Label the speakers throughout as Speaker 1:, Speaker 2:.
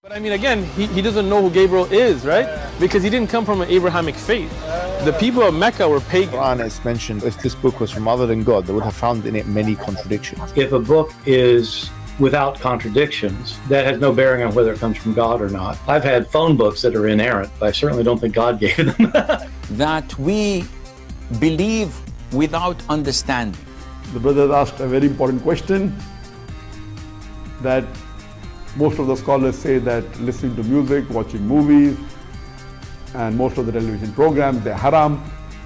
Speaker 1: But I mean, again, he doesn't know who Gabriel is, right? Because he didn't come from an Abrahamic faith. The people of Mecca were pagan.
Speaker 2: Quran is mentioned, if this book was from other than God, they would have found in it many contradictions.
Speaker 3: If a book is without contradictions, that has no bearing on whether it comes from God or not. I've had phone books that are inerrant, but I certainly don't think God gave them.
Speaker 4: That we believe without understanding.
Speaker 5: The brother asked a very important question, that most of the scholars say that listening to music, watching movies, and most of the television programs, they're haram.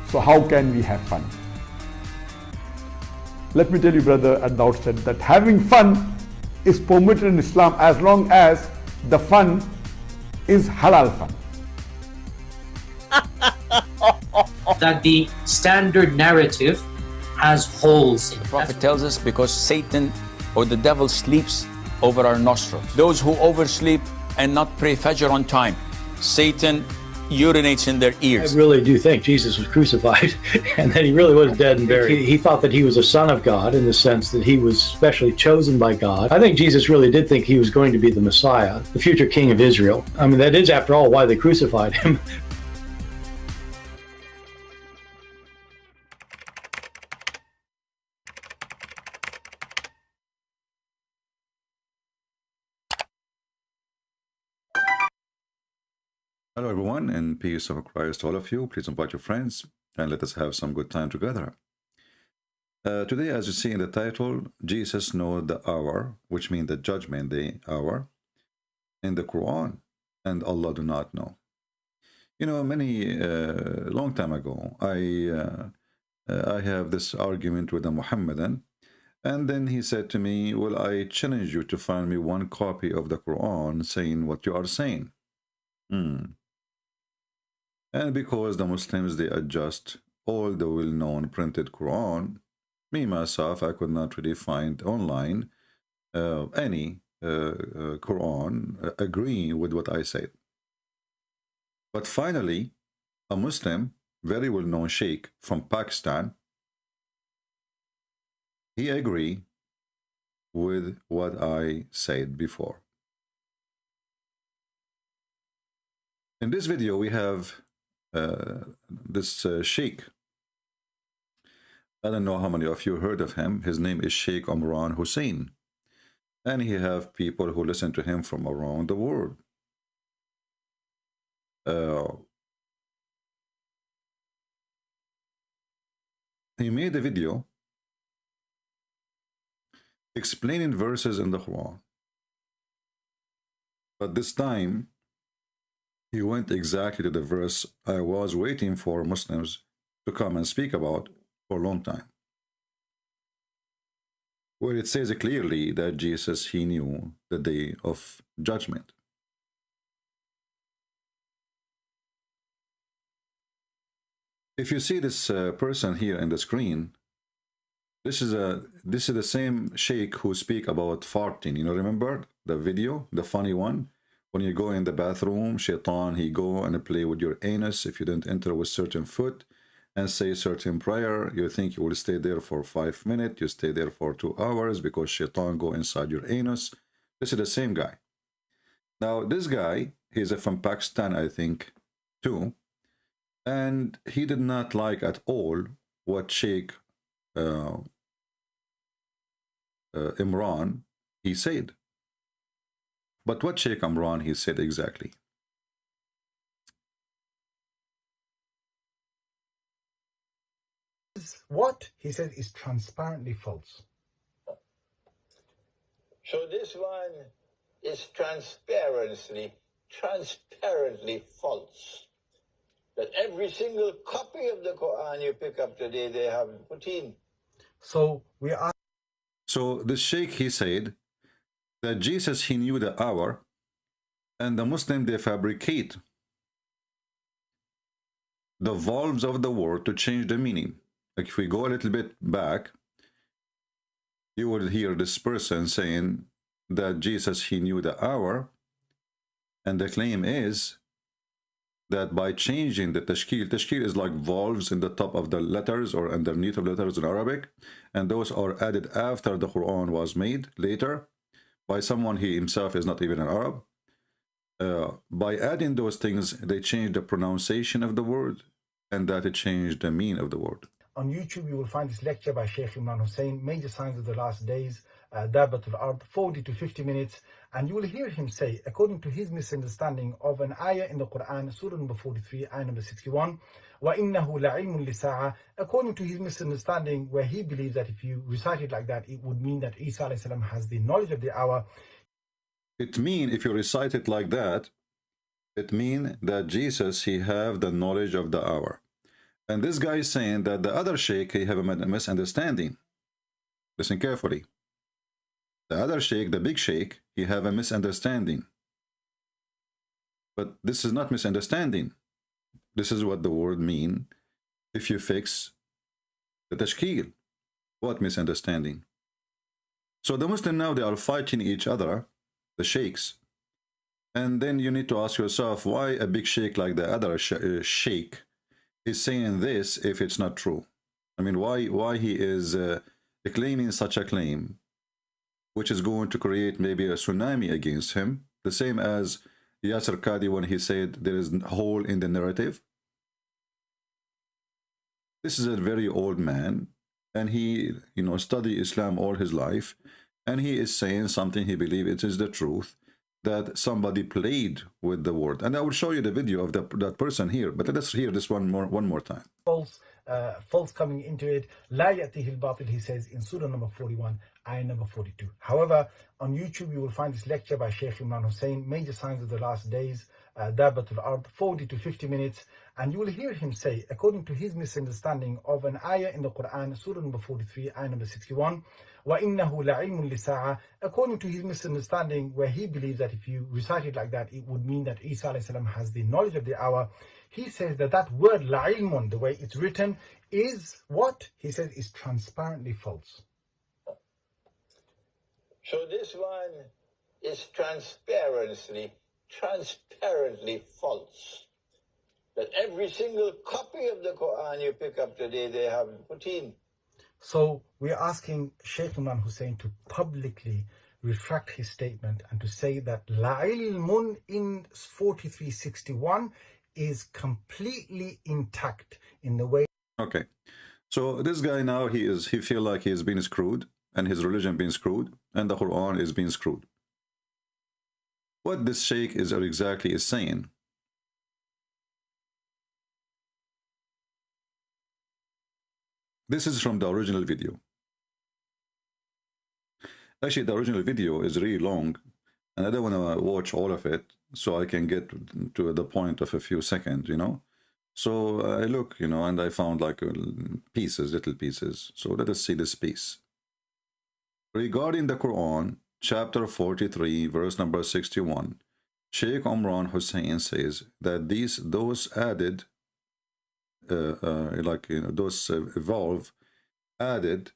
Speaker 5: So how can we have fun? Let me tell you, brother, at the outset that having fun is permitted in Islam as long as the fun is halal fun.
Speaker 6: That the standard narrative has holes in it.
Speaker 4: The Prophet tells us because Satan or the devil sleeps over our nostrils. Those who oversleep and not pray Fajr on time, Satan urinates in their ears.
Speaker 3: I really do think Jesus was crucified and that he really was dead and buried. He thought that he was a son of God in the sense that he was specially chosen by God. I think Jesus really did think he was going to be the Messiah, the future king of Israel. I mean, that is, after all, why they crucified him.
Speaker 7: Hello everyone, and peace of Christ to all of you. Please invite your friends and let us have some good time together. Today, as you see in the title, Jesus knows the hour, which means the judgment day hour, in the Quran, and Allah do not know. You know, long time ago, I have this argument with a Muhammadan, and then he said to me, well, I challenge you to find me one copy of the Quran saying what you are saying. And because the Muslims, they adjust all the well-known printed Quran, me, myself, I could not really find online any Quran agreeing with what I said. But finally, a Muslim, very well-known sheikh from Pakistan, he agreed with what I said before. In this video, we have this sheikh. I don't know how many of you heard of him. His name is Sheikh Omran Hussein, and he have people who listen to him from around the world. He made a video explaining verses in the Quran, but this time he went exactly to the verse I was waiting for Muslims to come and speak about for a long time, where it says clearly that Jesus, he knew the day of judgment. If you see this person here in the screen, this is the same sheikh who speak about farting. You know, remember the video, the funny one? When you go in the bathroom, shaitan, he go and play with your anus. If you don't enter with certain foot and say certain prayer, you think you will stay there for 5 minutes. You stay there for 2 hours because shaitan go inside your anus. This is the same guy. Now, this guy, he's from Pakistan, I think, too. And he did not like at all what Sheikh Imran, he said. But what Sheikh Imran, he said exactly?
Speaker 8: What he said is transparently false.
Speaker 9: So this one is transparently false. That every single copy of the Quran you pick up today, they have put in.
Speaker 8: So we are.
Speaker 7: So the Sheikh, he said that Jesus, he knew the hour, and the Muslim, they fabricate the valves of the word to change the meaning. Like if we go a little bit back, you will hear this person saying that Jesus, he knew the hour, and the claim is that by changing the tashkil is like valves in the top of the letters or underneath of letters in Arabic, and those are added after the Quran was made later by someone he himself is not even an Arab. by adding those things, they changed the pronunciation of the word, and that it changed the meaning of the word.
Speaker 8: On YouTube, you will find this lecture by Sheikh Imran Hussein, Major Signs of the Last Days, Djupet, 40 to 50 minutes, and you will hear him say, according to his misunderstanding of an ayah in the Quran, Surah number 43, ayah number 61, وَإِنَّهُ لَعِلْمٌ لِسَاعَةٍ, according to his misunderstanding, where he believes that if you recite it like that, it would mean that Isa alayhi salam has the knowledge of the hour.
Speaker 7: It means, if you recite it like that, it means that Jesus, he have the knowledge of the hour. And this guy is saying that the other sheikh, he have a misunderstanding. Listen carefully. The other sheikh, the big sheikh, he have a misunderstanding. But this is not misunderstanding. This is what the word mean if you fix the tashkil. What misunderstanding? So the Muslim now, they are fighting each other, the sheikhs. And then you need to ask yourself, why a big sheikh like the other sheikh is saying this if it's not true? I mean, why he is claiming such a claim, which is going to create maybe a tsunami against him, the same as Yasser Qadi when he said there is a hole in the narrative. This is a very old man, and he, studied Islam all his life, and he is saying something he believes it is the truth, that somebody played with the word. And I will show you the video of that person here, but let's hear this one more time.
Speaker 8: False coming into it. La ya'tihi al-batil, he says in Surah number 41, ayah number 42. However, on YouTube, you will find this lecture by Sheikh Imran Hussein, Major Signs of the Last Days, Djupet, 40 to 50 minutes, and you will hear him say, according to his misunderstanding of an ayah in the Quran, Surah number 43, ayah number 61, وَإِنَّهُ لَعِلْمٌ لِسَاعَةٍ, according to his misunderstanding, where he believes that if you recite it like that, it would mean that Isa alayhi salam has the knowledge of the hour. He says that that word la'ilmun, the way it's written, is what? He says is transparently false.
Speaker 9: So this one is transparently false. That every single copy of the Quran you pick up today, they have put in.
Speaker 8: So we're asking Sheikh Imran Hussein to publicly retract his statement and to say that la'ilmun in 4361 is completely intact in the way.
Speaker 7: Okay, so this guy now, he feel like he has been screwed, and his religion being screwed, and the Quran is being screwed. What this sheikh is exactly is saying, this is from the original video. Actually, the original video is really long, and I don't want to watch all of it, so I can get to the point of a few seconds, So I look, and I found like little pieces. So let us see this piece. Regarding the Quran, chapter 43, verse number 61, Sheikh Imran Hussein says that those added, those evolve, added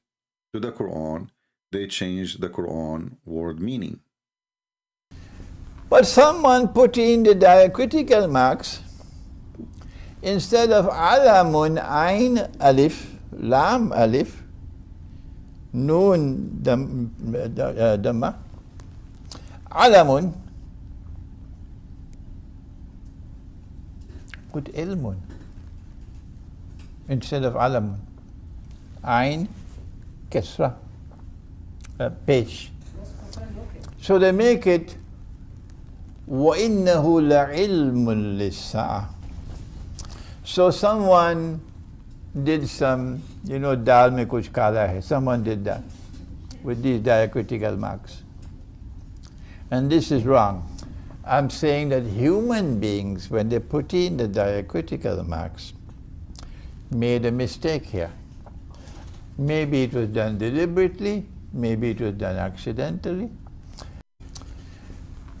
Speaker 7: to the Quran, they changed the Quran word meaning.
Speaker 10: But someone put in the diacritical marks instead of alamun, ain, alif, lam, alif, nun, dhamma, alamun, put ilmun instead of alamun, ain, kesra, page. So they make it وَإِنَّهُ لَعِلْمٌ لِلسَّاعَةِ. So someone did some, dal mein kuch kala hai. Someone did that with these diacritical marks. And this is wrong. I'm saying that human beings, when they put in the diacritical marks, made a mistake here. Maybe it was done deliberately, maybe it was done accidentally.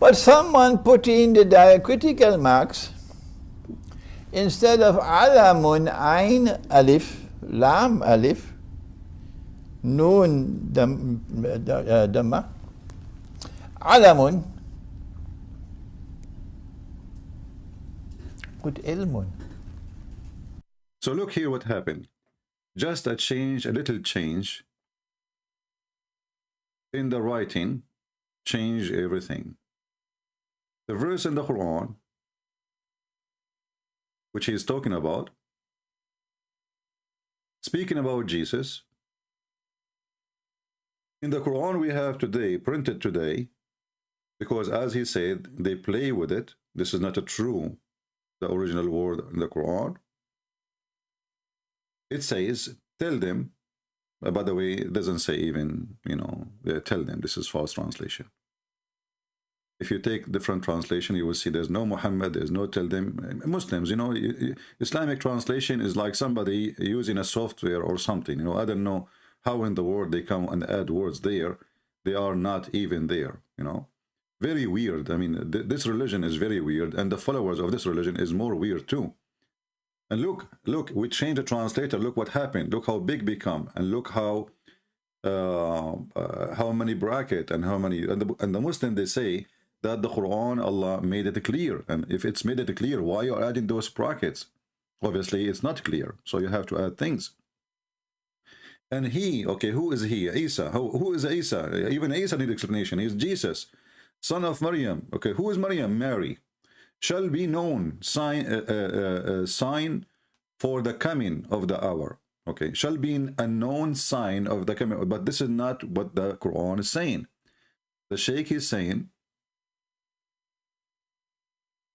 Speaker 10: But someone put in the diacritical marks instead of alamun, ain, alif, lam, alif, nun, dhamma, alamun, put ilmun.
Speaker 7: So look here what happened. Just a little change in the writing, changed everything. The verse in the Quran, which he is talking about, speaking about Jesus, in the Quran we have today, printed today, because as he said, they play with it. This is not a true, the original word in the Quran. It says, tell them, by the way, it doesn't say even, tell them. This is false translation. If you take different translation, you will see there's no Muhammad, there's no tell them. Muslims, Islamic translation is like somebody using a software or something. I don't know how in the world they come and add words there. They are not even there, Very weird. I mean, this religion is very weird, and the followers of this religion is more weird too. And look, we changed the translator. Look what happened. Look how big become, and look how many bracket and how many. And the Muslim, they say that the Quran, Allah made it clear, and if it's made it clear, why you are adding those brackets? Obviously, it's not clear, so you have to add things. And he, okay, who is he? Isa. Who is Isa? Even Isa needs explanation. He's Jesus, son of Maryam. Okay, who is Maryam? Mary. Shall be known sign for the coming of the hour. Okay, shall be a known sign of the coming. But this is not what the Quran is saying. The Sheikh is saying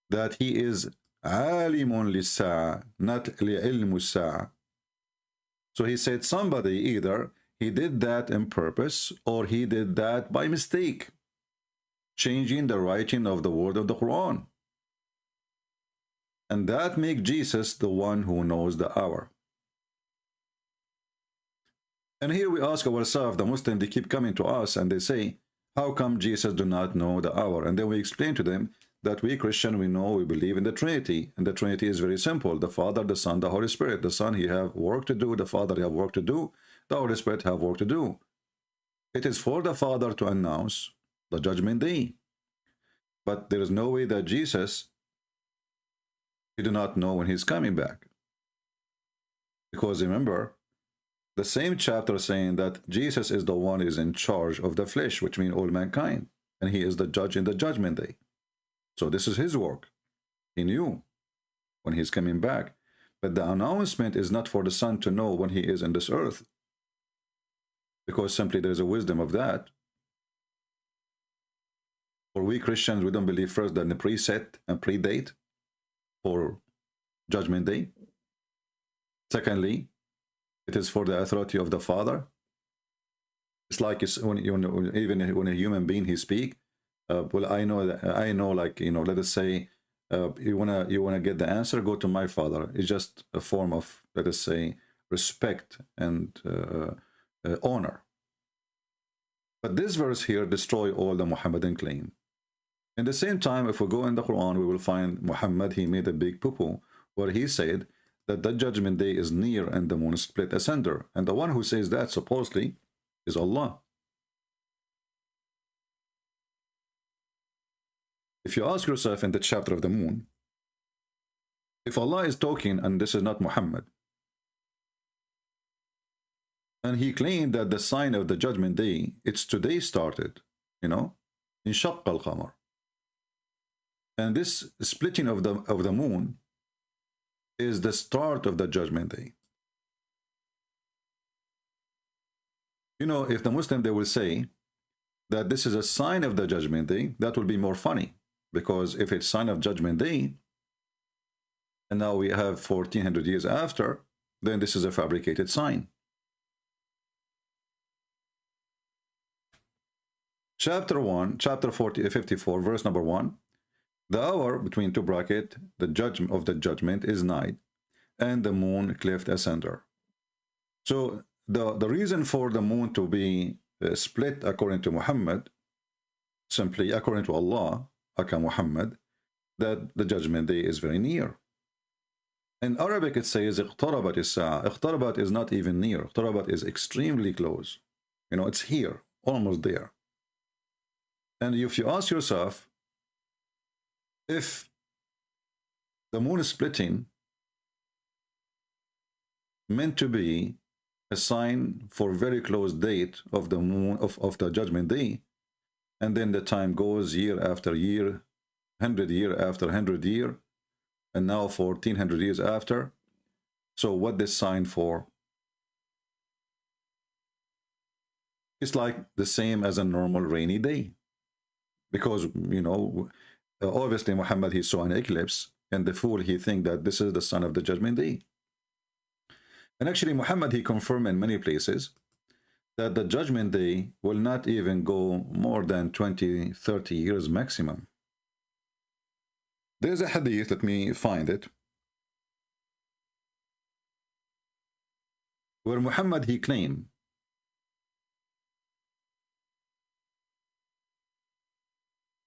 Speaker 7: that he is alimun lis-sa'a, not li'ilmu as-sa'a. So he said somebody either he did that on purpose or he did that by mistake, changing the writing of the word of the Quran. And that makes Jesus the one who knows the hour. And here we ask ourselves, the Muslims, they keep coming to us and they say, how come Jesus do not know the hour? And then we explain to them that we Christian, we know, we believe in the Trinity. And the Trinity is very simple. The Father, the Son, the Holy Spirit. The Son, he have work to do. The Father, he have work to do. The Holy Spirit have work to do. It is for the Father to announce the judgment day. But there is no way that Jesus, he do not know when he's coming back. Because remember, the same chapter saying that Jesus is the one who is in charge of the flesh, which means all mankind. And he is the judge in the judgment day. So this is his work. He knew when he's coming back. But the announcement is not for the Son to know when he is in this earth. Because simply there is a wisdom of that. For we Christians, we don't believe first that in the preset and predate for judgment day. Secondly, it is for the authority of the Father. It's like even when a human being he speak. Well, I know, like, let us say, you wanna get the answer, go to my Father. It's just a form of, let us say, respect and honor. But this verse here destroy all the Muhammadan claim. In the same time, if we go in the Quran, we will find Muhammad, he made a big poo-poo, where he said that the judgment day is near and the moon split asunder. And the one who says that supposedly is Allah. If you ask yourself in the chapter of the moon, if Allah is talking and this is not Muhammad, and he claimed that the sign of the judgment day, it's today started, in Shaqq al-Qamar. And this splitting of the moon is the start of the judgment day. If the Muslim, they will say that this is a sign of the judgment day, that will be more funny. Because if it's sign of judgment day, and now we have 1400 years after, then this is a fabricated sign. Chapter 1, chapter 54, verse number 1. The hour, between two brackets, the judgment of the judgment is night, and the moon cleft asunder. So the reason for the moon to be split according to Muhammad, simply according to Allah, aka Muhammad, that the judgment day is very near. In Arabic it says اقتربت الساعة. اقتربت is not even near. اقتربت is extremely close. It's here, almost there. And if you ask yourself, if the moon is splitting meant to be a sign for very close date of the moon of the judgment day, and then the time goes year after year, 100 year after 100 year, and now 1400 years after. So what this sign for? It's like the same as a normal rainy day. Because, you know, obviously Muhammad, he saw an eclipse, and the fool, he think that this is the sign of the judgment day. And actually Muhammad, he confirmed in many places that the judgment day will not even go more than 20-30 years maximum. There's a hadith, let me find it, where Muhammad, he claimed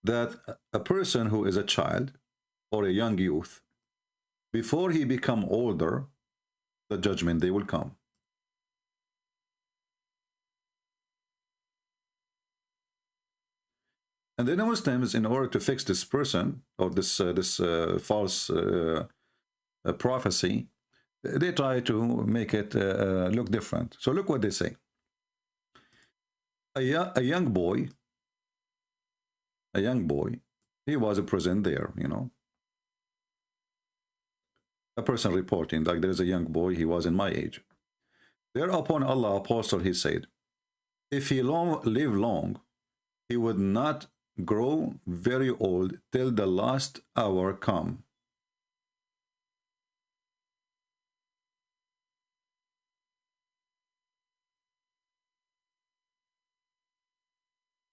Speaker 7: that a person who is a child or a young youth, before he become older, the judgment day will come. And then the Muslims, in order to fix this person or this false prophecy, they try to make it look different. So look what they say. A young boy, he was present there, you know. A person reporting, like there's a young boy, he was in my age. Thereupon Allah, apostle, he said, if he live long, he would not grow very old till the last hour come.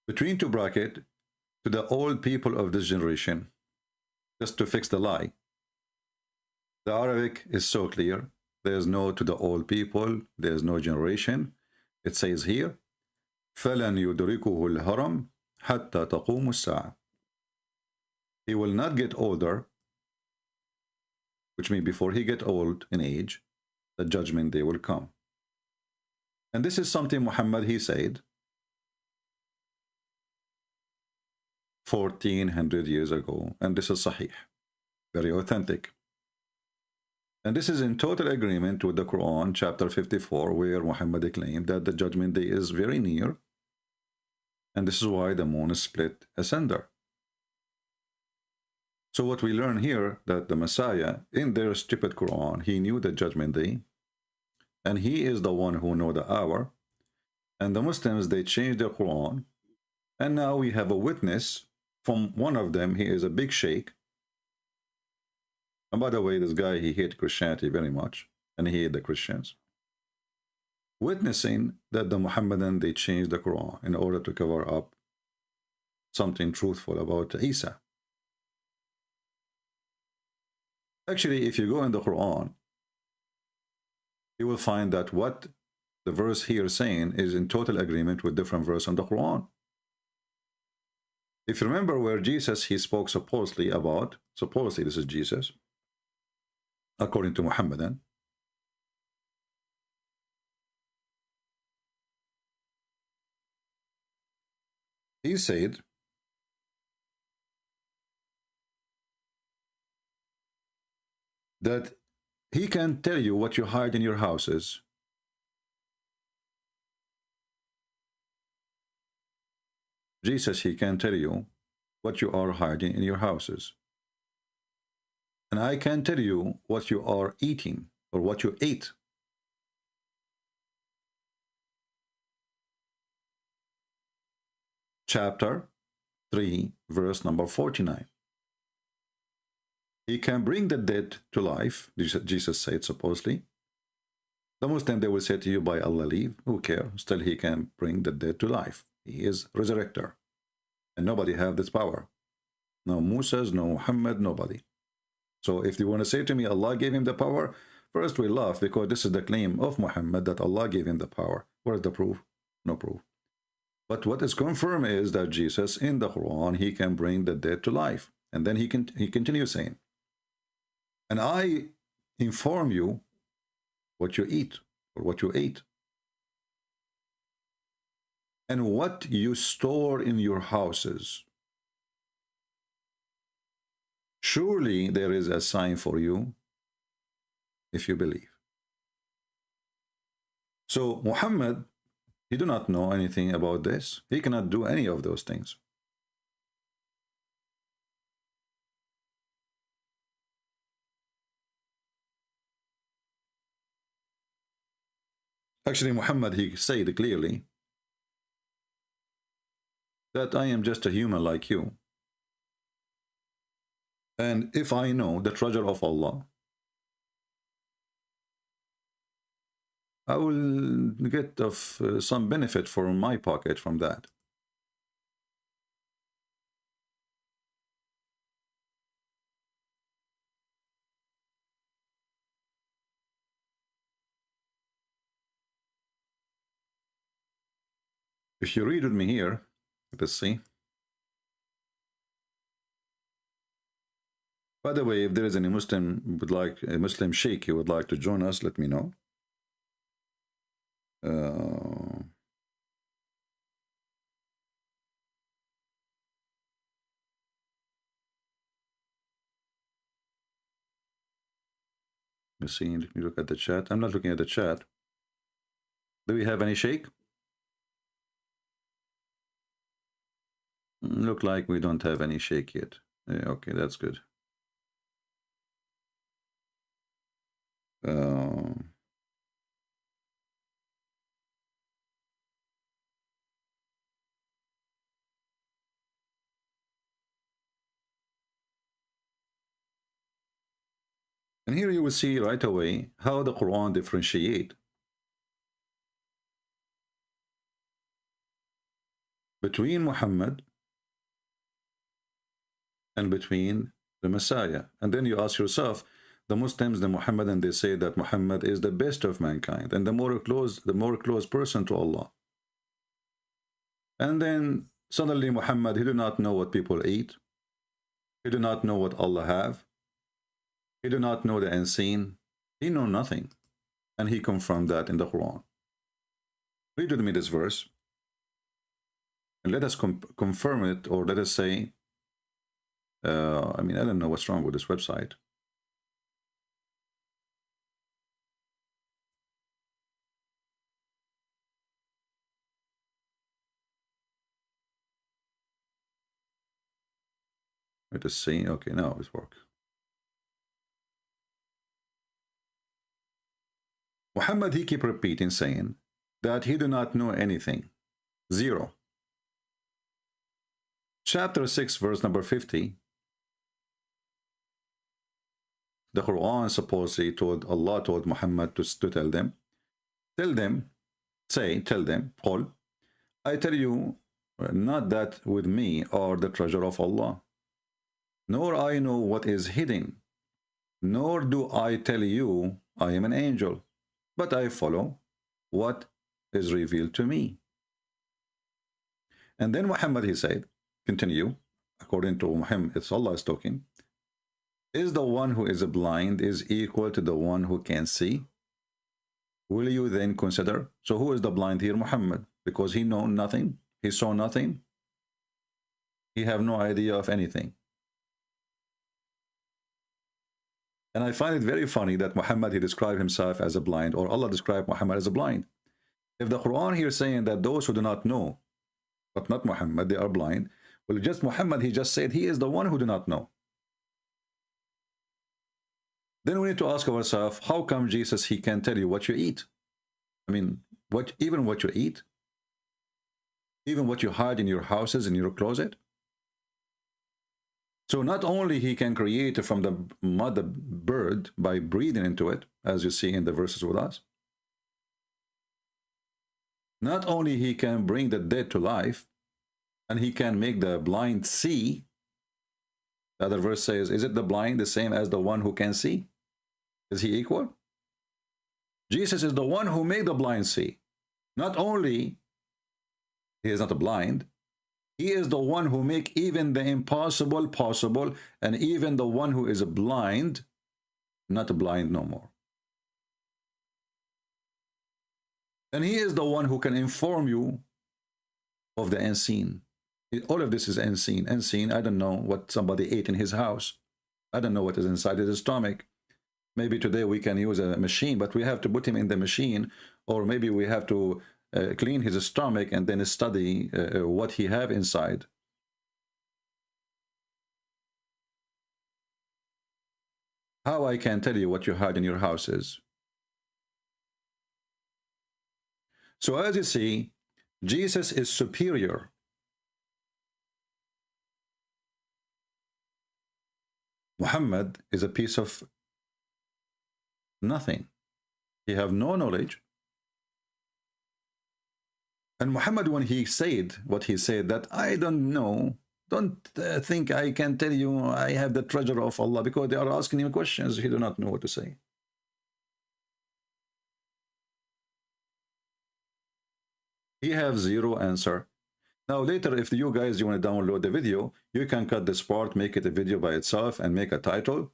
Speaker 7: Between two brackets, to the old people of this generation, just to fix the lie. The Arabic is so clear. There's no to the old people, there's no generation. It says here, فَلَنْ يُدْرِكُهُ الْهَرَمْ حَتَّى تَقُومُ السَّاعَةِ. He will not get older, which means before he get old in age, the judgment day will come. And this is something Muhammad, he said 1400 years ago, and this is sahih, very authentic. And this is in total agreement with the Quran, chapter 54, where Muhammad claimed that the judgment day is very near, and this is why the moon is split asunder. So what we learn here, that the Messiah, in their stupid Quran, he knew the judgment day, and he is the one who knows the hour. And the Muslims, they changed their Quran, and now we have a witness from one of them. He is a big sheikh. And by the way, this guy, he hated Christianity very much, and he hated the Christians. Witnessing that the Muhammadan, they changed the Quran in order to cover up something truthful about Isa. Actually, if you go in the Quran, you will find that what the verse here is saying is in total agreement with different verse in the Quran. If you remember where Jesus, he spoke supposedly about, supposedly this is Jesus, according to Muhammadan, he said, that he can tell you what you hide in your houses. Jesus, he can tell you what you are hiding in your houses. And I can tell you what you are eating or what you ate. Chapter 3, verse number 49. He can bring the dead to life, Jesus said supposedly. The Muslim, they will say to you, by Allah leave, who cares? Still he can bring the dead to life. He is resurrector. And nobody have this power. No Moses, no Muhammad, nobody. So if you want to say to me, Allah gave him the power, first we laugh, because this is the claim of Muhammad that Allah gave him the power. Where is the proof? No proof. But what is confirmed is that Jesus in the Quran, he can bring the dead to life. And then he continues saying, and I inform you what you eat or what you ate, and what you store in your houses. Surely there is a sign for you if you believe. So Muhammad, he do not know anything about this. He cannot do any of those things. Actually, Muhammad, he said clearly that I am just a human like you. And if I know the treasure of Allah, I will get some benefit from my pocket from that. If you read with me here, let's see. By the way, if there is any Muslim would like a Muslim sheikh who would like to join us, let me know. Let me see. Let me look at the chat. I'm not looking at the chat. Do we have any sheikh? Look like we don't have any sheikh yet. Yeah, okay, that's good. And here you will see right away how the Quran differentiates between Muhammad and between the Messiah. And then you ask yourself, the Muslims, the Muhammadan, they say that Muhammad is the best of mankind and the more close person to Allah. And then suddenly Muhammad, he do not know what people eat. He do not know what Allah have. He do not know the unseen. He know nothing. And he confirmed that in the Quran. Read with me this verse. And let us confirm it, or let us say, I mean, I don't know what's wrong with this website. Let us see. Okay, now it works. Muhammad, he keep repeating, saying that he do not know anything. Zero. Chapter 6, verse number 50. The Quran supposedly told, Allah told Muhammad to tell them, tell them, Qul, I tell you, not that with me are the treasure of Allah, nor I know what is hidden, nor do I tell you I am an angel, but I follow what is revealed to me. And then Muhammad, he said, continue, according to Muhammad, it's Allah is talking, is the one who is blind is equal to the one who can see? Will you then consider? So who is the blind here? Muhammad, because he know nothing, he saw nothing, he have no idea of anything. And I find it very funny that Muhammad, he described himself as a blind, or Allah described Muhammad as a blind. If the Quran here is saying that those who do not know, but not Muhammad, they are blind, well, just Muhammad, he just said he is the one who do not know. Then we need to ask ourselves, how come Jesus, he can tell you what you eat? I mean, even what you eat? Even what you hide in your houses, in your closet? So not only he can create from the mud a bird by breathing into it, as you see in the verses with us. Not only he can bring the dead to life, and he can make the blind see. The other verse says, is it the blind the same as the one who can see? Is he equal? Jesus is the one who made the blind see. Not only he is not a blind, he is the one who make even the impossible possible, and even the one who is blind, not blind no more. And he is the one who can inform you of the unseen. All of this is unseen. Unseen, I don't know what somebody ate in his house. I don't know what is inside his stomach. Maybe today we can use a machine, but we have to put him in the machine, or maybe we have to clean his stomach and then study what he have inside. How I can tell you what you had in your houses? So as you see, Jesus is superior. Muhammad is a piece of nothing. He have no knowledge. And Muhammad, when he said what he said, that I don't know, don't think I can tell you I have the treasure of Allah, because they are asking him questions, he do not know what to say. He have zero answer. Now later, if you guys you want to download the video, you can cut this part, make it a video by itself, and make a title.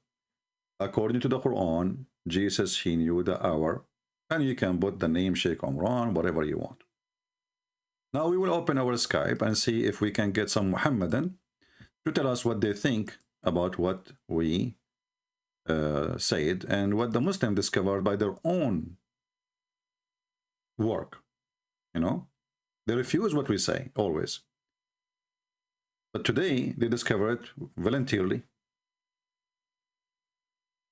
Speaker 7: According to the Quran, Jesus, he knew the hour, and you can put the name Sheikh Omran, whatever you want. Now we will open our Skype and see if we can get some Muhammadan to tell us what they think about what we said and what the Muslim discovered by their own work. You know, they refuse what we say always, but today they discover it voluntarily.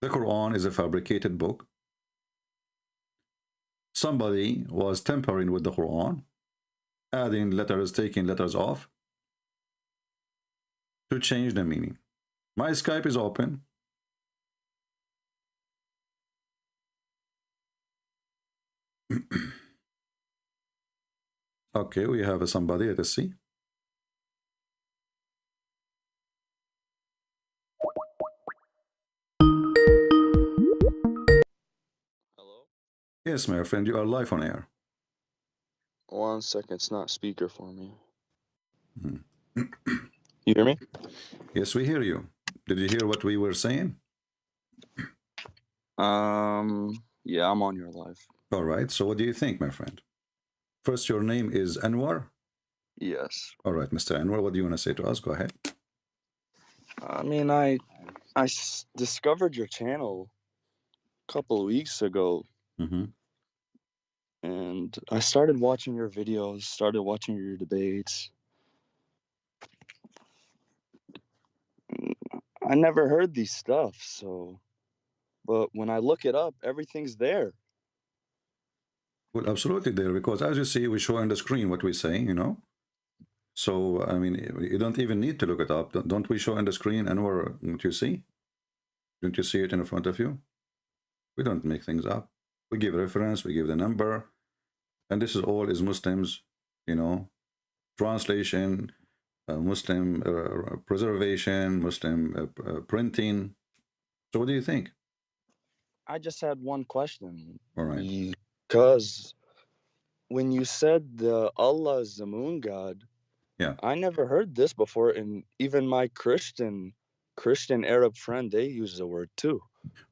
Speaker 7: The Quran is a fabricated book. Somebody was tampering with the Quran, adding letters, taking letters off to change the meaning. My Skype is open. Okay, we have somebody. Let us see.
Speaker 11: Hello?
Speaker 7: Yes, my friend, you are live on air.
Speaker 11: 1 second, it's not speaker for me.
Speaker 7: Hmm.
Speaker 11: You hear me?
Speaker 7: Yes, we hear you. Did you hear what we were saying?
Speaker 11: Yeah, I'm on your live.
Speaker 7: All right, so what do you think, my friend? First, your name is Anwar?
Speaker 11: Yes.
Speaker 7: All right, Mr. Anwar, what do you want to say to us? Go ahead.
Speaker 11: I mean, discovered your channel a couple of weeks ago.
Speaker 7: Mm-hmm.
Speaker 11: And I started watching your videos, started watching your debates. I never heard these stuff, so... But when I look it up, everything's there.
Speaker 7: Well, absolutely there, because as you see, we show on the screen what we say, you know. So, I mean, you don't even need to look it up. Don't we show on the screen, Anwar, what you see? Don't you see it in front of you? We don't make things up. We give reference, we give the number, and this is all is Muslims, you know, translation, Muslim preservation, Muslim printing. So what do you think?
Speaker 11: I just had one question.
Speaker 7: All right.
Speaker 11: Because when you said Allah is the moon god,
Speaker 7: yeah,
Speaker 11: I never heard this before, and even my Christian Arab friend, they use the word too.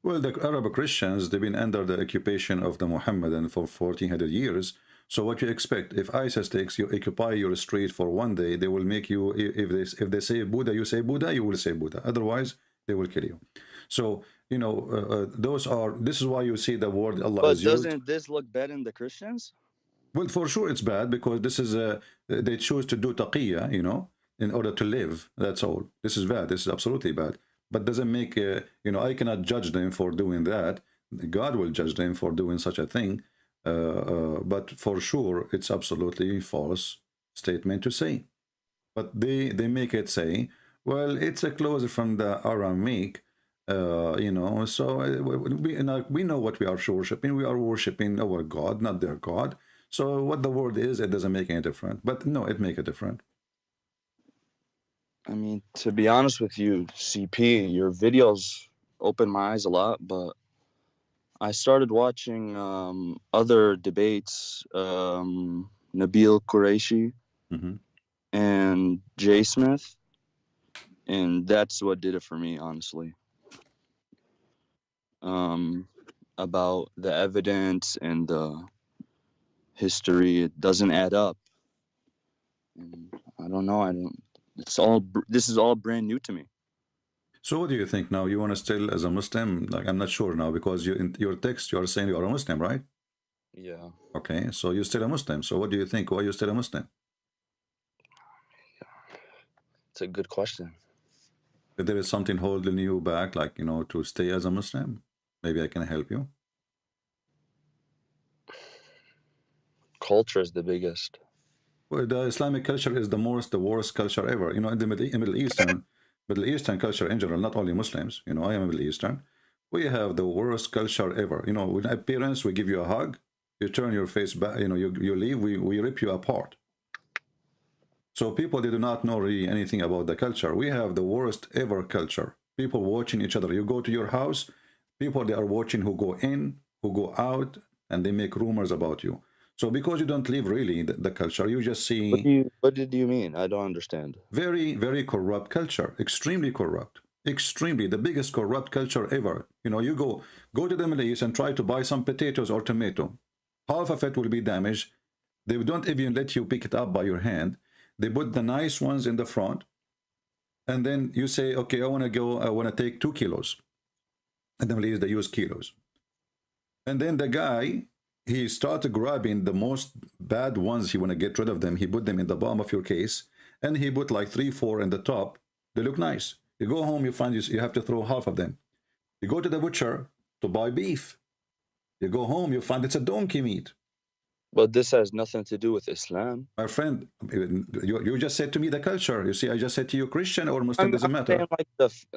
Speaker 7: Well, the Arab Christians, they've been under the occupation of the Muhammadan for 1400 years. So what you expect? If ISIS takes you, occupy your street for one day, they will make you, if they say Buddha, you say Buddha, you will say Buddha. Otherwise, they will kill you. So, you know, this is why you see the word Allah is used.
Speaker 11: But doesn't this look bad in the Christians?
Speaker 7: Well, for sure it's bad, because this is, they choose to do taqiyya, you know, in order to live. That's all. This is bad. This is absolutely bad. But doesn't make, you know, I cannot judge them for doing that. God will judge them for doing such a thing. But for sure, it's absolutely false statement to say. But they make it say, well, it's a closer from the Aramaic, you know, so we know what we are worshiping. We are worshiping our God, not their God. So what the word is, it doesn't make any difference. But no, it makes a difference.
Speaker 11: I mean, to be honest with you, CP, your videos opened my eyes a lot, but I started watching other debates, Nabil Qureshi and Jay Smith, and that's what did it for me, honestly. About the evidence and the history, it doesn't add up. And I don't know. This is all brand new to me.
Speaker 7: So what do you think now? You want to still as a Muslim? Like, I'm not sure now, because you, in your text, you are saying you are a Muslim, right?
Speaker 11: Yeah.
Speaker 7: Okay, so you're still a Muslim. So what do you think? Why are you still a Muslim?
Speaker 11: It's a good question.
Speaker 7: If there is something holding you back, like, you know, to stay as a Muslim, maybe I can help you.
Speaker 11: culture is the biggest?
Speaker 7: Well, the Islamic culture is the worst culture ever. You know, in the Middle Eastern culture in general, not only Muslims. You know, I am Middle Eastern. We have the worst culture ever. You know, with appearance, we give you a hug, you turn your face back. You know, you leave. We rip you apart. So people, they do not know really anything about the culture. We have the worst ever culture. People watching each other. You go to your house, people, they are watching who go in, who go out, and they make rumors about you. So because you don't live really the culture, you just see...
Speaker 11: What did you mean? I don't understand.
Speaker 7: Very, very corrupt culture. Extremely corrupt. Extremely. The biggest corrupt culture ever. You know, you go to the Middle East and try to buy some potatoes or tomato. Half of it will be damaged. They don't even let you pick it up by your hand. They put the nice ones in the front. And then you say, okay, I want to take 2 kilos. And the Middle East, they use kilos. And then the guy, he started grabbing the most bad ones. He want to get rid of them. He put them in the bottom of your case. And he put like 3, 4 in the top. They look nice. You go home, you find you have to throw half of them. You go to the butcher to buy beef. You go home, you find it's a donkey meat.
Speaker 11: But this has nothing to do with Islam.
Speaker 7: My friend, you just said to me the culture. You see, I just said to you Christian or Muslim, doesn't matter.
Speaker 11: Like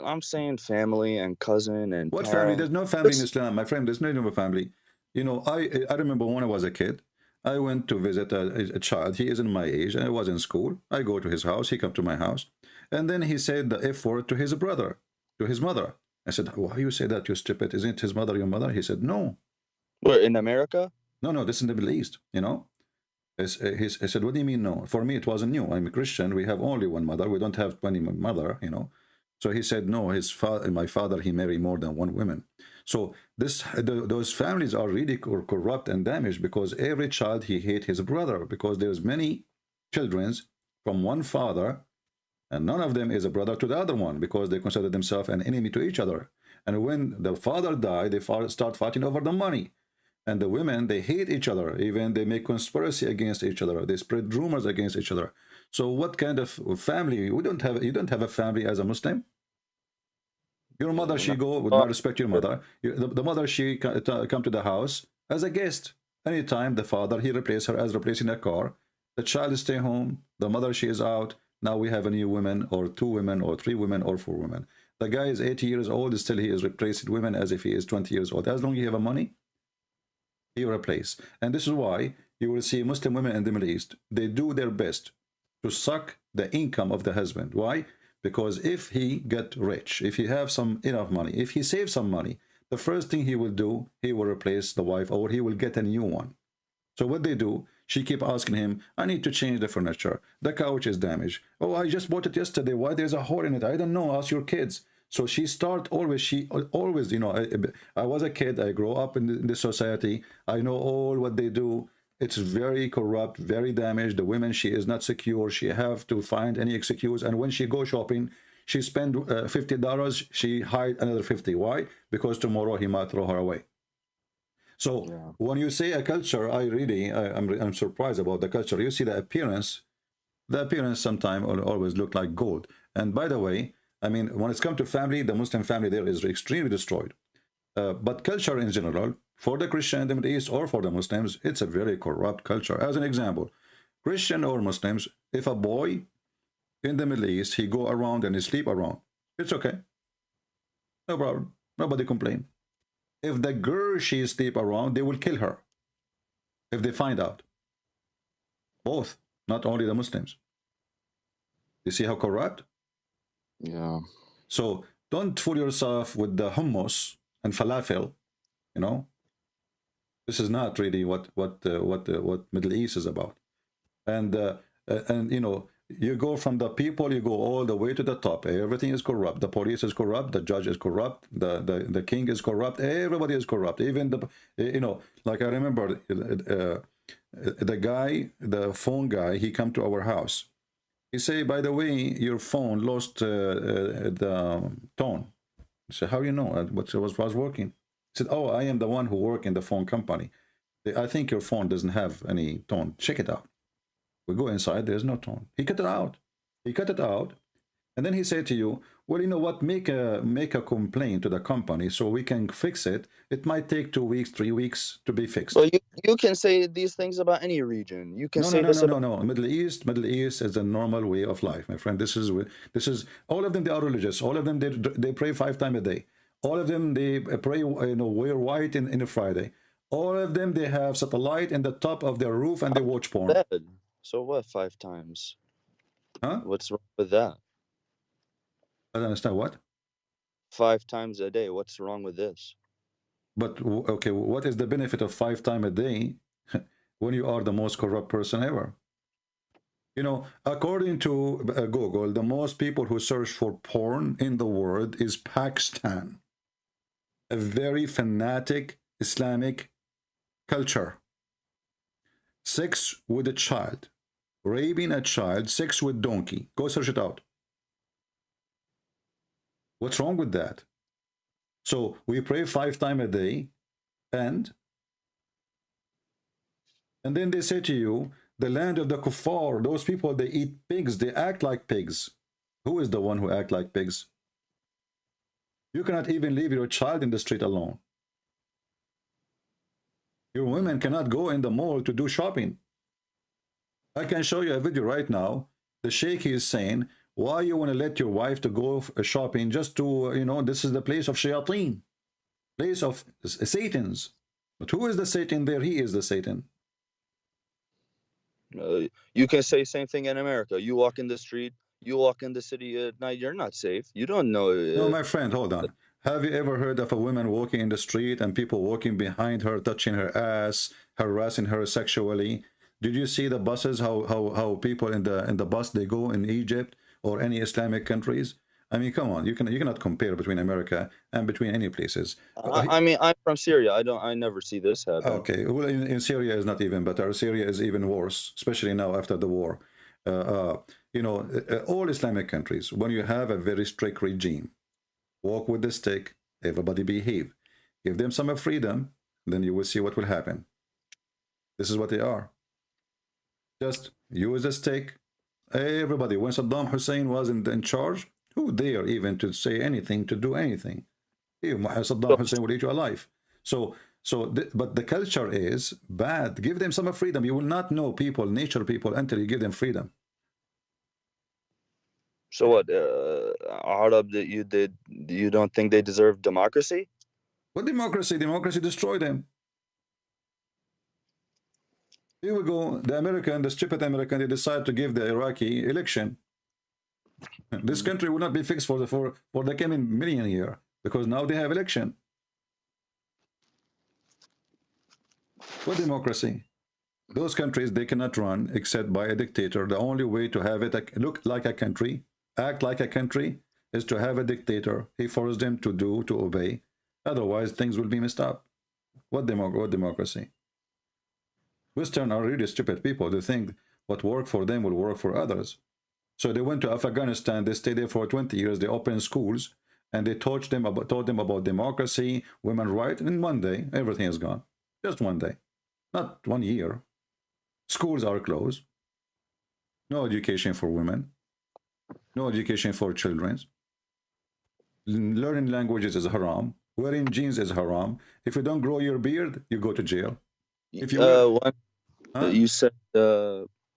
Speaker 11: I'm saying family and cousin and
Speaker 7: what family? There's no family in Islam, my friend. There's no family. You know, I remember when I was a kid, I went to visit a child. He isn't my age. I was in school. I go to his house. He come to my house. And then he said the F word to his brother, to his mother. I said, why you say that, you stupid? Isn't his mother your mother? He said, no.
Speaker 11: Where, in America?
Speaker 7: No, this is in the Middle East, you know. I said, what do you mean no? For me, it wasn't new. I'm a Christian. We have only one mother. We don't have 20 mother, you know. So he said, no, my father, he married more than one woman. So those families are really corrupt and damaged because every child, he hate his brother because there's many children from one father and none of them is a brother to the other one because they consider themselves an enemy to each other. And when the father died, they start fighting over the money. And the women, they hate each other. Even they make conspiracy against each other. They spread rumors against each other. So what kind of family? You don't have a family as a Muslim. Your mother, she go, with no respect your mother. The mother, she come to the house as a guest. Anytime the father, he replace her as replacing a car. The child stay home. The mother, she is out. Now we have a new woman or 2 women or 3 women or 4 women. The guy is 80 years old. Still he is replacing women as if he is 20 years old. As long as you have money, you replace. And this is why you will see Muslim women in the Middle East, they do their best to suck the income of the husband. Why? Because if he get rich, if he have enough money, if he saves some money, the first thing he will do, he will replace the wife or he will get a new one. So what they do, she keep asking him, I need to change the furniture. The couch is damaged. Oh, I just bought it yesterday. Why there's a hole in it? I don't know. Ask your kids. So she always, you know, I was a kid. I grew up in this society. I know all what they do. It's very corrupt, very damaged. The women, she is not secure. She have to find any excuse. And when she go shopping, she spend $50. She hide another 50. Why? Because tomorrow he might throw her away. So when you say a culture, I'm surprised about the culture. You see the appearance sometimes always look like gold. And by the way, I mean, when it's come to family, the Muslim family there is extremely destroyed. But culture in general, for the Christian in the Middle East or for the Muslims, it's a very corrupt culture. As an example, Christian or Muslims, if a boy in the Middle East, he go around and he sleep around, it's okay. No problem. Nobody complain. If the girl, she sleep around, they will kill her if they find out. Both, not only the Muslims. You see how corrupt?
Speaker 11: Yeah.
Speaker 7: So don't fool yourself with the hummus and falafel. You know, this is not really what Middle East is about. And you know, you go from the people, you go all the way to the top. Everything is corrupt. The police is corrupt. The judge is corrupt. The king is corrupt. Everybody is corrupt. Even the, you know, like I remember the guy, the phone guy, he come to our house. He say, by the way, your phone lost the tone. I said, how you know? What was working? He said, oh, I am the one who work in the phone company. I think your phone doesn't have any tone. Check it out. We go inside, there's no tone. He cut it out. He cut it out. And then he said to you, well, you know what, make a complaint to the company so we can fix it. It might take 2 weeks, 3 weeks to be fixed.
Speaker 11: Well, you can say these things about any region. You can say this about...
Speaker 7: No. Middle East is a normal way of life, my friend. This is all of them. They are religious. All of them they pray 5 times a day. All of them they pray, you know, wear white in a Friday. All of them they have satellite in the top of their roof and they watch porn.
Speaker 11: So what? 5 times?
Speaker 7: Huh?
Speaker 11: What's wrong with that?
Speaker 7: I don't understand what.
Speaker 11: 5 times a day. What's wrong with this?
Speaker 7: But okay, what is the benefit of 5 times a day when you are the most corrupt person ever? You know, according to Google, the most people who search for porn in the world is Pakistan, a very fanatic Islamic culture. Sex with a child, raping a child, sex with donkey. Go search it out. What's wrong with that? So we pray 5 times a day, and then they say to you, the land of the kuffar, those people, they eat pigs, they act like pigs. Who is the one who act like pigs? You cannot even leave your child in the street alone. Your women cannot go in the mall to do shopping. I can show you a video right now. The sheikh is saying, why you want to let your wife to go shopping just to, you know, this is the place of shayateen, place of Satans. But who is the Satan there? He is the Satan.
Speaker 11: You can say same thing in America. You walk in the street, you walk in the city at night, you're not safe. You don't know.
Speaker 7: No, my friend, hold on. Have you ever heard of a woman walking in the street and people walking behind her, touching her ass, harassing her sexually? Did you see the buses, how people in the bus, they go in Egypt or any Islamic countries? I mean, come on, you cannot compare between America and between any places.
Speaker 11: I mean, I'm from Syria. I never see this happen.
Speaker 7: Okay, well, in Syria is not even better. Syria is even worse, especially now after the war. You know, all Islamic countries, when you have a very strict regime, walk with the stick, everybody behave. Give them some freedom, then you will see what will happen. This is what they are. Just use a stick. Everybody, when Saddam Hussein was in charge, who dare even to say anything, to do anything? Saddam Hussein will eat you alive. But the culture is bad. Give them some freedom. You will not know people, nature people, until you give them freedom.
Speaker 11: So what, Arab, that you don't think they deserve democracy?
Speaker 7: What democracy? Democracy destroyed them. Here we go. The stupid American, they decide to give the Iraqi election. This country will not be fixed for the coming million year because now they have election. What democracy? Those countries, they cannot run except by a dictator. The only way to have it look like a country, act like a country, is to have a dictator. He forced them to obey. Otherwise, things will be messed up. What democracy? Western are really stupid people. They think what worked for them will work for others. So they went to Afghanistan. They stayed there for 20 years. They opened schools and they taught them about democracy, women's rights. And in one day, everything is gone. Just one day, not 1 year. Schools are closed. No education for women. No education for children. Learning languages is haram. Wearing jeans is haram. If you don't grow your beard, you go to jail. If you
Speaker 11: you said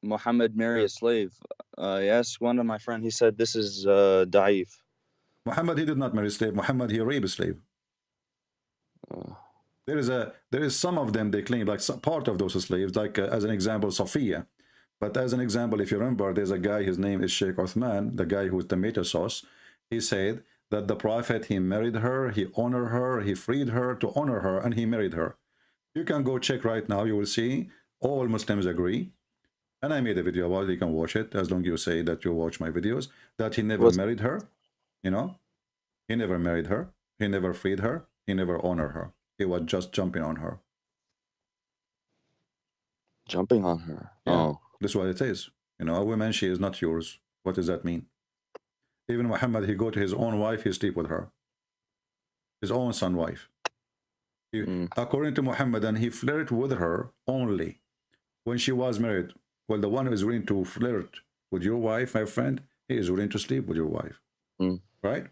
Speaker 11: Muhammad marry a slave. I asked one of my friends. He said this is da'if.
Speaker 7: Muhammad, he did not marry a slave. Muhammad, he raped a slave. There is some of them they claim like some part of those slaves, like as an example, Sophia. But as an example, if you remember, there's a guy, his name is Sheikh Uthman, the guy who's tomato sauce. He said that the Prophet, he married her, he honored her, he freed her to honor her, and he married her. You can go check right now. You will see all Muslims agree. And I made a video about it. You can watch it as long as you say that you watch my videos. That he never married her. You know, he never married her. He never freed her. He never honored her. He was just jumping on her.
Speaker 11: Jumping on her.
Speaker 7: Yeah,
Speaker 11: oh,
Speaker 7: that's what it is. You know, a woman, she is not yours. What does that mean? Even Muhammad, he go to his own wife, he sleep with her. His own son wife. According to Muhammad, and he flirted with her only when she was married. Well, the one who is willing to flirt with your wife, my friend, he is willing to sleep with your wife. Right?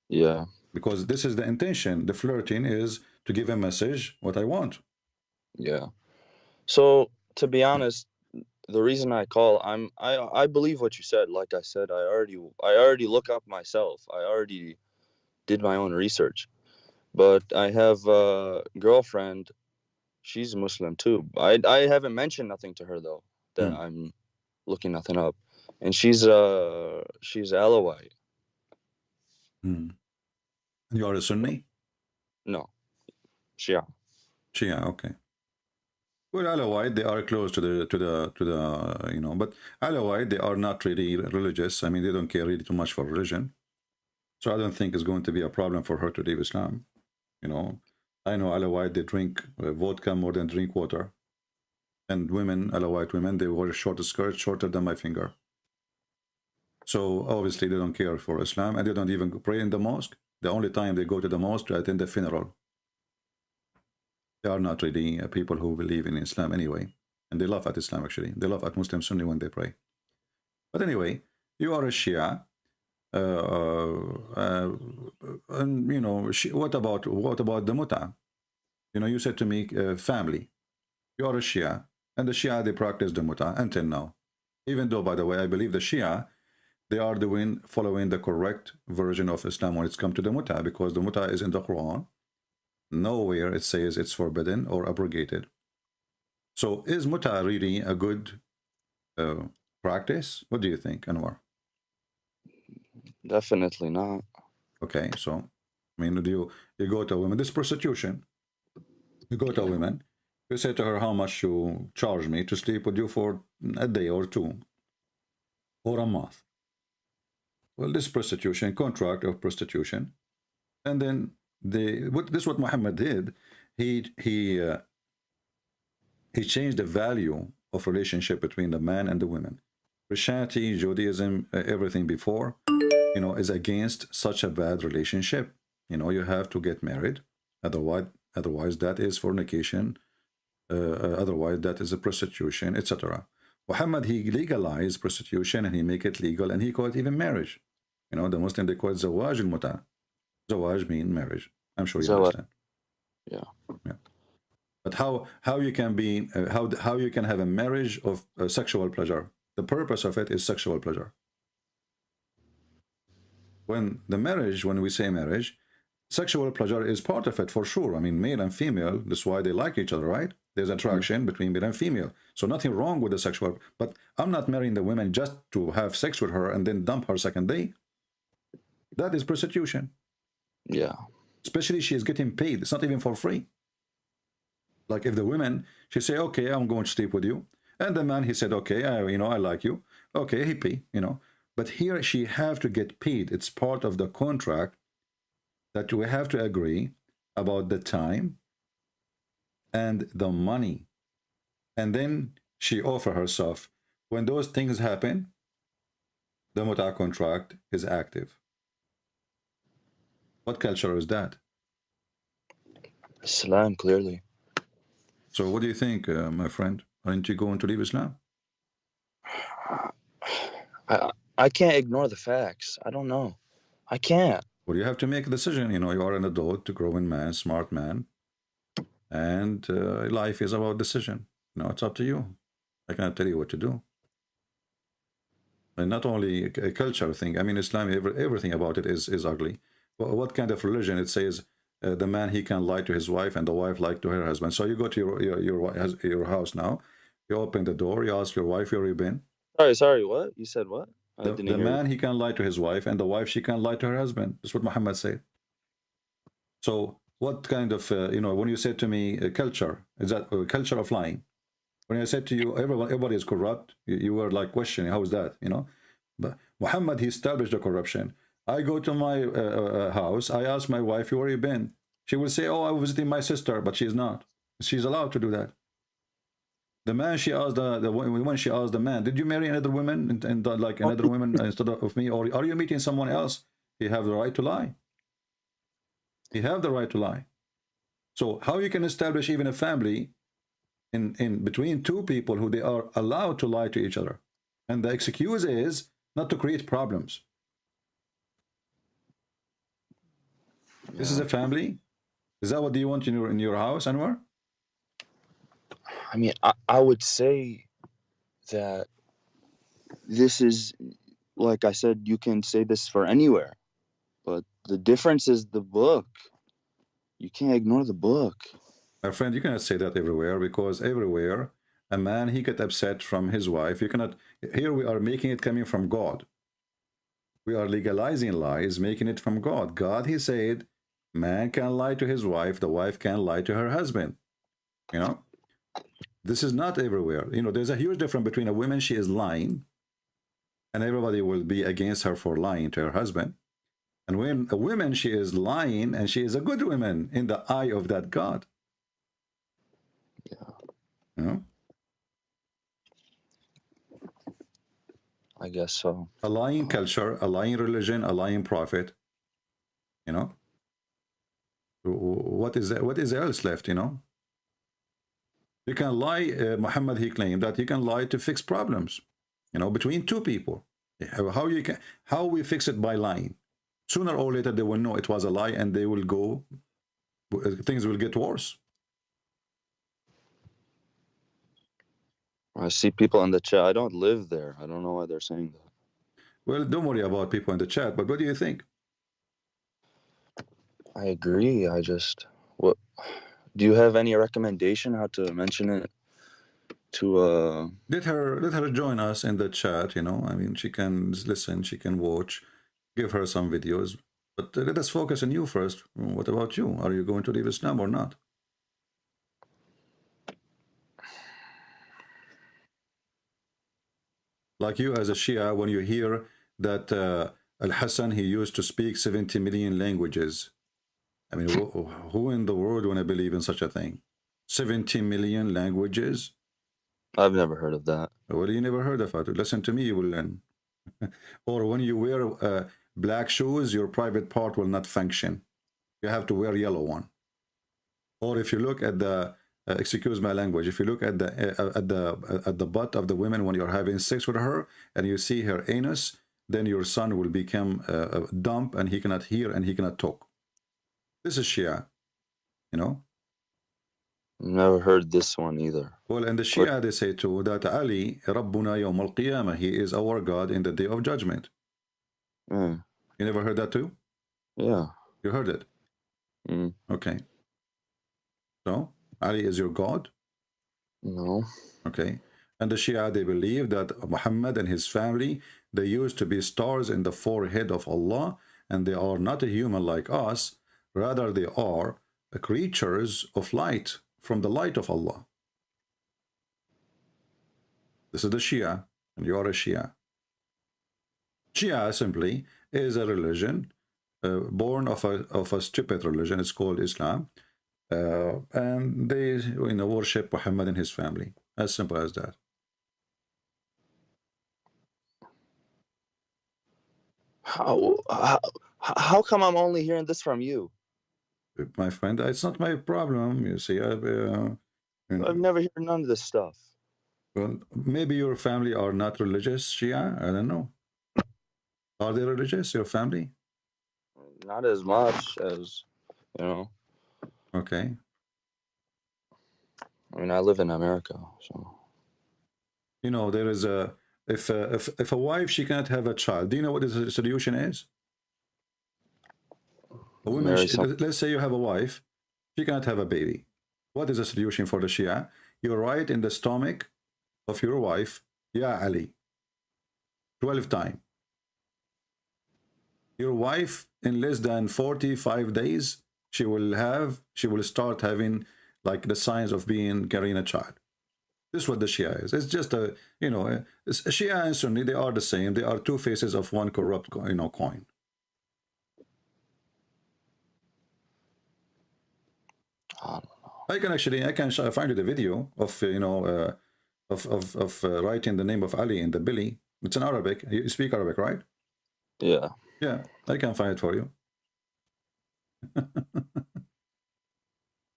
Speaker 11: Yeah.
Speaker 7: Because this is the intention. The flirting is to give a message, what I want.
Speaker 11: Yeah. So to be honest, the reason I call, I believe what you said. Like I said, I already look up myself. I already did my own research. But I have a girlfriend. She's Muslim too. I haven't mentioned nothing to her though, that I'm looking nothing up. And she's Alawite.
Speaker 7: You are a Sunni?
Speaker 11: No. Shia.
Speaker 7: Shia, okay. Well, Alawite, they are close to the you know, but Alawite, they are not really religious. I mean, they don't care really too much for religion. So I don't think it's going to be a problem for her to leave Islam. You know, I know Alawite, they drink vodka more than drink water. And women, Alawite women, they wear short skirts, shorter than my finger. So obviously they don't care for Islam, and they don't even pray in the mosque. The only time they go to the mosque to attend the funeral. They are not really people who believe in Islam anyway. And they laugh at Islam, actually. They laugh at Muslim Sunni when they pray. But anyway, you are a Shia. And, you know, what about the muta? You know, you said to me, family. You are a Shia. And the Shia, they practice the muta until now. Even though, by the way, I believe the Shia, they are following the correct version of Islam when it's come to the muta, because the muta is in the Quran. Nowhere it says it's forbidden or abrogated. So is muta really a good practice? What do you think, Anwar?
Speaker 11: Definitely not.
Speaker 7: Okay, so I mean, you go to a woman, this is prostitution. You go to a woman, you say to her, how much you charge me to sleep with you for a day or two or a month. Well, this prostitution, contract of prostitution. And then this is what Muhammad did. He changed the value of relationship between the man and the women. Christianity, Judaism, everything before, you know, is against such a bad relationship. You know, you have to get married. Otherwise that is fornication. Otherwise that is a prostitution, etc. Muhammad, he legalized prostitution and he make it legal, and he called it even marriage. You know, the Muslim, they call it zawaj al-muta. Zawaj means marriage. I'm sure you understand.
Speaker 11: Yeah.
Speaker 7: But how you can be how you can have a marriage of sexual pleasure? The purpose of it is sexual pleasure. When we say marriage, sexual pleasure is part of it for sure. I mean, male and female, that's why they like each other, right? There's attraction between male and female. So nothing wrong with the sexual, but I'm not marrying the woman just to have sex with her and then dump her second day. That is prostitution.
Speaker 11: Yeah.
Speaker 7: Especially she is getting paid. It's not even for free. Like if the woman, she say, okay, I'm going to sleep with you. And the man, he said, okay, I like you. Okay, he pay, you know. But here she have to get paid. It's part of the contract that we have to agree about the time and the money. And then she offer herself. When those things happen, the muta contract is active. What culture is that?
Speaker 11: Islam, clearly.
Speaker 7: So what do you think, my friend? Aren't you going to leave Islam?
Speaker 11: I can't ignore the facts. I don't know. I can't.
Speaker 7: Well, you have to make a decision. You know, you are an adult, a growing man, smart man. And life is about decision. You know, it's up to you. I cannot tell you what to do. And not only a culture thing. I mean, Islam, everything about it is ugly. What kind of religion? It says the man, he can lie to his wife and the wife lie to her husband. So you go to your house now. You open the door. You ask your wife, where you been?
Speaker 11: Sorry, what? You said what?
Speaker 7: The man, he can lie to his wife, and the wife, she can lie to her husband. That's what Muhammad said. So what kind of, you know, when you said to me culture, is that a culture of lying? When I said to you, everybody is corrupt, you were like questioning, how is that, you know? But Muhammad, he established the corruption. I go to my house, I ask my wife, where you been? She will say, oh, I was visiting my sister, but she's not. She's allowed to do that. The man, she asked the woman, she asked the man, did you marry another woman and like another woman instead of me, or are you meeting someone else? He have the right to lie. He have the right to lie. So how you can establish even a family in between two people who they are allowed to lie to each other? And the excuse is not to create problems. Yeah. This is a family. Is that what you want in your house, Anwar?
Speaker 11: I mean, I would say that this is, like I said, you can say this for anywhere, but the difference is the book. You can't ignore the book.
Speaker 7: My friend, you cannot say that everywhere, because everywhere a man, he get upset from his wife. You cannot. Here we are making it coming from God. We are legalizing lies, making it from God. God, he said, man can lie to his wife, the wife can lie to her husband. You know, this is not everywhere. You know, there's a huge difference between a woman, she is lying, and everybody will be against her for lying to her husband. And when a woman, she is lying, and she is a good woman in the eye of that God.
Speaker 11: Yeah.
Speaker 7: You know?
Speaker 11: I guess so.
Speaker 7: A lying culture, a lying religion, a lying prophet. You know? What is that? What is else left, you know? You can lie, Muhammad, he claimed that you can lie to fix problems, you know, between two people. How we fix it? By lying. Sooner or later they will know it was a lie, and they will go, things will get worse.
Speaker 11: I see people in the chat. I don't live there. I don't know why they're saying that.
Speaker 7: Well, don't worry about people in the chat, but what do you think?
Speaker 11: I agree. I just, what do you have any recommendation how to mention it to
Speaker 7: let her join us in the chat, you know. I mean, she can listen, she can watch, give her some videos, but let us focus on you first. What about you? Are you going to leave Islam or not? Like you as a Shia, when you hear that Al-Hassan, he used to speak 70 million languages. I mean, who in the world want to believe in such a thing? 70 million languages?
Speaker 11: I've never heard of that.
Speaker 7: Well, you never heard of it. Listen to me, you will learn. Or when you wear black shoes, your private part will not function. You have to wear yellow one. Or if you look at the excuse my language, if you look at the butt of the woman when you're having sex with her and you see her anus, then your son will become dumb, and he cannot hear and he cannot talk. This is Shia, you know.
Speaker 11: Never heard this one either.
Speaker 7: Well, in the Shia they say too that Ali Rabbuna Yawm al-Qiyamah, he is our God in the day of judgment. You never heard that too?
Speaker 11: Yeah.
Speaker 7: You heard it? Okay. So Ali is your God?
Speaker 11: No.
Speaker 7: Okay. And the Shia, they believe that Muhammad and his family, they used to be stars in the forehead of Allah, and they are not a human like us. Rather, they are creatures of light, from the light of Allah. This is the Shia, and you are a Shia. Shia simply is a religion born of a stupid religion. It's called Islam. And they worship Muhammad and his family. As simple as that.
Speaker 11: How come I'm only hearing this from you?
Speaker 7: My friend, it's not my problem. You see,
Speaker 11: I've never heard none of this stuff.
Speaker 7: Well, maybe your family are not religious, Shia. I don't know. Are they religious, your family?
Speaker 11: Not as much as, you know.
Speaker 7: Okay.
Speaker 11: I mean, I live in America, so. You
Speaker 7: know, there is a if a wife, she cannot have a child. Do you know what the solution is? A woman, let's say you have a wife, she cannot have a baby. What is the solution for the Shia? You write in the stomach of your wife, Ya Ali, 12 times. Your wife, in less than 45 days, she will start having like the signs of carrying a child. This is what the Shia is. It's just a, you know, Shia and Sunni, they are the same. They are two faces of one corrupt, coin. I can find you the video of writing the name of Ali in the belly. It's in Arabic. You speak Arabic, right?
Speaker 11: Yeah.
Speaker 7: Yeah, I can find it for you.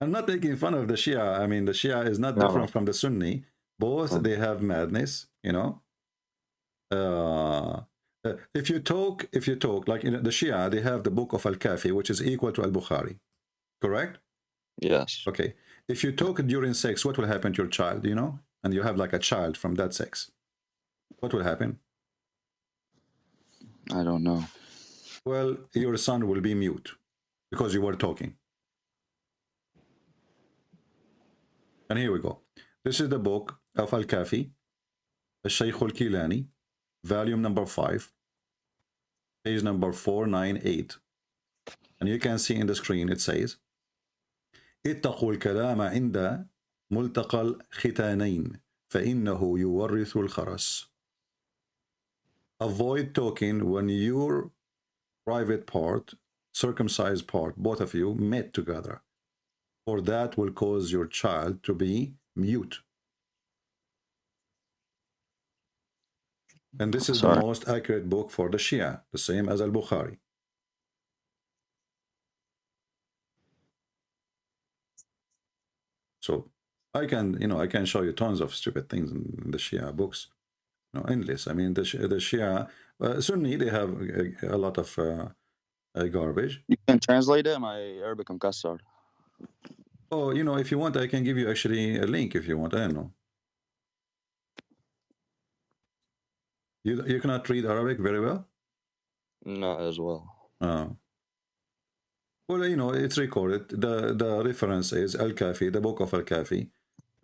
Speaker 7: I'm not making fun of the Shia. I mean, the Shia is not different from the Sunni. Both they have madness, you know. If you talk, like in the Shia, they have the book of Al-Kafi, which is equal to Al-Bukhari, correct?
Speaker 11: Yes.
Speaker 7: Okay. If you talk during sex, what will happen to your child, you know? And you have like a child from that sex. What will happen?
Speaker 11: I don't know.
Speaker 7: Well, your son will be mute because you were talking. And here we go. This is the book of Al-Kafi, Al-Shaykh Al-Kilani, volume number 5, page number 498. And you can see in the screen, it says, اتقوا الكلام عند ملتقى الختانين فإنه يورث الخرس. Avoid talking when your private part, circumcised part, both of you met together, for that will cause your child to be mute. And this is the most accurate book for the Shia, the same as Al-Bukhari. So I can, you know, I can show you tons of stupid things in the Shia books, you know, endless. I mean, the Shia, Sunni, they have a lot of garbage.
Speaker 11: You can translate it. My Arabic mkassar.
Speaker 7: Oh, you know, if you want, I can give you actually a link if you want. I don't know. You cannot read Arabic very well?
Speaker 11: Not as well.
Speaker 7: Well, you know, it's recorded. The reference is Al-Kafi, the book of Al-Kafi,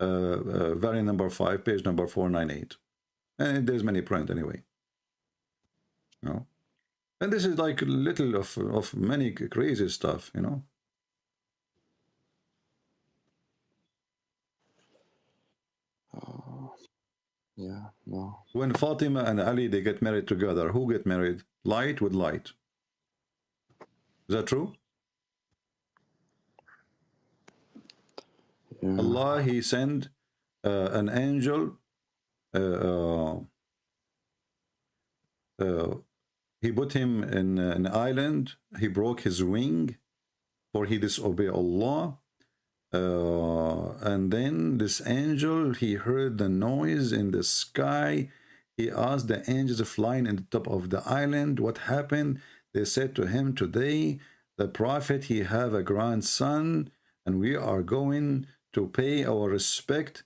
Speaker 7: volume number 5, page number 498. And there's many print anyway. You know? And this is like little of many crazy stuff, you know.
Speaker 11: Yeah, no.
Speaker 7: When Fatima and Ali, they get married together, who get married? Light with light. Is that true?
Speaker 11: Yeah.
Speaker 7: Allah, he sent an angel. He put him in an island. He broke his wing, for he disobeyed Allah. And then this angel, he heard the noise in the sky. He asked the angels flying in the top of the island, what happened? They said to him, today the prophet, he have a grandson, and we are going to pay our respect.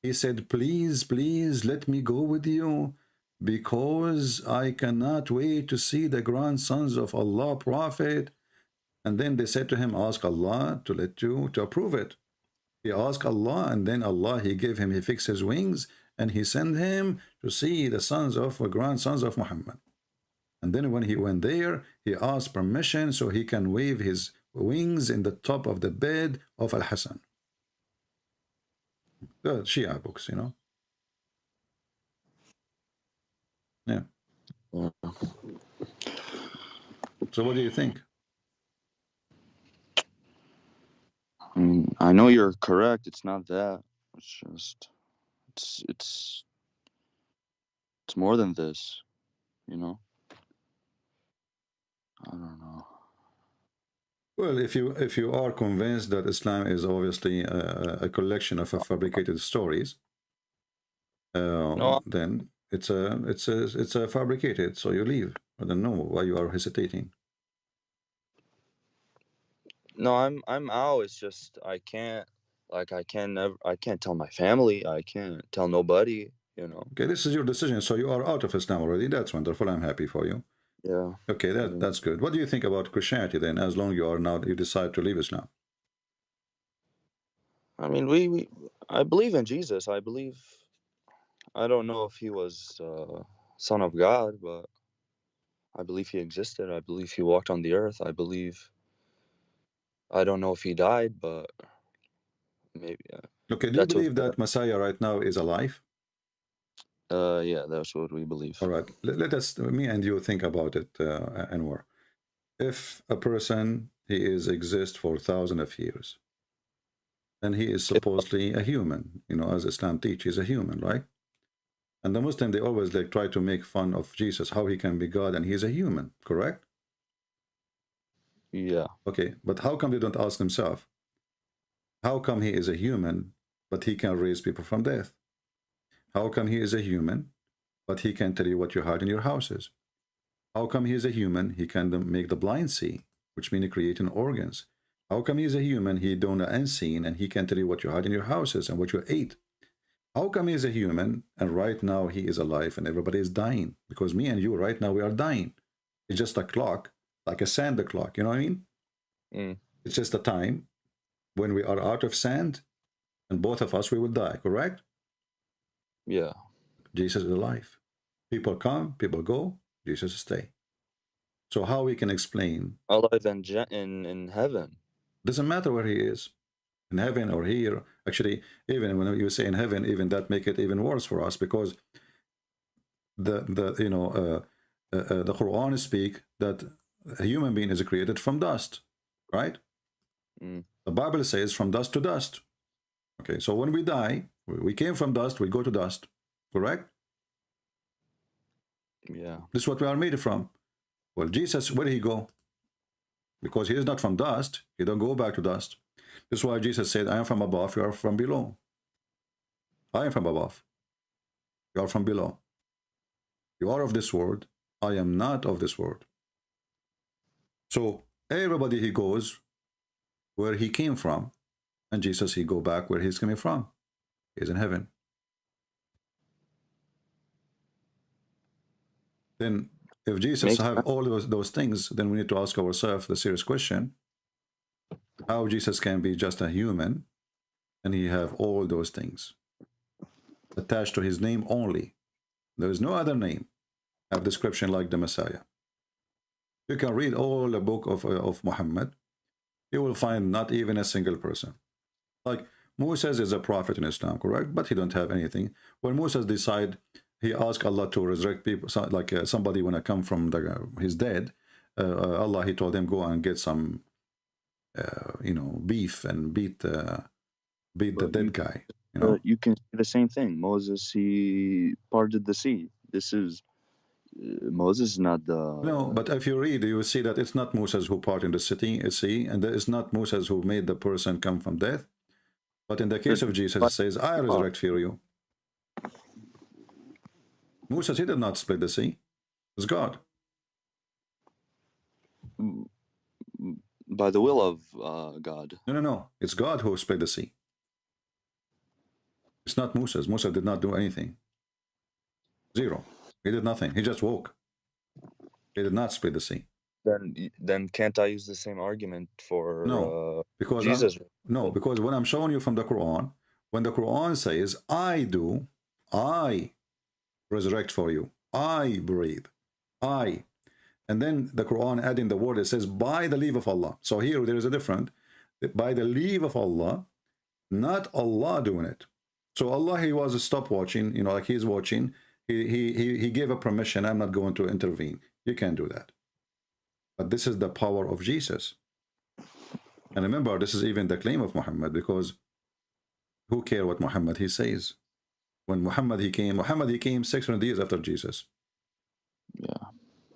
Speaker 7: He said, please, please let me go with you, because I cannot wait to see the grandsons of Allah prophet. And then they said to him, ask Allah to let you, to approve it. He asked Allah, and then Allah, he gave him, he fixed his wings, and he sent him to see the sons of, grandsons of Muhammad. And then when he went there, he asked permission so he can wave his wings in the top of the bed of Al-Hassan. The Shia books, you know. Yeah. So what do you think?
Speaker 11: I mean, I know you're correct. It's not that. It's just, it's more than this, you know. I don't know.
Speaker 7: Well, if you are convinced that Islam is obviously a collection of fabricated stories,
Speaker 11: No.
Speaker 7: then it's a fabricated. So you leave. I don't know why you are hesitating.
Speaker 11: No, I'm out. It's just I can't tell my family. I can't tell nobody, you know.
Speaker 7: Okay, this is your decision. So you are out of Islam already. That's wonderful. I'm happy for you.
Speaker 11: Yeah.
Speaker 7: Okay, that's good. What do you think about Christianity then? As long you decide to leave Islam.
Speaker 11: I mean, I believe in Jesus. I don't know if he was son of God, but I believe he existed. I believe he walked on the earth. I don't know if he died, but maybe.
Speaker 7: Okay, do you believe that Messiah right now is alive?
Speaker 11: Yeah, that's what we believe.
Speaker 7: All right, let us, me and you, think about it, Anwar. If a person, he exists for thousands of years, and he is supposedly a human, you know, as Islam teaches, a human, right? And the Muslim, they always like try to make fun of Jesus, how he can be God and he is a human, correct?
Speaker 11: Yeah.
Speaker 7: Okay, but how come they don't ask themselves, how come he is a human, but he can raise people from death? How come he is a human, but he can tell you what you hide in your houses? How come he is a human? He can make the blind see, which means creating organs. How come he is a human? He don't know unseen, and he can tell you what you had in your houses and what you ate. How come he is a human, and right now he is alive, and everybody is dying? Because me and you right now, we are dying. It's just a clock, like a sand clock, you know what I mean? It's just a time when we are out of sand, and both of us, we will die, correct?
Speaker 11: Yeah.
Speaker 7: Jesus is alive. People come, people go, Jesus stay. So how we can explain?
Speaker 11: Alive in heaven.
Speaker 7: Doesn't matter where he is, in heaven or here. Actually, even when you say in heaven, even that make it even worse for us, because the Quran speak that a human being is created from dust, right? The Bible says from dust to dust. Okay, so when we die, we came from dust, we go to dust, correct?
Speaker 11: Yeah.
Speaker 7: This is what we are made from. Well, Jesus, where did he go? Because he is not from dust, he don't go back to dust. This is why Jesus said, I am from above, you are from below. I am from above, you are from below. You are of this world, I am not of this world. So everybody he goes where he came from, and Jesus he go back where he's coming from. He's in heaven. Then if Jesus have all those things, then we need to ask ourselves the serious question, how Jesus can be just a human and he have all those things attached to his name only. There is no other name have description like the Messiah. You can read all the book of Muhammad, you will find not even a single person. Like Moses is a prophet in Islam, correct? But he don't have anything. When Moses decide, he asked Allah to resurrect people, like somebody when I come from his dead, Allah, he told him, go and get some, beef and beat the dead guy. You know?
Speaker 11: You can say the same thing. Moses, he parted the sea. This is Moses is not the...
Speaker 7: No, but if you read, you will see that it's not Moses who parted the sea, and it's not Moses who made the person come from death. But in the case of Jesus, it says, I resurrect for you. Moses, he did not split the sea. It's God.
Speaker 11: By the will of God.
Speaker 7: No. It's God who split the sea. It's not Moses. Moses did not do anything. Zero. He did nothing. He just woke. He did not split the sea.
Speaker 11: Then can't I use the same argument for
Speaker 7: because
Speaker 11: Jesus?
Speaker 7: No, because when I'm showing you from the Quran, when the Quran says, I resurrect for you, I breathe, I, and then the Quran adding the word, it says by the leave of Allah. So here there is a difference. By the leave of Allah, not Allah doing it. So Allah, he was stop watching, like he's watching. He gave a permission. I'm not going to intervene. You can't do that. But this is the power of Jesus. And remember, this is even the claim of Muhammad, because who care what Muhammad he says? When Muhammad he came 600 years after Jesus.
Speaker 11: Yeah.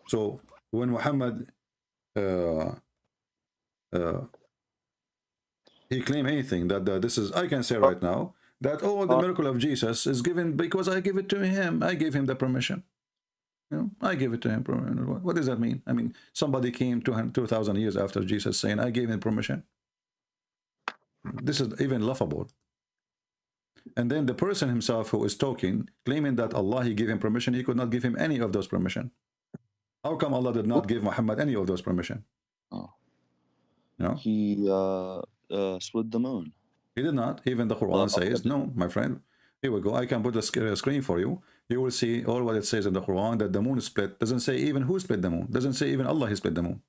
Speaker 7: So when Muhammad he claim anything that this is, I can say right now that all the miracle of Jesus is given because I give it to him. I gave him the permission. I gave it to him. What does that mean? I mean, somebody came 2,000 years after Jesus saying, I gave him permission. This is even laughable. And then the person himself who is talking, claiming that Allah, he gave him permission, he could not give him any of those permission. How come Allah did not give Muhammad any of those permission?
Speaker 11: He split the moon.
Speaker 7: He did not. Even the Quran says, no, my friend. Here we go. I can put a screen for you. You will see all what it says in the Quran, that the moon is split. Doesn't say even who split the moon. Doesn't say even Allah, he split the moon.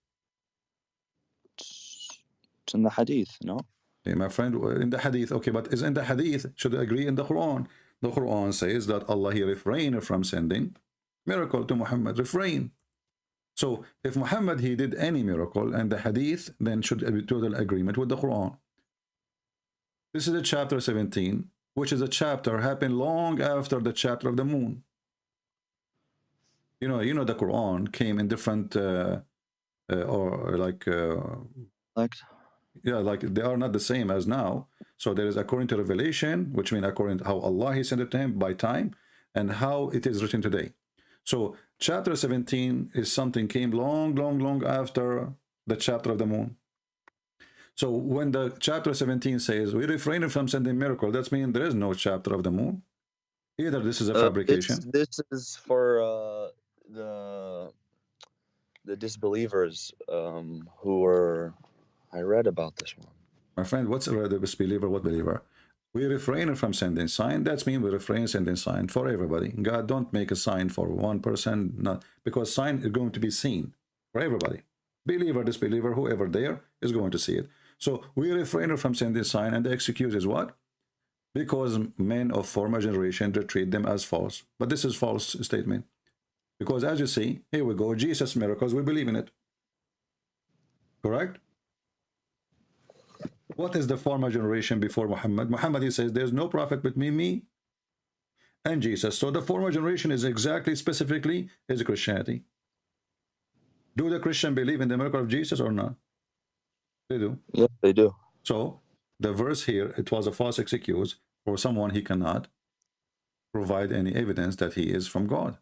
Speaker 11: It's in the hadith, no?
Speaker 7: Yeah, my friend, in the hadith. Okay, but is in the hadith, should agree in the Quran. The Quran says that Allah, he refrained from sending miracle to Muhammad. Refrain. So if Muhammad, he did any miracle and the hadith, then should be total agreement with the Quran. This is the chapter 17, which is a chapter happened long after the chapter of the moon. You know the Quran came in different like they are not the same as now. So there is according to revelation, which means according to how Allah he sent it to him by time, and how it is written today. So chapter 17 is something came long after the chapter of the moon. So when the chapter 17 says we refrain from sending miracle, that means there is no chapter of the moon. Either this is a fabrication.
Speaker 11: This is for the disbelievers who were. I read about this one.
Speaker 7: My friend, what's a disbeliever? What believer? We refrain from sending sign. That means we refrain sending sign for everybody. God don't make a sign for one person, not because sign is going to be seen for everybody. Believer, disbeliever, whoever there is going to see it. So we refrain from sending sign, and the excuse is what? Because men of former generation, they treat them as false. But this is false statement. Because as you see, here we go, Jesus' miracles, we believe in it. Correct? What is the former generation before Muhammad? Muhammad, he says, there's no prophet between me and Jesus. So the former generation is exactly, specifically, is Christianity. Do the Christian believe in the miracle of Jesus or not? They do.
Speaker 11: Yes, they do.
Speaker 7: So the verse here, it was a false excuse for someone he cannot provide any evidence that he is from God.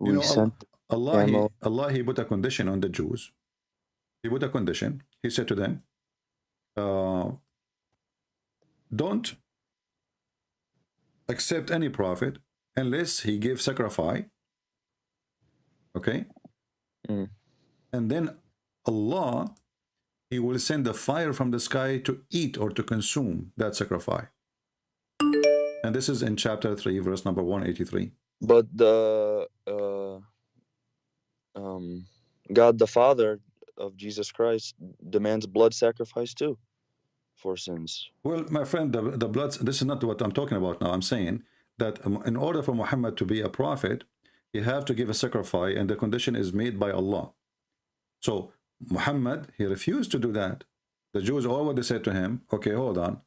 Speaker 7: You know, Allah, he put a condition on the Jews. He put a condition. He said to them, don't accept any prophet unless he gives sacrifice. Okay?
Speaker 11: Mm.
Speaker 7: And then Allah, he will send the fire from the sky to eat or to consume that sacrifice. And this is in chapter 3, verse number 183.
Speaker 11: But the God the Father of Jesus Christ demands blood sacrifice too for sins.
Speaker 7: Well, my friend, the blood, this is not what I'm talking about now. I'm saying that in order for Muhammad to be a prophet, he have to give a sacrifice, and the condition is made by Allah. So Muhammad, he refused to do that. The Jews always said to him, okay, hold on.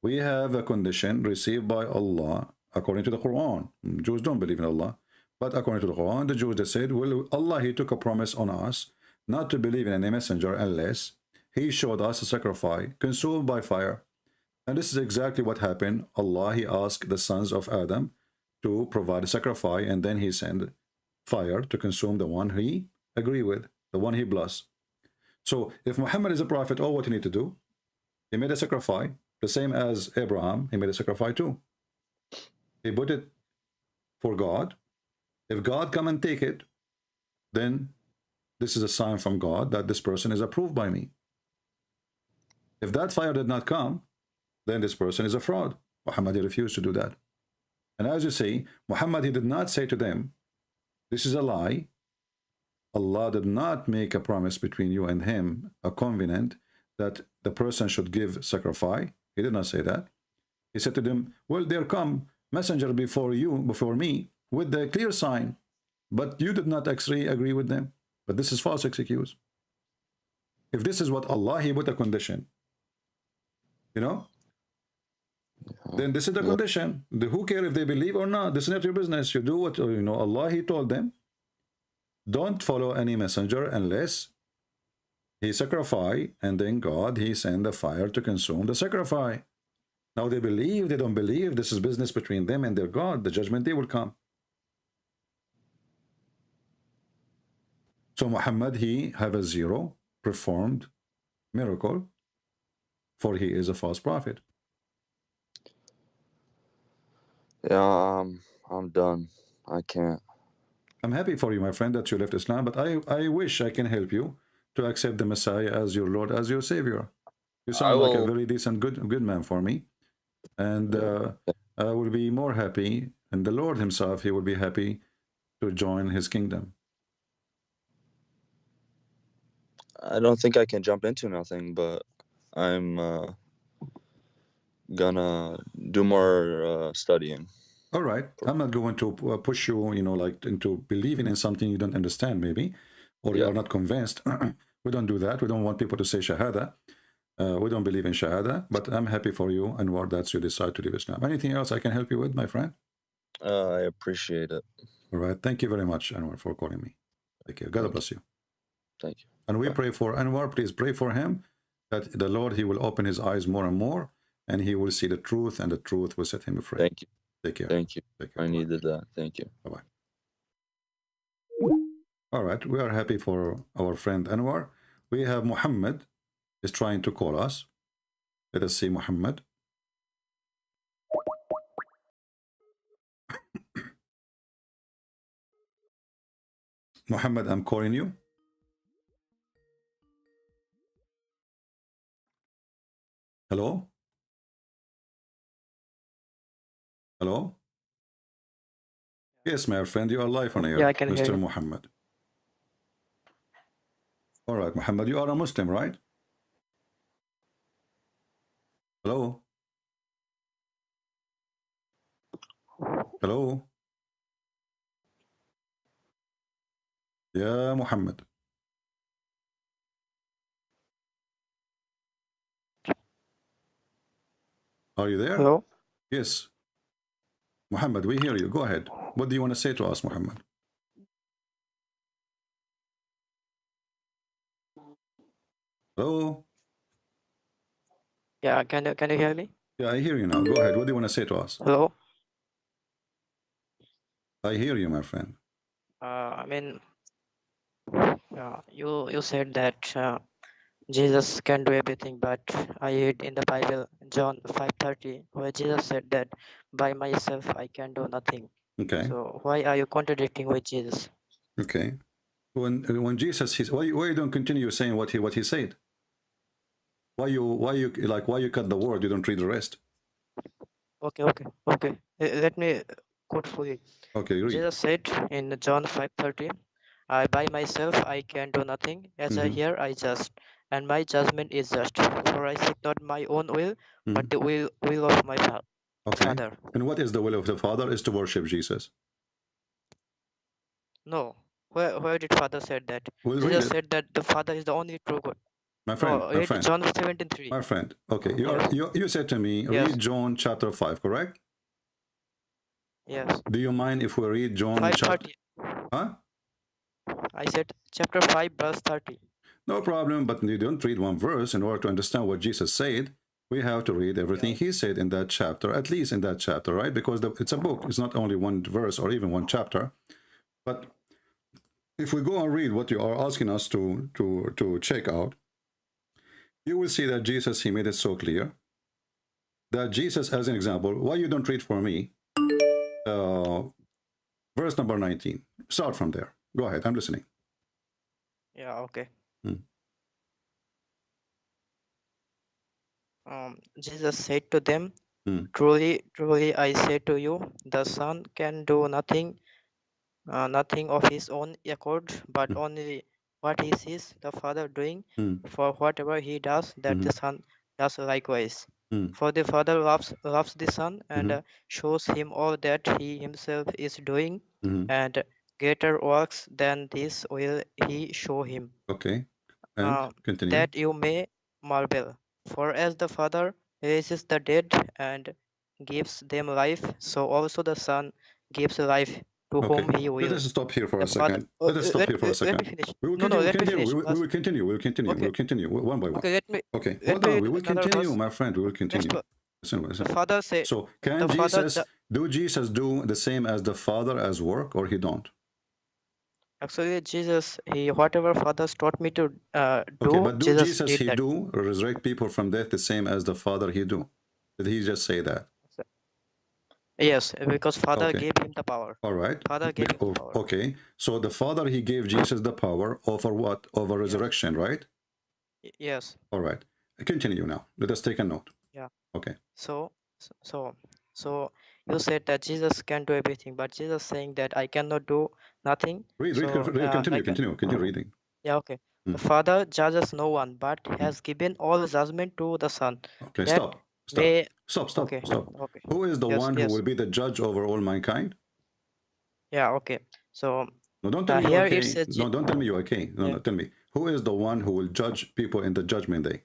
Speaker 7: We have a condition received by Allah according to the Quran. Jews don't believe in Allah. But according to the Quran, the Jews, they said, well, Allah, he took a promise on us not to believe in any messenger unless he showed us a sacrifice consumed by fire. And this is exactly what happened. Allah, he asked the sons of Adam to provide a sacrifice, and then he sent fire to consume the one he agree with, the one he blessed. So if Muhammad is a prophet, all what you need to do, he made a sacrifice, the same as Abraham, he made a sacrifice too. He put it for God. If God come and take it, then this is a sign from God that this person is approved by me. If that fire did not come, then this person is a fraud. Muhammad, he refused to do that. And as you see, Muhammad, he did not say to them, this is a lie. Allah did not make a promise between you and him, a covenant that the person should give sacrifice. He did not say that. He said to them, well, there come messenger before you, before me, with the clear sign, but you did not actually agree with them. But this is false excuse. If this is what Allah, he put a condition, you know, then this is the condition. Who cares if they believe or not? This is not your business. You do what, you know, Allah, he told them, don't follow any messenger unless he sacrifice, and then God, he send the fire to consume the sacrifice. Now they believe, they don't believe, this is business between them and their God. The judgment day will come. So Muhammad, he have a zero performed miracle, for he is a false prophet.
Speaker 11: Yeah, I'm done. I can't.
Speaker 7: I'm happy for you, my friend, that you left Islam, but I wish I can help you to accept the Messiah as your Lord, as your Savior. You sound like a very decent, good man for me. And I will be more happy, and the Lord himself, he will be happy to join his kingdom.
Speaker 11: I don't think I can jump into nothing, but I'm gonna do more studying.
Speaker 7: All right. I'm not going to push you, you know, like into believing in something you don't understand, maybe, or you are not convinced. We don't do that. We don't want people to say Shahada. We don't believe in Shahada, but I'm happy for you and what that's you decide to leave Islam. Anything else I can help you with, my friend?
Speaker 11: I appreciate it.
Speaker 7: All right. Thank you very much, Anwar, for calling me. Take care. God bless you.
Speaker 11: Thank you.
Speaker 7: And we pray for Anwar. Please pray for him that the Lord, he will open his eyes more and more, and he will see the truth, and the truth will set him free.
Speaker 11: Thank you.
Speaker 7: Take care.
Speaker 11: Thank you.
Speaker 7: Take care.
Speaker 11: I needed that. Thank you.
Speaker 7: Bye-bye. All right, we are happy for our friend Anwar. We have Muhammad is trying to call us. Let us see Muhammad. Muhammad, I'm calling you. Hello? Hello? Yes, my friend, you are live on air.
Speaker 12: Yeah, I can
Speaker 7: Mr.
Speaker 12: hear you.
Speaker 7: Muhammad. All right, Muhammad, you are a Muslim, right? Hello? Hello? Yeah, Muhammad. Are you there?
Speaker 12: Hello?
Speaker 7: Yes. Muhammad, we hear you. Go ahead. What do you want to say to us, Muhammad? Hello?
Speaker 12: Yeah, can you hear me?
Speaker 7: Yeah, I hear you now. Go ahead. What do you want to say to us?
Speaker 12: Hello?
Speaker 7: I hear you, my friend.
Speaker 12: I mean, you said that Jesus can do everything, but I read in the Bible, John 5:30, where Jesus said that by myself I can do nothing.
Speaker 7: Okay.
Speaker 12: So why are you contradicting with Jesus?
Speaker 7: Okay. When Jesus, why you don't continue saying what he said? Why you cut the word? You don't read the rest.
Speaker 12: Okay. Let me quote for you.
Speaker 7: Okay, read.
Speaker 12: Jesus said in John 5:30, I by myself I can do nothing. As I hear, I just, and my judgment is just. For I seek not my own will, but the will of my Father.
Speaker 7: And what is the will of the Father? Is to worship Jesus.
Speaker 12: No. Where did Father said that?
Speaker 7: We'll
Speaker 12: Jesus
Speaker 7: read it.
Speaker 12: said that the Father is the only true God.
Speaker 7: My friend,
Speaker 12: No,
Speaker 7: my friend.
Speaker 12: John 17:3.
Speaker 7: My friend. Okay, you said to me,
Speaker 12: Yes.
Speaker 7: read John chapter 5, correct?
Speaker 12: Yes.
Speaker 7: Do you mind if we read John chapter?
Speaker 12: 5:30.
Speaker 7: Huh?
Speaker 12: I said chapter 5 verse 30.
Speaker 7: No problem, but you don't read one verse. In order to understand what Jesus said, we have to read everything he said in that chapter, at least in that chapter, right? Because it's a book. It's not only one verse or even one chapter. But if we go and read what you are asking us to check out, you will see that Jesus, he made it so clear that Jesus, as an example, why you don't read for me? Verse number 19. Start from there. Go ahead. I'm listening.
Speaker 12: Yeah, okay. Jesus said to them, Truly, truly, I say to you, the Son can do nothing of his own accord, but only what he sees the Father doing. For whatever he does, that the Son does likewise. For the Father loves the Son and shows him all that he himself is doing, and greater works than this will he show him.
Speaker 7: Okay. And continue.
Speaker 12: That you may marvel. For as the Father raises the dead and gives them life, so also the Son gives life to whom he will.
Speaker 7: Let us stop here for a second. Let us stop here for a second.
Speaker 12: Let me finish.
Speaker 7: We will continue. We will continue one by one.
Speaker 12: Okay,
Speaker 7: hold on. We will continue, my friend. We will continue. Listen.
Speaker 12: The Father said.
Speaker 7: So can Jesus do the same as the Father as work, or he don't?
Speaker 12: Actually, Jesus, whatever Father taught me to do.
Speaker 7: Okay, but do Jesus
Speaker 12: he
Speaker 7: do resurrect people from death the same as the Father he do? Did he just say that?
Speaker 12: Yes, because Father gave him the power.
Speaker 7: All right.
Speaker 12: Father gave him the power.
Speaker 7: Okay, so the Father, he gave Jesus the power over what? Over resurrection, right?
Speaker 12: Yes.
Speaker 7: All right. Continue now. Let us take a note.
Speaker 12: Yeah.
Speaker 7: Okay.
Speaker 12: So you said that Jesus can do everything, but Jesus saying that I cannot do nothing.
Speaker 7: Continue reading.
Speaker 12: Yeah, okay. The Father judges no one, but has given all judgment to the Son.
Speaker 7: Okay, stop. Okay. Who is the one who will be the judge over all mankind?
Speaker 12: Yeah, okay. So
Speaker 7: no, don't tell me you're okay. No, don't tell me you're okay. No, tell me. Who is the one who will judge people in the judgment day?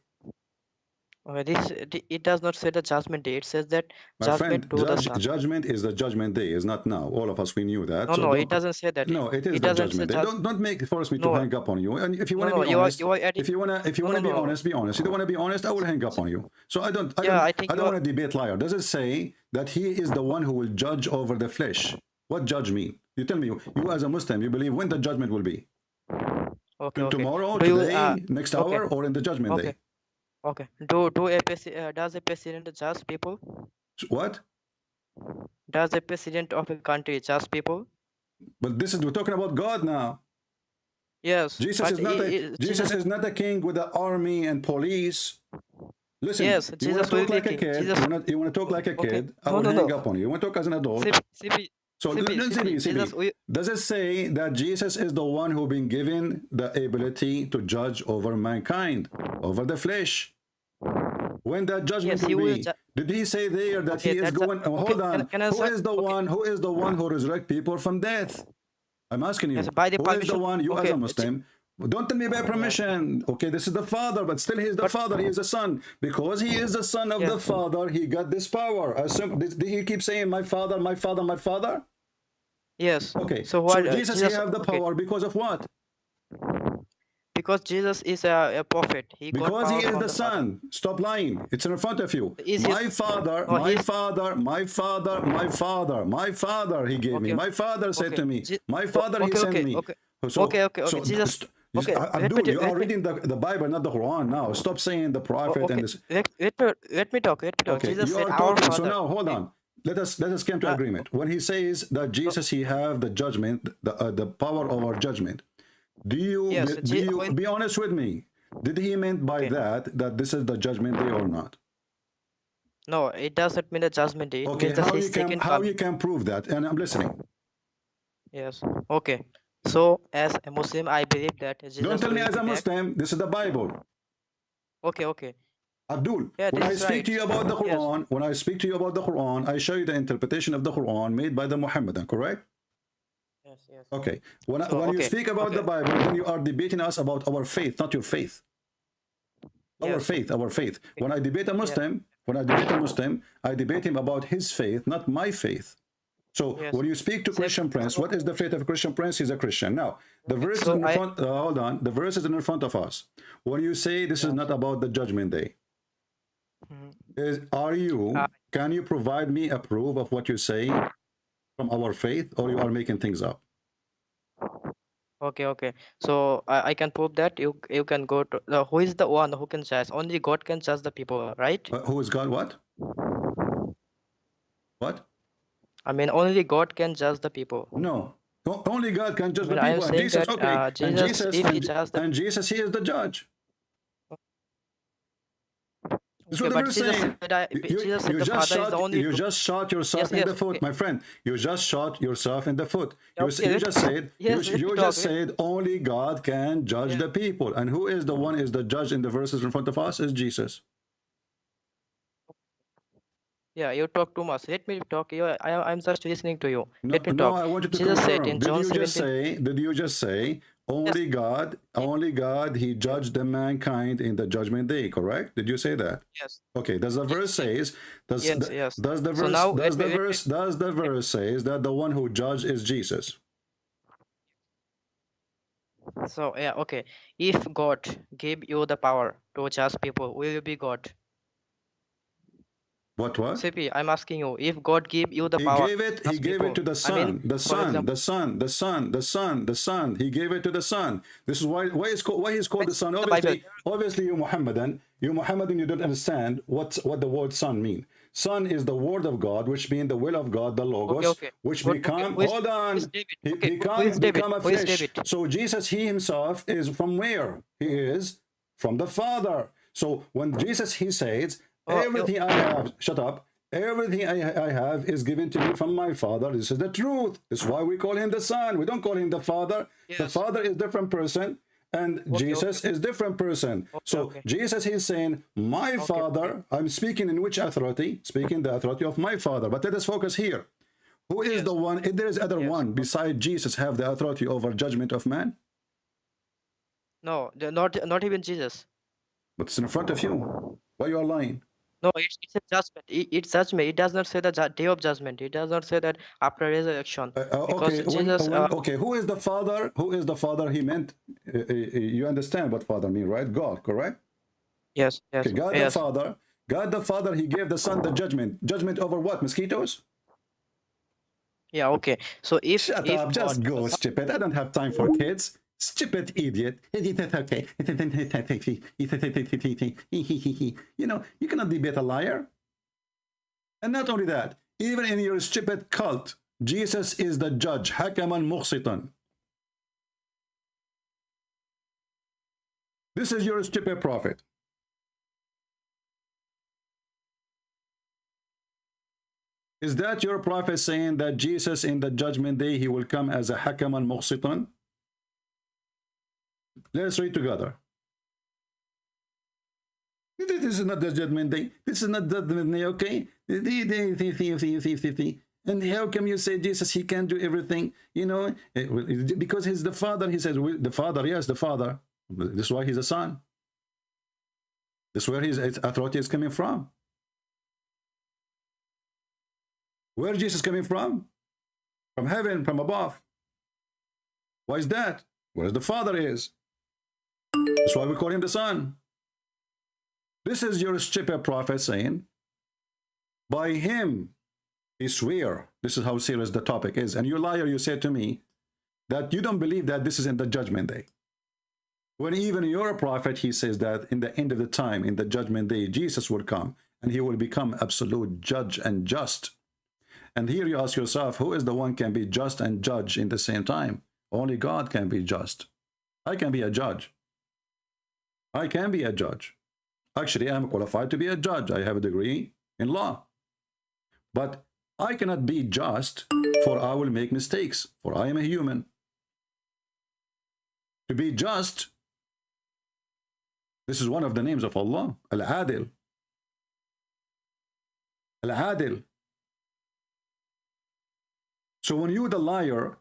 Speaker 12: It does not say the judgment day. It says that
Speaker 7: My
Speaker 12: judgment
Speaker 7: friend,
Speaker 12: to the Son.
Speaker 7: judgment is the judgment day, is not now. All of us, we knew that.
Speaker 12: No,
Speaker 7: So
Speaker 12: no,
Speaker 7: don't-
Speaker 12: it doesn't say that.
Speaker 7: No, it is
Speaker 12: It
Speaker 7: the
Speaker 12: doesn't
Speaker 7: judgment
Speaker 12: say
Speaker 7: day. Don't force me to
Speaker 12: No.
Speaker 7: hang up on you. And if you want to
Speaker 12: No,
Speaker 7: be
Speaker 12: you are-
Speaker 7: honest,
Speaker 12: you are adding-
Speaker 7: if you want to be
Speaker 12: no.
Speaker 7: honest, be honest. You don't want to be honest, I will hang up on you. So I don't
Speaker 12: I think
Speaker 7: I don't want to debate liar. Does it say that he is the one who will judge over the flesh? What judge mean? You tell me, you as a Muslim, you believe when the judgment will be?
Speaker 12: Okay.
Speaker 7: Tomorrow,
Speaker 12: Do you,
Speaker 7: today, next
Speaker 12: okay.
Speaker 7: hour, or in the judgment day?
Speaker 12: Okay. Does a president judge people?
Speaker 7: What?
Speaker 12: Does a president of a country judge people?
Speaker 7: But we're talking about God now.
Speaker 12: Yes.
Speaker 7: Jesus
Speaker 12: but
Speaker 7: is not
Speaker 12: Jesus
Speaker 7: is not a king with an army and police. Listen,
Speaker 12: Yes,
Speaker 7: you want
Speaker 12: Jesus
Speaker 7: to
Speaker 12: will
Speaker 7: talk
Speaker 12: be
Speaker 7: like a
Speaker 12: king.
Speaker 7: kid.
Speaker 12: Jesus-
Speaker 7: You want to talk like a
Speaker 12: Okay.
Speaker 7: kid. I
Speaker 12: No,
Speaker 7: will
Speaker 12: no,
Speaker 7: hang
Speaker 12: no.
Speaker 7: up on you. You want to talk as an adult.
Speaker 12: CP,
Speaker 7: So
Speaker 12: Jesus
Speaker 7: does it say that Jesus is the one who been given the ability to judge over mankind, over the flesh? When that judgment
Speaker 12: Yes, he
Speaker 7: will
Speaker 12: will
Speaker 7: be,
Speaker 12: ju-
Speaker 7: did he say there that
Speaker 12: Okay,
Speaker 7: he is
Speaker 12: that's a-
Speaker 7: going? Hold
Speaker 12: okay,
Speaker 7: on.
Speaker 12: can I
Speaker 7: Who
Speaker 12: say-
Speaker 7: is the one? Who is the one who resurrect people from death? I'm asking you.
Speaker 12: Yes, by the
Speaker 7: Who is the
Speaker 12: permission-
Speaker 7: one? You as
Speaker 12: okay,
Speaker 7: a Muslim. Don't tell me by permission. Okay, this is the Father, but still he is the Father. He is the Son. Because he is the Son of the Father, he got this power. Did he keep saying, my Father, my Father, my Father?
Speaker 12: Yes.
Speaker 7: Okay,
Speaker 12: So what?
Speaker 7: Jesus, he have the power because of what?
Speaker 12: Because Jesus is a prophet. He got
Speaker 7: Because he
Speaker 12: power
Speaker 7: is
Speaker 12: from
Speaker 7: the
Speaker 12: Father.
Speaker 7: Son. Stop lying. It's in front of you.
Speaker 12: Is
Speaker 7: My
Speaker 12: his-
Speaker 7: father,
Speaker 12: No,
Speaker 7: my
Speaker 12: he's-
Speaker 7: father, my father, my father, my father, he gave me. My father said
Speaker 12: okay.
Speaker 7: to me. My father, he
Speaker 12: okay,
Speaker 7: sent
Speaker 12: okay,
Speaker 7: me.
Speaker 12: okay.
Speaker 7: So,
Speaker 12: Okay.
Speaker 7: so
Speaker 12: Jesus. Okay.
Speaker 7: Abdul, you are reading the Bible, not the Quran now. Stop saying the prophet
Speaker 12: Okay.
Speaker 7: and this.
Speaker 12: Let me talk.
Speaker 7: Okay,
Speaker 12: Jesus
Speaker 7: you
Speaker 12: said,
Speaker 7: are
Speaker 12: "Our
Speaker 7: talking.
Speaker 12: Father."
Speaker 7: So now, hold on. Let us come to agreement. When he says that Jesus, he have the judgment, the power over judgment. Do you
Speaker 12: Yes,
Speaker 7: be honest with me? Did he meant by that this is the judgment day or not?
Speaker 12: No, it doesn't mean the judgment day. It
Speaker 7: Okay,
Speaker 12: means the
Speaker 7: how
Speaker 12: second
Speaker 7: you
Speaker 12: coming.
Speaker 7: can prove that? And I'm listening.
Speaker 12: Yes. Okay. So, as a Muslim, I believe that Jesus
Speaker 7: Don't tell me
Speaker 12: will
Speaker 7: as
Speaker 12: be
Speaker 7: a
Speaker 12: back.
Speaker 7: Muslim. This is the Bible.
Speaker 12: Okay.
Speaker 7: Abdul,
Speaker 12: Yeah,
Speaker 7: when
Speaker 12: this
Speaker 7: I
Speaker 12: is
Speaker 7: speak
Speaker 12: right.
Speaker 7: to you about the
Speaker 12: Yes.
Speaker 7: Quran, when I speak to you about the Quran, I show you the interpretation of the Quran made by the Muhammadan, correct?
Speaker 12: Yes.
Speaker 7: Okay. When you
Speaker 12: okay,
Speaker 7: speak about the Bible, then you are debating us about our faith, not your faith. Our faith. When I debate a Muslim, I debate him about his faith, not my faith. So when you speak to Christian Prince, what is the faith of a Christian Prince? He's a Christian. Now, the verse is in front. Hold on. The verse is in front of us. When you say this is not about the judgment day, can you provide me a proof of what you say from our faith, or you are making things up?
Speaker 12: Okay. So I can prove that you can go to who is the one who can judge? Only God can judge the people, right?
Speaker 7: Who is God? What? What?
Speaker 12: I mean, only God can judge the people.
Speaker 7: No. Only God can judge the
Speaker 12: I am
Speaker 7: people. And
Speaker 12: saying
Speaker 7: Jesus,
Speaker 12: that,
Speaker 7: okay. And
Speaker 12: Jesus,
Speaker 7: Jesus, he is the judge. That's what the
Speaker 12: but
Speaker 7: verse
Speaker 12: Jesus
Speaker 7: saying.
Speaker 12: said, Jesus said the Father is the only.
Speaker 7: You just shot yourself in the foot, my friend. You just shot yourself in the foot. You just said only God can judge the people. And who is the one is the judge in the verses in front of us? Is Jesus.
Speaker 12: Yeah, you talk too much. Let me talk. I'm just listening to you.
Speaker 7: No,
Speaker 12: Let me talk.
Speaker 7: I want you to
Speaker 12: Jesus
Speaker 7: confirm.
Speaker 12: said in John 17.
Speaker 7: Did you just say only God, he judged the mankind in the judgment day, correct? Did you say that?
Speaker 12: Yes.
Speaker 7: Okay, does the verse says does the verse says that the one who judged is Jesus?
Speaker 12: So yeah, okay. If God gave you the power to judge people, will you be God?
Speaker 7: What?
Speaker 12: CP, I'm asking you, if God gave you the power,
Speaker 7: he gave it to the Son. The Son. He gave it to the Son. This is why he's called the Son. Obviously, you Muhammadan, you don't understand what the word Son mean. Son is the word of God, which means the will of God, the Logos, which become. Hold on, become a flesh. So Jesus, he himself is from where? He is from the Father. So when Jesus, he says, everything I have, shut up, everything I have is given to me from my Father. This is the truth. This is why we call him the Son. We don't call him the Father. Yes. The Father is different person, and Jesus is different person. So Jesus, he's saying, my Father, I'm speaking in which authority? Speaking the authority of my Father. But let us focus here. Who is the one, if there is other one beside Jesus have the authority over judgment of man?
Speaker 12: No, not even Jesus.
Speaker 7: But it's in front of you. Why you are lying?
Speaker 12: No, it's a judgment. It's judgment. It does not say the day of judgment. It does not say that after resurrection. Because
Speaker 7: Okay,
Speaker 12: Jesus.
Speaker 7: okay, who is the Father? Who is the Father? He meant, you understand what Father mean, right? God, correct?
Speaker 12: Yes, yes,
Speaker 7: Okay, God
Speaker 12: yes.
Speaker 7: the Father. God the Father, he gave the Son the judgment. Judgment over what? Mosquitoes?
Speaker 12: Yeah, okay. So if
Speaker 7: Shut up, just go, stupid. I don't have time for kids. Stupid idiot. Okay. You know, you cannot debate a liar. And not only that, even in your stupid cult, Jesus is the judge. Hakaman muqsitan. This is your stupid prophet. Is that your prophet saying that Jesus in the judgment day, he will come as a hakaman muqsitan? Let's read together. This is not the judgment day. This is not the judgment day, okay? And how come you say Jesus, he can do everything? You know, because he's the Father. He says, the Father, yes, the Father. This is why he's a son. This is where his authority is coming from. Where is Jesus coming from? From heaven, from above. Why is that? Where the Father is. That's why we call him the Son. This is your stupid prophet saying, by him he swear. This is how serious the topic is. And you liar, you said to me that you don't believe that this is in the judgment day. When even your prophet, he says that in the end of the time, in the judgment day, Jesus will come and he will become absolute judge and just. And here you ask yourself, who is the one can be just and judge in the same time? Only God can be just. I can be a judge. I can be a judge. Actually, I'm qualified to be a judge. I have a degree in law. But I cannot be just, for I will make mistakes, for I am a human. To be just, this is one of the names of Allah, Al-Adil. Al-Adil. So when you, the liar,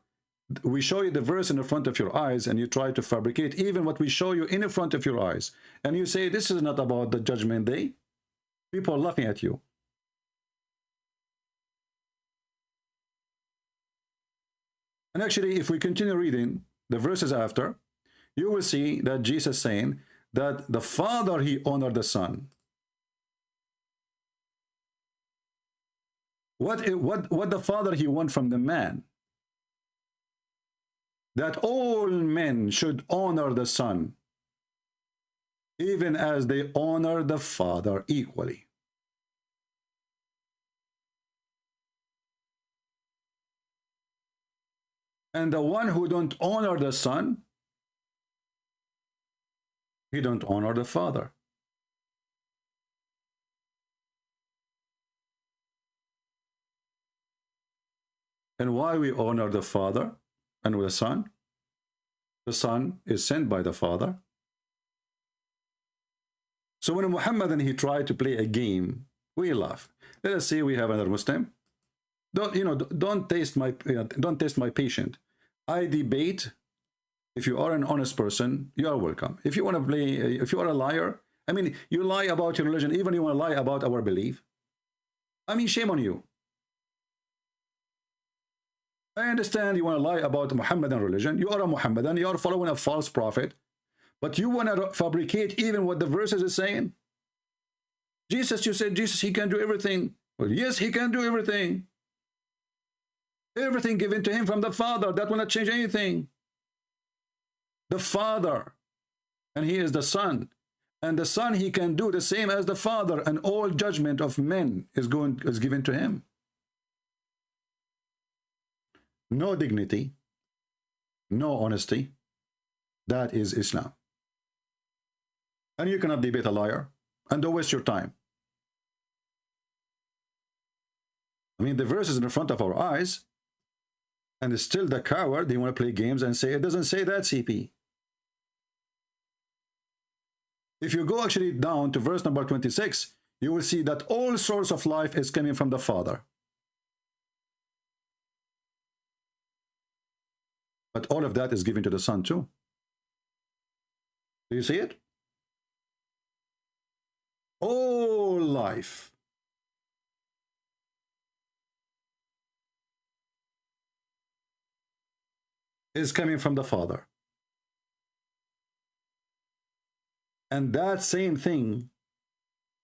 Speaker 7: we show you the verse in the front of your eyes and you try to fabricate even what we show you in the front of your eyes, and you say this is not about the judgment day, people are laughing at you. And actually, if we continue reading the verses after, you will see that Jesus saying that the Father, he honored the Son. What the Father, he want from the man? That all men should honor the Son, even as they honor the Father equally. And the one who don't honor the Son, he don't honor the Father. And why we honor the Father and the Son? The Son is sent by the Father. So when Muhammad he tried to play a game, we laugh. Let us say we have another Muslim. Don't taste my patient. I debate. If you are an honest person, you are welcome. If you want to play, if you are a liar, I mean, you lie about your religion, even you want to lie about our belief. I mean, shame on you. I understand you want to lie about Muhammadan religion. You are a Muhammadan. You are following a false prophet. But you want to fabricate even what the verses is saying. Jesus, you said Jesus, he can do everything. Well, yes, he can do everything. Everything given to him from the Father. That will not change anything. The Father. And he is the Son. And the Son, he can do the same as the Father. And all judgment of men is given to him. No dignity, no honesty. That is Islam. And you cannot debate a liar, and don't waste your time. I mean, the verse is in front of our eyes, and it's still the coward. They want to play games and say, it doesn't say that, CP. If you go actually down to verse number 26, you will see that all source of life is coming from the Father. But all of that is given to the Son too. Do you see it? all life is coming from the Father. And that same thing,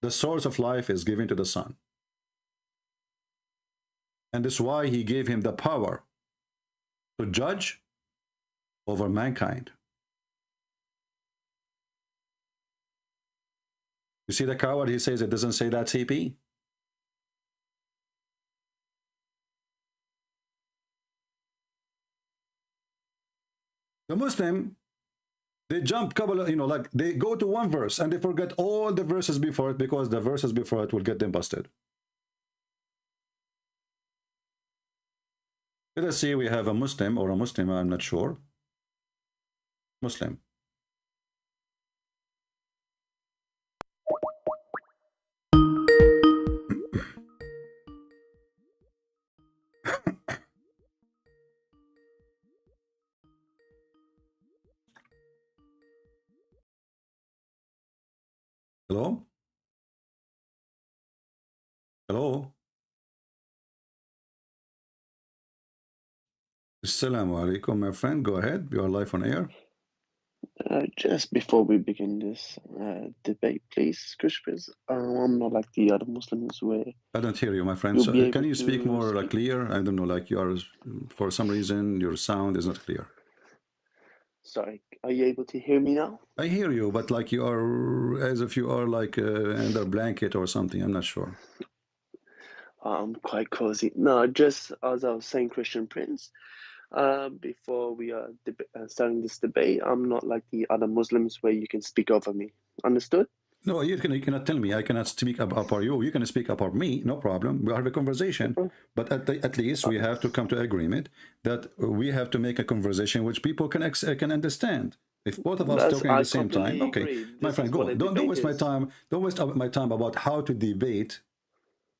Speaker 7: the source of life, is given to the Son. And that's why he gave him the power to judge over mankind. You see the coward, he says it doesn't say that, CP. The Muslim, they jump couple of, like they go to one verse and they forget all the verses before it, because the verses before it will get them busted. Let us see, we have a Muslim or a Muslim, I'm not sure. Muslim. Hello? Hello? Assalamu alaikum, my friend. Go ahead. You are live on air.
Speaker 13: Just before we begin this debate, please, Christians, I'm not like the other Muslims where...
Speaker 7: I don't hear you, my friend. So, can you speak more clear? I don't know, like you are, for some reason, your sound is not clear.
Speaker 13: Sorry, are you able to hear me now?
Speaker 7: I hear you, but like you are, as if you are like under a blanket or something. I'm not sure.
Speaker 13: I'm quite cozy. No, just as I was saying, Christian Prince, before we are starting this debate, I'm not like the other Muslims where you can speak over me. Understood?
Speaker 7: No, you cannot tell me. I cannot speak about you. You can speak about me. No problem. We have a conversation. But at least we have to come to agreement that we have to make a conversation which people can understand. If both of us talking at the same time, okay, my friend, go. Don't waste my time. Don't waste my time about how to debate.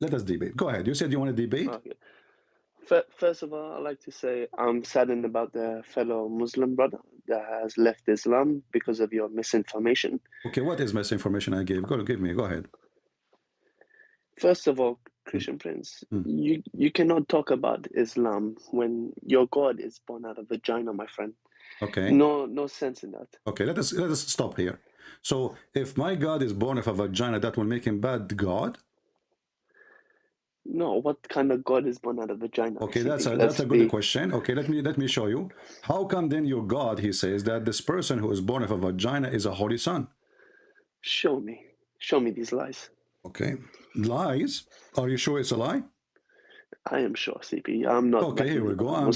Speaker 7: Let us debate. Go ahead. You said you want to debate.
Speaker 13: Okay. First of all, I'd like to say I'm saddened about the fellow Muslim brother that has left Islam because of your misinformation.
Speaker 7: Okay, what is misinformation I gave? Go ahead.
Speaker 13: First of all, Christian Prince, you cannot talk about Islam when your God is born out of vagina, my friend.
Speaker 7: Okay.
Speaker 13: No sense in that.
Speaker 7: Okay, let us stop here. So if my God is born of a vagina, that will make him bad God?
Speaker 13: No, what kind of God is born out of vagina?
Speaker 7: Okay, that's a good question. Okay, let me show you. How come then your God, he says, that this person who is born of a vagina is a holy son?
Speaker 13: Show me these lies.
Speaker 7: Okay, lies? Are you sure it's a lie?
Speaker 13: I am sure, CP. I'm not.
Speaker 7: Okay, here we go. I'm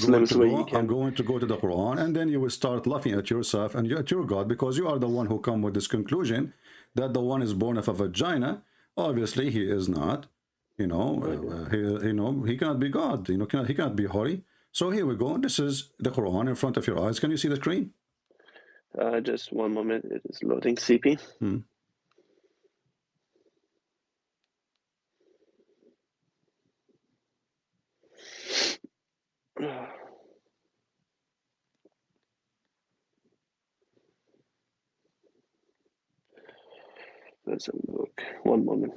Speaker 7: going to go to the Quran, and then you will start laughing at yourself and at your God, because you are the one who come with this conclusion that the one is born of a vagina. Obviously, he is not. He cannot be God. He cannot be holy. So here we go. This is the Quran in front of your eyes. Can you see the screen?
Speaker 13: Just one moment. It is loading, CP. Let's have a look. One moment.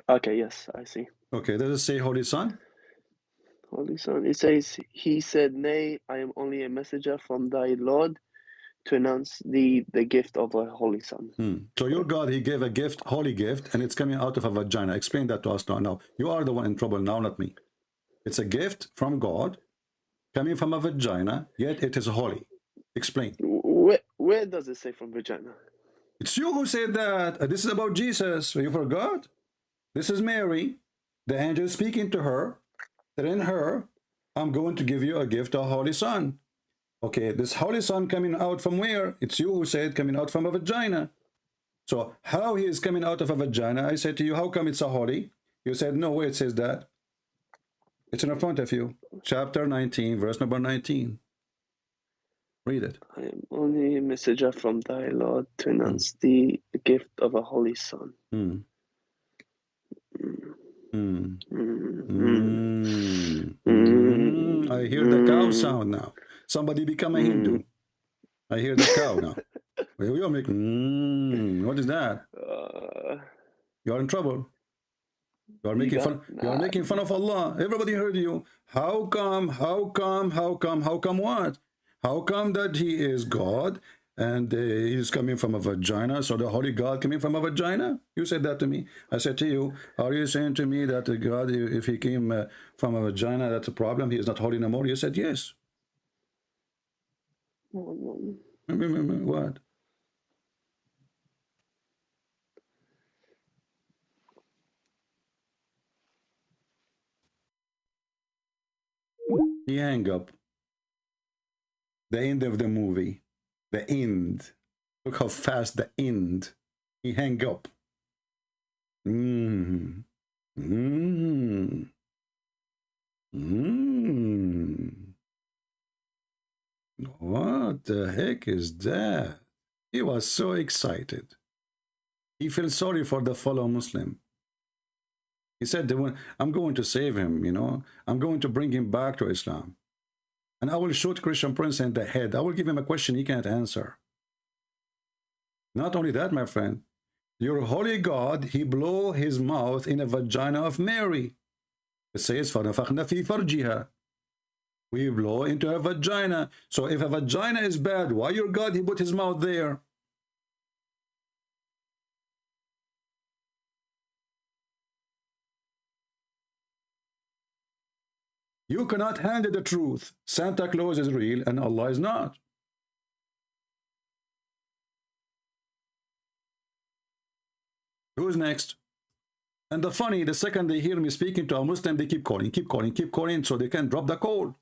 Speaker 13: Okay, yes, I see.
Speaker 7: Okay, does it say Holy Son?
Speaker 13: Holy Son. It says, he said, nay, I am only a messenger from thy Lord to announce the gift of a Holy Son.
Speaker 7: So your God, he gave a gift, holy gift, and it's coming out of a vagina. Explain that to us now. Now, you are the one in trouble now, not me. It's a gift from God, coming from a vagina, yet it is holy. Explain.
Speaker 13: Where does it say from vagina?
Speaker 7: It's you who said that. This is about Jesus. You forgot? This is Mary. The angel speaking to her. That in her, I'm going to give you a gift, a holy son. Okay, this holy son coming out from where? It's you who said coming out from a vagina. So how he is coming out of a vagina? I said to you, how come it's a holy? You said, no way it says that. It's in front of you. Chapter 19, verse number 19. Read it.
Speaker 13: I am only a messenger from thy Lord to announce the gift of a holy son.
Speaker 7: I hear the cow sound now. Somebody become a Hindu. I hear the cow now. We are making. What is that? You are in trouble. You are making fun. You are making fun of Allah. Everybody heard you. How come? How come? How come? How come? What? How come that He is God and He is coming from a vagina? So the Holy God coming from a vagina? You said that to me. I said to you, are you saying to me that God, if He came from a vagina, that's a problem? He is not holy no more. You said yes. What? He hang up. The end of the movie. The end. Look how fast the end. He hang up. What the heck is that? He was so excited. He felt sorry for the fellow Muslim. He said, I'm going to save him, you know. I'm going to bring him back to Islam. And I will shoot Christian Prince in the head. I will give him a question he can't answer. Not only that, my friend. Your holy God, He blow His mouth in a vagina of Mary. It says, فَنَفَخْنَا فِي فَرْجِهَا. We blow into her vagina. So if a vagina is bad, why your God, He put His mouth there? You cannot handle the truth. Santa Claus is real and Allah is not. Who's next? And the funny, the second they hear me speaking to a Muslim, they keep calling, so they can drop the call.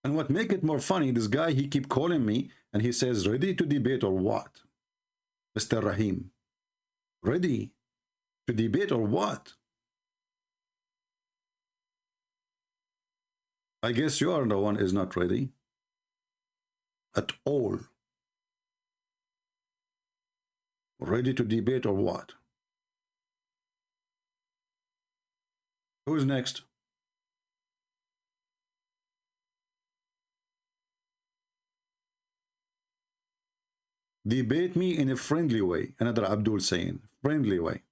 Speaker 7: And what make it more funny, this guy, he keep calling me and he says, ready to debate or what? Mr. Rahim, ready to debate or what? I guess you are the one is not ready at all. Ready to debate or what? Who's next? Debate me in a friendly way. Another Abdul saying, friendly way.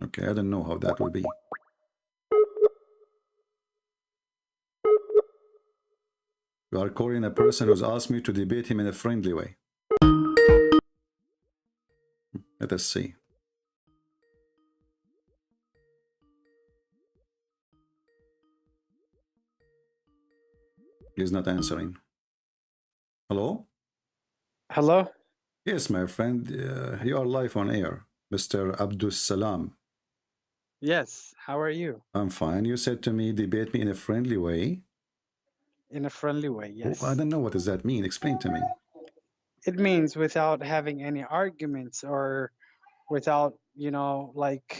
Speaker 7: Okay, I don't know how that will be. You are calling a person who's asked me to debate him in a friendly way. Let us see. He's not answering. Hello?
Speaker 14: Hello?
Speaker 7: Yes, my friend. You are live on air, Mr. Abdus Salam.
Speaker 14: Yes, how are you?
Speaker 7: I'm fine. You said to me, debate me in a friendly way.
Speaker 14: In a friendly way, yes.
Speaker 7: Oh, I don't know, what does that mean? Explain to me.
Speaker 14: It means without having any arguments or without, you know, like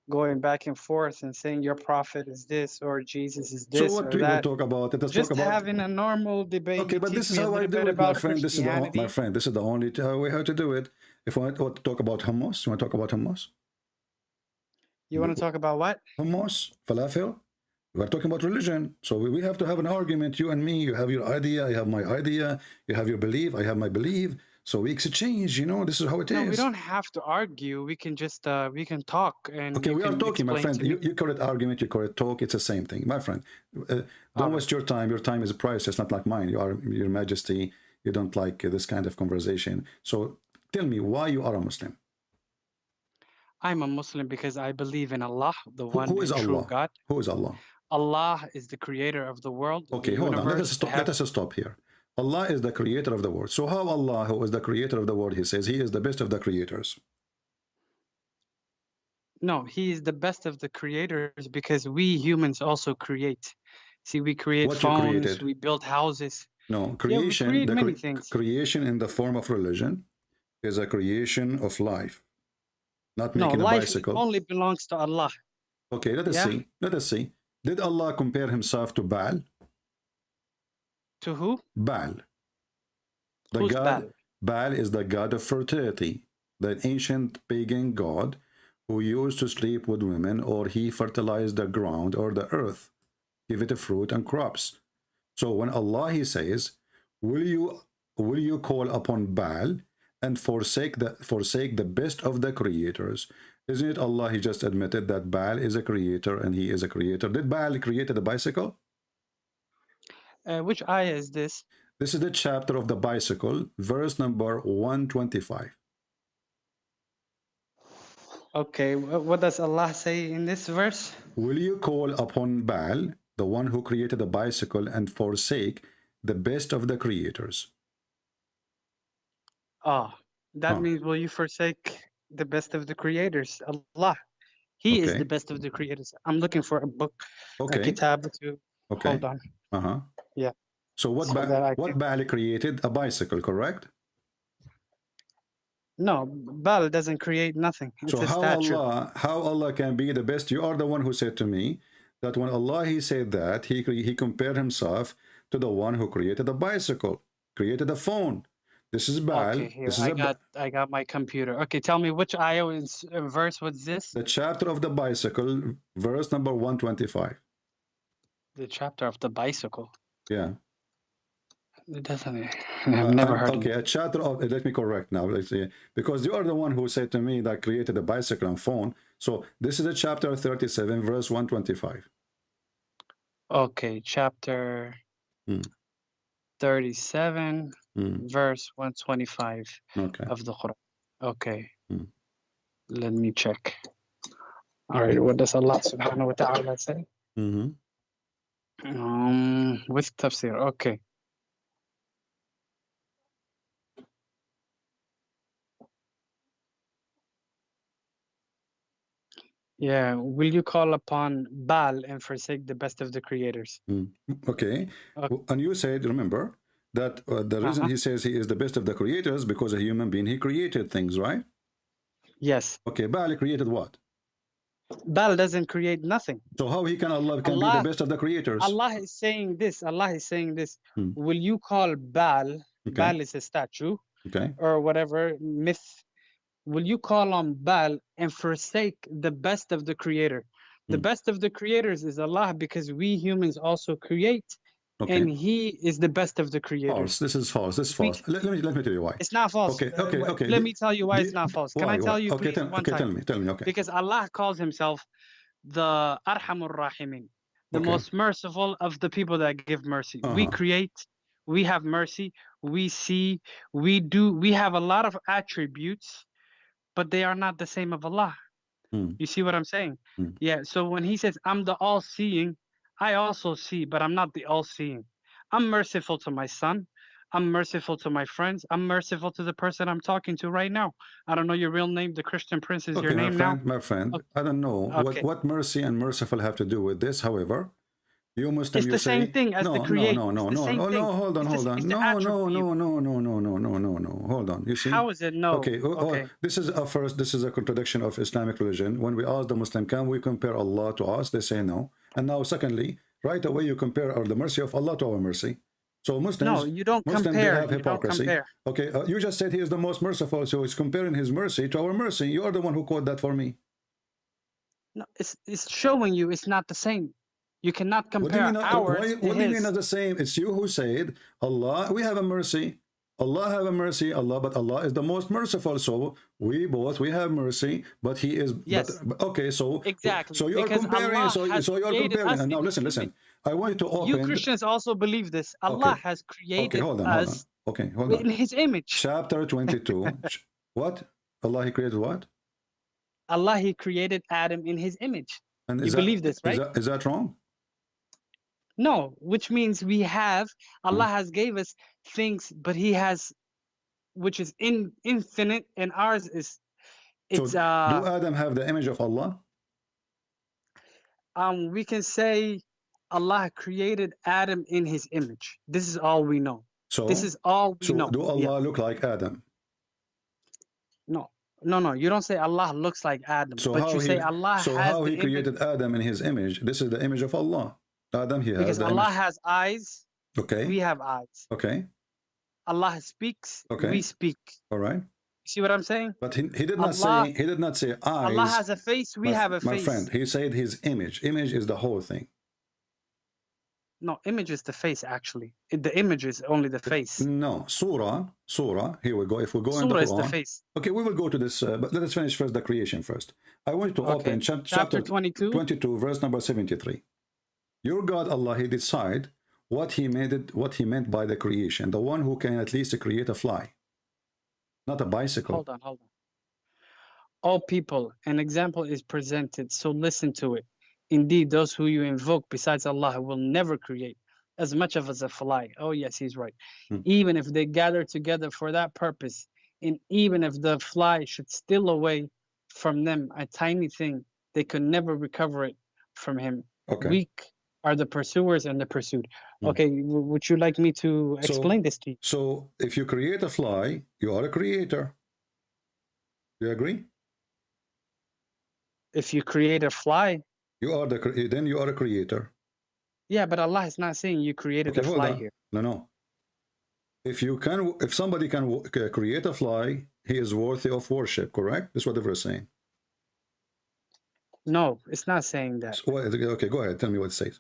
Speaker 14: going back and forth and saying your prophet is this or Jesus is this.
Speaker 7: So what
Speaker 14: or
Speaker 7: do we
Speaker 14: that.
Speaker 7: talk about? Let us
Speaker 14: Just
Speaker 7: talk about
Speaker 14: having a normal debate.
Speaker 7: Okay, but this is how I do it, my friend. This is my friend. This is the only way how to do it. If I want to talk about hummus, you want to talk about hummus?
Speaker 14: You want to talk about what?
Speaker 7: Hummus, falafel. We are talking about religion, so we have to have an argument. You and me. You have your idea. I have my idea. You have your belief. I have my belief. So we exchange. You know, this is how it is.
Speaker 14: No, we don't have to argue. We can just we can talk and.
Speaker 7: Okay, we are talking, my friend. You call it argument. You call it talk. It's the same thing, my friend. Don't waste your time. Your time is priceless, not like mine. You are Your Majesty. You don't like this kind of conversation. So tell me why you are a Muslim.
Speaker 14: I'm a Muslim because I believe in Allah, the one
Speaker 7: who is
Speaker 14: and true
Speaker 7: Allah?
Speaker 14: God.
Speaker 7: Who is Allah?
Speaker 14: Allah is the creator of the world.
Speaker 7: Okay, hold on. Let us stop here. Allah is the creator of the world. So how Allah, who is the creator of the world, He says He is the best of the creators?
Speaker 14: No, He is the best of the creators because we humans also create. See, we create phones, we build houses.
Speaker 7: No, creation,
Speaker 14: yeah, we create many things.
Speaker 7: Creation in the form of religion is a creation of life. Not making a bicycle.
Speaker 14: Life only belongs to Allah.
Speaker 7: Okay, let us see. Let us see. Did Allah compare Himself to Baal?
Speaker 14: To who?
Speaker 7: Baal. The
Speaker 14: Who's
Speaker 7: god. Baal is the god of fertility, the ancient pagan god who used to sleep with women, or he fertilized the ground or the earth, give it a fruit and crops. So when Allah he says, will you call upon Baal and forsake the best of the creators? Isn't it Allah he just admitted that Baal is a creator and he is a creator? Did Baal create the bicycle?
Speaker 14: Which ayah is this?
Speaker 7: This is the chapter of the bicycle, verse number 125.
Speaker 14: Okay, what does Allah say in this verse?
Speaker 7: Will you call upon Baal, the one who created the bicycle, and forsake the best of the creators?
Speaker 14: That means will you forsake the best of the creators? Allah. He is the best of the creators. I'm looking for a book, a kitab to hold on. Yeah.
Speaker 7: So what Baal created? A bicycle, correct?
Speaker 14: No, Baal doesn't create nothing. It's
Speaker 7: so
Speaker 14: a statue.
Speaker 7: how Allah can be the best? You are the one who said to me that when Allah he said that, he compared himself to the one who created the bicycle, created the phone. This is Baal.
Speaker 14: Okay, here,
Speaker 7: this is
Speaker 14: I got my computer. Okay, tell me which ayah verse was this?
Speaker 7: The chapter of the bicycle, verse number 125.
Speaker 14: The chapter of the bicycle.
Speaker 7: Yeah.
Speaker 14: It doesn't. I've never heard.
Speaker 7: Okay, a chapter of. Let me correct now. Let's see, because you are the one who said to me that created the bicycle and phone. So this is a chapter 37, verse 125.
Speaker 14: Okay, chapter 37, verse 125 of the Quran. Okay. Let me check. All right, what does Allah subhanahu wa ta'ala say? With tafsir. Okay. Yeah, will you call upon Baal and forsake the best of the creators?
Speaker 7: Okay. And you said, remember, that the reason he says he is the best of the creators because a human being, he created things, right?
Speaker 14: Yes.
Speaker 7: Okay, Baal created what?
Speaker 14: Baal doesn't create nothing.
Speaker 7: So how Allah can be the best of the creators?
Speaker 14: Allah is saying this. Allah is saying this. Will you call Baal, Baal is a statue, or whatever, myth, will you call on Baal and forsake the best of the creator? The best of the creators is Allah, because we humans also create, and He is the best of the creators.
Speaker 7: False. This is false. This is false. Let me tell you why.
Speaker 14: It's not false.
Speaker 7: Okay.
Speaker 14: Let me tell you why it's not false. Can I tell you?
Speaker 7: Okay, tell me. Okay.
Speaker 14: Because Allah calls Himself the Arhamur Rahimin, the most merciful of the people that give mercy. We create, we have mercy, we see, we do, we have a lot of attributes, but they are not the same of Allah. You see what I'm saying? Yeah, so when He says, I'm the all-seeing, I also see, but I'm not the all-seeing. I'm merciful to my son. I'm merciful to my friends. I'm merciful to the person I'm talking to right now. I don't know your real name. The Christian Prince is your name now?
Speaker 7: My friend, I don't know what mercy and merciful have to do with this. However, you Muslim,
Speaker 14: it's the same thing as the creator.
Speaker 7: No, hold on. Hold on. You see?
Speaker 14: How is it no?
Speaker 7: Okay. This is a contradiction of Islamic religion. When we ask the Muslim, can we compare Allah to us? They say no. And now, secondly, right away you compare the mercy of Allah to our mercy. So Muslims,
Speaker 14: no, you don't
Speaker 7: Muslims,
Speaker 14: compare.
Speaker 7: They have hypocrisy. Okay, you just said He is the most merciful, so He's comparing His mercy to our mercy. You are the one who quoted that for me.
Speaker 14: No, it's showing you it's not the same. You cannot compare ours.
Speaker 7: What do you mean not the same? It's you who said, Allah, we have a mercy. Allah have a mercy, but Allah is the most merciful. So we have mercy, but He is.
Speaker 14: Yes.
Speaker 7: Okay, so
Speaker 14: exactly.
Speaker 7: So you are comparing. So you are comparing. And now listen. I want you to open.
Speaker 14: You Christians also believe this. Allah has created us.
Speaker 7: Okay, hold on.
Speaker 14: In His image.
Speaker 7: Chapter 22. What? Allah He created what?
Speaker 14: Allah He created Adam in His image.
Speaker 7: And
Speaker 14: you believe this, right?
Speaker 7: Is that wrong?
Speaker 14: No, which means we have, Allah has gave us things, but He has, which is infinite, and ours is, it's
Speaker 7: do Adam have the image of Allah?
Speaker 14: We can say Allah created Adam in His image. This is all we know.
Speaker 7: So
Speaker 14: this is all we know.
Speaker 7: Do Allah look like Adam?
Speaker 14: No, you don't say Allah looks like Adam, but you say Allah has
Speaker 7: how He created Adam in His image. This is the image of Allah. Adam, He has
Speaker 14: because Allah has eyes.
Speaker 7: Okay.
Speaker 14: We have eyes.
Speaker 7: Okay.
Speaker 14: Allah speaks.
Speaker 7: Okay.
Speaker 14: We speak.
Speaker 7: All right.
Speaker 14: See what I'm saying?
Speaker 7: But he did not
Speaker 14: Allah,
Speaker 7: say, he did not say eyes.
Speaker 14: Allah has a face. We have a face.
Speaker 7: My friend, he said his image. Image is the whole thing.
Speaker 14: No, image is the face, actually. The image is only the face.
Speaker 7: No, surah, here we go. If we go in the
Speaker 14: Surah is
Speaker 7: Quran,
Speaker 14: the face.
Speaker 7: okay, we will go to this, but let us finish first the creation first. I want you to open chapter 22, verse number 73. Your God, Allah, he decide what he meant by the creation, the one who can at least create a fly, not a bicycle.
Speaker 14: Hold on. All people, an example is presented, so listen to it. Indeed, those who you invoke besides Allah will never create as much as a fly. Oh, yes, he's right. Even if they gather together for that purpose, and even if the fly should steal away from them a tiny thing, they could never recover it from him.
Speaker 7: Okay.
Speaker 14: Weak are the pursuers and the pursued. Okay, would you like me to explain this to you?
Speaker 7: So, if you create a fly, you are a creator. You agree?
Speaker 14: If you create a fly,
Speaker 7: then you are a creator.
Speaker 14: Yeah, but Allah is not saying you created a fly here.
Speaker 7: No. If somebody can create a fly, he is worthy of worship, correct? That's what the verse is saying.
Speaker 14: No, it's not saying that.
Speaker 7: So, okay, go ahead. Tell me what it says.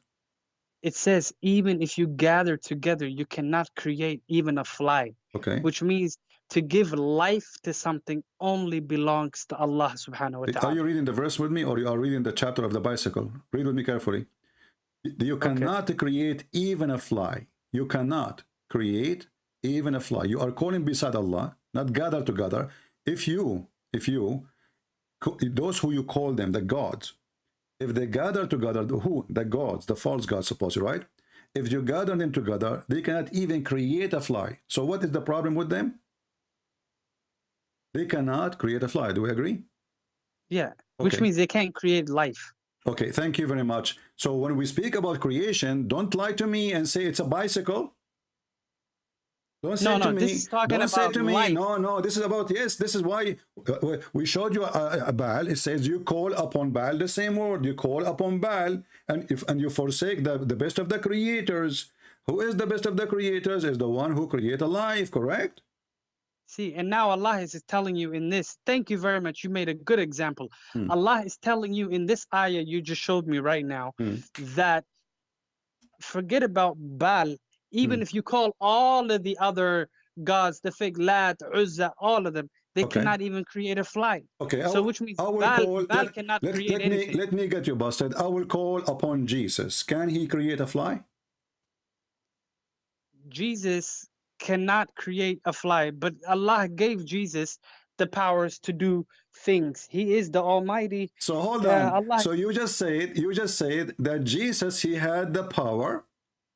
Speaker 14: It says, even if you gather together, you cannot create even a fly.
Speaker 7: Okay.
Speaker 14: Which means to give life to something only belongs to Allah subhanahu wa ta'ala.
Speaker 7: Are you reading the verse with me, or you are reading the chapter of the bicycle? Read with me carefully. You cannot create even a fly. You cannot create even a fly. You are calling beside Allah, not gather together. If you, those who you call them, the gods, if they gather together, the gods, the false gods, supposedly, right? If you gather them together, they cannot even create a fly. So what is the problem with them? They cannot create a fly. Do we agree?
Speaker 14: Yeah, which means they can't create life.
Speaker 7: Okay, thank you very much. So when we speak about creation, don't lie to me and say it's a bicycle. Don't say to me.
Speaker 14: This is talking
Speaker 7: don't say
Speaker 14: about
Speaker 7: to me.
Speaker 14: life.
Speaker 7: No. This is about, yes. This is why we showed you a Baal. It says you call upon Baal, the same word. You call upon Baal, and you forsake the best of the creators. Who is the best of the creators? Is the one who create a life. Correct?
Speaker 14: See, and now Allah is telling you in this. Thank you very much. You made a good example. Allah is telling you in this ayah you just showed me right now that forget about Baal. Even if you call all of the other gods, the fake Lat, Uzza, all of them, they cannot even create a fly.
Speaker 7: Okay.
Speaker 14: So which means Baal cannot create anything.
Speaker 7: Let me get you busted. I will call upon Jesus. Can he create a fly?
Speaker 14: Jesus cannot create a fly, but Allah gave Jesus the powers to do things. He is the Almighty.
Speaker 7: So hold on. So you just said that Jesus, he had the power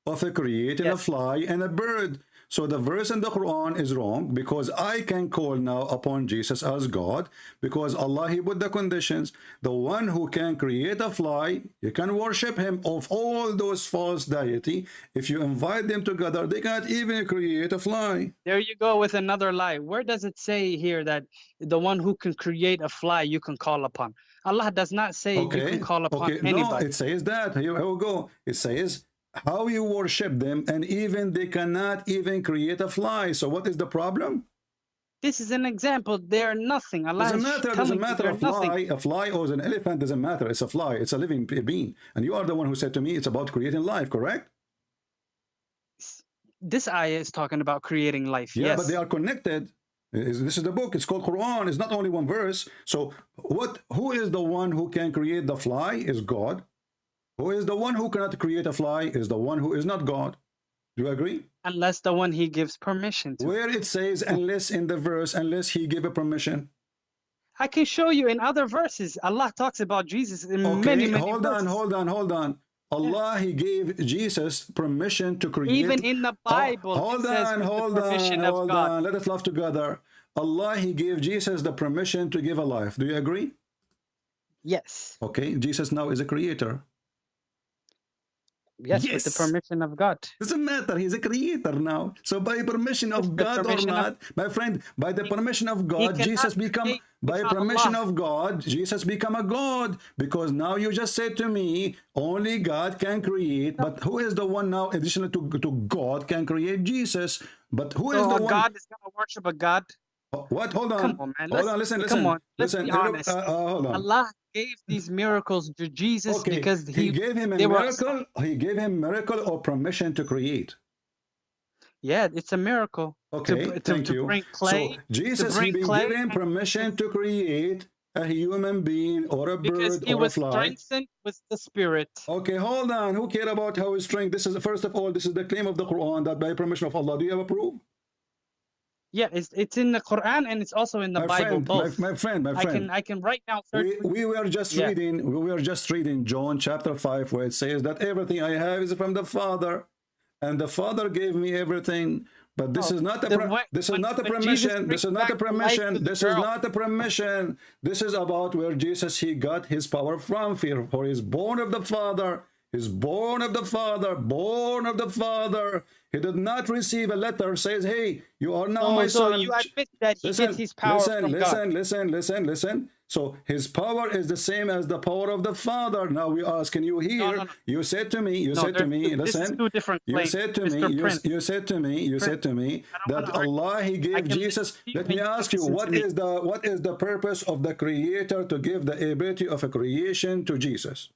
Speaker 7: of creating a fly and a bird. So the verse in the Quran is wrong, because I can call now upon Jesus as God, because Allah, he put the conditions. The one who can create a fly, you can worship him. Of all those false deity, if you invite them together, they can't even create a fly.
Speaker 14: There you go with another lie. Where does it say here that the one who can create a fly you can call upon? Allah does not say you can call upon anybody.
Speaker 7: No, it says that. Here we go. It says how you worship them, and even they cannot even create a fly. So what is the problem?
Speaker 14: This is an example. They are nothing. Allah
Speaker 7: doesn't matter. A fly or an elephant doesn't matter. It's a fly. It's a living being. And you are the one who said to me it's about creating life, correct?
Speaker 14: This ayah is talking about creating life.
Speaker 7: Yeah,
Speaker 14: yes.
Speaker 7: But they are connected. This is the book. It's called Quran. It's not only one verse. So who is the one who can create the fly? Is God. Who is the one who cannot create a fly? Is the one who is not God. Do you agree?
Speaker 14: Unless the one he gives permission to.
Speaker 7: Where it says unless in the verse, unless he gave a permission.
Speaker 14: I can show you in other verses. Allah talks about Jesus in many verses.
Speaker 7: Hold on. Allah, he gave Jesus permission to create.
Speaker 14: Even in the Bible,
Speaker 7: hold on. Let us laugh together. Allah, he gave Jesus the permission to give a life. Do you agree?
Speaker 14: Yes.
Speaker 7: Okay, Jesus now is a creator.
Speaker 14: Yes, with the permission of God.
Speaker 7: Doesn't matter. He's a creator now. So by permission of God or not, my friend, by the permission of God, Jesus become, by permission of God, Jesus become a God. Because now you just said to me, only God can create. But who is the one now, additional to God, can create? Jesus. But who is the one?
Speaker 14: God is going to worship a God?
Speaker 7: What? Hold on.
Speaker 14: Come on, man.
Speaker 7: Hold on. Listen.
Speaker 14: Come on. Let's
Speaker 7: Listen.
Speaker 14: be honest.
Speaker 7: Hold on.
Speaker 14: Allah gave these miracles to Jesus because
Speaker 7: he gave him a miracle. He gave him miracle or permission to create.
Speaker 14: Yeah, it's a miracle.
Speaker 7: Okay, thank you.
Speaker 14: Bring clay,
Speaker 7: so Jesus, he been given permission to create a human being or a bird
Speaker 14: he
Speaker 7: or
Speaker 14: was
Speaker 7: a fly.
Speaker 14: strengthened with the Spirit.
Speaker 7: Okay, hold on. Who care about how his strength? This is first of all, this is the claim of the Quran that by permission of Allah. Do you have a proof?
Speaker 14: Yeah, it's in the Quran and it's also in the Bible. Both.
Speaker 7: My friend.
Speaker 14: I can right now search.
Speaker 7: We were just reading. We were just reading John chapter 5, where it says that everything I have is from the Father, and the Father gave me everything. But this is not a this is not a permission. This is not a permission. This is not a permission. This is about where Jesus he got his power from. For he is born of the Father. He's born of the Father, born of the Father. He did not receive a letter says, hey, you are now my son.
Speaker 14: So you admit that he gets his power from God.
Speaker 7: Listen. So his power is the same as the power of the Father. Now we ask, can you hear?
Speaker 14: No.
Speaker 7: You said to me, listen.
Speaker 14: This is two different
Speaker 7: you
Speaker 14: claims.
Speaker 7: said to me, you said to me that Allah he gave Jesus. Let me ask you, what is the purpose of the Creator to give the ability of a creation to Jesus?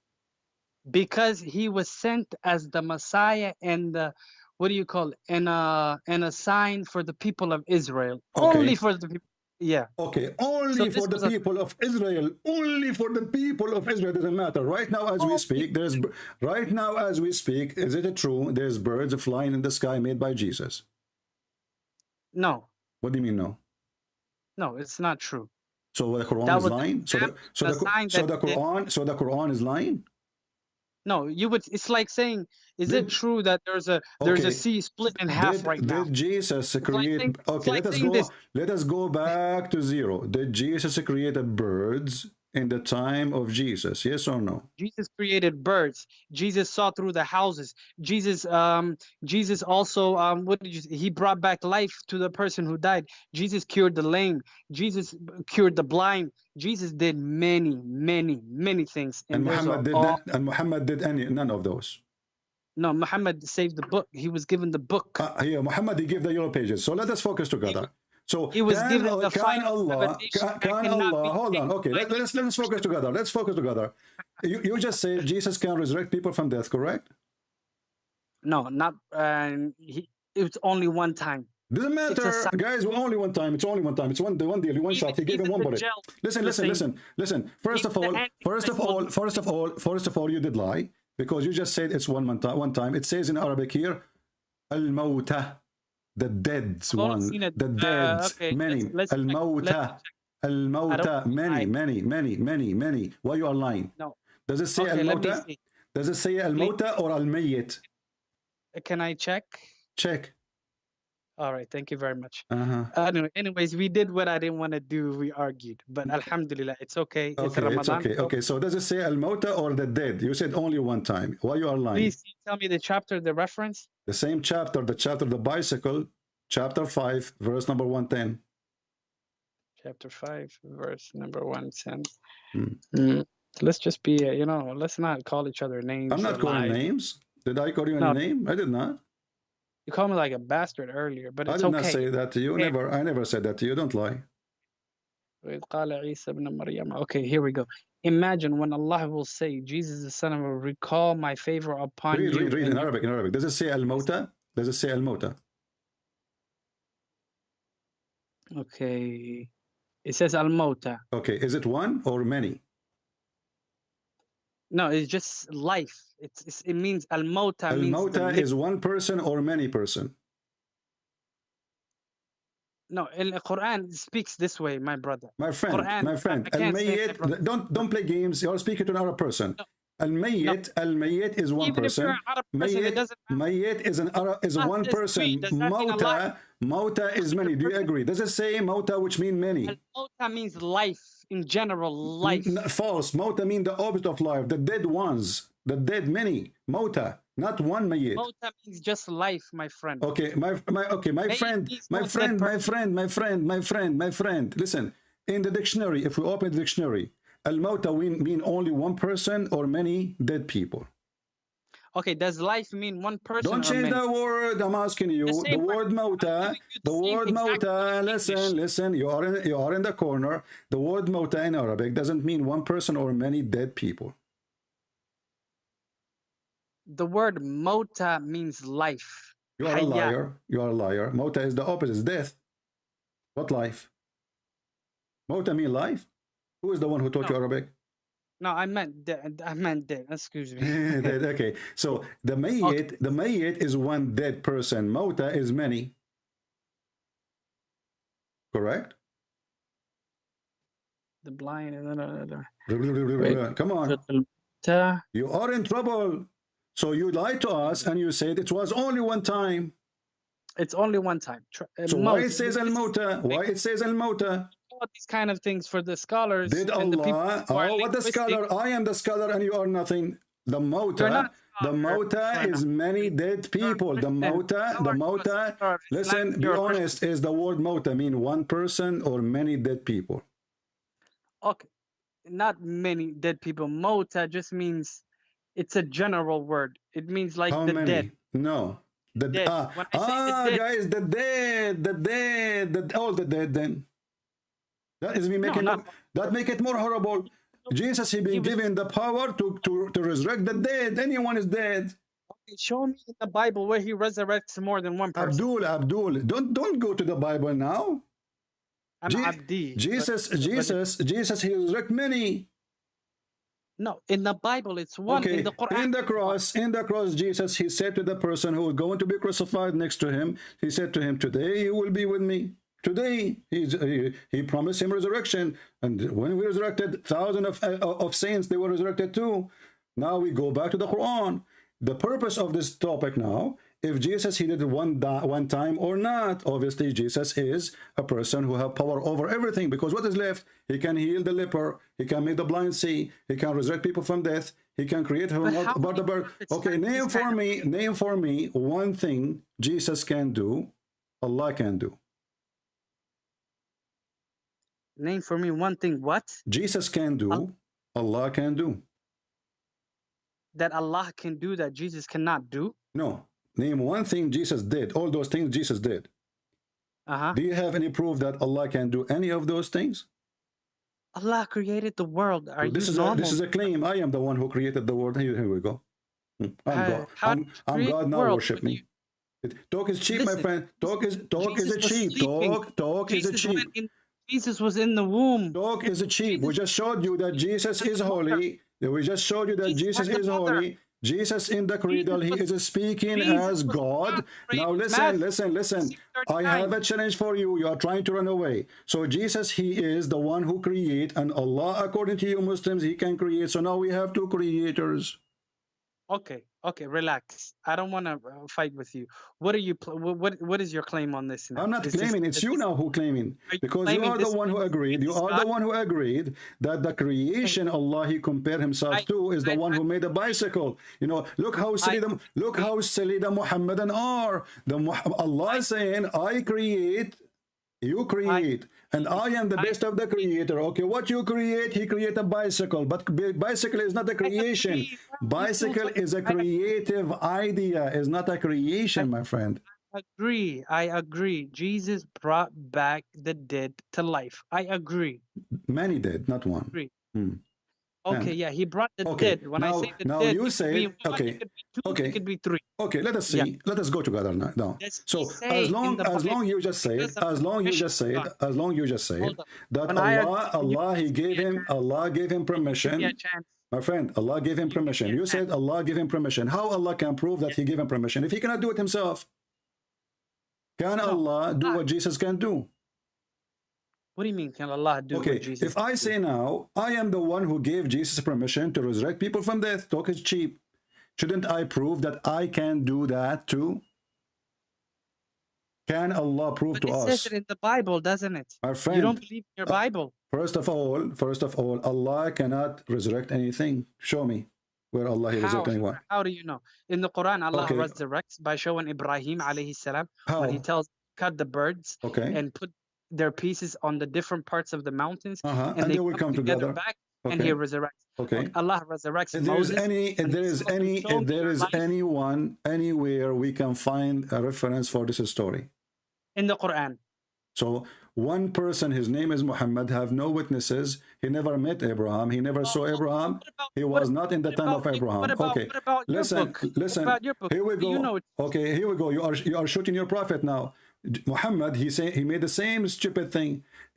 Speaker 14: Because he was sent as the Messiah and the, what do you call it? And a sign for the people of Israel.
Speaker 7: Okay.
Speaker 14: Only for the people. Yeah.
Speaker 7: Okay. Only for the people of Israel. Only for the people of Israel. Doesn't matter. Right now, as we speak, is it true? There's birds flying in the sky made by Jesus.
Speaker 14: No.
Speaker 7: What do you mean no?
Speaker 14: No, it's not true.
Speaker 7: So the Quran is lying. So the Quran is lying.
Speaker 14: No, you would. It's like saying, is it true that there's a sea split in half right now?
Speaker 7: Did Jesus create? Okay, let us go back to zero. Did Jesus create birds in the time of Jesus? Yes or no?
Speaker 14: Jesus created birds. Jesus saw through the houses. Jesus also he brought back life to the person who died. Jesus cured the lame. Jesus cured the blind. Jesus did many things.
Speaker 7: And Muhammad did none of those.
Speaker 14: No, Muhammad saved the book. He was given the book.
Speaker 7: Muhammad he gave the yellow pages. So let us focus together. So
Speaker 14: he was given the final
Speaker 7: can Allah hold on? Okay, let's focus together. Let's focus together. You just said Jesus can resurrect people from death, correct?
Speaker 14: No, not it's only one time.
Speaker 7: Doesn't matter, guys. Only one time. It's only one time. It's one deal, one shot. He gave him one bullet. Listen. First of all, you did lie because you just said it's one time. It says in Arabic here, al-mawta, the dead one, the dead, many, al-mawta, al-mawta, many. Why you are lying?
Speaker 14: No.
Speaker 7: Does it say al-mawta? Does it say al-mawta or al-mayyit?
Speaker 14: Can I check?
Speaker 7: Check.
Speaker 14: All right, thank you very much. Anyways, we did what I didn't want to do. We argued, but alhamdulillah, it's okay. It's Ramadan.
Speaker 7: It's okay. Okay, so does it say al-mauta or the dead? You said only one time. Why you are lying?
Speaker 14: Please tell me the chapter, the reference.
Speaker 7: The same chapter, the bicycle, chapter 5, verse number 110.
Speaker 14: Chapter 5, verse number 110. Let's just be, let's not call each other names.
Speaker 7: I'm not calling names. Did I call you any name? I did not.
Speaker 14: You called me like a bastard earlier, but it's
Speaker 7: okay. I did not say that to you. I never said that to you. Don't lie.
Speaker 14: Okay, here we go. Imagine when Allah will say, Jesus the Son of Allah, recall my favor upon you.
Speaker 7: Read in Arabic. Does it say al-mauta? Does it say al-mauta?
Speaker 14: Okay. It says al-mauta.
Speaker 7: Okay. Is it one or many?
Speaker 14: No, it's just life. It means al-mauta.
Speaker 7: Al-mauta is one person or many person?
Speaker 14: No, in the Quran it speaks this way, my brother.
Speaker 7: My friend, al-mayyit, don't play games. You're speaking to another person. No. Al-mayyit is one person. Mayyit is one person. Mauta is many. Do you agree? Does it say mauta, which mean many?
Speaker 14: Mauta means life in general, life.
Speaker 7: False. Mauta means the opposite of life. The dead ones. The dead many. Mauta. Not one mayyit.
Speaker 14: Mauta means just life, my friend.
Speaker 7: Okay, my friend. Listen, in the dictionary, if we open the dictionary, al-mauta mean only one person or many dead people.
Speaker 14: Okay, does life mean one person?
Speaker 7: Don't change the word. I'm asking you. The word mauta. The word mauta. Listen. You are in the corner. The word mauta in Arabic doesn't mean one person or many dead people.
Speaker 14: The word mauta means life.
Speaker 7: You are a liar. You are a liar. Mauta is the opposite. It's death. What life? Mauta mean life? Who is the one who taught you Arabic?
Speaker 14: No, I meant dead. I meant dead. Excuse me.
Speaker 7: Dead. Okay. So the mayyit is one dead person. Mauta is many. Correct?
Speaker 14: The blind.
Speaker 7: Come on. You are in trouble. So you lied to us and you said it was only one time.
Speaker 14: It's only one time.
Speaker 7: So why it says al-mauta? Why it says al-mauta?
Speaker 14: All these kind of things for the scholars.
Speaker 7: Did Allah? Oh, what the scholar? I am the scholar and you are nothing. The mauta. The mauta is many dead people. The mauta. Listen, be honest. Is the word mauta mean one person or many dead people?
Speaker 14: Okay, not many dead people. Mauta just means it's a general word. It means like
Speaker 7: how
Speaker 14: the
Speaker 7: many?
Speaker 14: dead.
Speaker 7: No. The dead. Guys, the dead. All the dead then. That is me making that make it more horrible. Jesus, he been given the power to resurrect the dead. Anyone is dead.
Speaker 14: Okay, show me in the Bible where he resurrects more than one person.
Speaker 7: Abdul, don't go to the Bible now. Jesus, he resurrect many.
Speaker 14: No, in the Bible it's one.
Speaker 7: Okay.
Speaker 14: In the Quran,
Speaker 7: in the cross, Jesus, he said to the person who was going to be crucified next to him, he said to him, today you will be with me. Today, he promised him resurrection. And when we resurrected, thousands of saints, they were resurrected too. Now we go back to the Quran. The purpose of this topic now, if Jesus, he did it one time or not. Obviously, Jesus is a person who has power over everything. Because what is left? He can heal the leper. He can make the blind see. He can resurrect people from death. He can create about the bird. Okay, name for me one thing Jesus can do, Allah can do.
Speaker 14: Name for me one thing. What?
Speaker 7: Jesus can do, Allah can do.
Speaker 14: That Allah can do that Jesus cannot do?
Speaker 7: No. Name one thing Jesus did. All those things Jesus did. Do you have any proof that Allah can do any of those things?
Speaker 14: Allah created the world.
Speaker 7: This is a claim. I am the one who created the world. Here we go. I'm God now. Worship me. Talk is cheap, my friend. Talk is cheap. Talk is cheap.
Speaker 14: Jesus was in the womb.
Speaker 7: Talk is cheap. We just showed you that Jesus is holy. We just showed you that Jesus is holy. Jesus in the cradle, he is speaking as God. Now listen. I have a challenge for you. You are trying to run away. So Jesus, he is the one who creates, and Allah, according to you Muslims, he can create. So now we have two creators.
Speaker 14: Okay, relax. I don't want to fight with you. What are you? What is your claim on this now?
Speaker 7: I'm not claiming. It's you now who claiming, because you are the one who agreed. You are the one who agreed that the creation Allah he compared himself to is the one who made a bicycle. You know, look how silly the Muhammadan are. Allah is saying, I create. You create, and I am the best of the creator. Okay, what you create, he create a bicycle, but bicycle is not a creation. Bicycle is a creative idea, is not a creation, my friend.
Speaker 14: I agree. Jesus brought back the dead to life. I agree.
Speaker 7: Many dead, not one.
Speaker 14: Okay, yeah, he brought the dead. When I say the dead,
Speaker 7: you say
Speaker 14: it could be three.
Speaker 7: Okay, let us see. Yeah. Let us go together now. So as long you just say it, that Allah gave him permission. My friend, Allah gave him permission. You said Allah gave him permission. How Allah can prove that he gave him permission if he cannot do it himself? Can Allah do what Jesus can do?
Speaker 14: What do you mean, can Allah do what Jesus
Speaker 7: if I say now, I am the one who gave Jesus permission to resurrect people from death, talk is cheap. Shouldn't I prove that I can do that too? Can Allah prove to us?
Speaker 14: It says it in the Bible, doesn't it?
Speaker 7: My friend,
Speaker 14: you don't believe in your Bible.
Speaker 7: First of all, Allah cannot resurrect anything. Show me. where Allah resurrects anyone.
Speaker 14: How do you know? In the Quran, Allah
Speaker 7: Okay.
Speaker 14: resurrects by showing Ibrahim alayhi salam when he
Speaker 7: How?
Speaker 14: tells cut the birds and put their pieces on the different parts of the mountains,
Speaker 7: And
Speaker 14: they
Speaker 7: they will come together.
Speaker 14: back, and
Speaker 7: Okay.
Speaker 14: he resurrects.
Speaker 7: Okay.
Speaker 14: Allah resurrects
Speaker 7: If there is
Speaker 14: Moses.
Speaker 7: anyone anywhere we can find a reference for this story.
Speaker 14: In the Quran.
Speaker 7: So one person, his name is Muhammad, have no witnesses. He never met Abraham. He never saw Abraham. He was not in the time of Abraham. Okay. Listen. Here we go. Okay, here we go. You are shooting your prophet now. Muhammad, he made the same stupid thing.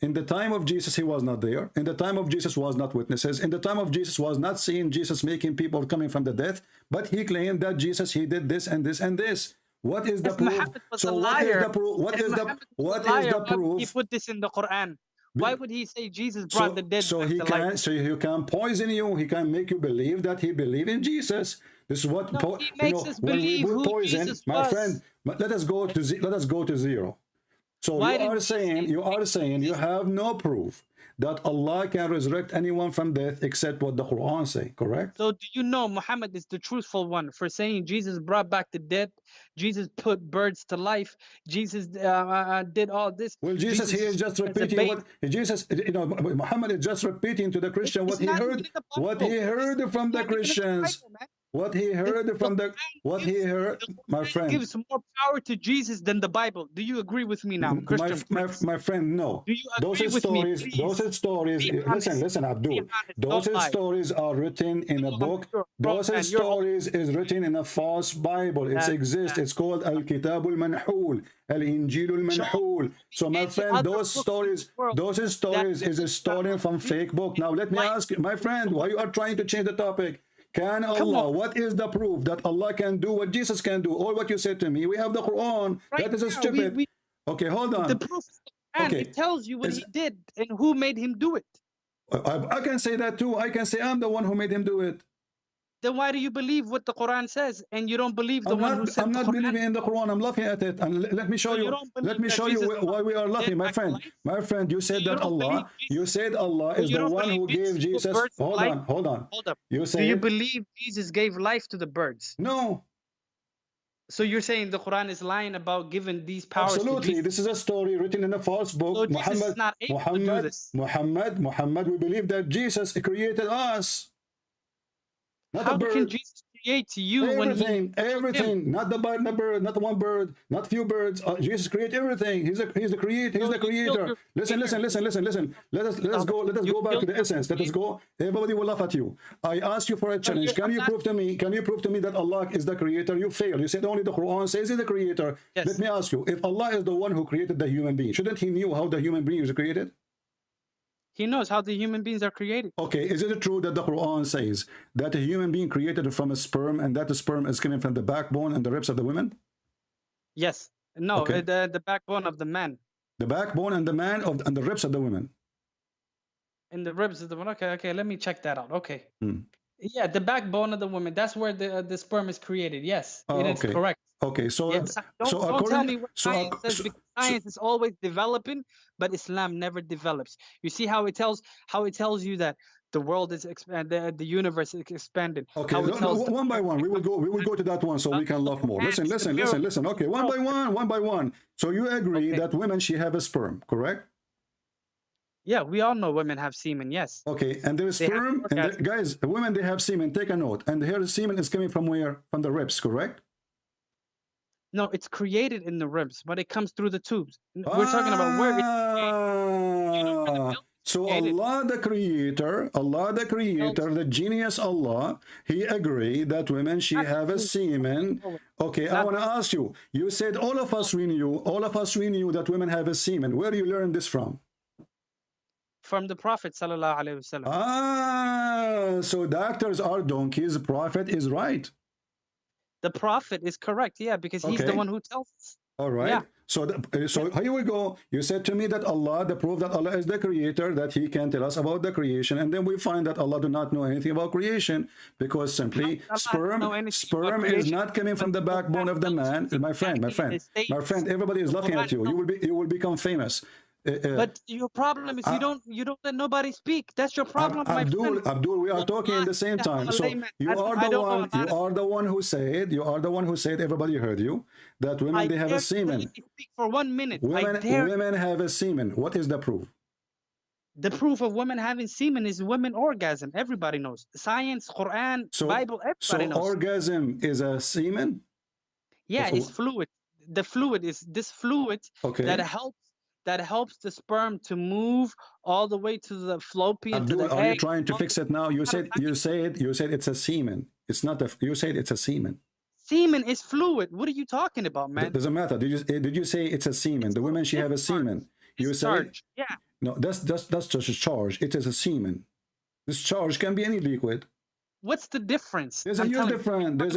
Speaker 7: In the time of Jesus, he was not there. In the time of Jesus was not witnesses. In the time of Jesus was not seeing Jesus making people coming from the death. But he claimed that Jesus, he did this and this and this. What is the proof? So what is the proof? What is the proof?
Speaker 14: He put this in the Quran. Why would he say Jesus brought the dead
Speaker 7: so
Speaker 14: back
Speaker 7: he
Speaker 14: to
Speaker 7: can
Speaker 14: life?
Speaker 7: so he can poison you. He can make you believe that he believed in Jesus. This is what
Speaker 14: he makes us
Speaker 7: when we
Speaker 14: believe
Speaker 7: put
Speaker 14: who
Speaker 7: poison,
Speaker 14: Jesus
Speaker 7: my
Speaker 14: was.
Speaker 7: friend. Let us go to zero. So you are saying you have no proof that Allah can resurrect anyone from death except what the Quran say, correct?
Speaker 14: So do you know Muhammad is the truthful one for saying Jesus brought back the dead, Jesus put birds to life, Jesus did all this.
Speaker 7: Well, Jesus he is just repeating what Jesus, Muhammad is just repeating to the Christian what he heard from the Christians. What he heard from the my friend
Speaker 14: gives more power to Jesus than the Bible. Do you agree with me now, Christian?
Speaker 7: My friend, no.
Speaker 14: Do you agree with me?
Speaker 7: Those stories. Listen, Abdul. Those stories are written in a book. Those stories is written in a false Bible. It exists. It's called Al-Kitab al-Manhul, Al-Injil al-Manhul. So, my friend, those stories is stolen from fake book. Now, let me ask you, my friend, why you are trying to change the topic? Can Allah, what is the proof that Allah can do what Jesus can do? Or what you said to me, we have the Quran. That is stupid. Okay, hold on.
Speaker 14: The proof is the Quran. It tells you what he did and who made him do it.
Speaker 7: I can say that too. I can say I'm the one who made him do it.
Speaker 14: Then why do you believe what the Quran says and you don't believe the one who said
Speaker 7: I'm not believing in the Quran. I'm laughing at it. And let me show you. Let me show you why we are laughing, my friend. My friend, you said that Allah. You said Allah is the one who gave Jesus. Hold on. You say.
Speaker 14: Do you believe Jesus gave life to the birds?
Speaker 7: No.
Speaker 14: So you're saying the Quran is lying about giving these powers?
Speaker 7: Absolutely. This is a story written in a false book.
Speaker 14: So Jesus is not able to do this.
Speaker 7: Muhammad, we believe that Jesus created us. Not
Speaker 14: How
Speaker 7: a bird.
Speaker 14: can Jesus create you
Speaker 7: everything, not the bird, not one bird, not few birds. Jesus created everything. He's the creator. Listen. Let us go back to the essence. Let us go. Everybody will laugh at you. I asked you for a challenge. Can you prove to me that Allah is the creator? You fail. You said only the Quran says he's the creator.
Speaker 14: Yes.
Speaker 7: Let me ask you, if Allah is the one who created the human being, shouldn't he knew how the human being is created?
Speaker 14: He knows how the human beings are created.
Speaker 7: Okay, is it true that the Quran says that a human being created from a sperm and that the sperm is coming from the backbone and the ribs of the women?
Speaker 14: Yes. No,
Speaker 7: okay.
Speaker 14: the backbone of the man.
Speaker 7: The backbone and the man and the ribs of the women.
Speaker 14: In the ribs of the woman. Okay, let me check that out. Okay. Yeah, the backbone of the woman. That's where the sperm is created. Yes, it is correct.
Speaker 7: Okay, so
Speaker 14: yes. Don't tell me what science says, because science is always developing, but Islam never develops. You see how it tells you that the world is expanded, the universe is expanded.
Speaker 7: Okay, one by one. We will go to that one so we can laugh more. Listen. Okay, one by one. So you agree that women she have a sperm, correct?
Speaker 14: Yeah, we all know women have semen, yes.
Speaker 7: Okay, and there is sperm, and guys, women, they have semen, take a note. And here the semen is coming from where? From the ribs, correct?
Speaker 14: No, it's created in the ribs, but it comes through the tubes. We're talking about where it's
Speaker 7: so Allah the creator, the genius Allah, he agreed that women, she have a semen. Okay, I want to ask you, you said all of us we knew that women have a semen. Where do you learn this from?
Speaker 14: From the Prophet sallallahu alaihi wasallam.
Speaker 7: So doctors are donkeys. The Prophet is right.
Speaker 14: The Prophet is correct, yeah, because he's the one who tells us.
Speaker 7: All right. Yeah. So here we go. You said to me that Allah, the proof that Allah is the creator, that he can tell us about the creation, and then we find that Allah do not know anything about creation, because simply sperm is not coming from the backbone of the man. My friend, everybody is laughing at you. You will become famous.
Speaker 14: But your problem is you don't let nobody speak. That's your problem, my friend.
Speaker 7: Abdul, we are talking at the same time. So you are the one who said, everybody heard you, that women, they have a semen.
Speaker 14: Speak for 1 minute.
Speaker 7: Women have a semen. What is the proof?
Speaker 14: The proof of women having semen is women orgasm. Everybody knows. Science, Quran, Bible, everybody knows.
Speaker 7: So orgasm is a semen?
Speaker 14: Yeah, it's fluid. The fluid is this fluid that helps the sperm to move all the way to the fallopian, to the egg.
Speaker 7: Are you trying to fix it now? You said it's a semen. It's not you said it's a semen.
Speaker 14: Semen is fluid. What are you talking about, man?
Speaker 7: It doesn't matter. Did you say it's a semen? The women, she have a semen. You say no. That's just a charge. It is a semen. This charge can be any liquid.
Speaker 14: What's the difference?
Speaker 7: There's a huge difference. There's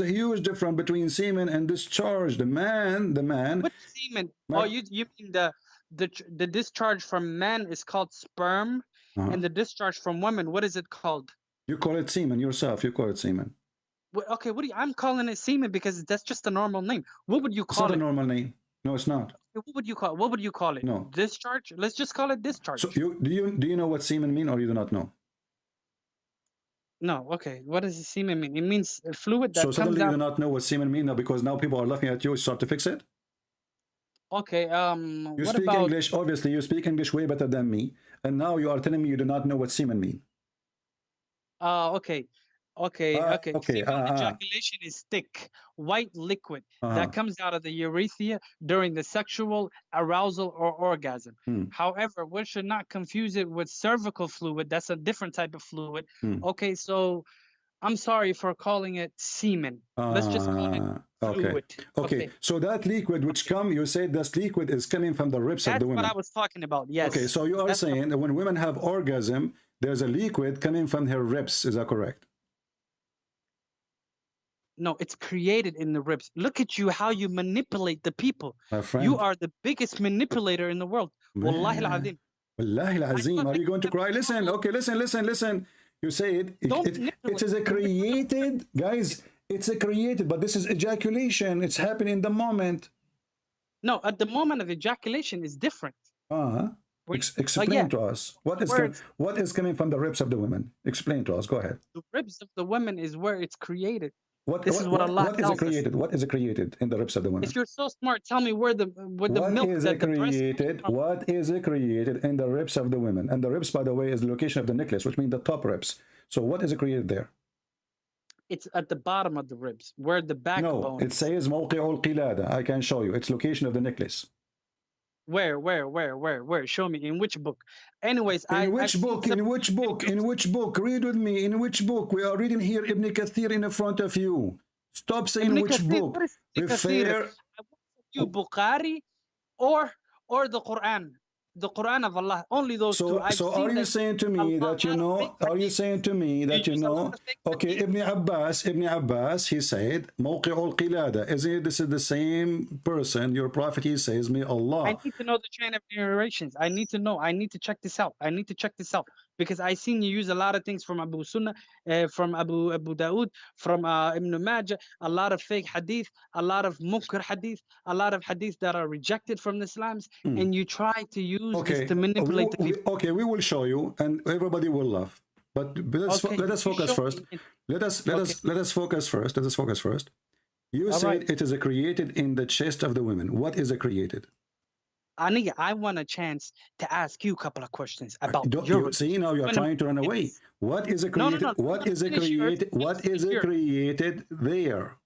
Speaker 7: a huge difference between semen and discharge. The man.
Speaker 14: What semen? Oh, you mean the discharge from men is called sperm, and the discharge from women, what is it called?
Speaker 7: You call it semen yourself. You call it semen.
Speaker 14: Okay, I'm calling it semen because that's just a normal name. What would you call it?
Speaker 7: It's not a normal name. No, it's not.
Speaker 14: What would you call it?
Speaker 7: No.
Speaker 14: Discharge? Let's just call it discharge.
Speaker 7: So do you know what semen mean, or you do not know?
Speaker 14: No. Okay. What does semen mean? It means a fluid that comes
Speaker 7: suddenly
Speaker 14: out.
Speaker 7: You do not know what semen mean now because now people are laughing at you. Start to fix it.
Speaker 14: Okay.
Speaker 7: You speak English. Obviously, you speak English way better than me, and now you are telling me you do not know what semen mean.
Speaker 14: Okay. Ejaculation is thick, white liquid that comes out of the urethra during the sexual arousal or orgasm. However, we should not confuse it with cervical fluid. That's a different type of fluid. Okay, so I'm sorry for calling it semen. Let's just call it fluid.
Speaker 7: Okay. So that liquid which you said this liquid is coming from the ribs of the women.
Speaker 14: That's what I was talking about, yes.
Speaker 7: Okay, so you are saying that when women have orgasm, there's a liquid coming from her ribs. Is that correct?
Speaker 14: No, it's created in the ribs. Look at you, how you manipulate the people.
Speaker 7: My friend.
Speaker 14: You are the biggest manipulator in the world. Wallahi al-azim.
Speaker 7: Wallahi al-azim. Are you going to cry? Listen, okay, listen. You say it is a created, guys, it's a created, but this is ejaculation. It's happening in the moment.
Speaker 14: No, at the moment of ejaculation is different.
Speaker 7: Explain to us. What is coming from the ribs of the women? Explain to us. Go ahead.
Speaker 14: The ribs of the women is where it's created.
Speaker 7: What is created? What is created in the ribs of the women?
Speaker 14: If you're so smart, tell me where the milk
Speaker 7: is created. What is created in the ribs of the women? And the ribs, by the way, is the location of the necklace, which means the top ribs. So what is created there?
Speaker 14: It's at the bottom of the ribs, where the backbone.
Speaker 7: No, it says موقع القلادة. I can show you. It's location of the necklace.
Speaker 14: Where? Show me. In which book? Anyways,
Speaker 7: In which book? Read with me. In which book? We are reading here Ibn Kathir in front of you. Stop saying which book.
Speaker 14: Refer. You Bukhari or the Quran. The Quran of Allah. Only those two.
Speaker 7: So are you saying to me that you know? Are you saying to me that you know? Okay, Ibn Abbas, he said, موقع القلادة. Isn't this is the same person? Your prophet, he says, may Allah.
Speaker 14: I need to know the chain of narrations. I need to know. I need to check this out. Because I seen you use a lot of things from Abu Sunnah, from Abu Dawood, from Ibn Majah, a lot of fake hadith, a lot of munkar hadith, a lot of hadith that are rejected from the Islams, and you try to use this to manipulate the people.
Speaker 7: Okay, we will show you, and everybody will laugh. But let us focus first. Let us focus first. You said it is created in the chest of the women. what is created?
Speaker 14: Aniga, I want a chance to ask you a couple of questions about
Speaker 7: see, now you're trying to run away. What is created? What is created? What is created there?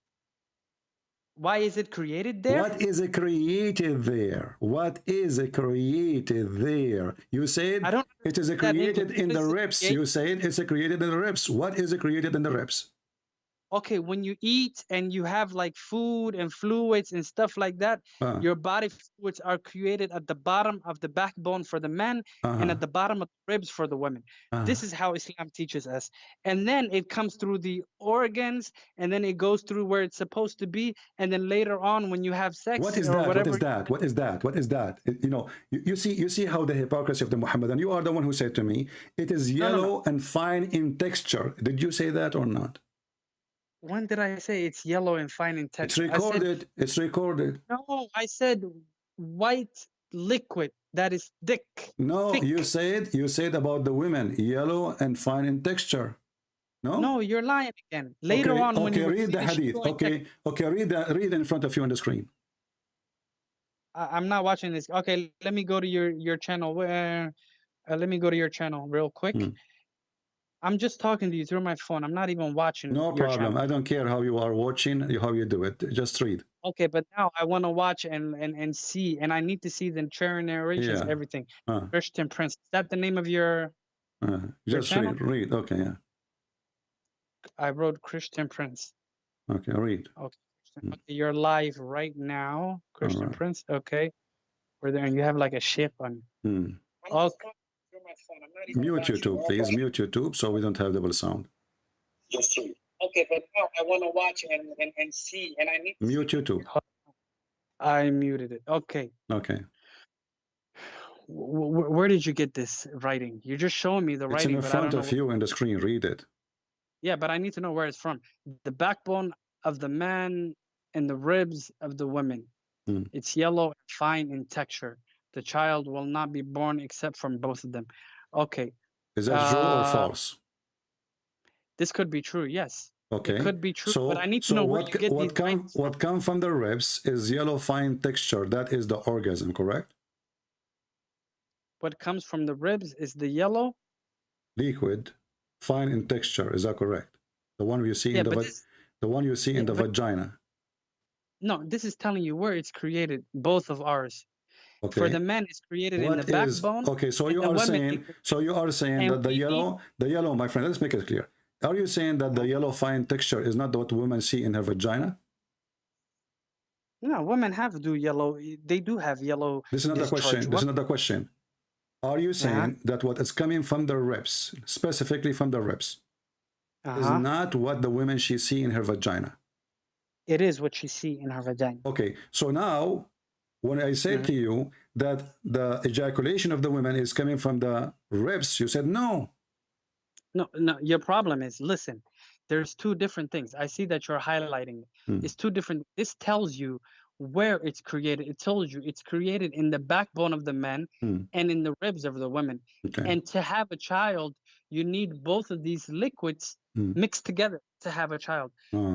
Speaker 14: Why is it created there?
Speaker 7: What is created there? What is created there? You said it is created in the ribs. You said it's created in the ribs. What is created in the ribs?
Speaker 14: Okay, when you eat and you have like food and fluids and stuff like that, your body fluids are created at the bottom of the backbone for the men and at the bottom of the ribs for the women. This is how Islam teaches us. And then it comes through the organs, and then it goes through where it's supposed to be, and then later on when you have sex
Speaker 7: What is that? You know, you see how the hypocrisy of the Muhammadan. You are the one who said to me, it is yellow and fine in texture. Did you say that or not?
Speaker 14: When did I say it's yellow and fine in texture?
Speaker 7: It's recorded.
Speaker 14: No, I said white liquid that is thick.
Speaker 7: No,
Speaker 14: thick.
Speaker 7: you said about the women, yellow and fine in texture. No?
Speaker 14: No, you're lying again. Later on, when you
Speaker 7: read the hadith. Okay, read in front of you on the screen.
Speaker 14: I'm not watching this. Okay, let me go to your channel. Let me go to your channel real quick. I'm just talking to you through my phone. I'm not even watching.
Speaker 7: No
Speaker 14: your
Speaker 7: problem.
Speaker 14: channel.
Speaker 7: I don't care how you are watching, how you do it. Just read.
Speaker 14: Okay, but now I want to watch and see, and I need to see the chair narrations, everything. Christian Prince. Is that the name of your
Speaker 7: just
Speaker 14: channel?
Speaker 7: read. Okay, yeah.
Speaker 14: I wrote Christian Prince.
Speaker 7: Okay, read.
Speaker 14: Okay, okay, you're live right now, Christian Prince. Okay, we're there, and you have like a shape on. Okay.
Speaker 7: Mute YouTube, please. Mute YouTube so we don't have double sound.
Speaker 14: Yes, sir. Okay, but now I want to watch and see, and I need to
Speaker 7: mute YouTube.
Speaker 14: I muted it. Okay.
Speaker 7: Okay.
Speaker 14: Where did you get this writing? You're just showing me the writing.
Speaker 7: It's in front of you in the screen. Read it.
Speaker 14: Yeah, but I need to know where it's from. The backbone of the man and the ribs of the women. It's yellow and fine in texture. The child will not be born except from both of them. Okay.
Speaker 7: Is that true or false?
Speaker 14: This could be true, yes.
Speaker 7: Okay.
Speaker 14: It could be true, but I need to know where you get these lines from.
Speaker 7: What comes from the ribs is yellow fine texture. That is the orgasm, correct?
Speaker 14: What comes from the ribs is the yellow?
Speaker 7: Liquid, fine in texture. Is that correct? The one you see in the one you see in the vagina.
Speaker 14: No, this is telling you where it's created, both of ours.
Speaker 7: Okay.
Speaker 14: For the man, it's created in the backbone.
Speaker 7: Okay, so you are saying, that the yellow, my friend, let's make it clear. Are you saying that the yellow fine texture is not what women see in her vagina?
Speaker 14: No, women do yellow. They do have yellow.
Speaker 7: This is not the question. This is not the question. Are you saying that what is coming from the ribs, specifically from the ribs, is not what the women she see in her vagina?
Speaker 14: It is what she see in her vagina.
Speaker 7: Okay, so now, when I said to you that the ejaculation of the women is coming from the ribs, you said no.
Speaker 14: No, your problem is, listen, there's two different things. I see that you're highlighting. It's two different. This tells you where it's created. It tells you it's created in the backbone of the men and in the ribs of the women.
Speaker 7: Okay.
Speaker 14: And to have a child, you need both of these liquids mixed together to have a child.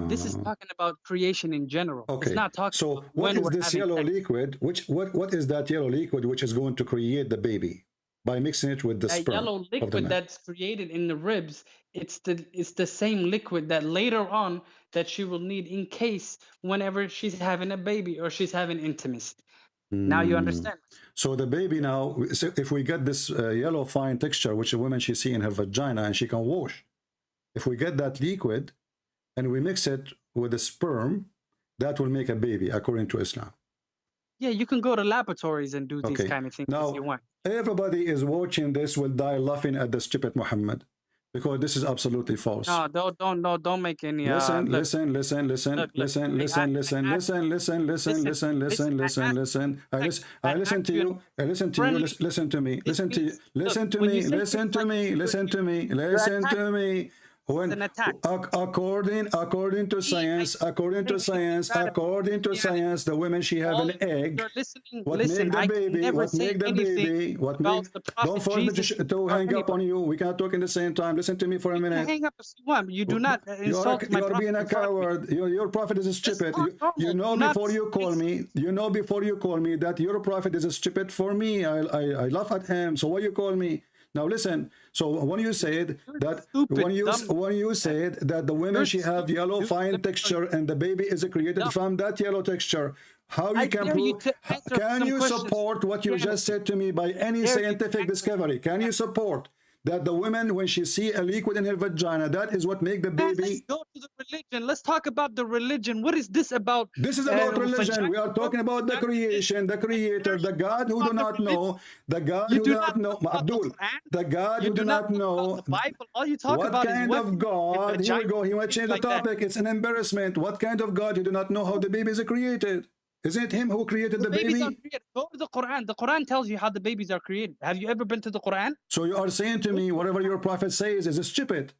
Speaker 14: This is talking about creation in general.
Speaker 7: Okay.
Speaker 14: It's not talking
Speaker 7: so
Speaker 14: about
Speaker 7: what
Speaker 14: when
Speaker 7: is this yellow
Speaker 14: sex.
Speaker 7: liquid? What is that yellow liquid which is going to create the baby by mixing it with the
Speaker 14: That
Speaker 7: sperm
Speaker 14: yellow
Speaker 7: of the
Speaker 14: liquid
Speaker 7: man?
Speaker 14: that's created in the ribs, it's the same liquid that later on that she will need in case whenever she's having a baby or she's having intimacy. Now you understand.
Speaker 7: So the baby now, so if we get this yellow fine texture, which a woman she see in her vagina and she can wash, if we get that liquid and we mix it with the sperm, that will make a baby according to Islam.
Speaker 14: Yeah, you can go to laboratories and do these kind of things
Speaker 7: now,
Speaker 14: if you want.
Speaker 7: Everybody is watching this will die laughing at the stupid Muhammad, because this is absolutely false.
Speaker 14: No, don't make any.
Speaker 7: Listen. I listen to you. Listen to me. When according to science, the women she have an egg. What make the baby? Don't force me to hang up on you. We can't talk in the same time. Listen to me for a minute.
Speaker 14: Hang up if you want. You do not insult my prophet.
Speaker 7: You're being a coward. Your prophet is stupid. You know before you call me. You know before you call me that your prophet is stupid for me. I laugh at him. So why you call me? Now listen. So when you said that, when you said that the women she have yellow fine texture and the baby is created from that yellow texture, how you can prove? Can you support what you just said to me by any scientific discovery? Can you support that the women, when she see a liquid in her vagina, that is what make the baby?
Speaker 14: Let's go to the religion. Let's talk about the religion. What is this about?
Speaker 7: This is about religion. We are talking about the creation, the creator, the God who do not know, the God who do not know, Abdul, the God who do not know.
Speaker 14: The Bible. All you talk
Speaker 7: what
Speaker 14: about
Speaker 7: kind
Speaker 14: is
Speaker 7: of God? Here we go. He might change the topic. It's an embarrassment. What kind of God you do not know how the baby is created? Isn't it him who created the baby?
Speaker 14: Go to the Quran. The Quran tells you how the babies are created. Have you ever been to the Quran?
Speaker 7: So you are saying to me, whatever your prophet says is stupid.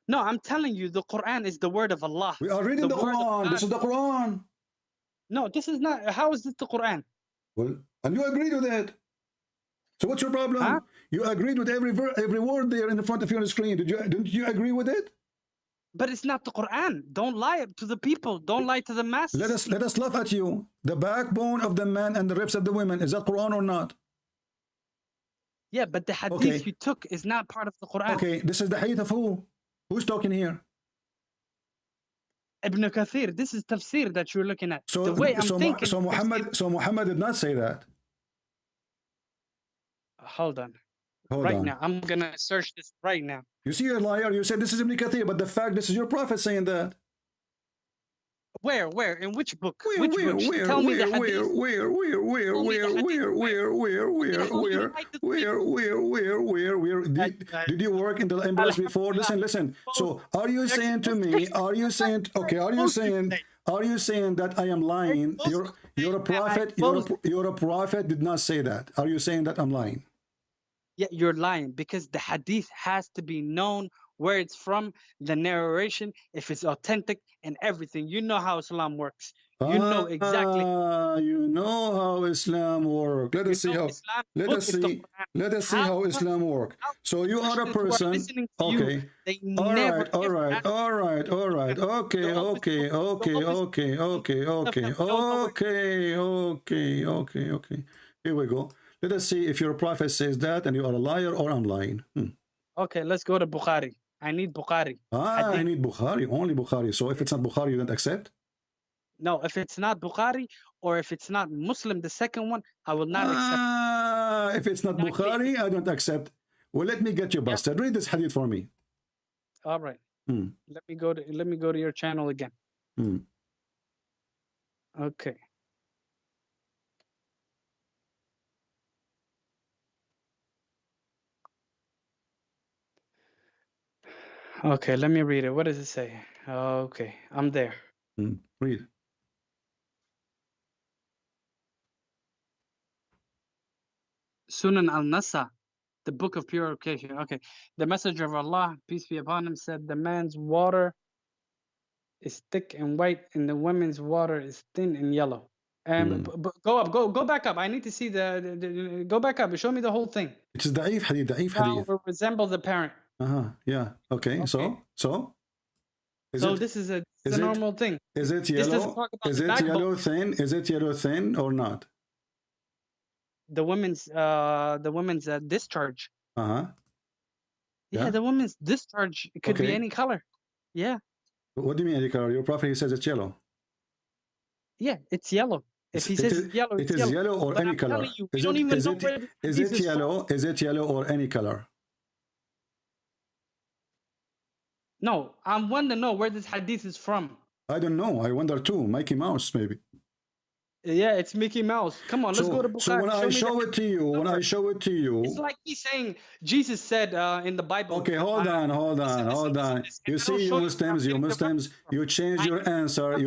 Speaker 14: No, I'm telling you, the Quran is the word of Allah.
Speaker 7: We are reading the Quran. This is the Quran.
Speaker 14: No, this is not. How is this the Quran?
Speaker 7: Well, And you agreed with it. So what's your problem?
Speaker 14: Huh?
Speaker 7: You agreed with every word there in front of you on the screen. Didn't you agree with it?
Speaker 14: But it's not the Quran. Don't lie to the people. Don't lie to the masses.
Speaker 7: Let us laugh at you. The backbone of the man and the ribs of the women, is that Quran or not?
Speaker 14: Yeah, but the hadith you took is not part of the Quran.
Speaker 7: Okay, this is the hadith of who? Who's talking here?
Speaker 14: Ibn Kathir. This is tafsir that you're looking at.
Speaker 7: So,
Speaker 14: the way I'm thinking.
Speaker 7: So Muhammad did not say that.
Speaker 14: Hold on.
Speaker 7: Hold
Speaker 14: right
Speaker 7: on.
Speaker 14: now. I'm going to search this right now.
Speaker 7: You see, you're a liar. You said this is Ibn Kathir, but the fact this is your prophet saying that.
Speaker 14: Where? In which book?
Speaker 7: Where?
Speaker 14: Which book? Tell me the hadith.
Speaker 7: Where? Did you work in the embassy before? Listen. So, are you saying to me? Are you saying that I am lying? You're a prophet. You're a prophet. Did not say that. Are you saying that I'm lying?
Speaker 14: Yeah, you're lying because the hadith has to be known where it's from, the narration, if it's authentic and everything. You know how Islam works. You know exactly.
Speaker 7: You know how Islam works. Let us see how Islam works. So you are a person. Okay. All right. Okay. Here we go. Let us see if your prophet says that and you are a liar or I'm lying.
Speaker 14: Okay, let's go to Bukhari. I need Bukhari.
Speaker 7: I need Bukhari, only Bukhari. So if it's not Bukhari, you don't accept?
Speaker 14: No, if it's not Bukhari or if it's not Muslim, the second one, I will not accept.
Speaker 7: If it's not Bukhari, I don't accept. Well, let me get you busted. Read this hadith for me.
Speaker 14: All right. Let me go to your channel again. Okay. Okay, let me read it. What does it say? Okay, I'm there.
Speaker 7: Read.
Speaker 14: Sunan al-Nasa, the book of purification. Okay, the messenger of Allah, peace be upon him, said the man's water is thick and white and the women's water is thin and yellow. And go back up. I need to see the go back up. Show me the whole thing.
Speaker 7: It's da'if hadith.
Speaker 14: Will resemble the parent.
Speaker 7: Yeah. Okay. So
Speaker 14: this is a normal thing.
Speaker 7: Is it yellow? Is it yellow thin? Is it yellow thin or not?
Speaker 14: The women's discharge.
Speaker 7: Yeah,
Speaker 14: the women's discharge. It could be any color. Yeah.
Speaker 7: What do you mean any color? Your prophet, he says it's yellow.
Speaker 14: Yeah, it's yellow. If he says it's yellow,
Speaker 7: it is yellow or any color. Is it yellow? Is it yellow or any color?
Speaker 14: No, I want to know where this hadith is from.
Speaker 7: I don't know. I wonder too. Mickey Mouse, maybe.
Speaker 14: Yeah, it's Mickey Mouse. Come on, let's go to Bukhari.
Speaker 7: So when I show it to you,
Speaker 14: it's like me saying Jesus said in the Bible.
Speaker 7: Okay, hold on. You see, you Muslims, you change your answer.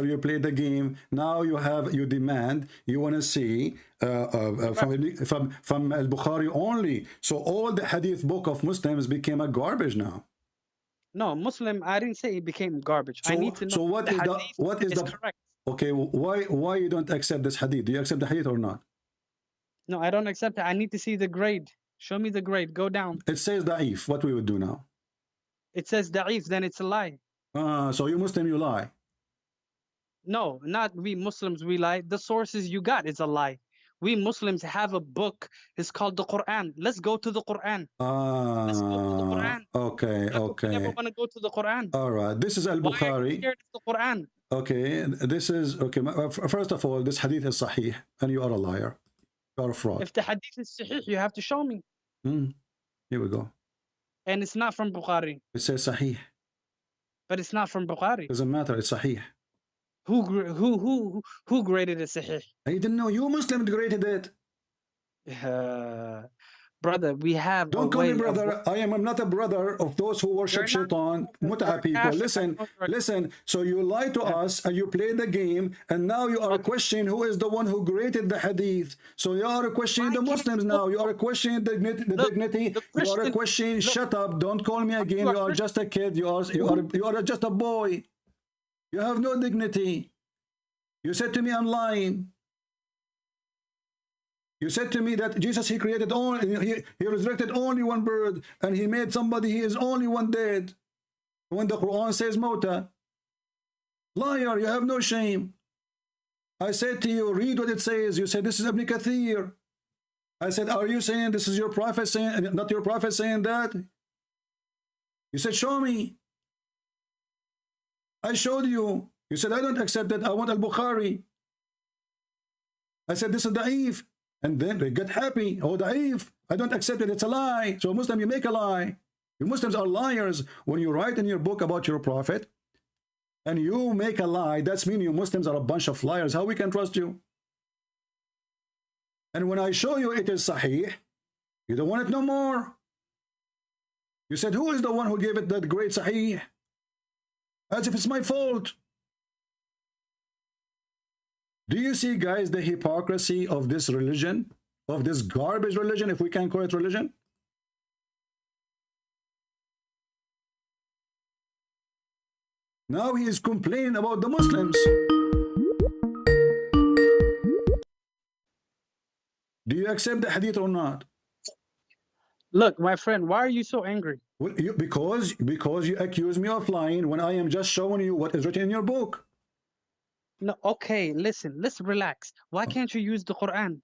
Speaker 7: You play the game. Now you demand. You want to see from Al-Bukhari only. So all the hadith book of Muslims became a garbage now.
Speaker 14: No, Muslim. I didn't say it became garbage. I need to know.
Speaker 7: So what is the correct? Okay, why you don't accept this hadith? Do you accept the hadith or not?
Speaker 14: No, I don't accept it. I need to see the grade. Show me the grade. Go down.
Speaker 7: It says da'if. What we would do now?
Speaker 14: It says da'if, then it's a lie.
Speaker 7: So you Muslim, you lie.
Speaker 14: No, not we Muslims, we lie. The sources you got is a lie. We Muslims have a book. It's called the Quran. Let's go to the Quran. Let's go to the Quran.
Speaker 7: Okay.
Speaker 14: We never want to go to the Quran.
Speaker 7: All right. This is Al-Bukhari.
Speaker 14: Why are you scared of the Quran?
Speaker 7: Okay. This is okay. First of all, this hadith is sahih, and you are a liar. You are a fraud.
Speaker 14: If the hadith is sahih, you have to show me.
Speaker 7: Here we go.
Speaker 14: And it's not from Bukhari.
Speaker 7: It says sahih.
Speaker 14: But it's not from Bukhari.
Speaker 7: Doesn't matter. It's sahih.
Speaker 14: Who graded it sahih?
Speaker 7: I didn't know. You Muslims graded it.
Speaker 14: Brother, we have.
Speaker 7: Don't call me brother. I am not a brother of those who worship shaitan, mut'a people. Listen. So you lie to us and you play the game, and now you are questioning who is the one who created the hadith. So you are questioning the Muslims now. You are questioning the dignity. You are questioning. Shut up! Don't call me again. You are just a kid. You are just a boy. You have no dignity. You said to me, I'm lying. You said to me that Jesus, he created only, he resurrected only one bird, and he made somebody, he is only one dead. When the Quran says Mota. Liar, you have no shame. I said to you, read what it says. You said, this is Ibn Kathir. I said, are you saying this is your prophet saying, not your prophet saying that? You said, show me. I showed you. You said, I don't accept that. I want Al-Bukhari. I said, this is da'if. And then they get happy. Oh, da'if. I don't accept it. It's a lie. So Muslim, you make a lie. You Muslims are liars. When you write in your book about your prophet and you make a lie, that's mean you Muslims are a bunch of liars. How we can trust you? And when I show you it is sahih, you don't want it no more. You said, who is the one who gave it that great sahih? As if it's my fault. Do you see, guys, the hypocrisy of this religion, of this garbage religion, if we can call it religion? Now he is complaining about the Muslims. Do you accept the hadith or not?
Speaker 14: Look, my friend, why are you so angry?
Speaker 7: Well, because you accuse me of lying when I am just showing you what is written in your book.
Speaker 14: No, okay, listen, let's relax. Why can't you use the Quran?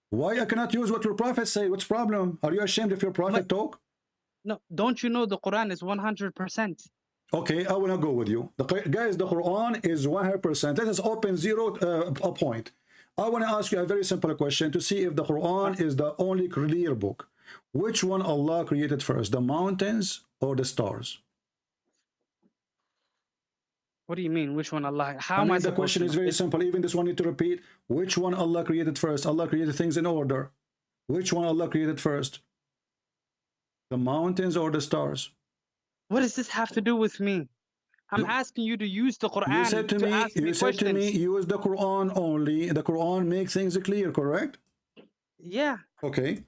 Speaker 7: Why I cannot use what your prophet say? What's the problem? Are you ashamed if your prophet talk?
Speaker 14: No, don't you know the Quran is 100%?
Speaker 7: Okay, I will not go with you. Guys, the Quran is 100%. Let us open zero a point. I want to ask you a very simple question to see if the Quran is the only clear book. Which one Allah created first, the mountains or the stars?
Speaker 14: What do you mean? Which one Allah? How
Speaker 7: I
Speaker 14: am I
Speaker 7: mean, the question is very simple. Even this one need to repeat. Which one Allah created first? Allah created things in order. Which one Allah created first? The mountains or the stars?
Speaker 14: What does this have to do with me? I'm asking you to use the Quran.
Speaker 7: You said to me, use the Quran only. The Quran makes things clear, correct?
Speaker 14: Yeah.
Speaker 7: Okay.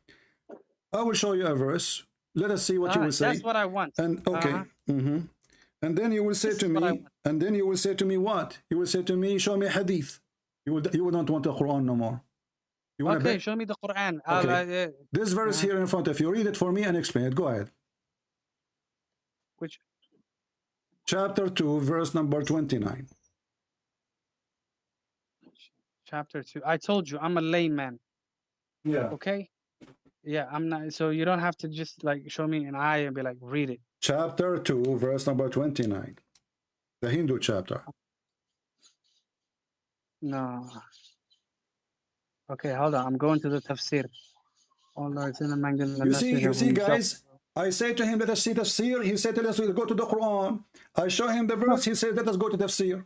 Speaker 7: I will show you a verse. Let us see what you will say.
Speaker 14: That's what I want.
Speaker 7: And okay. And then you will say to me, and then you will say to me what? You will say to me, show me hadith. You will not want the Quran no more. You want
Speaker 14: okay, show me the Quran.
Speaker 7: Okay. This verse here in front of you, read it for me and explain it. Go ahead.
Speaker 14: Which?
Speaker 7: Chapter 2, verse number 29.
Speaker 14: Chapter 2. I told you, I'm a layman.
Speaker 7: Yeah.
Speaker 14: Okay? Yeah, I'm not. So you don't have to just like show me an eye and be like, read it.
Speaker 7: Chapter 2, verse number 29. The Hindu chapter.
Speaker 14: No. Okay, hold on. I'm going to the tafsir. Oh Lord,
Speaker 7: you see, guys, I say to him, let us see tafsir. He said, let us go to the Quran. I show him the verse. He said, let us go to tafsir.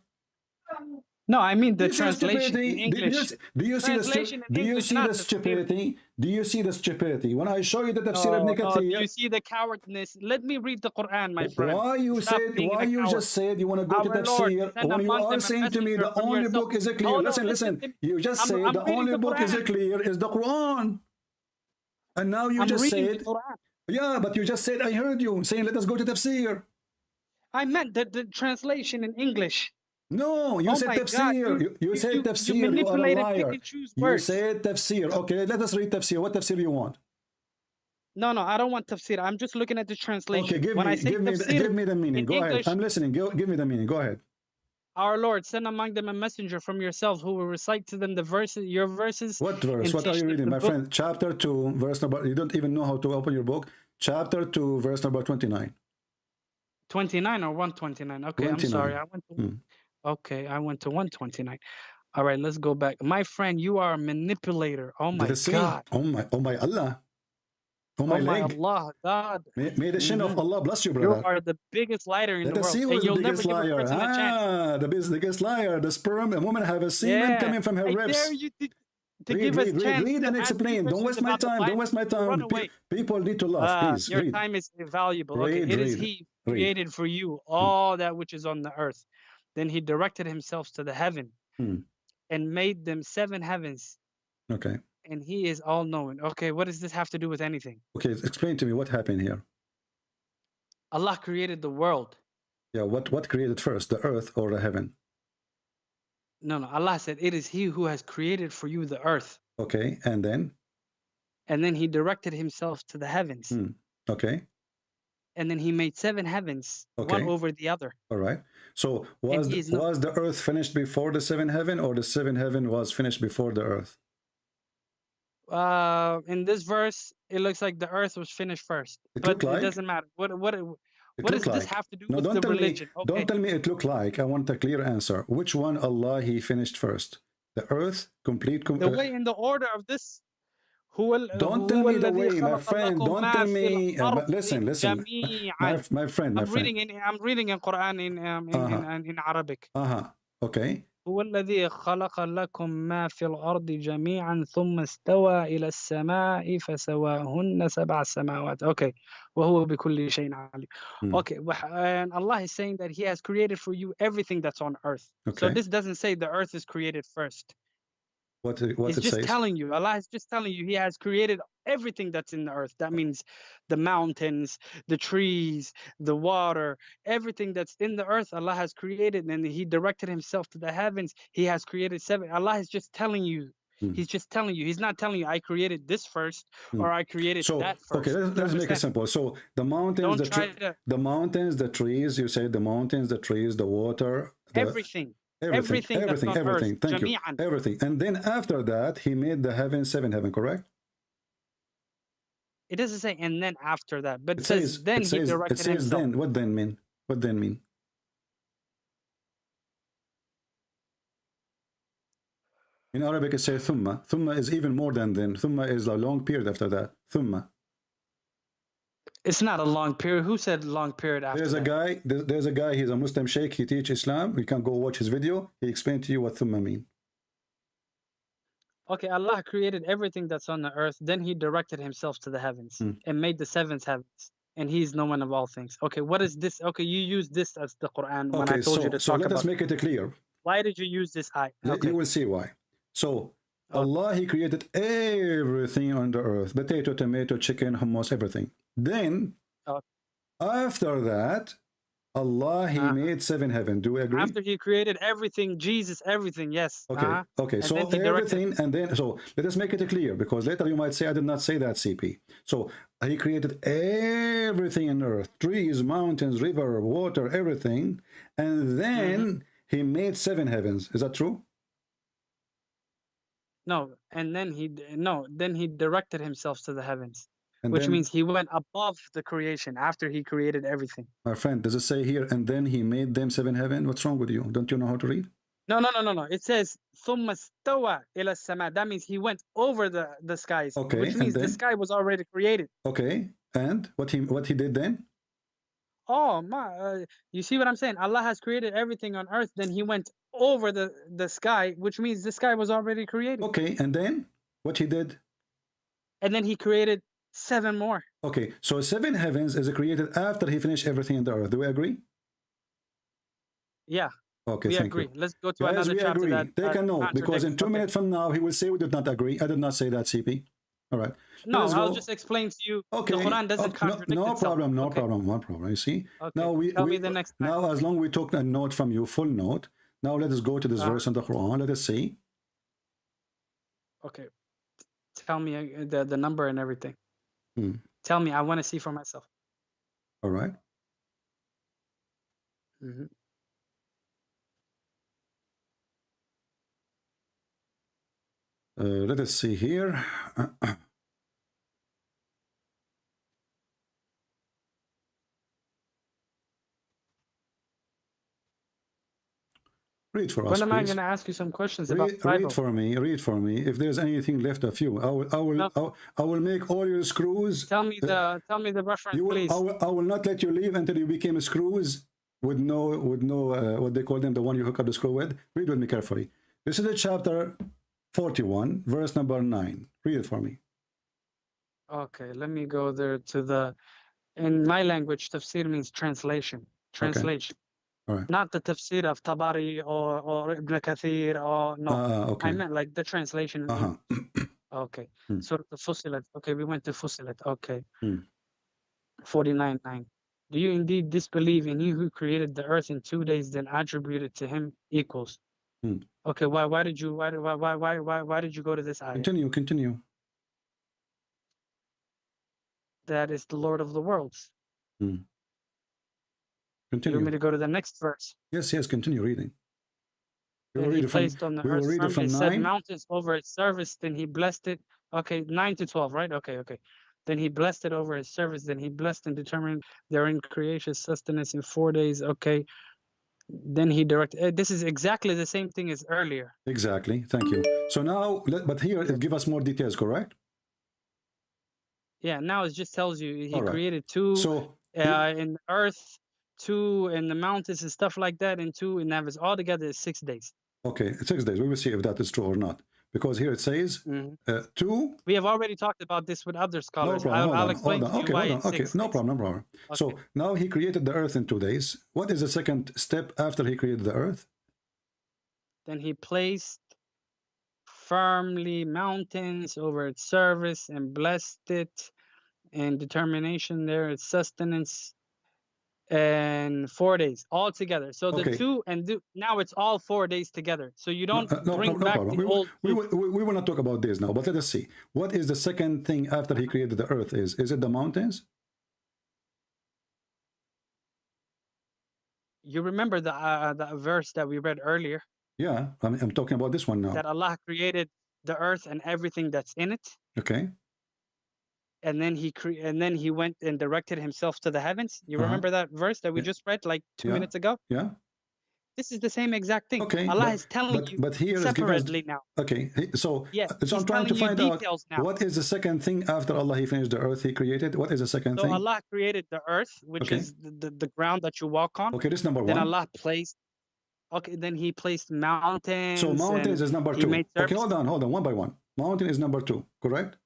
Speaker 14: No, I mean the translation in English.
Speaker 7: Do you see the stupidity? Do you see the stupidity? When I show you the tafsir of Kathir,
Speaker 14: you see the cowardness. Let me read the Quran, my friend.
Speaker 7: Why you just said you want to go to tafsir when you are saying to me the only book is clear? Listen. You just say the only book is clear is the Quran, and now you just said, yeah, but you just said I heard you saying let us go to tafsir.
Speaker 14: I meant the translation in English.
Speaker 7: No, you said tafsir. You said tafsir. You are a liar. You said tafsir. Okay, let us read tafsir. What tafsir you want?
Speaker 14: No, I don't want tafsir. I'm just looking at the translation.
Speaker 7: Okay, give me the meaning. Go ahead. I'm listening. Give me the meaning. Go ahead.
Speaker 14: Our Lord, send among them a messenger from yourself who will recite to them the verses, your verses.
Speaker 7: What verse? What are you reading, my friend? Chapter 2, verse number. You don't even know how to open your book. Chapter 2, verse number 29.
Speaker 14: 29 or 129? Okay, 29. I'm sorry. I went to. Okay, I went to 129. All right, let's go back. My friend, you are a manipulator. Oh my God.
Speaker 7: Oh my Allah. Oh my
Speaker 14: Allah, God.
Speaker 7: May the shin of Allah bless you, brother.
Speaker 14: You are the biggest liar in the world.
Speaker 7: And you'll the biggest liar. The biggest liar. The sperm, a woman have a semen coming from her ribs.
Speaker 14: I dare you to give us chance.
Speaker 7: Read and explain. Don't waste my time. Don't waste my time. People need to laugh. Please,
Speaker 14: your time is valuable. Okay, it is He who created for you all that which is on the earth. Then he directed himself to the heaven and made them 7 heavens.
Speaker 7: Okay.
Speaker 14: And he is all knowing. Okay, what does this have to do with anything?
Speaker 7: Okay, explain to me what happened here.
Speaker 14: Allah created the world.
Speaker 7: Yeah, what created first, the earth or the heaven?
Speaker 14: No, Allah said, it is He who has created for you the earth.
Speaker 7: Okay, and then?
Speaker 14: And then he directed himself to the heavens.
Speaker 7: Okay.
Speaker 14: And then he made 7 heavens,
Speaker 7: Okay.
Speaker 14: one over the other.
Speaker 7: All right. So was the earth finished before the 7th heaven, or the 7th heaven was finished before the earth?
Speaker 14: In this verse, it looks like the earth was finished first. But it doesn't matter. What does this have to do with the religion? Okay.
Speaker 7: Don't tell me it looked like. I want a clear answer. Which one Allah he finished first? The earth, complete.
Speaker 14: The way in the order of this.
Speaker 7: Don't tell me the way, my friend. Don't tell me. Listen. My friend.
Speaker 14: I'm reading in Quran in Arabic.
Speaker 7: Okay.
Speaker 14: هو الذي خلق لكم ما في الأرض جميعا ثم استوى إلى السماء فسواهن 7 سماوات. Okay. وهو بكل شيء عليم. Okay. And Allah is saying that He has created for you everything that's on earth.
Speaker 7: Okay.
Speaker 14: So this doesn't say the earth is created first.
Speaker 7: What
Speaker 14: it's
Speaker 7: it
Speaker 14: just
Speaker 7: says?
Speaker 14: telling you. Allah is just telling you He has created everything that's in the earth. That means the mountains, the trees, the water, everything that's in the earth, Allah has created, and He directed Himself to the heavens. He has created 7. Allah is just telling you. He's just telling you. He's not telling you, I created this first or I created that first.
Speaker 7: Okay, let's make it simple. So the mountains, the mountains, the trees, you say the mountains, the trees, the water.
Speaker 14: Everything.
Speaker 7: Everything. Thank you. Everything. And then after that, He made the heaven, 7 heaven, correct?
Speaker 14: It doesn't say and then after that, but it says then He directed Himself.
Speaker 7: It says then. What then mean? What then mean? In Arabic, it says thumma. Thumma is even more than then. Thumma is a long period after that. Thumma.
Speaker 14: It's not a long period. Who said long period after that?
Speaker 7: There's a guy, he's a Muslim sheikh, he teaches Islam. You can go watch his video. He explained to you what thumma mean.
Speaker 14: Okay, Allah created everything that's on the earth. Then He directed Himself to the heavens and made the 7th heavens. And He's no one of all things. Okay, what is this? Okay, you use this as the Quran when I told you to talk about.
Speaker 7: So let us make it clear.
Speaker 14: Why did you use this ayah?
Speaker 7: Okay. You will see why. So Allah, He created everything on the earth. Potato, tomato, chicken, hummus, everything. Then, after that, Allah, He made 7 heaven. Do we agree?
Speaker 14: After He created everything, Jesus, everything, yes.
Speaker 7: Okay, okay. So everything, and then, so let us make it clear, because later you might say, I did not say that, CP. So He created everything on earth, trees, mountains, river, water, everything. And then He made 7 heavens. Is that true?
Speaker 14: No, and then then He directed Himself to the heavens. Which means He went above the creation after He created everything.
Speaker 7: My friend, does it say here, and then He made them 7 heaven? What's wrong with you? Don't you know how to read?
Speaker 14: No. It says, ثُمَّ اسْتَوَى إِلَى السَّمَاءِ. That means He went over the skies.
Speaker 7: Okay,
Speaker 14: which means the sky was already created.
Speaker 7: Okay, and what he did then?
Speaker 14: Oh, you see what I'm saying? Allah has created everything on earth. Then He went over the sky, which means the sky was already created.
Speaker 7: Okay, and then what He did?
Speaker 14: And then He created 7 more.
Speaker 7: Okay, so 7 heavens is created after He finished everything in the earth. Do we agree?
Speaker 14: Yeah.
Speaker 7: Okay,
Speaker 14: we
Speaker 7: thank
Speaker 14: agree.
Speaker 7: you.
Speaker 14: Let's go to another chapter.
Speaker 7: Agree. Take a note, because in 2 minutes from now, He will say we did not agree. I did not say that, CP. All right.
Speaker 14: No, I'll just explain to you.
Speaker 7: Okay.
Speaker 14: The Quran doesn't contradict itself.
Speaker 7: No problem. You see?
Speaker 14: Okay.
Speaker 7: Now
Speaker 14: Tell me the next time.
Speaker 7: Now, as long as we took a note from you, full note. Now let us go to this verse in the Quran. Let us see.
Speaker 14: Okay. Tell me the number and everything. Tell me. I want to see for myself.
Speaker 7: All right. Let us see here. Read for us,
Speaker 14: When am I
Speaker 7: please.
Speaker 14: going to ask you some questions about Bible?
Speaker 7: Read for me. If there's anything left of you, I will make all your screws.
Speaker 14: Tell me the reference, please.
Speaker 7: I will not let you leave until you became screws with no what they call them, the one you hook up the screw with. Read with me carefully. This is the chapter 41, verse number 9. Read it for me.
Speaker 14: Okay, let me go there to the. In my language, tafsir means translation. Translation.
Speaker 7: Okay. All right.
Speaker 14: Not the tafsir of Tabari or Ibn Kathir or no.
Speaker 7: Okay.
Speaker 14: I meant like the translation. Okay. So the Fussilat. Okay, we went to Fussilat. Okay. 49:9. Do you indeed disbelieve in He who created the earth in 2 days, then attributed to Him equals? Okay, why did you go to this ayah?
Speaker 7: Continue.
Speaker 14: That is the Lord of the worlds. You
Speaker 7: Continue.
Speaker 14: want me to go to the next verse?
Speaker 7: Yes, continue reading.
Speaker 14: Then he placed on the earth
Speaker 7: read
Speaker 14: firmly,
Speaker 7: from
Speaker 14: set
Speaker 7: 9.
Speaker 14: mountains over its surface, then he blessed it. Okay, 9 to 12, right? Okay. Then he blessed it over its surface, then he blessed and determined therein creation sustenance in 4 days. Okay. Then he directed. This is exactly the same thing as earlier.
Speaker 7: Exactly. Thank you. So now, but here it give us more details, correct?
Speaker 14: Yeah, now it just tells you he
Speaker 7: All right.
Speaker 14: created 2
Speaker 7: So
Speaker 14: in the earth, 2 in the mountains and stuff like that, and 2 in heavens. Altogether is 6 days.
Speaker 7: Okay, 6 days. We will see if that is true or not. Because here it says 2.
Speaker 14: We have already talked about this with other scholars.
Speaker 7: No problem.
Speaker 14: I'll explain to you why it's 6
Speaker 7: Okay,
Speaker 14: days.
Speaker 7: no problem. Okay. So now he created the earth in 2 days. What is the second step after he created the earth?
Speaker 14: Then he placed firmly mountains over its surface and blessed it, and determination there, its sustenance, and 4 days all together. So the 2 and now it's all 4 days together. So you don't bring back the old.
Speaker 7: We will not talk about this now, but let us see. What is the second thing after he created the earth? Is it the mountains?
Speaker 14: You remember the verse that we read earlier?
Speaker 7: Yeah, I'm talking about this one now.
Speaker 14: That Allah created the earth and everything that's in it.
Speaker 7: Okay.
Speaker 14: And then he went and directed himself to the heavens. You remember that verse that we just read like 2 minutes ago?
Speaker 7: Yeah.
Speaker 14: This is the same exact thing.
Speaker 7: Okay.
Speaker 14: Allah is telling you
Speaker 7: but here
Speaker 14: separately now.
Speaker 7: Okay. So,
Speaker 14: yes,
Speaker 7: so I'm trying to find out
Speaker 14: now.
Speaker 7: what is the second thing after Allah he finished the earth he created. What is the second thing?
Speaker 14: So Allah created the earth, which is the ground that you walk on.
Speaker 7: Okay, this is number 1.
Speaker 14: Then Allah placed. Okay, then he placed mountains.
Speaker 7: So mountains is number 2. Okay, hold on, one by one. Mountain is number 2, correct?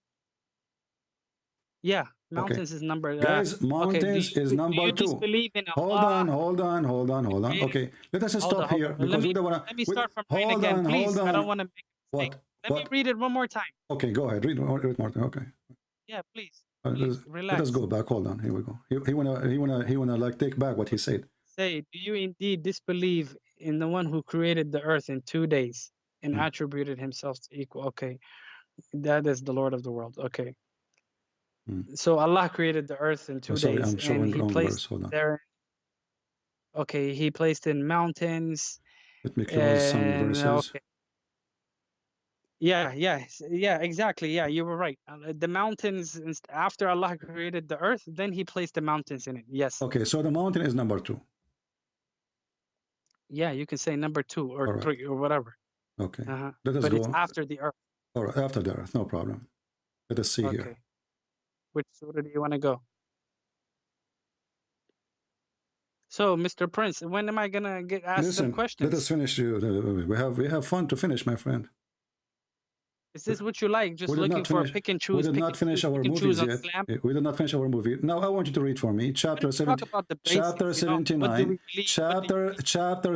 Speaker 14: Yeah, mountains is number.
Speaker 7: Guys, mountains is number 2. Hold on. Okay, let us stop here because we don't want to.
Speaker 14: Let me start from 9 again, please. I don't want to make a mistake. Let me read it one more time.
Speaker 7: Okay, go ahead. Read more. Okay.
Speaker 14: Yeah, please.
Speaker 7: Let us go back. Hold on. Here we go. He wanna like take back what he said.
Speaker 14: Say, do you indeed disbelieve in the one who created the earth in 2 days and attributed himself to equal? Okay, that is the Lord of the world. Okay. So Allah created the earth in 2 days,
Speaker 7: I'm showing
Speaker 14: and he placed there. Okay, he placed in mountains.
Speaker 7: Let me close some verses.
Speaker 14: Okay. Yeah, exactly. Yeah, you were right. The mountains, after Allah created the earth, then he placed the mountains in it. Yes.
Speaker 7: Okay, so the mountain is number 2.
Speaker 14: Yeah, you can say number 2 or 3 or whatever.
Speaker 7: Okay.
Speaker 14: Let us go. It's after the earth.
Speaker 7: All right, after the earth, no problem. Let us see here.
Speaker 14: Which surah do you want to go? So, Mr. Prince, when am I gonna get asked some questions?
Speaker 7: Let us finish. We have fun to finish, my friend.
Speaker 14: Is this what you like? Just looking for a pick and choose?
Speaker 7: We did not finish our movies yet. We did not finish our movie. Now I want you to read for me chapter 79, chapter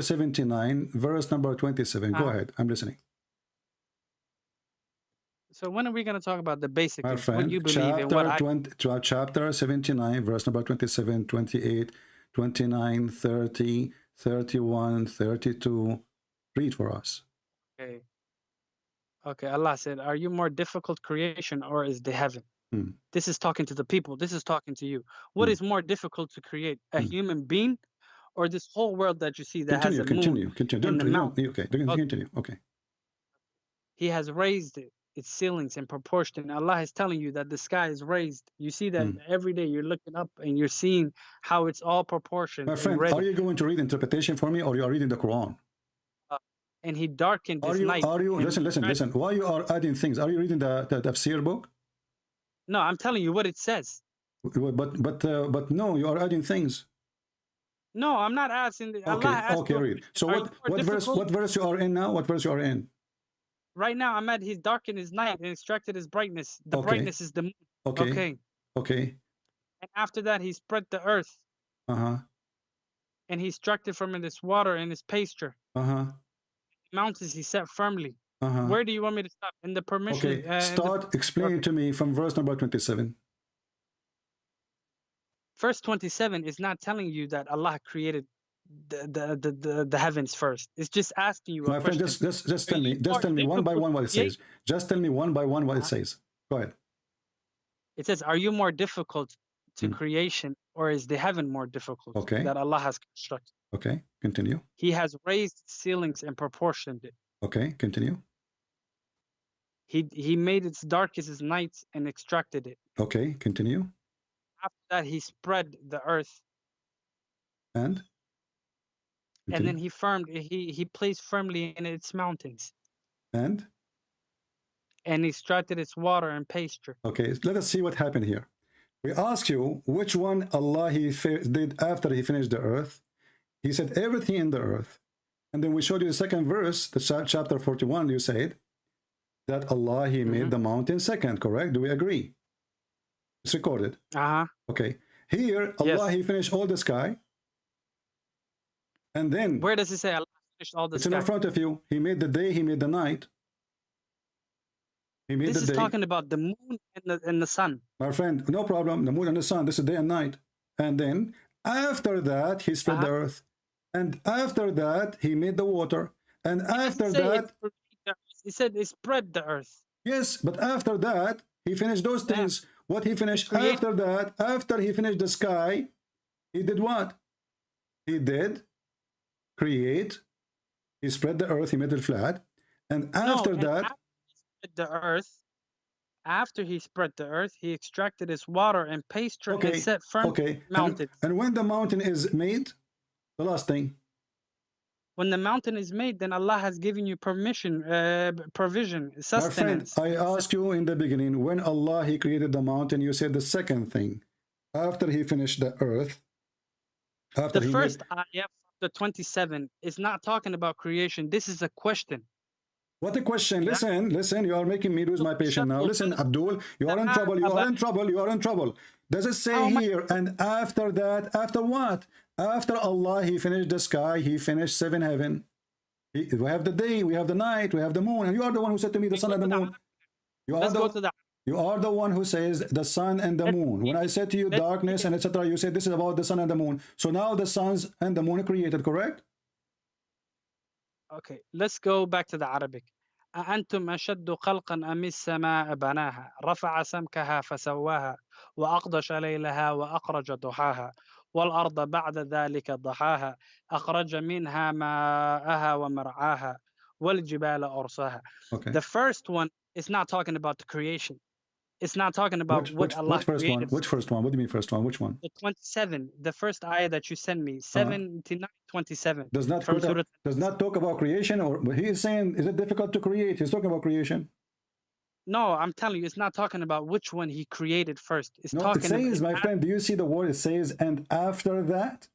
Speaker 7: 79, verse number 27. Go ahead. I'm listening.
Speaker 14: So when are we going to talk about the basics?
Speaker 7: My friend,
Speaker 14: what you believe in what
Speaker 7: chapter 79, verse number 27, 28, 29, 30, 31, 32. Read for us.
Speaker 14: Okay, Allah said, are you more difficult creation or is the heaven? This is talking to the people. This is talking to you. What is more difficult to create? A human being or this whole world that you see that has a moon and the mountain?
Speaker 7: Continue. Okay.
Speaker 14: He has raised its ceilings in proportion. Allah is telling you that the sky is raised. You see that every day you're looking up and you're seeing how it's all proportioned.
Speaker 7: My friend, are you going to read interpretation for me or you are reading the Quran?
Speaker 14: And he darkened his night.
Speaker 7: Listen. Why you are adding things? Are you reading the Tafsir book?
Speaker 14: No, I'm telling you what it says.
Speaker 7: But no, you are adding things.
Speaker 14: No, I'm not asking.
Speaker 7: Okay, read. So what verse you are in now? What verse you are in?
Speaker 14: Right now, I'm at he's darkened his night and extracted his brightness. The brightness is the moon.
Speaker 7: Okay.
Speaker 14: And after that, he spread the earth. And he extracted from it this water and his pasture. Mountains he set firmly. Where do you want me to stop? In the permission.
Speaker 7: Start explaining to me from verse number 27.
Speaker 14: Verse 27 is not telling you that Allah created the heavens first. It's just asking you a
Speaker 7: My friend,
Speaker 14: question.
Speaker 7: just tell me one by one what it says. Just tell me one by one what it says. Go ahead.
Speaker 14: It says, are you more difficult to creation, or is the heaven more difficult that Allah has constructed?
Speaker 7: Okay, continue.
Speaker 14: He has raised ceilings and proportioned it.
Speaker 7: Okay, continue.
Speaker 14: He made its darkest as nights and extracted it.
Speaker 7: Okay, continue.
Speaker 14: After that, he spread the earth.
Speaker 7: And
Speaker 14: then he placed firmly in its mountains.
Speaker 7: And
Speaker 14: he extracted its water and pasture.
Speaker 7: Okay, let us see what happened here. We ask you which one Allah he did after he finished the earth. He said everything in the earth. And then we showed you the second verse, the chapter 41, you said that Allah he made the mountain second, correct? Do we agree? It's recorded. Okay. Here, Allah he finished all the sky. And then
Speaker 14: where does it say Allah finished all the sky?
Speaker 7: It's in front of you. He made the day, he made the night. He made
Speaker 14: this
Speaker 7: the
Speaker 14: is
Speaker 7: day.
Speaker 14: Talking about the moon and the sun.
Speaker 7: My friend, no problem. The moon and the sun, this is day and night. And then after that, he spread the earth. And after that, he made the water. And after that,
Speaker 14: he said he spread the earth.
Speaker 7: Yes, but after that, he finished those things. What he finished after that, after he finished the sky, he did what? He did create. He spread the earth, he made it flat. And after that,
Speaker 14: after he spread the earth, he extracted its water and pasture and set firm mountains.
Speaker 7: And when the mountain is made, the last thing.
Speaker 14: When the mountain is made, then Allah has given you permission, provision, sustenance.
Speaker 7: My friend, I asked you in the beginning, when Allah he created the mountain, you said the second thing. After he finished the earth. After
Speaker 14: the first ayah, the 27, is not talking about creation. This is a question.
Speaker 7: What a question. Listen, you are making me lose my patience now. Listen, Abdul, you are in trouble, you are in trouble, you are in trouble. Does it say here, and after that, after what? After Allah, he finished the sky, he finished seven heaven. We have the day, we have the night, we have the moon, and you are the one who said to me the sun and the moon. You are the one who says the sun and the moon. When I said to you darkness and etc., you said this is about the sun and the moon. So now the suns and the moon are created, correct?
Speaker 14: Okay, let's go back to the Arabic. أأنتم أشد خلقا أم السماء بناها رفع سمكها فسواها وأغطش ليلها وأخرج ضحاها والأرض بعد ذلك ضحاها أخرج منها ماءها ومرعاها والجبال أرساها. The first one is not talking about the creation. It's not talking about what Allah created.
Speaker 7: Which first one? What do you mean first one? Which one?
Speaker 14: The 27, the first ayah that you sent me, 79, 27.
Speaker 7: Does not talk about creation, or he is saying, is it difficult to create? He's talking about creation.
Speaker 14: No, I'm telling you, it's not talking about which one he created first. It's talking
Speaker 7: it says, my friend, do you see the word? It says, and after that?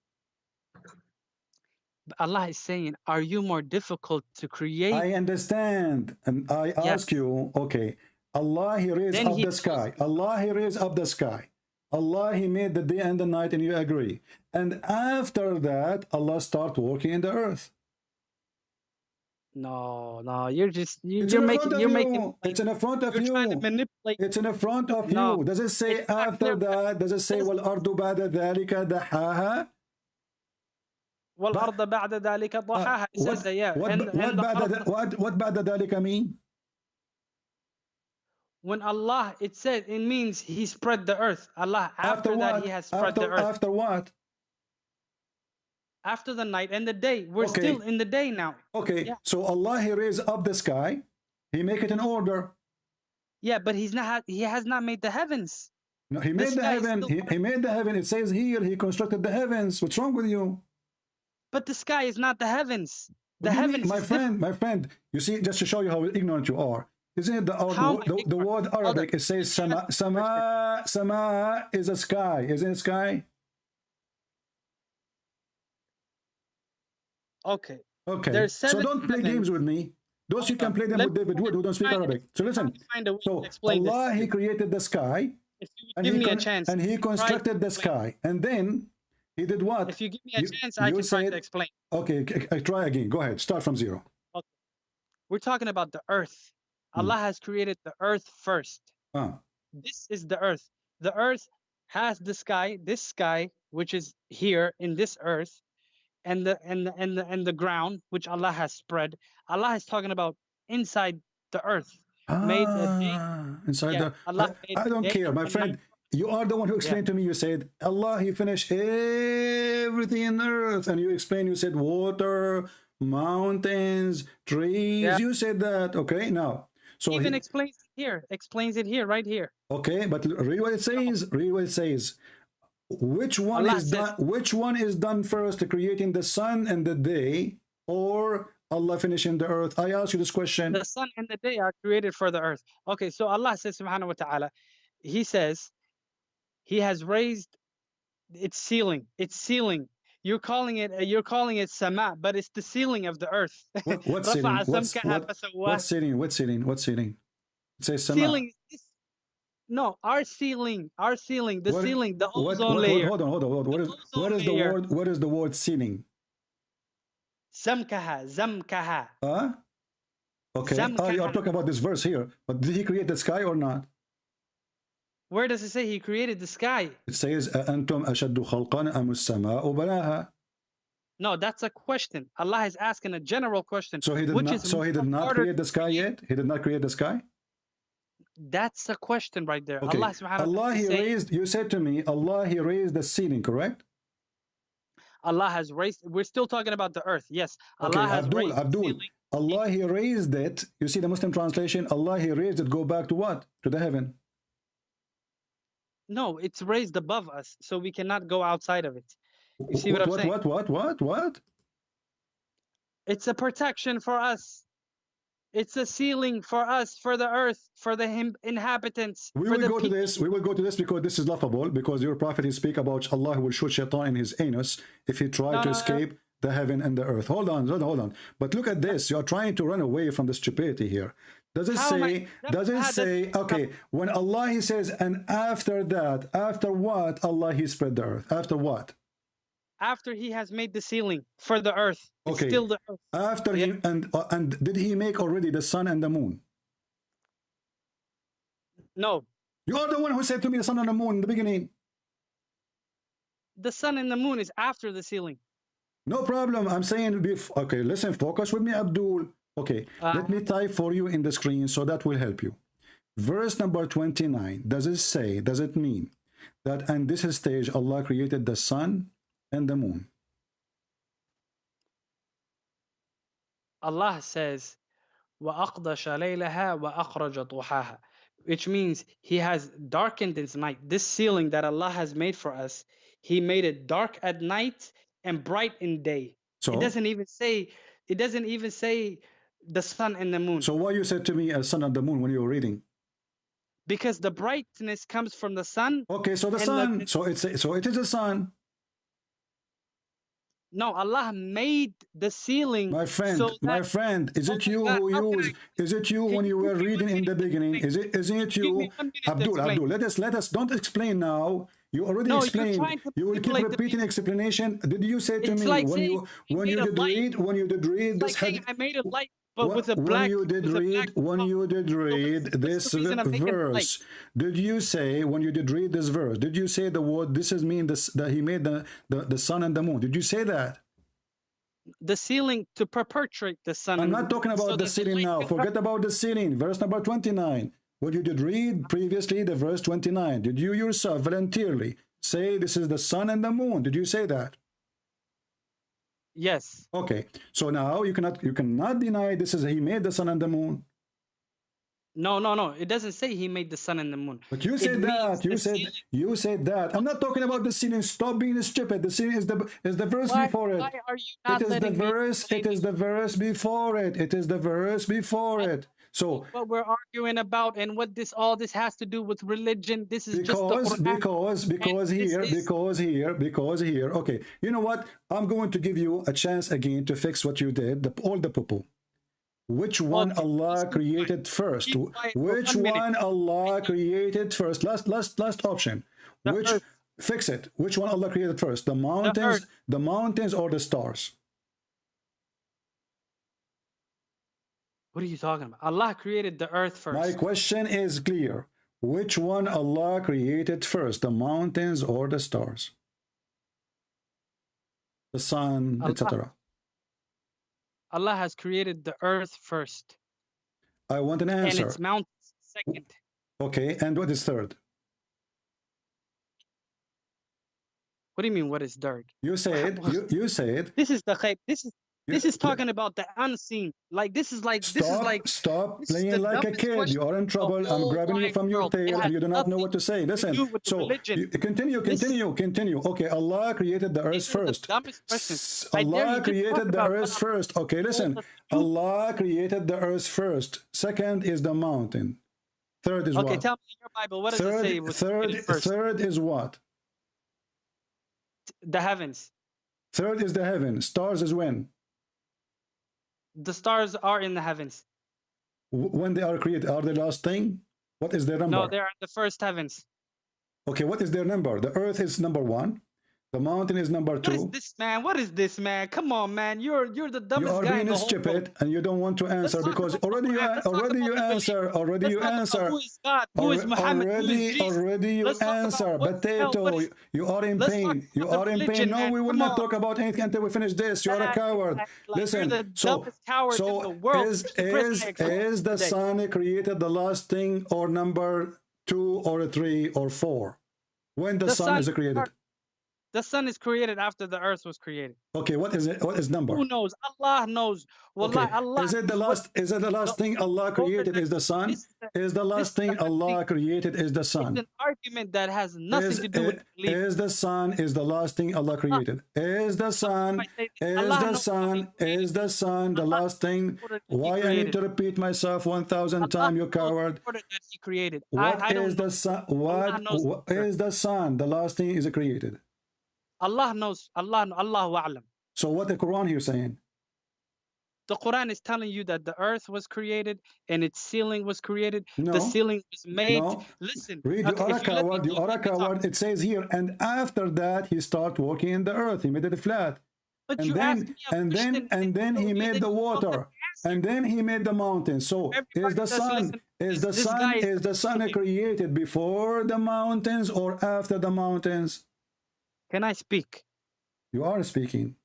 Speaker 14: Allah is saying, are you more difficult to create?
Speaker 7: I understand. And I ask you, okay, Allah he raised up the sky. Allah he raised up the sky. Allah he made the day and the night, and you agree. And after that, Allah start working in the earth.
Speaker 14: No, you're making
Speaker 7: it's in front of you.
Speaker 14: Trying to manipulate.
Speaker 7: It's in front of you. Does it say after that? Does it say wal ardu ba'da dhalika dahaha?
Speaker 14: Wal ardu ba'da dhalika dahaha. It says that, yeah.
Speaker 7: What ba'da dhalika mean?
Speaker 14: When Allah, it means he spread the earth. Allah, after that, he has spread the earth.
Speaker 7: After what?
Speaker 14: After the night and the day. We're still in the day now.
Speaker 7: Okay, so Allah, he raised up the sky. He make it in order.
Speaker 14: Yeah, but he has not made the heavens.
Speaker 7: No, he made the heaven. He made the heaven. It says here, he constructed the heavens. What's wrong with you?
Speaker 14: But the sky is not the heavens. The
Speaker 7: heavens. My friend, you see, just to show you how ignorant you are. Isn't it the word Arabic? It says sama. Sama is a sky. Isn't it sky?
Speaker 14: Okay.
Speaker 7: So don't play games with me. Those you can play them with David Wood, who don't speak Arabic. So listen. So Allah, he created the sky.
Speaker 14: Give me a chance.
Speaker 7: And he constructed the sky. And then he did what?
Speaker 14: If you give me a chance, I can try to explain.
Speaker 7: Okay, I try again. Go ahead. Start from zero.
Speaker 14: Okay. We're talking about the earth. Allah has created the earth first. This is the earth. The earth has the sky, this sky, which is here in this earth. and the ground, which Allah has spread. Allah is talking about inside the earth. Made a day.
Speaker 7: Inside
Speaker 14: Yeah,
Speaker 7: the
Speaker 14: Allah made
Speaker 7: I don't
Speaker 14: day
Speaker 7: care, my
Speaker 14: and
Speaker 7: friend.
Speaker 14: night.
Speaker 7: You are the one who explained to me. You said Allah, He finished everything in earth, and you explained. You said water, mountains, trees.
Speaker 14: Yeah.
Speaker 7: You said that. Okay, now so
Speaker 14: Even explains it here, right here.
Speaker 7: Okay, but read what it says. Read what it says. Which one
Speaker 14: Allah
Speaker 7: is
Speaker 14: says,
Speaker 7: done? Which one is done first, creating the sun and the day, or Allah finishing the earth? I ask you this question.
Speaker 14: The sun and the day are created for the earth. Okay, so Allah says, subhanahu wa ta'ala, He says, He has raised its ceiling. Its ceiling. You're calling it sama, but it's the ceiling of the earth.
Speaker 7: What ceiling? What ceiling? What ceiling? What ceiling? It says sama.
Speaker 14: Ceiling is no, our ceiling, the ceiling, the ozone layer.
Speaker 7: Hold on. What is the word ceiling?
Speaker 14: Zamkaha.
Speaker 7: Okay. You are talking about this verse here. But did He create the sky or not?
Speaker 14: Where does it say He created the sky?
Speaker 7: It says, أَأَنْتُمْ أَشَدُّ خَلْقًا أَمُ السَّمَاءُ بَنَاهَا.
Speaker 14: No, that's a question. Allah is asking a general question.
Speaker 7: So He did not create the sky yet? He did not create the sky?
Speaker 14: That's a question right there.
Speaker 7: Okay.
Speaker 14: Allah subhanahu wa ta'ala
Speaker 7: raised, you said to me, Allah, He raised the ceiling, correct?
Speaker 14: Allah has raised, we're still talking about the earth. Yes.
Speaker 7: Okay,
Speaker 14: Allah has raised
Speaker 7: Abdul, Allah, He raised it. You see the Muslim translation, Allah, He raised it, go back to what? To the heaven.
Speaker 14: No, it's raised above us, so we cannot go outside of it. You see what I'm saying?
Speaker 7: What?
Speaker 14: It's a protection for us. It's a ceiling for us, for the earth, for the inhabitants.
Speaker 7: We will go to this because this is laughable, because your prophet, he speak about Allah will shoot shaitan in his anus if he tried to escape the heaven and the earth. Hold on. But look at this. You are trying to run away from the stupidity here. Does it say, okay, when Allah, He says, and after that, after what Allah, He spread the earth? After what?
Speaker 14: After He has made the ceiling for the earth. It's
Speaker 7: okay.
Speaker 14: Still the earth.
Speaker 7: After He, and did He make already the sun and the moon?
Speaker 14: No.
Speaker 7: You are the one who said to me the sun and the moon in the beginning.
Speaker 14: The sun and the moon is after the ceiling.
Speaker 7: No problem. I'm saying, okay, listen, focus with me, Abdul. Okay, let me type for you in the screen so that will help you. Verse number 29, does it mean that in this stage Allah created the sun and the moon?
Speaker 14: Allah says, وَأَقْدَشَ لَيْلَهَا وَأَخْرَجَ ضُحَاهَا, which means He has darkened its night. This ceiling that Allah has made for us, He made it dark at night and bright in day. So, it doesn't even say the sun and the moon.
Speaker 7: So why you said to me sun and the moon when you were reading?
Speaker 14: Because the brightness comes from the sun.
Speaker 7: Okay, so the sun. So it is the sun.
Speaker 14: No, Allah made the ceiling.
Speaker 7: My friend, is it you who used? Is it you when you were reading in the beginning? Isn't it you, Abdul? Let us don't explain now. You already explained. You will keep repeating explanation. Did you say to me when you did read this hadith?
Speaker 14: I made it light, but with a black.
Speaker 7: When you did read this verse, did you say when you did read this verse? Did you say the word? This is mean that He made the sun and the moon. Did you say that?
Speaker 14: The ceiling to perpetuate the sun.
Speaker 7: I'm not talking about the ceiling now. Forget about the ceiling. Verse number 29. When you did read previously the verse 29, did you yourself voluntarily say this is the sun and the moon? Did you say that?
Speaker 14: Yes.
Speaker 7: Okay. So now you cannot deny this is He made the sun and the moon.
Speaker 14: No. It doesn't say He made the sun and the moon.
Speaker 7: But you said that. You said that. I'm not talking about the ceiling. Stop being stupid. The ceiling is the verse before it.
Speaker 14: Why are you not letting me?
Speaker 7: It is the verse before it. It is the verse before it. So
Speaker 14: what we're arguing about and what all this has to do with religion, this is because
Speaker 7: here. Okay, you know what? I'm going to give you a chance again to fix what you did. All the poo-poo. Which one Allah created first? Which one Allah created first? Last option. Fix it? Which one Allah created first? The mountains or the stars?
Speaker 14: What are you talking about? Allah created the earth first.
Speaker 7: My question is clear. Which one Allah created first, the mountains or the stars? the sun, etc.?
Speaker 14: Allah has created the earth first.
Speaker 7: I want an answer.
Speaker 14: And its mountains second.
Speaker 7: Okay, and what is third?
Speaker 14: What do you mean, what is third?
Speaker 7: You said, you said.
Speaker 14: This is the khayb. This is talking about the unseen. Like this is like
Speaker 7: Stop playing like a kid. You are in trouble. I'm grabbing you from your tail and you do not know what to say. Listen. So continue. Okay, Allah created the earth first. Allah created the earth first. Okay, listen. Allah created the earth first. Second is the mountain. Third is what?
Speaker 14: Okay, tell me in your Bible, what does it say was created first?
Speaker 7: Third is what?
Speaker 14: The heavens.
Speaker 7: Third is the heaven. Stars is when?
Speaker 14: The stars are in the heavens.
Speaker 7: When they are created, are they the last thing? What is their number?
Speaker 14: No, they are in the first heavens.
Speaker 7: Okay, what is their number? The earth is number 1. The mountain is number 2.
Speaker 14: What is this, man? What is this, man? Come on, man. You're the dumbest guy in the whole world.
Speaker 7: You are being stupid, and you don't want to answer because already you answer.
Speaker 14: Who is God? Who is Muhammad?
Speaker 7: Already you answer. Potato, you are in pain. You are in pain. No, we will not talk about anything until we finish this. You are a coward. Listen. So is the sun created the last thing, or number 2 or 3 or 4? When the sun is created?
Speaker 14: The sun is created after the earth was created.
Speaker 7: Okay, what is it? What is number?
Speaker 14: Who knows? Allah knows. Wallah,
Speaker 7: okay.
Speaker 14: Allah.
Speaker 7: Is it the last thing Allah created is the sun? Is the last thing Allah created is the sun?
Speaker 14: It's an argument that has nothing to do with belief.
Speaker 7: Is the sun is the last thing Allah created? Is the sun the last thing? Why I need to repeat myself 1,000 times, you coward?
Speaker 14: That he created.
Speaker 7: What is the sun? What is the sun? The last thing is created.
Speaker 14: Allah knows. Allahu a'lam.
Speaker 7: So what the Quran here saying?
Speaker 14: The Quran is telling you that the earth was created and its ceiling was created.
Speaker 7: No,
Speaker 14: the ceiling was made.
Speaker 7: No.
Speaker 14: Listen.
Speaker 7: Read, you are a coward. It says here, and after that he started working in the earth. He made it flat.
Speaker 14: But
Speaker 7: and then he made the water. And then he made the mountains. So is the sun created before the mountains or after the mountains?
Speaker 14: Can I speak?
Speaker 7: You are speaking.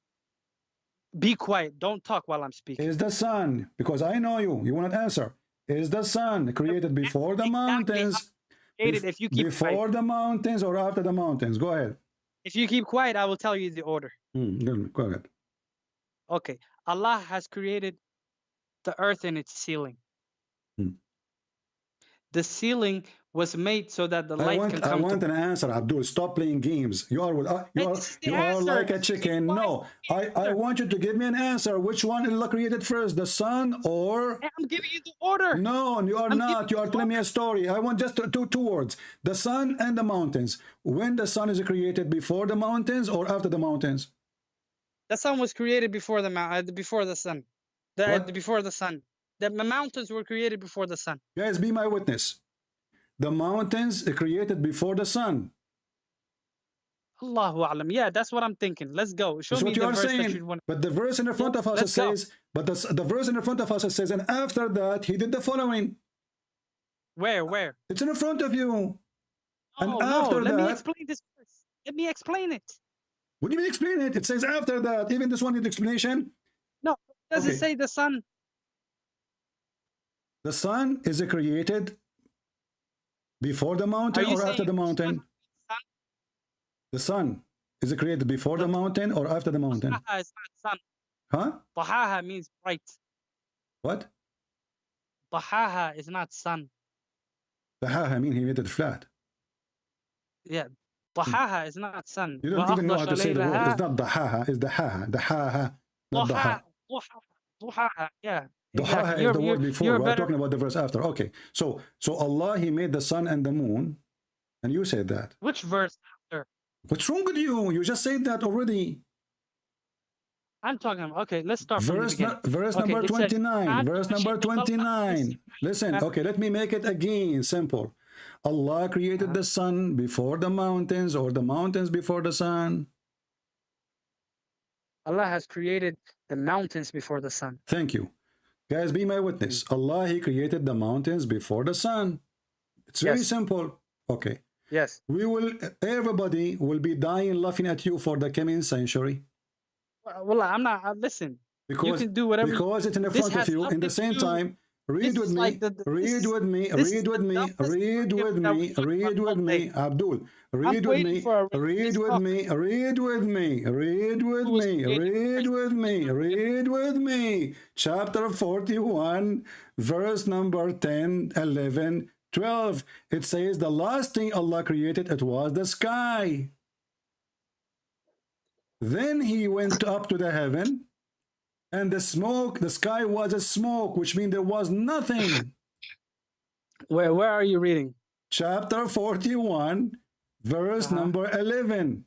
Speaker 14: Be quiet. Don't talk while I'm speaking.
Speaker 7: Is the sun, because I know you will not answer. Is the sun created before the mountains?
Speaker 14: If you keep
Speaker 7: before
Speaker 14: quiet.
Speaker 7: The mountains or after the mountains? Go ahead.
Speaker 14: If you keep quiet, I will tell you the order.
Speaker 7: Go ahead.
Speaker 14: Okay. Allah has created the earth and its ceiling. The ceiling was made so that the light can come.
Speaker 7: I want an answer, Abdul. Stop playing games. You are like a chicken. No, I want you to give me an answer. Which one Allah created first, the sun or?
Speaker 14: I'm giving you the order.
Speaker 7: No, you are not. You are telling me a story. I want just two words: the sun and the mountains. When the sun is created, before the mountains or after the mountains?
Speaker 14: The sun was created before the sun. Before the sun. The mountains were created before the sun.
Speaker 7: Guys, be my witness. The mountains are created before the sun.
Speaker 14: Allahu a'lam. Yeah, that's what I'm thinking. Let's go. Show me
Speaker 7: the
Speaker 14: verse
Speaker 7: saying.
Speaker 14: that you want.
Speaker 7: But the verse in the front of us says, the verse in the front of us says, and after that he did the following.
Speaker 14: Where?
Speaker 7: It's in the front of you.
Speaker 14: Let me explain this verse. Let me explain it.
Speaker 7: What do you mean explain it? It says after that. Even this one needs explanation.
Speaker 14: No, does it say the sun?
Speaker 7: The sun is created before the mountain or after the mountain? The sun is created before the mountain or after the mountain?
Speaker 14: Tahaha is not sun.
Speaker 7: Huh?
Speaker 14: Tahaha means bright.
Speaker 7: What?
Speaker 14: Tahaha is not sun.
Speaker 7: Tahaha means he made it flat.
Speaker 14: Yeah. Tahaha is not sun.
Speaker 7: You don't even know how to say the word. It's not Dahaha, it's Dahaha. Dahaha. Not Dahaha.
Speaker 14: Duhaha, yeah.
Speaker 7: Duhaha is the word before. We're talking about the verse after. Okay. So Allah, he made the sun and the moon, and you said that.
Speaker 14: Which verse after?
Speaker 7: What's wrong with you? You just said that already.
Speaker 14: I'm talking about, okay, let's start from the beginning.
Speaker 7: Verse number 29. Verse number 29. Listen, okay, let me make it again simple. Allah created the sun before the mountains or the mountains before the sun?
Speaker 14: Allah has created the mountains before the sun.
Speaker 7: Thank you. Guys, be my witness. Allah, he created the mountains before the sun. It's very simple. Okay.
Speaker 14: Yes.
Speaker 7: Everybody will be dying laughing at you for the coming century.
Speaker 14: Well, I'm not. Listen, you can do whatever.
Speaker 7: Because it's in the front of you. In the same time, read with me. Read with me. Read with me. Read with me. Read with me. Abdul. Read with me. Read with me. Read with me. Read with me. Read with me. Read with me. Chapter 41, verse number 10, 11, 12. It says the last thing Allah created, it was the sky. Then he went up to the heaven, and the smoke, the sky was a smoke, which means there was nothing.
Speaker 14: Where are you reading?
Speaker 7: Chapter 41, verse number 11.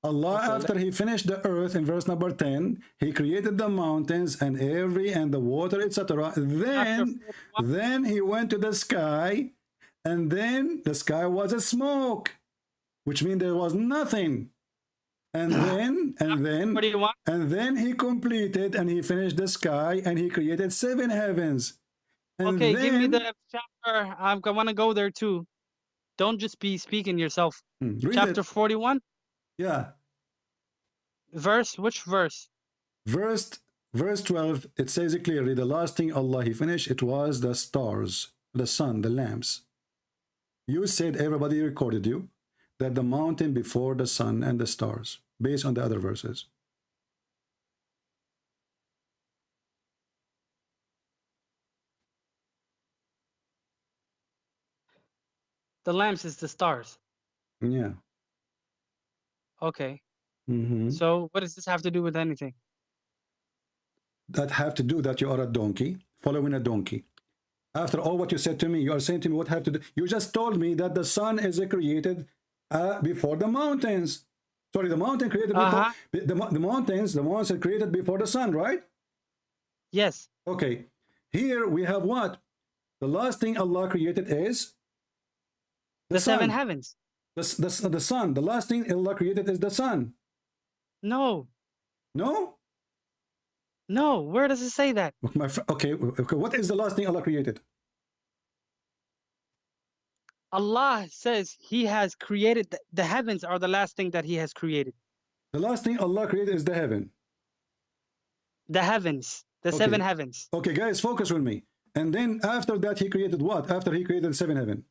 Speaker 7: Allah, after he finished the earth in verse number 10, he created the mountains and the water, etc. Then he went to the sky, and then the sky was a smoke, which means there was nothing. And then he completed and he finished the sky and he created 7 heavens. And
Speaker 14: okay, give me the chapter. I want to go there too. Don't just be speaking yourself. Chapter 41?
Speaker 7: Yeah.
Speaker 14: Which verse?
Speaker 7: Verse 12, it says it clearly, the last thing Allah he finished, it was the stars, the sun, the lamps. You said, everybody recorded you, that the mountain before the sun and the stars, based on the other verses.
Speaker 14: The lamps is the stars.
Speaker 7: Yeah.
Speaker 14: Okay.
Speaker 7: Mm-hmm.
Speaker 14: So what does this have to do with anything?
Speaker 7: That have to do that you are a donkey, following a donkey. After all what you said to me, you are saying to me what have to do. You just told me that the sun is created before the mountains. Sorry, the mountain created before the mountains are created before the sun, right?
Speaker 14: Yes.
Speaker 7: Okay. Here we have what? The last thing Allah created is
Speaker 14: the 7 heavens.
Speaker 7: The sun. The last thing Allah created is the sun.
Speaker 14: No.
Speaker 7: No?
Speaker 14: No. Where does it say that?
Speaker 7: Okay. What is the last thing Allah created?
Speaker 14: Allah says he has created the heavens are the last thing that he has created.
Speaker 7: The last thing Allah created is the heaven.
Speaker 14: The heavens. The 7 heavens.
Speaker 7: Okay, guys, focus with me. And then after that, he created what? After he created 7 heaven?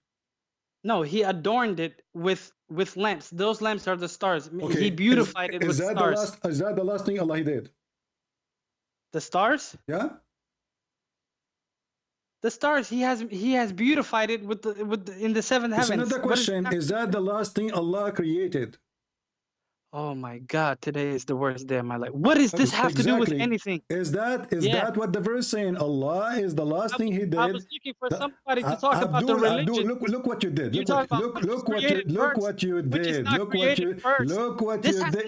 Speaker 14: No, he adorned it with lamps. Those lamps are the stars. Okay. He beautified it with stars.
Speaker 7: Is that the last thing Allah did?
Speaker 14: The stars?
Speaker 7: Yeah.
Speaker 14: The stars, he has beautified it in the 7 heavens.
Speaker 7: Another question, is that the last thing Allah created?
Speaker 14: Oh my God, today is the worst day of my life. What does this have to do with anything?
Speaker 7: Is that what the verse saying? Allah is the last thing he did.
Speaker 14: I was looking for somebody to talk about the religion.
Speaker 7: Look what you did. Look what you did. Look what you did.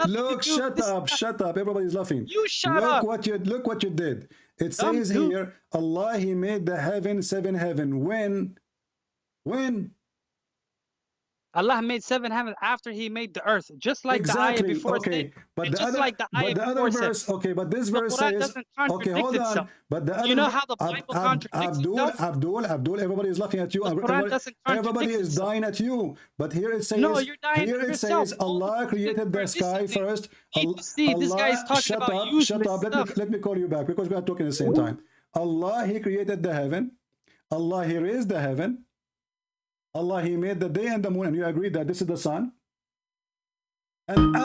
Speaker 7: Look, shut up. Everybody's laughing.
Speaker 14: You shut up.
Speaker 7: Look what you did. It says here, Allah, he made the heaven, 7 heaven. When?
Speaker 14: Allah made 7 heavens after he made the earth, just like the ayah before.
Speaker 7: Okay, but the other verse. Okay, but this verse says. Okay, hold on. But the other,
Speaker 14: you know how the Bible contradicts itself?
Speaker 7: Abdul, everybody is laughing at you. Everybody is dying at you. But here it says.
Speaker 14: No, you're dying
Speaker 7: here it says Allah created the sky first.
Speaker 14: See, this guy is talking about useless
Speaker 7: stuff. Let me call you back because we are talking at the same time. Allah, he created the heaven. Allah, he raised the heaven. Allah, he made the day and the moon, and you agree that this is the sun. And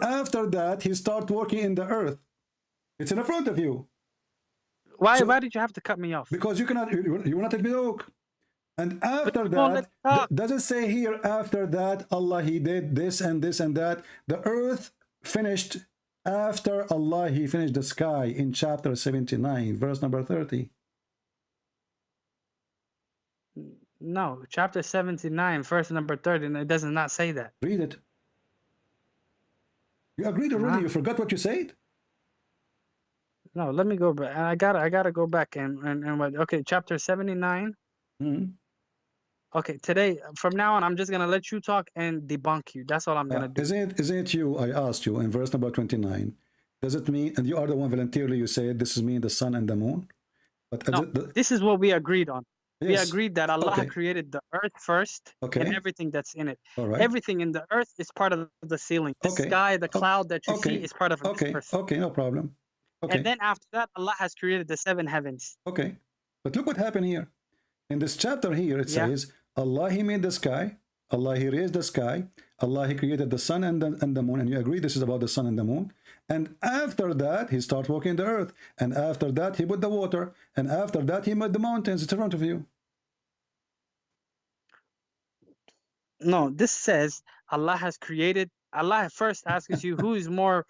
Speaker 7: after that, he started working in the earth. It's in the front of you.
Speaker 14: Why did you have to cut me off?
Speaker 7: Because you cannot. You will not let me talk. And after that, does it say here? After that, Allah, he did this and this and that. The earth finished after Allah. He finished the sky in chapter 79, verse number 30.
Speaker 14: No, chapter 79, verse number 30, and it does not say that.
Speaker 7: Read it. You agreed already. You forgot what you said.
Speaker 14: No, let me go back. I gotta go back and okay, chapter 79.
Speaker 7: Mm-hmm.
Speaker 14: Okay, today from now on, I'm just gonna let you talk and debunk you. That's all I'm gonna do.
Speaker 7: Isn't it you? I asked you in verse number 29. Does it mean? And you are the one voluntarily. You said this is me, the sun and the moon. But
Speaker 14: no, this is what we agreed on. We agreed that Allah created the earth first and everything that's in it. Everything in the earth is part of the ceiling. The sky, the cloud that you see is part of the earth.
Speaker 7: Okay, no problem. Okay.
Speaker 14: And then after that, Allah has created the 7 heavens.
Speaker 7: Okay. But look what happened here. In this chapter here, it says, Allah, He made the sky. Allah, He raised the sky. Allah, He created the sun and the moon. And you agree this is about the sun and the moon. And after that, He started walking the earth. And after that, He put the water. And after that, He made the mountains. It's in front of you.
Speaker 14: No, this says Allah has created. Allah first asks you who is more,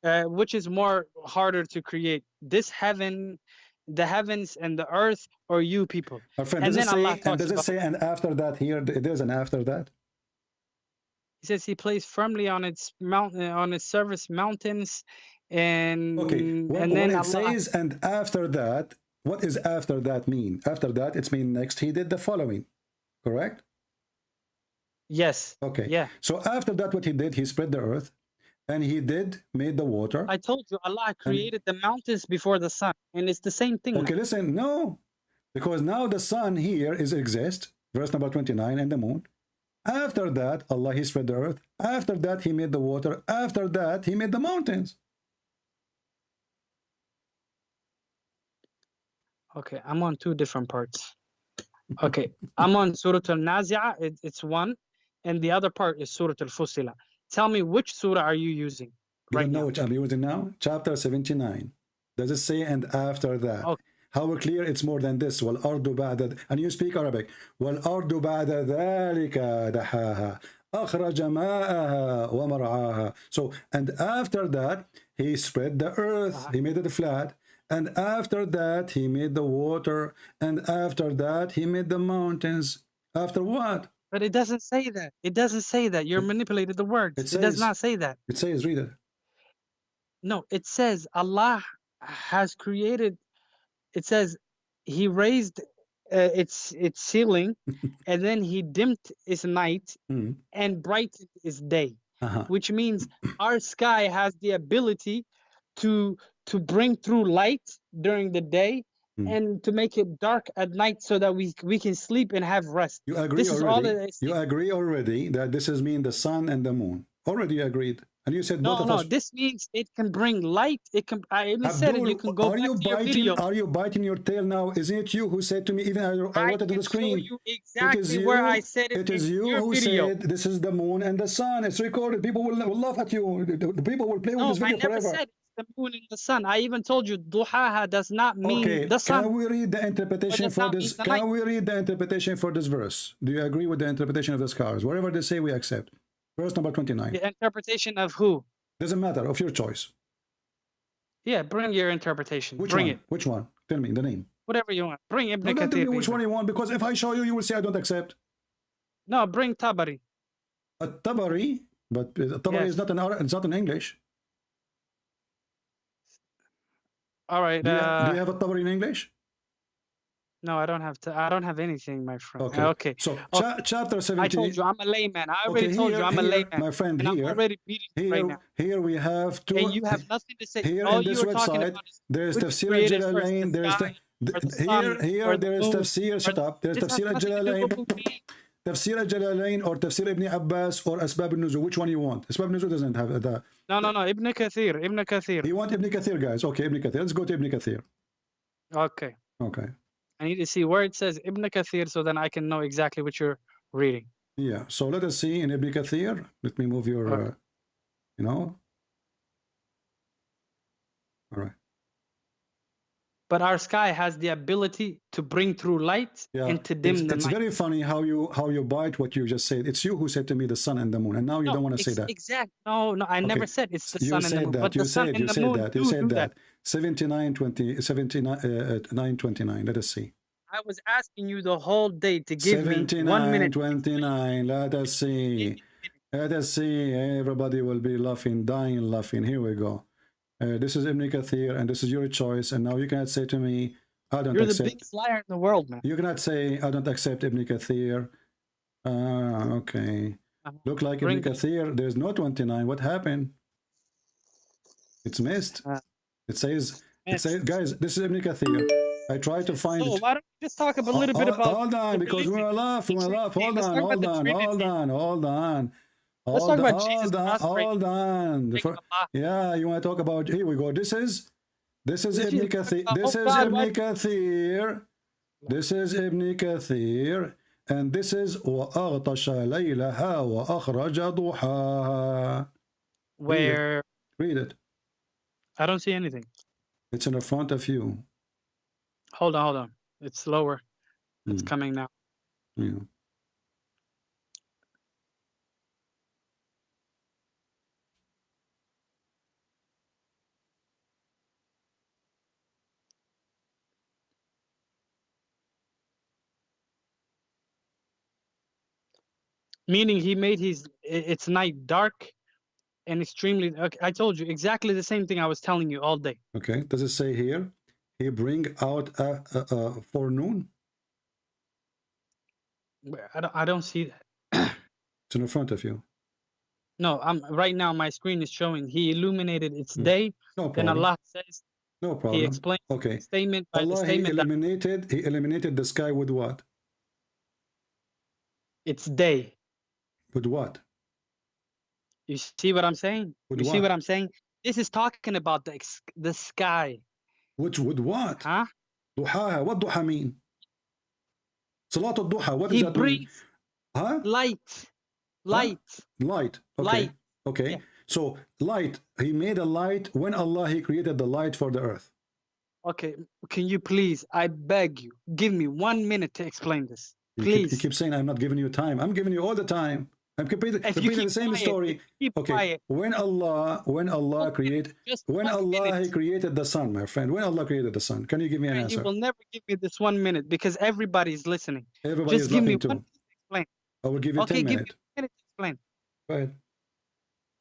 Speaker 14: which is more harder to create, this heaven, the heavens and the earth, or you people.
Speaker 7: My friend,
Speaker 14: and then Allah talks
Speaker 7: does it say and after that here? There's an after that.
Speaker 14: He says He placed firmly on its mountain, on its surface mountains, and
Speaker 7: when it says and after that, what is after that mean? After that, it's mean next He did the following, correct?
Speaker 14: Yes.
Speaker 7: Okay.
Speaker 14: Yeah.
Speaker 7: So after that, what He did, He spread the earth, and He made the water.
Speaker 14: I told you Allah created the mountains before the sun, and it's the same thing.
Speaker 7: Okay, listen, no, because now the sun here exists, verse number 29, and the moon. After that, Allah, He spread the earth. After that, He made the water. After that, He made the mountains.
Speaker 14: Okay, I'm on 2 different parts. Okay, I'm on Surah Al-Nazi'ah, it's 1, and the other part is Surah Al-Fusila. Tell me which surah are you using
Speaker 7: right now? Which I'm using now? Chapter 79. Does it say and after that?
Speaker 14: Okay.
Speaker 7: How clear it's more than this. وَالْأَرْضُ بَعْدَ, and you speak Arabic. وَالْأَرْضُ بَعْدَ ذَلِكَ دَحَاهَا أَخْرَجَ مَاءَهَا وَمَرْعَاهَا. So, and after that, He spread the earth. He made it flat. And after that, He made the water. And after that, He made the mountains. After what?
Speaker 14: But it doesn't say that. It doesn't say that. You're manipulated the words. It does not say that.
Speaker 7: It says, read it.
Speaker 14: No, it says Allah has created. It says He raised its ceiling, and then He dimmed its night and brightened its day, which means our sky has the ability to bring through light during the day and to make it dark at night so that we can sleep and have rest.
Speaker 7: You agree
Speaker 14: this
Speaker 7: already?
Speaker 14: Is all that
Speaker 7: you agree already that this is mean the sun and the moon. Already you agreed. And you said both of us.
Speaker 14: No, this means it can bring light. It can. I even said it. You can go back to your video.
Speaker 7: Are you biting your tail now? Isn't it you who said to me? Even I wrote it on the screen.
Speaker 14: You exactly where I said it.
Speaker 7: It is you who said this is the moon and the sun. It's recorded. People will laugh at you. The people will play with this video forever.
Speaker 14: Said it's the moon and the sun. I even told you duhaha does not mean the sun.
Speaker 7: Can we read the interpretation for this? Can we read the interpretation for this verse? Do you agree with the interpretation of the scholars? Whatever they say, we accept. Verse number 29.
Speaker 14: The interpretation of who?
Speaker 7: Doesn't matter, of your choice.
Speaker 14: Yeah, bring your interpretation.
Speaker 7: Which
Speaker 14: bring
Speaker 7: one?
Speaker 14: it.
Speaker 7: Which one? Tell me the name.
Speaker 14: Whatever you want. Bring Ibn Kathir.
Speaker 7: Don't tell me which one you want, because if I show you, you will say I don't accept.
Speaker 14: No, bring Tabari.
Speaker 7: Tabari, but Tabari is not it's not in English.
Speaker 14: All right.
Speaker 7: Do you have a Tabari in English?
Speaker 14: No, I don't have to. I don't have anything, my friend.
Speaker 7: Okay. So chapter 17.
Speaker 14: I told you I'm a layman. I already told you I'm a layman.
Speaker 7: My friend,
Speaker 14: and I'm already beating you right now.
Speaker 7: Here we have two.
Speaker 14: And you have nothing to say.
Speaker 7: Here
Speaker 14: all
Speaker 7: in this
Speaker 14: you were talking
Speaker 7: website,
Speaker 14: about is
Speaker 7: there is Tafsir al-Jalalain. There is here there is Tafsir. Shut up. There is Tafsir al-Jalalain. Tafsir al-Jalalain or Tafsir ibn Abbas or Asbab al-Nuzul. Which one you want? Asbab al-Nuzul doesn't have that.
Speaker 14: No. Ibn Kathir. Ibn Kathir.
Speaker 7: You want Ibn Kathir, guys? Okay, Ibn Kathir. Let's go to Ibn Kathir.
Speaker 14: Okay.
Speaker 7: Okay.
Speaker 14: I need to see where it says Ibn Kathir so then I can know exactly what you're reading.
Speaker 7: Yeah. So let us see in Ibn Kathir. Let me move your, All right.
Speaker 14: But our sky has the ability to bring through light and to dim the night.
Speaker 7: It's very funny how you bite what you just said. It's you who said to me the sun and the moon, and now you don't want to say that.
Speaker 14: Exact. No, I never said it's the sun and the moon. But the sun and the moon
Speaker 7: you said that. 79:29. Let us see.
Speaker 14: I was asking you the whole day to give me 1 minute.
Speaker 7: 29. Let us see. Let us see. Everybody will be laughing, dying laughing. Here we go. This is Ibn Kathir, and this is your choice. And now you cannot say to me, I don't accept.
Speaker 14: You're the biggest liar in the world, man.
Speaker 7: You cannot say, I don't accept Ibn Kathir. Okay. Look like Ibn Kathir. There's no 29. What happened? It's missed. It says, guys, this is Ibn Kathir. I try to find
Speaker 14: why don't just talk a little bit about.
Speaker 7: Hold on, because we're alive. Hold on. Yeah, you want to talk about? Here we go. This is Ibn Kathir. This is Ibn Kathir, and this is وَأَغْطَشَ لَيْلَهَا وَأَخْرَجَ ضُحَاهَا.
Speaker 14: Where?
Speaker 7: Read it.
Speaker 14: I don't see anything.
Speaker 7: It's in the front of you.
Speaker 14: Hold on. It's slower. It's coming now.
Speaker 7: Yeah.
Speaker 14: Meaning he made it's night dark and extremely. Okay, I told you exactly the same thing I was telling you all day.
Speaker 7: Okay. Does it say here? He bring out a forenoon?
Speaker 14: I don't see that.
Speaker 7: It's in the front of you.
Speaker 14: No, right now my screen is showing he illuminated its day.
Speaker 7: No problem.
Speaker 14: And Allah says.
Speaker 7: No problem.
Speaker 14: He explains
Speaker 7: the
Speaker 14: statement by
Speaker 7: Allah,
Speaker 14: the statement.
Speaker 7: He eliminated the sky with what?
Speaker 14: It's day.
Speaker 7: With what?
Speaker 14: You see what I'm saying? See what I'm saying? This is talking about the sky.
Speaker 7: With what?
Speaker 14: Huh?
Speaker 7: Duha. What duha mean? Salat al-duha. What does that mean? Huh?
Speaker 14: Light.
Speaker 7: Light. Okay.
Speaker 14: Light.
Speaker 7: Okay. Yeah. So light. He made a light when Allah he created the light for the earth.
Speaker 14: Okay. Can you please? I beg you, give me 1 minute to explain this. Please.
Speaker 7: You keep saying I'm not giving you time. I'm giving you all the time. I'm repeating the same story. Okay. When Allah created He created the sun, my friend. When Allah created the sun, can you give me an answer?
Speaker 14: You will never give me this 1 minute because everybody's listening.
Speaker 7: Everybody is listening too.
Speaker 14: Explain.
Speaker 7: I will give you 10 minutes.
Speaker 14: Give me 1 minute to explain.
Speaker 7: Go ahead.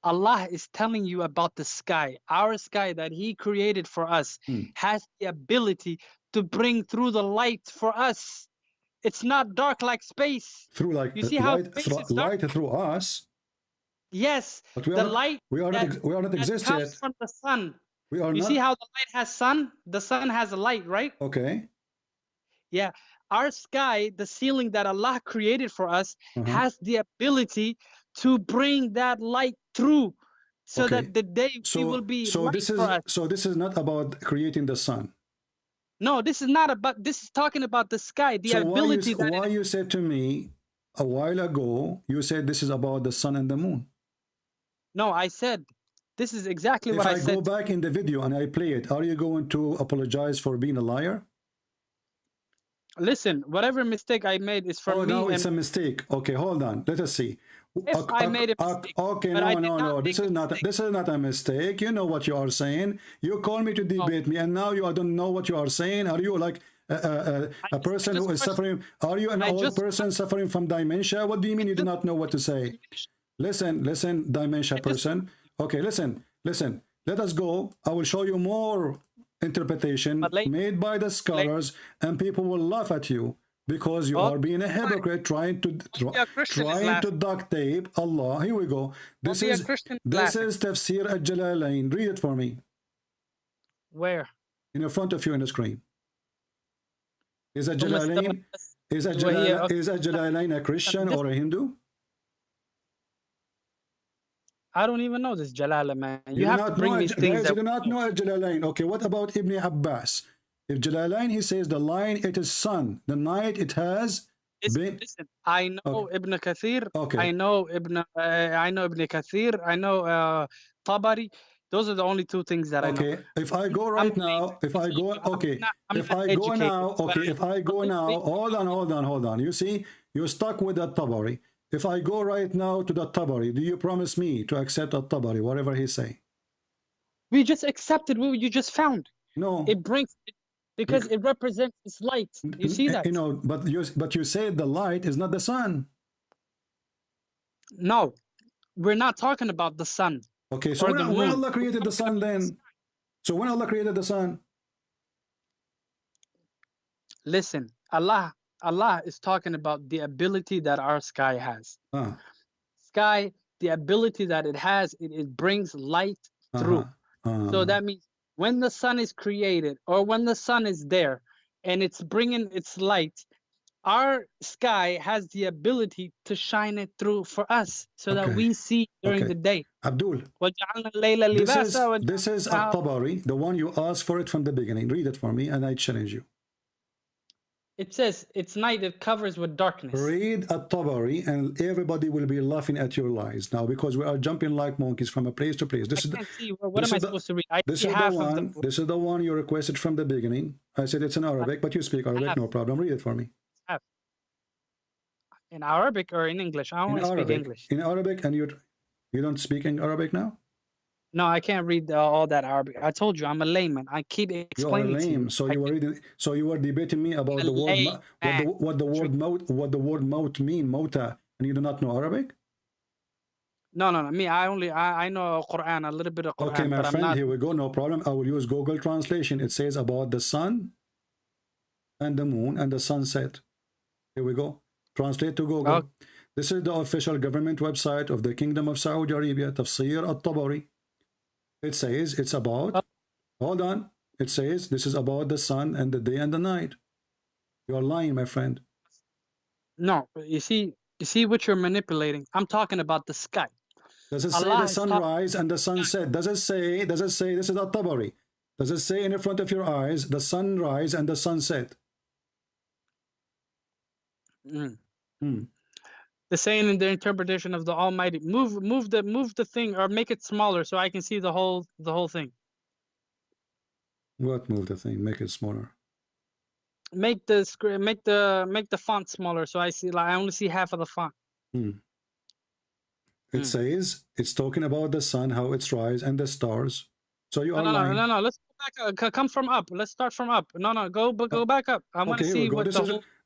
Speaker 14: Allah is telling you about the sky. Our sky that He created for us has the ability to bring through the light for us. It's not dark like space.
Speaker 7: Through like
Speaker 14: you see how space is dark?
Speaker 7: Light through us.
Speaker 14: Yes,
Speaker 7: but
Speaker 14: the light
Speaker 7: we are not existed.
Speaker 14: Comes from the sun.
Speaker 7: We are
Speaker 14: you see how the light has sun? The sun has a light, right?
Speaker 7: Okay.
Speaker 14: Yeah. Our sky, the ceiling that Allah created for us, has the ability to bring that light through, so that the day we will be light for us.
Speaker 7: So this is not about creating the sun.
Speaker 14: No, this is not about. This is talking about the sky, the ability.
Speaker 7: Why you said to me a while ago? You said this is about the sun and the moon.
Speaker 14: No, I said this is exactly what I said.
Speaker 7: If I go back in the video and I play it, are you going to apologize for being a liar?
Speaker 14: Listen, whatever mistake I made is from me.
Speaker 7: Oh, no, it's a mistake. Okay, hold on. Let us see.
Speaker 14: If I made a mistake.
Speaker 7: Okay, no. This is not a mistake. You know what you are saying. You call me to debate me, and now you don't know what you are saying. Are you like a person who is suffering? Are you an old person suffering from dementia? What do you mean you do not know what to say? Listen, dementia person. Okay, listen. Let us go. I will show you more interpretation made by the scholars, and people will laugh at you because you are being a hypocrite, trying to duct tape Allah. Here we go. This is Tafsir al-Jalalain. Read it for me.
Speaker 14: Where?
Speaker 7: In front of you on the screen. Is Jalalain a Christian or a Hindu?
Speaker 14: I don't even know this Jalala, man. You have to bring these things.
Speaker 7: You do not know Jalalain. Okay, what about Ibn Abbas? If Jalalain, he says the line, it is sun. The night, it has been.
Speaker 14: Listen, I know Ibn Kathir. Okay. I know Ibn Kathir. I know Tabari. Those are the only two things that I know.
Speaker 7: Okay. If I go right now, hold on. You see, you're stuck with that Tabari. If I go right now to the Tabari, do you promise me to accept the Tabari, whatever he say?
Speaker 14: We just accepted what you just found.
Speaker 7: No.
Speaker 14: It brings it because it represents this light. You see that?
Speaker 7: You know, but you say the light is not the sun.
Speaker 14: No, we're not talking about the sun.
Speaker 7: Okay, so when Allah created the sun then? So when Allah created the sun?
Speaker 14: Listen, Allah is talking about the ability that our sky has. Sky, the ability that it has, it brings light through. So that means when the sun is created or when the sun is there and it's bringing its light. Our sky has the ability to shine it through for us so that we see during the day.
Speaker 7: Abdul,
Speaker 14: وَجَعَلْنَا اللَّيْلَ لِبَاسًا
Speaker 7: this is At-Tabari, the one you asked for it from the beginning. Read it for me and I challenge you.
Speaker 14: It says it's night, it covers with darkness.
Speaker 7: Read At-Tabari and everybody will be laughing at your lies now, because we are jumping like monkeys from a place to place. This
Speaker 14: I can't see. What am I supposed to read? I see half of the book.
Speaker 7: This is the one you requested from the beginning. I said it's in Arabic, but you speak Arabic, no problem. Read it for me.
Speaker 14: In Arabic or in English? I don't want to speak English.
Speaker 7: In Arabic, and you don't speak in Arabic now?
Speaker 14: No, I can't read all that Arabic. I told you I'm a layman. I keep explaining.
Speaker 7: You are lame. So you were reading. So you were debating me about the word what the word maut mean, mauta, and you do not know Arabic?
Speaker 14: No. Me, I know Qur'an, a little bit of Qur'an.
Speaker 7: Okay, my
Speaker 14: but
Speaker 7: friend,
Speaker 14: I'm not...
Speaker 7: here we go. No problem. I will use Google Translation. It says about the sun and the moon and the sunset. Here we go. Translate to Google.
Speaker 14: Okay.
Speaker 7: This is the official government website of the Kingdom of Saudi Arabia, Tafsir At-Tabari. It says it's about, hold on, it says this is about the sun and the day and the night. You're lying, my friend.
Speaker 14: No, you see what you're manipulating. I'm talking about the sky.
Speaker 7: Does it say the sunrise and the sunset? Does it say, this is At-Tabari. Does it say in front of your eyes, the sunrise and the sunset?
Speaker 14: The saying in the interpretation of the Almighty, move the thing, or make it smaller so I can see the whole thing.
Speaker 7: What move the thing? Make it smaller.
Speaker 14: Make the screen, make the font smaller so I see, like, I only see half of the font.
Speaker 7: It says it's talking about the sun, how it's rise, and the stars. So you are lying.
Speaker 14: No. Let's go back. Come from up. Let's start from up. No. Go back up. I want to see what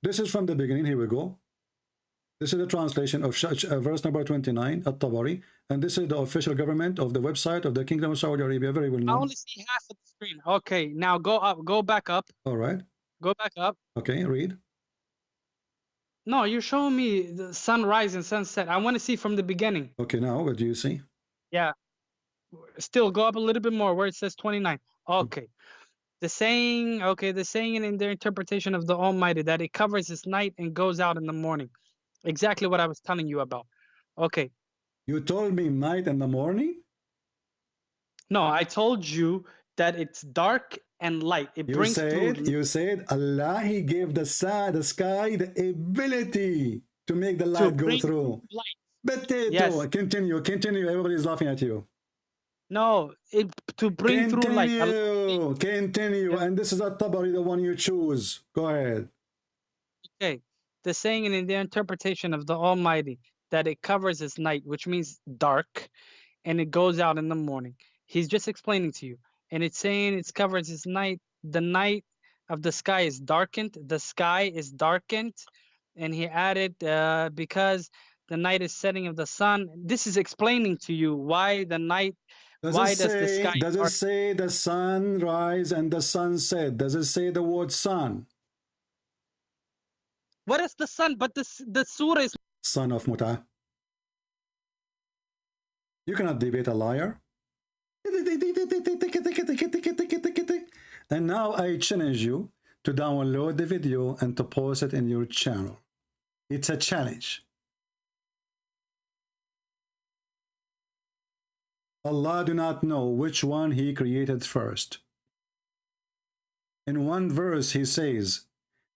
Speaker 7: this is from the beginning. Here we go. This is the translation of verse number 29 at Tabari, and this is the official government of the website of the Kingdom of Saudi Arabia. Very well known.
Speaker 14: I only see half of the screen. Okay, now go up. Go back up.
Speaker 7: All right.
Speaker 14: Go back up.
Speaker 7: Okay, read.
Speaker 14: No, you're showing me the sunrise and sunset. I want to see from the beginning.
Speaker 7: Okay, now what do you see?
Speaker 14: Yeah. Still go up a little bit more where it says 29. Okay. The saying in their interpretation of the Almighty that it covers this night and goes out in the morning. Exactly what I was telling you about. Okay.
Speaker 7: You told me night and the morning?
Speaker 14: No, I told you that it's dark and light.
Speaker 7: You said Allah, He gave the sky the ability to make the light go through. Yes. Continue. Everybody's laughing at you.
Speaker 14: No, to bring through light.
Speaker 7: Continue. And this is At-Tabari, the one you choose. Go ahead.
Speaker 14: Okay. The saying in the interpretation of the Almighty that it covers its night, which means dark, and it goes out in the morning. He's just explaining to you. And it's saying it covers its night. The night of the sky is darkened. The sky is darkened. And he added, because the night is setting of the sun. This is explaining to you why the night,
Speaker 7: does it say the sunrise and the sunset? Does it say the word sun?
Speaker 14: What is the sun? But the surah is
Speaker 7: son of Muta. You cannot debate a liar. And now I challenge you to download the video and to post it in your channel. It's a challenge. Allah do not know which one He created first. In one verse He says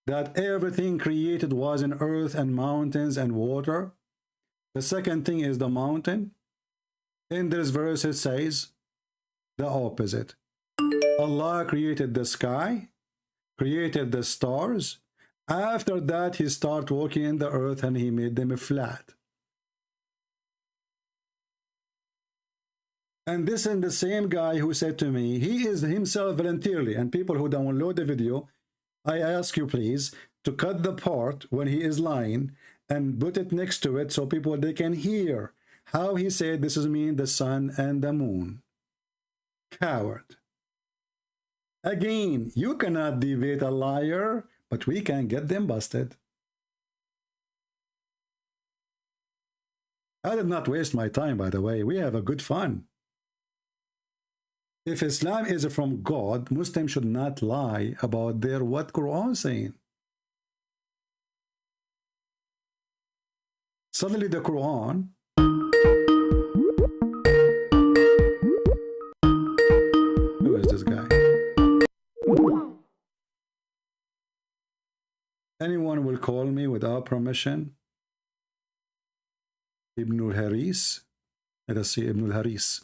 Speaker 7: that everything created was in earth and mountains and water. The second thing is the mountain. In this verse it says the opposite. Allah created the sky, created the stars. After that He started walking in the earth and He made them flat. And this is the same guy who said to me, he is himself voluntarily, and people who download the video, I ask you please to cut the part when he is lying and put it next to it so people they can hear how he said this is mean the sun and the moon. Coward. Again, you cannot debate a liar, but we can get them busted. I did not waste my time, by the way. We have a good fun. If Islam is from God, Muslims should not lie about their what Quran is saying. Suddenly the Quran who is this guy? Anyone will call me without permission Ibn al-Haris. Let us see Ibn al-Haris.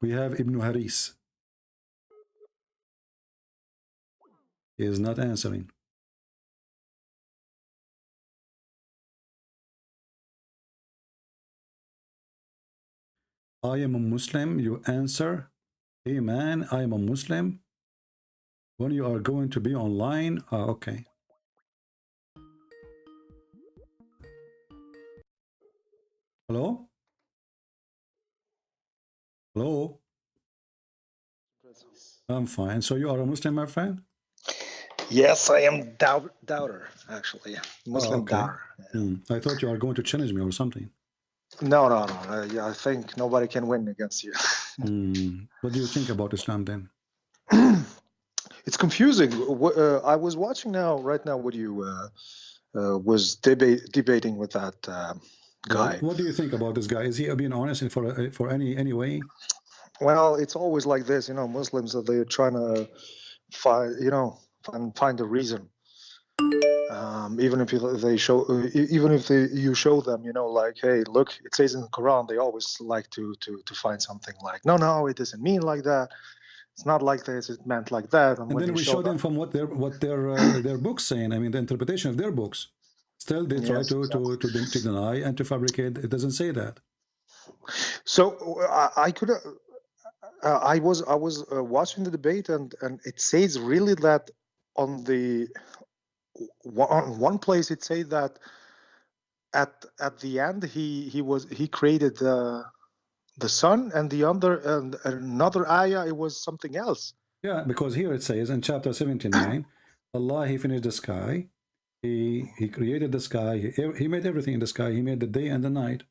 Speaker 7: We have Ibn Haris. He is not answering. I am a Muslim. You answer, hey man, I am a Muslim. When you are going to be online, okay. Hello? Hello? I'm fine. So you are a Muslim, my friend?
Speaker 15: Yes, I am doubter, actually. Muslim
Speaker 7: okay.
Speaker 15: doubter.
Speaker 7: I thought you are going to challenge me or something.
Speaker 15: No. I think nobody can win against you.
Speaker 7: What do you think about Islam then?
Speaker 15: It's confusing. I was watching right now what you was debating with that guy.
Speaker 7: What do you think about this guy? Is he being honest for any way?
Speaker 15: Well, it's always like this, Muslims they're trying to find a reason. Even if you show them, like, hey, look, it says in the Quran, they always like to find something like, no, it doesn't mean like that. It's not like this. It meant like that.
Speaker 7: And then we show them from what their books saying. I mean, the interpretation of their books. Still, they try to deny and to fabricate. It doesn't say that.
Speaker 15: So I was watching the debate, and it says really that on one place it says that at the end he created the sun, and another ayah it was something else.
Speaker 7: Yeah, because here it says in chapter 79, Allah, he finished the sky. He created the sky. He made everything in the sky. He made the day and the night.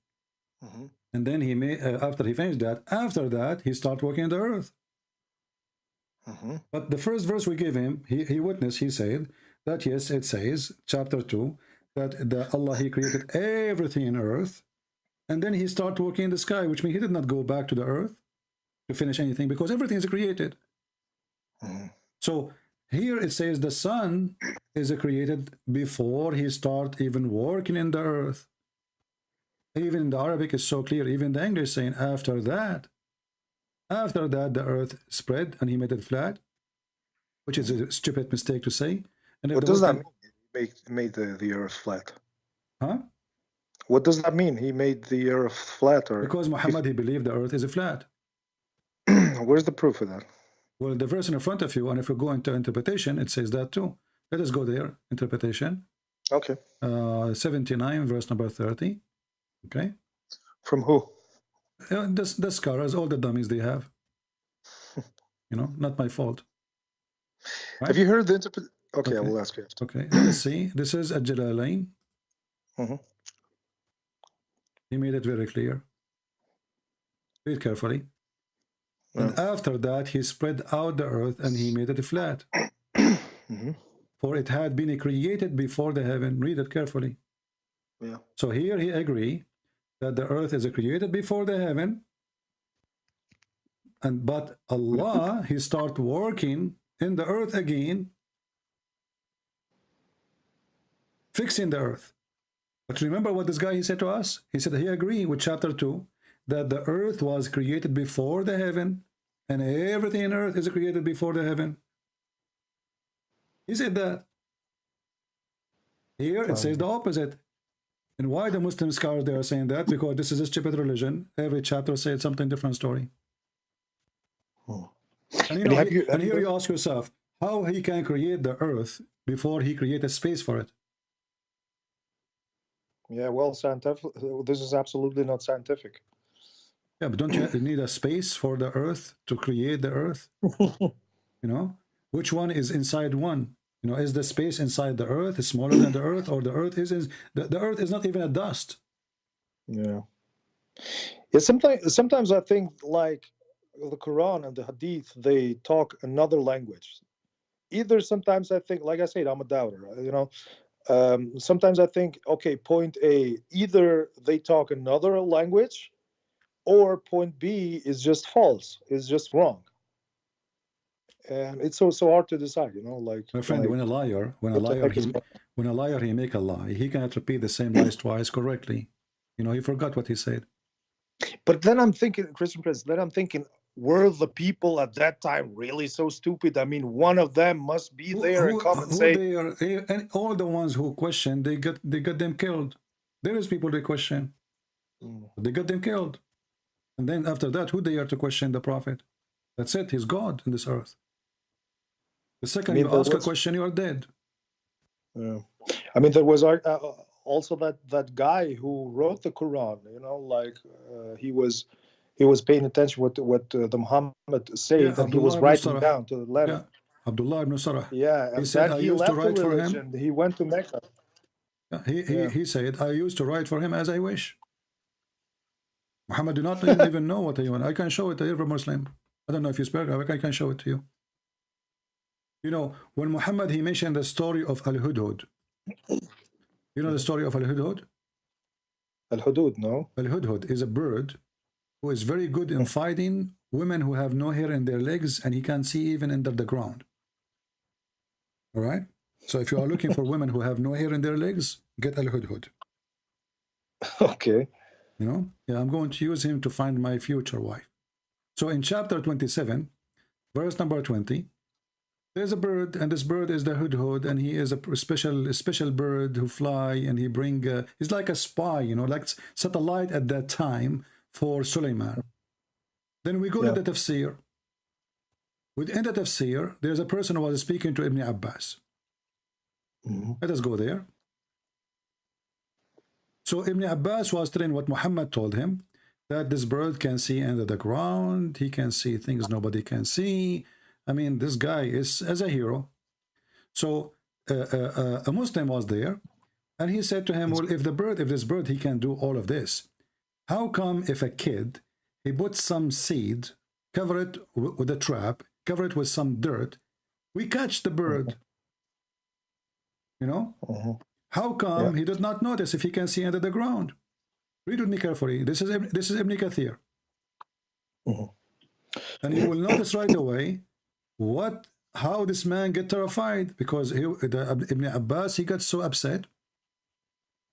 Speaker 7: And then he made after he finished that, he started working on the earth. But the first verse we gave him, he witnessed. He said that yes, it says chapter 2 that Allah, he created everything in earth. And then he started working in the sky, which means he did not go back to the earth to finish anything because everything is created. So here it says the sun is created before he start even working in the earth. Even in the Arabic is so clear. Even the English saying after that the earth spread and he made it flat, which is a stupid mistake to say. And
Speaker 15: what does that mean? He made the earth flat?
Speaker 7: Huh?
Speaker 15: What does that mean? He made the earth flat, or
Speaker 7: because Muhammad he believed the earth is flat.
Speaker 15: Where's the proof of that?
Speaker 7: Well, the verse in front of you, and if you go into interpretation, it says that too. Let us go there. Interpretation.
Speaker 15: Okay.
Speaker 7: 79, verse number 30. Okay.
Speaker 15: From who?
Speaker 7: The scholars, all the dummies they have. Not my fault. Right?
Speaker 15: Have you heard the interpretation? Okay, I will ask you after.
Speaker 7: Okay, let's see. This is Al-Jalalain. He made it very clear. Read carefully. And after that, he spread out the earth and he made it flat. For it had been created before the heaven. Read it carefully.
Speaker 15: Yeah.
Speaker 7: So here he agree that the earth is created before the heaven. But Allah, he start working in the earth again, fixing the earth. But remember what this guy he said to us? He said he agreed with chapter 2 that the earth was created before the heaven and everything in earth is created before the heaven. He said that. Here it says the opposite. And why the Muslim scholars they are saying that? Because this is a stupid religion. Every chapter says something different story. And, here you ask yourself, how he can create the earth before he created space for it?
Speaker 15: Yeah, well, scientific. This is absolutely not scientific.
Speaker 7: Yeah, but don't you need a space for the earth to create the earth? Which one is inside one? You know, is the space inside the earth is smaller than the earth, or the earth is the earth is not even a dust?
Speaker 15: Yeah. Yeah, sometimes I think like the Quran and the Hadith, they talk another language. Either sometimes I think, like I said, I'm a doubter, you know. Sometimes I think, okay, point A, either they talk another language, or point B is just false, is just wrong. And it's so hard to decide, you know, like.
Speaker 7: My friend,
Speaker 15: like,
Speaker 7: when a liar he make a lie, he cannot repeat the same lies twice correctly. You know, he forgot what he said.
Speaker 15: But then I'm thinking, Christian Prince, then I'm thinking, were the people at that time really so stupid? I mean, one of them must be there and come and say.
Speaker 7: They are, and all the ones who question, they got them killed. There is people they question. They got them killed. And then after that, who they are to question the prophet? That's it, he's God in this earth. The second you ask a question, you are dead.
Speaker 15: Yeah. I mean, there was also that guy who wrote the Quran, you know, like he was paying attention what the Muhammad said, and he was writing down to the letter.
Speaker 7: Yeah. Abdullah ibn Sarah.
Speaker 15: Yeah, and
Speaker 7: he said, I used to write for him.
Speaker 15: He went to Mecca.
Speaker 7: He said, I used to write for him as I wish. Muhammad did not even know what he wanted. I can show it to every Muslim. I don't know if you speak Arabic, I can show it to you. You know, when Muhammad, he mentioned the story of Al-Hudhud. You know the story of Al-Hudhud?
Speaker 15: Al-Hudhud, no.
Speaker 7: Al-Hudhud is a bird who is very good in fighting women who have no hair in their legs, and he can see even under the ground. All right? So if you are looking for women who have no hair in their legs, get Al-Hudhud.
Speaker 15: Okay.
Speaker 7: You know? Yeah, I'm going to use him to find my future wife. So in chapter 27, verse number 20, there's a bird, and this bird is the hudhud, and he is a special bird who fly, and he bring he's like a spy, you know, like satellite at that time for Suleiman. Then we go to the tafsir. Within the tafsir, there's a person who was speaking to Ibn Abbas. Let us go there. So Ibn Abbas was telling what Muhammad told him, that this bird can see under the ground, he can see things nobody can see. I mean, this guy is as a hero. So a Muslim was there, and he said to him, well, if this bird, he can do all of this, how come if a kid, he puts some seed, cover it with a trap, cover it with some dirt, we catch the bird? You know? How come he did not notice if he can see under the ground? Read with me carefully. This is Ibn Kathir. And you will notice right away how this man get terrified, because Ibn Abbas, he got so upset.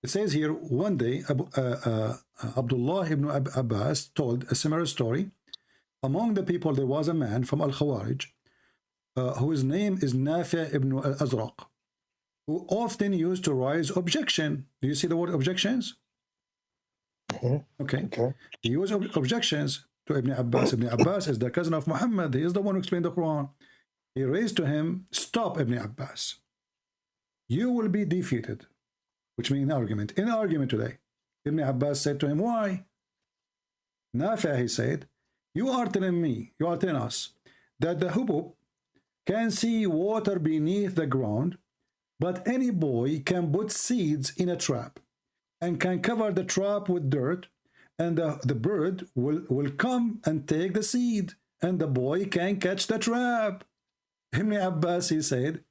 Speaker 7: It says here, one day Abdullah ibn Abbas told a similar story. Among the people there was a man from Al-Khawarij whose name is Nafi ibn al-Azraq, who often used to raise objection. Do you see the word objections? Okay. He used objections to Ibn Abbas. Ibn Abbas is the cousin of Muhammad. He is the one who explained the Quran. He raised to him, stop, Ibn Abbas. You will be defeated, which means argument. In argument today, Ibn Abbas said to him, why? Nafi, he said, you are telling us that the hubub can see water beneath the ground, but any boy can put seeds in a trap and can cover the trap with dirt, and the bird will come and take the seed, and the boy can catch the trap. Ibn Abbas, he said,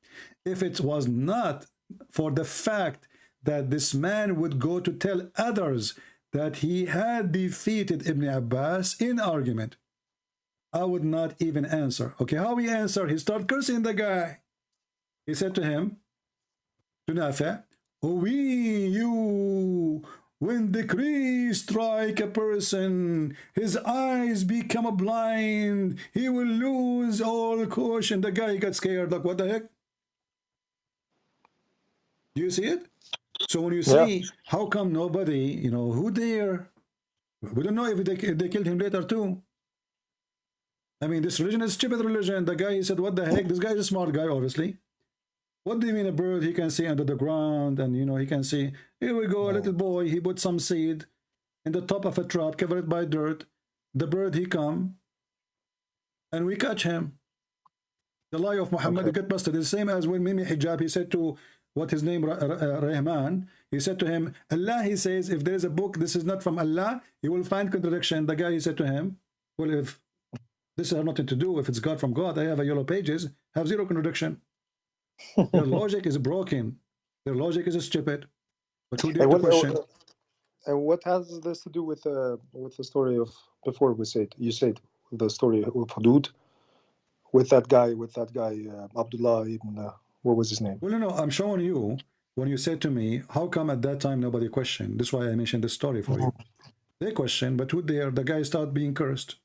Speaker 7: if it was not for the fact that this man would go to tell others that he had defeated Ibn Abbas in argument, I would not even answer. Okay, how he answered? He started cursing the guy. He said to him, to Nafi, when decree strike a person, his eyes become blind, he will lose all caution. The guy got scared, like, what the heck? Do you see it? So when you see, how come nobody, you know, who dare? We don't know if they killed him later too. I mean, this religion is stupid religion. The guy, he said, what the heck? This guy is a smart guy, obviously. What do you mean a bird? He can see under the ground, and, you know, he can see. Here we go, a little boy. He put some seed in the top of a trap, covered by dirt. The bird, he come, and we catch him. The lie of Muhammad get busted. The same as when Mimi Hijab, he said to, what his name, Rahman, he said to him, Allah, he says, if there is a book, this is not from Allah, you will find contradiction. The guy, he said to him, well, if this has nothing to do, if it's God from God, I have a yellow pages, have zero contradiction. Their logic is broken. Their logic is stupid. But who did the question?
Speaker 15: And what has this to do with the story of before you said the story of Hudud with that guy Abdullah ibn what was his name?
Speaker 7: Well, no, I'm showing you when you said to me, how come at that time nobody questioned? This is why I mentioned the story for you. They questioned, but who there? The guy started being cursed,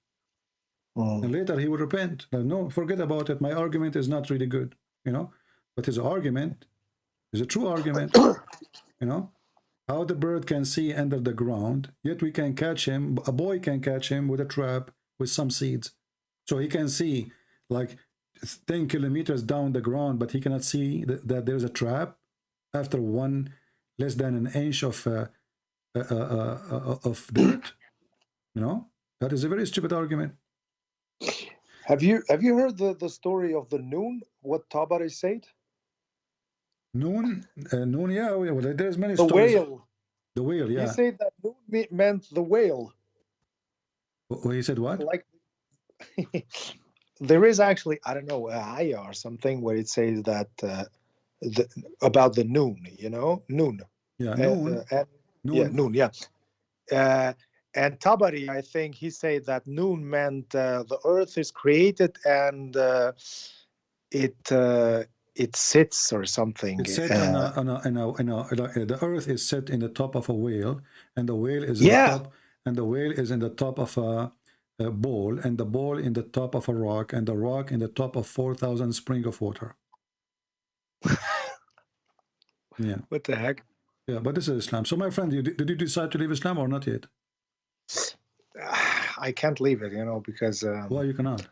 Speaker 7: and later he would repent. Like, no, forget about it. My argument is not really good, you know. But his argument is a true argument, you know. How the bird can see under the ground, yet we can catch him, a boy can catch him with a trap with some seeds. So he can see like 10 kilometers down the ground, but he cannot see that there's a trap after less than an inch of dirt. You know, that is a very stupid argument.
Speaker 15: Have you heard the story of the noon? What Tabari said?
Speaker 7: Noon, yeah. Well, there's many
Speaker 15: the
Speaker 7: stories.
Speaker 15: Whale.
Speaker 7: The whale, yeah.
Speaker 15: He said that noon meant the whale.
Speaker 7: Well, he said what?
Speaker 15: Like, there is actually, I don't know, a ayah or something where it says that about the noon, you know, noon.
Speaker 7: Yeah, noon.
Speaker 15: Noon. Yeah, noon, yeah. And Tabari, I think he said that noon meant the earth is created and it sits or something.
Speaker 7: It's set the earth is set in the top of a whale, and the whale is in the top, and the whale is in the top of a bowl, and the bowl in the top of a rock, and the rock in the top of 4,000 spring of water. Yeah.
Speaker 15: What the heck?
Speaker 7: Yeah, but this is Islam. So, my friend, did you decide to leave Islam or not yet?
Speaker 15: I can't leave it, you know, because
Speaker 7: why you cannot?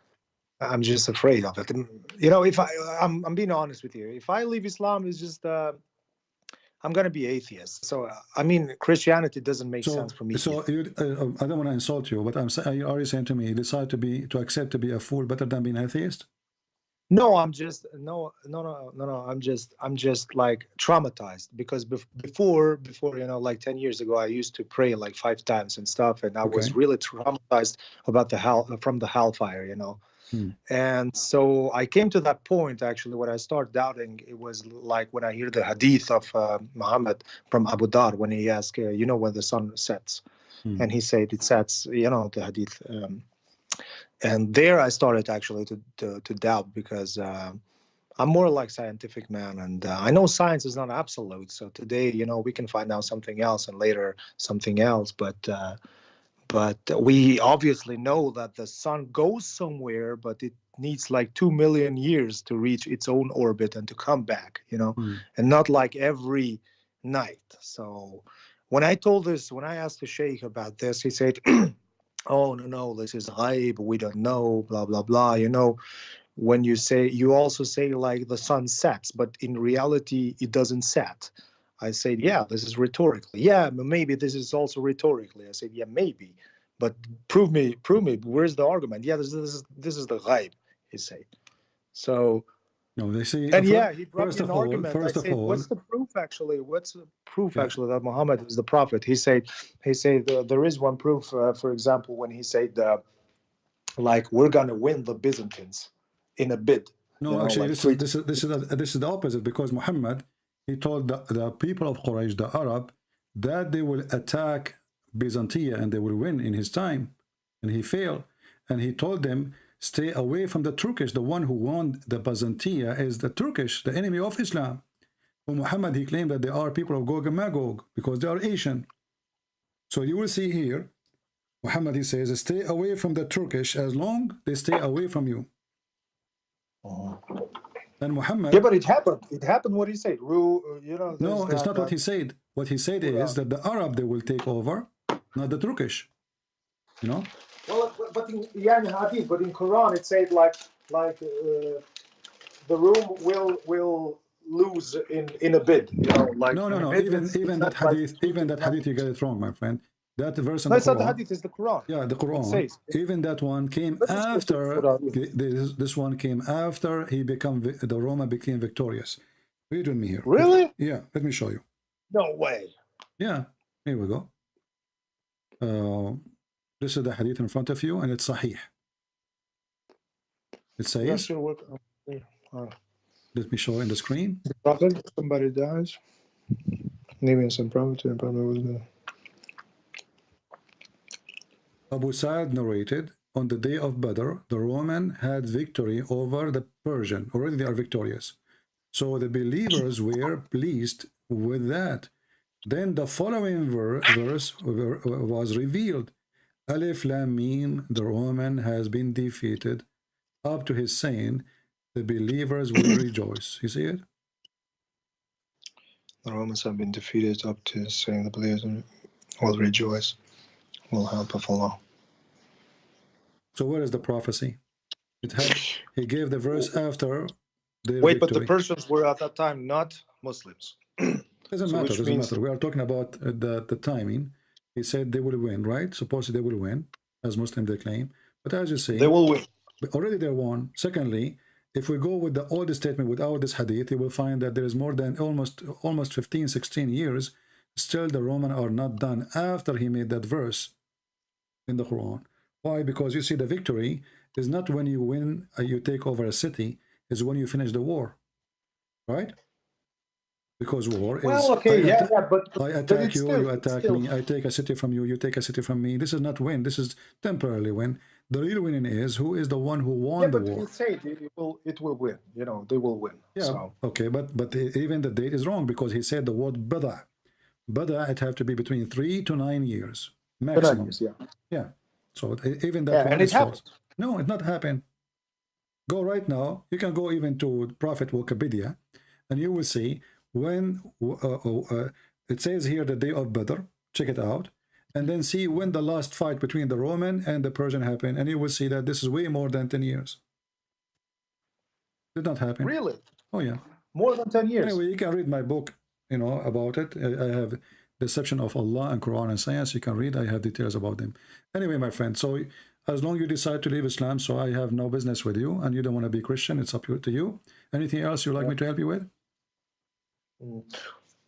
Speaker 15: I'm just afraid of it. And, you know, if I'm being honest with you, if I leave Islam, it's just I'm going to be atheist. So I mean, Christianity doesn't make sense for me.
Speaker 7: So I don't want to insult you, but are you saying to me, you decide to accept to be a fool better than being atheist?
Speaker 15: No, I'm just no. I'm just like traumatized because before, you know, like 10 years ago, I used to pray like 5 times and stuff, and I was really traumatized about from the hellfire, you know. And so I came to that point actually when I started doubting. It was like when I hear the hadith of Muhammad from Abu Dhar when he asked, you know, when the sun sets, and he said it sets, you know, the hadith. And there I started actually to doubt because I'm more like scientific man, and I know science is not absolute. So today, you know, we can find out something else and later something else, but we obviously know that the sun goes somewhere, but it needs like 2 million years to reach its own orbit and to come back, you know, and not like every night. So when I asked the sheikh about this, he said, oh, no, this is ghaib, we don't know, blah, blah, blah. You know, when you also say like the sun sets, but in reality, it doesn't set. I said, yeah, this is rhetorically. Yeah, maybe this is also rhetorically. I said, yeah, maybe, but prove me. Where's the argument? Yeah, this is the ghaib, he said. So,
Speaker 7: no, they say.
Speaker 15: And yeah, he brought me an argument. I said, what's the proof actually? What's the proof actually that Muhammad is the prophet? He said there is one proof. For example, when he said like we're gonna win the Byzantines in a bid.
Speaker 7: No,
Speaker 15: you know,
Speaker 7: actually,
Speaker 15: like
Speaker 7: this is the opposite, because Muhammad, he told the people of Quraysh, the Arab, that they will attack Byzantia and they will win in his time, and he failed. And he told them, stay away from the Turkish. The one who won the Byzantia is the Turkish, the enemy of Islam. For Muhammad, he claimed that they are people of Gog and Magog because they are Asian. So you will see here, Muhammad, he says, stay away from the Turkish as long they stay away from you. And Muhammad...
Speaker 15: Yeah, but it happened. It happened what he said. You know,
Speaker 7: no, it's not what he said. What he said is that the Arab, they will take over, not the Turkish. You know?
Speaker 15: Well, but in Hadith, but in Quran, it said like the room will lose in a bid. You know, like
Speaker 7: no. Even that hadith, you got it wrong, my friend. That verse in
Speaker 15: No,
Speaker 7: the
Speaker 15: it's not the
Speaker 7: Quran.
Speaker 15: hadith, it's the Quran.
Speaker 7: Yeah, the Quran.
Speaker 15: It says.
Speaker 7: Even that one came
Speaker 15: Let's just
Speaker 7: after.
Speaker 15: go to the Quran.
Speaker 7: This one came after he become the Roman became victorious. Read with me here.
Speaker 15: Really?
Speaker 7: Yeah. Let me show you.
Speaker 15: No way.
Speaker 7: Yeah. Here we go. This is the hadith in front of you, and it's sahih. It says.
Speaker 15: That should work.
Speaker 7: Let me show in the screen.
Speaker 15: The prophet, somebody dies. Maybe some prophet, and probably was the.
Speaker 7: Abu Sa'd narrated, on the day of Badr, the Roman had victory over the Persian. Already they are victorious. So the believers were pleased with that. Then the following verse was revealed. Alif Lam Mim, the Roman has been defeated. Up to his saying, the believers will rejoice. You see it?
Speaker 15: The Romans have been defeated up to saying the believers will rejoice. Will help of Allah.
Speaker 7: So where is the prophecy? He gave the verse after their
Speaker 15: Wait,
Speaker 7: victory.
Speaker 15: but the Persians were at that time not Muslims.
Speaker 7: Doesn't matter. We are talking about the timing. He said they will win, right? Supposedly they will win, as Muslims they claim. But as you say,
Speaker 15: they will win.
Speaker 7: Already they won. Secondly, if we go with the oldest statement without this hadith, you will find that there is more than almost 15, 16 years. Still, the Roman are not done after he made that verse in the Quran. Why? Because you see, the victory is not when you win, you take over a city, is when you finish the war, right? Because war is, I attack you, you attack me, I take a city from you, you take a city from me. This is not win, this is temporarily win. The real winning is who is the one who won the war.
Speaker 15: But say it will win, you know, they will win.
Speaker 7: Yeah,
Speaker 15: so.
Speaker 7: Okay, but even the date is wrong, because he said the word Bada. Bada, it have to be between 3 to 9 years, maximum.
Speaker 15: 9 years, yeah.
Speaker 7: Yeah, so even that one is false. No, it not happened. Go right now, you can go even to Prophet Wikipedia, and you will see when it says here the day of Badr, check it out, and then see when the last fight between the Roman and the Persian happened, and you will see that this is way more than 10 years. Did not happen.
Speaker 15: Really?
Speaker 7: Oh yeah.
Speaker 15: More than 10 years.
Speaker 7: Anyway, you can read my book, you know, about it. I have Deception of Allah and Quran and Science. You can read. I have details about them. Anyway, my friend, so as long as you decide to leave Islam, so I have no business with you, and you don't want to be Christian, it's up to you. Anything else you'd like me to help you with?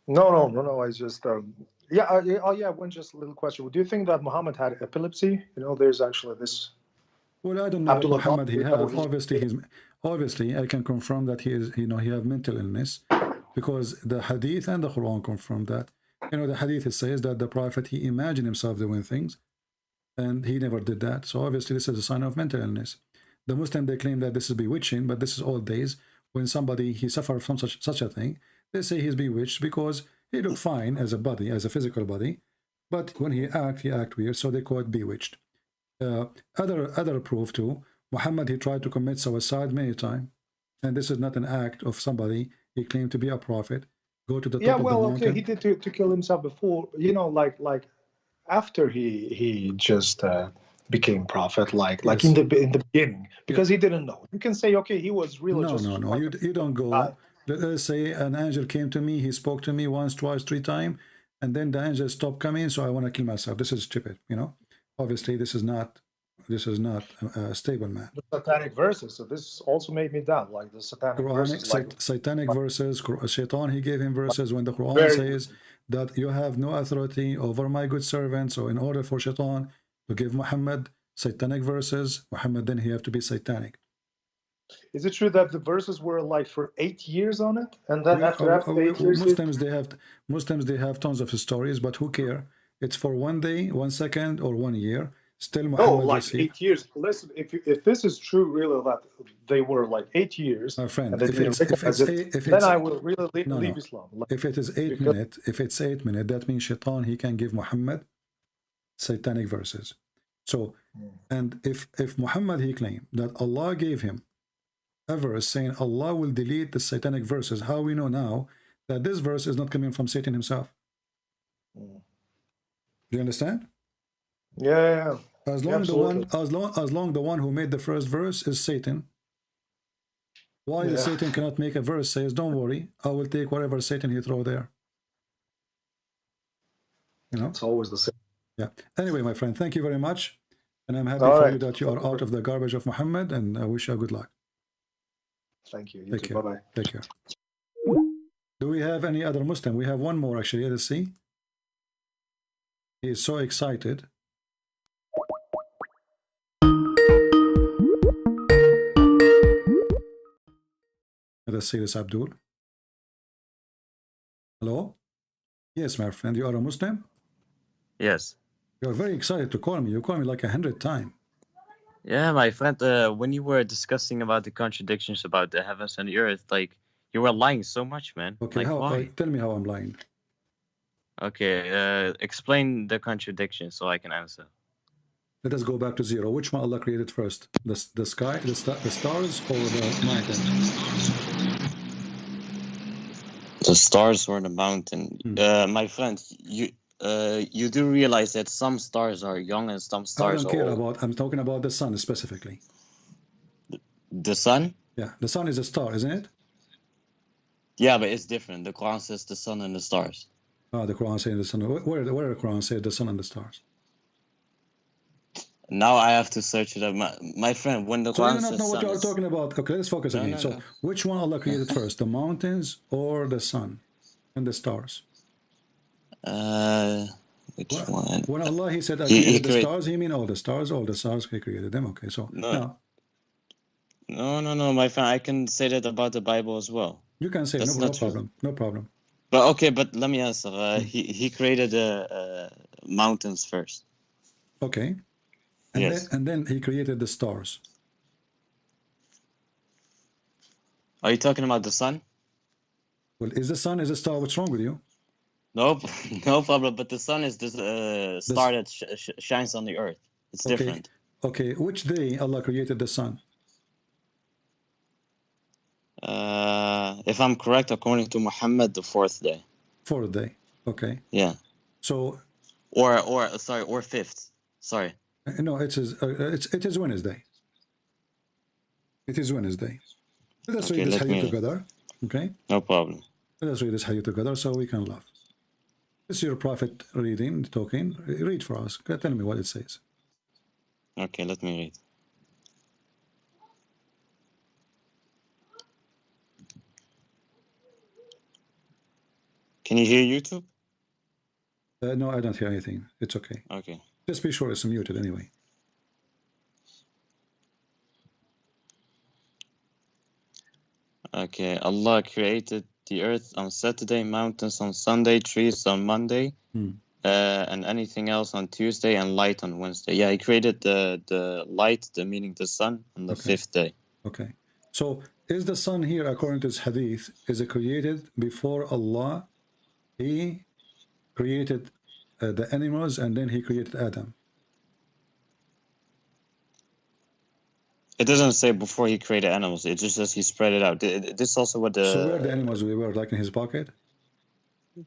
Speaker 15: No. I just one just little question. Do you think that Muhammad had epilepsy? You know, there's actually this.
Speaker 7: Well, I don't know what Muhammad he have. Obviously, I can confirm that he is. You know, he have mental illness, because the Hadith and the Quran confirm that. You know, the Hadith says that the Prophet he imagined himself doing things, and he never did that. So obviously, this is a sign of mental illness. The Muslim they claim that this is bewitching, but this is old days when somebody he suffered from such a thing. They say he's bewitched because he looked fine as a body, as a physical body, but when he act weird, so they call it bewitched. Other proof too, Muhammad he tried to commit suicide many times, and this is not an act of somebody he claimed to be a prophet. Go to the top of the mountain.
Speaker 15: He did to kill himself before, you know, like after he just became prophet, like in the beginning, because he didn't know. You can say, okay, he was really
Speaker 7: no. You don't go. Let's say an angel came to me, he spoke to me once, twice, 3 times, and then the angel stopped coming, so I want to kill myself. This is stupid, you know. Obviously, this is not a stable man.
Speaker 15: The satanic verses. So this also made me doubt, like the satanic verses.
Speaker 7: Satanic verses. Shaitan, he gave him verses when the Quran says that you have no authority over my good servant. So in order for Shaitan to give Muhammad satanic verses, Muhammad then he have to be satanic.
Speaker 15: Is it true that the verses were like for 8 years on it, and then after 8 years?
Speaker 7: Muslims they have tons of stories, but who care? It's for 1 day, 1 second, or 1 year. Still, Muhammad.
Speaker 15: Like 8 years. Listen, if this is true, really, that they were like 8 years,
Speaker 7: my friend,
Speaker 15: then I will really leave Islam.
Speaker 7: If it is 8 minutes, that means Shaitan he can give Muhammad satanic verses. So, and if Muhammad he claimed that Allah gave him a verse saying Allah will delete the satanic verses, how we know now that this verse is not coming from Satan himself? Do you understand?
Speaker 15: Yeah.
Speaker 7: As long the one who made the first verse is Satan. Why the Satan cannot make a verse says, don't worry, I will take whatever Satan he throw there. You know?
Speaker 15: It's always the same.
Speaker 7: Yeah. Anyway, my friend, thank you very much. And I'm happy
Speaker 15: All
Speaker 7: for
Speaker 15: right.
Speaker 7: you that you are out of the garbage of Muhammad, and I wish you good luck.
Speaker 15: Thank you. You
Speaker 7: Take
Speaker 15: too.
Speaker 7: care.
Speaker 15: Bye-bye.
Speaker 7: Take care. Do we have any other Muslim? We have one more actually. Let's see. He is so excited. Let's see this, Abdul. Hello? Yes, my friend, you are a Muslim?
Speaker 16: Yes.
Speaker 7: You're very excited to call me. You call me like 100 times.
Speaker 16: Yeah, my friend, when you were discussing about the contradictions about the heavens and the earth, like, you were lying so much, man.
Speaker 7: Okay,
Speaker 16: like, why?
Speaker 7: Tell me how I'm lying.
Speaker 16: Okay, explain the contradiction so I can answer.
Speaker 7: Let us go back to zero. Which one Allah created first? The sky, the stars, or the mountain?
Speaker 16: The stars or the mountain. My friend, you do realize that some stars are young and some
Speaker 7: I
Speaker 16: stars
Speaker 7: don't
Speaker 16: are
Speaker 7: care
Speaker 16: old.
Speaker 7: about, I'm talking about the sun specifically.
Speaker 16: The sun?
Speaker 7: Yeah, the sun is a star, isn't it?
Speaker 16: Yeah, but it's different. The Quran says the sun and the stars.
Speaker 7: Oh, the Quran says the sun. Where the Quran says the sun and the stars?
Speaker 16: Now I have to search it up. My friend, when the
Speaker 7: So you
Speaker 16: Quran
Speaker 7: do not
Speaker 16: says
Speaker 7: know what
Speaker 16: sun
Speaker 7: you are
Speaker 16: is-
Speaker 7: talking about. Okay, let's focus again. So which one Allah created first, the mountains or the sun and the stars?
Speaker 16: Which one?
Speaker 7: When Allah He said I
Speaker 16: He
Speaker 7: created the
Speaker 16: create-
Speaker 7: stars, He mean all the stars He created them. Okay, so now
Speaker 16: No, my friend. I can say that about the Bible as well.
Speaker 7: you can say
Speaker 16: That's
Speaker 7: no
Speaker 16: not true.
Speaker 7: problem, no problem.
Speaker 16: But okay, but let me answer. He created the mountains first.
Speaker 7: Okay, and
Speaker 16: Yes.
Speaker 7: then He created the stars.
Speaker 16: Are you talking about the sun?
Speaker 7: Well, is the sun is a star? What's wrong with you?
Speaker 16: Nope, no problem. But the sun is the star that shines on the earth. It's
Speaker 7: Okay.
Speaker 16: different.
Speaker 7: Okay, which day Allah created the sun?
Speaker 16: If I'm correct, according to Muhammad, the fourth day.
Speaker 7: Fourth day. Okay.
Speaker 16: Yeah.
Speaker 7: So.
Speaker 16: Or fifth. Sorry.
Speaker 7: No, it is Wednesday. It is Wednesday. Let us
Speaker 16: Okay,
Speaker 7: read this
Speaker 16: let
Speaker 7: hadith
Speaker 16: me-
Speaker 7: together. Okay.
Speaker 16: No problem.
Speaker 7: Let us read this hadith together so we can laugh. This is your prophet reading, talking. Read for us. Tell me what it says.
Speaker 16: Okay, let me read. Can you hear YouTube?
Speaker 7: No, I don't hear anything. It's okay.
Speaker 16: Okay.
Speaker 7: Just be sure it's muted anyway.
Speaker 16: Okay, Allah created the earth on Saturday, mountains on Sunday, trees on Monday, and anything else on Tuesday, and light on Wednesday. Yeah, He created the light, the meaning the sun, on the fifth day.
Speaker 7: Okay. So is the sun here, according to this hadith, is it created before Allah? He created the animals and then He created Adam.
Speaker 16: It doesn't say before He created animals. It just says He spread it out. This is also what the.
Speaker 7: So where the animals were, like in His pocket?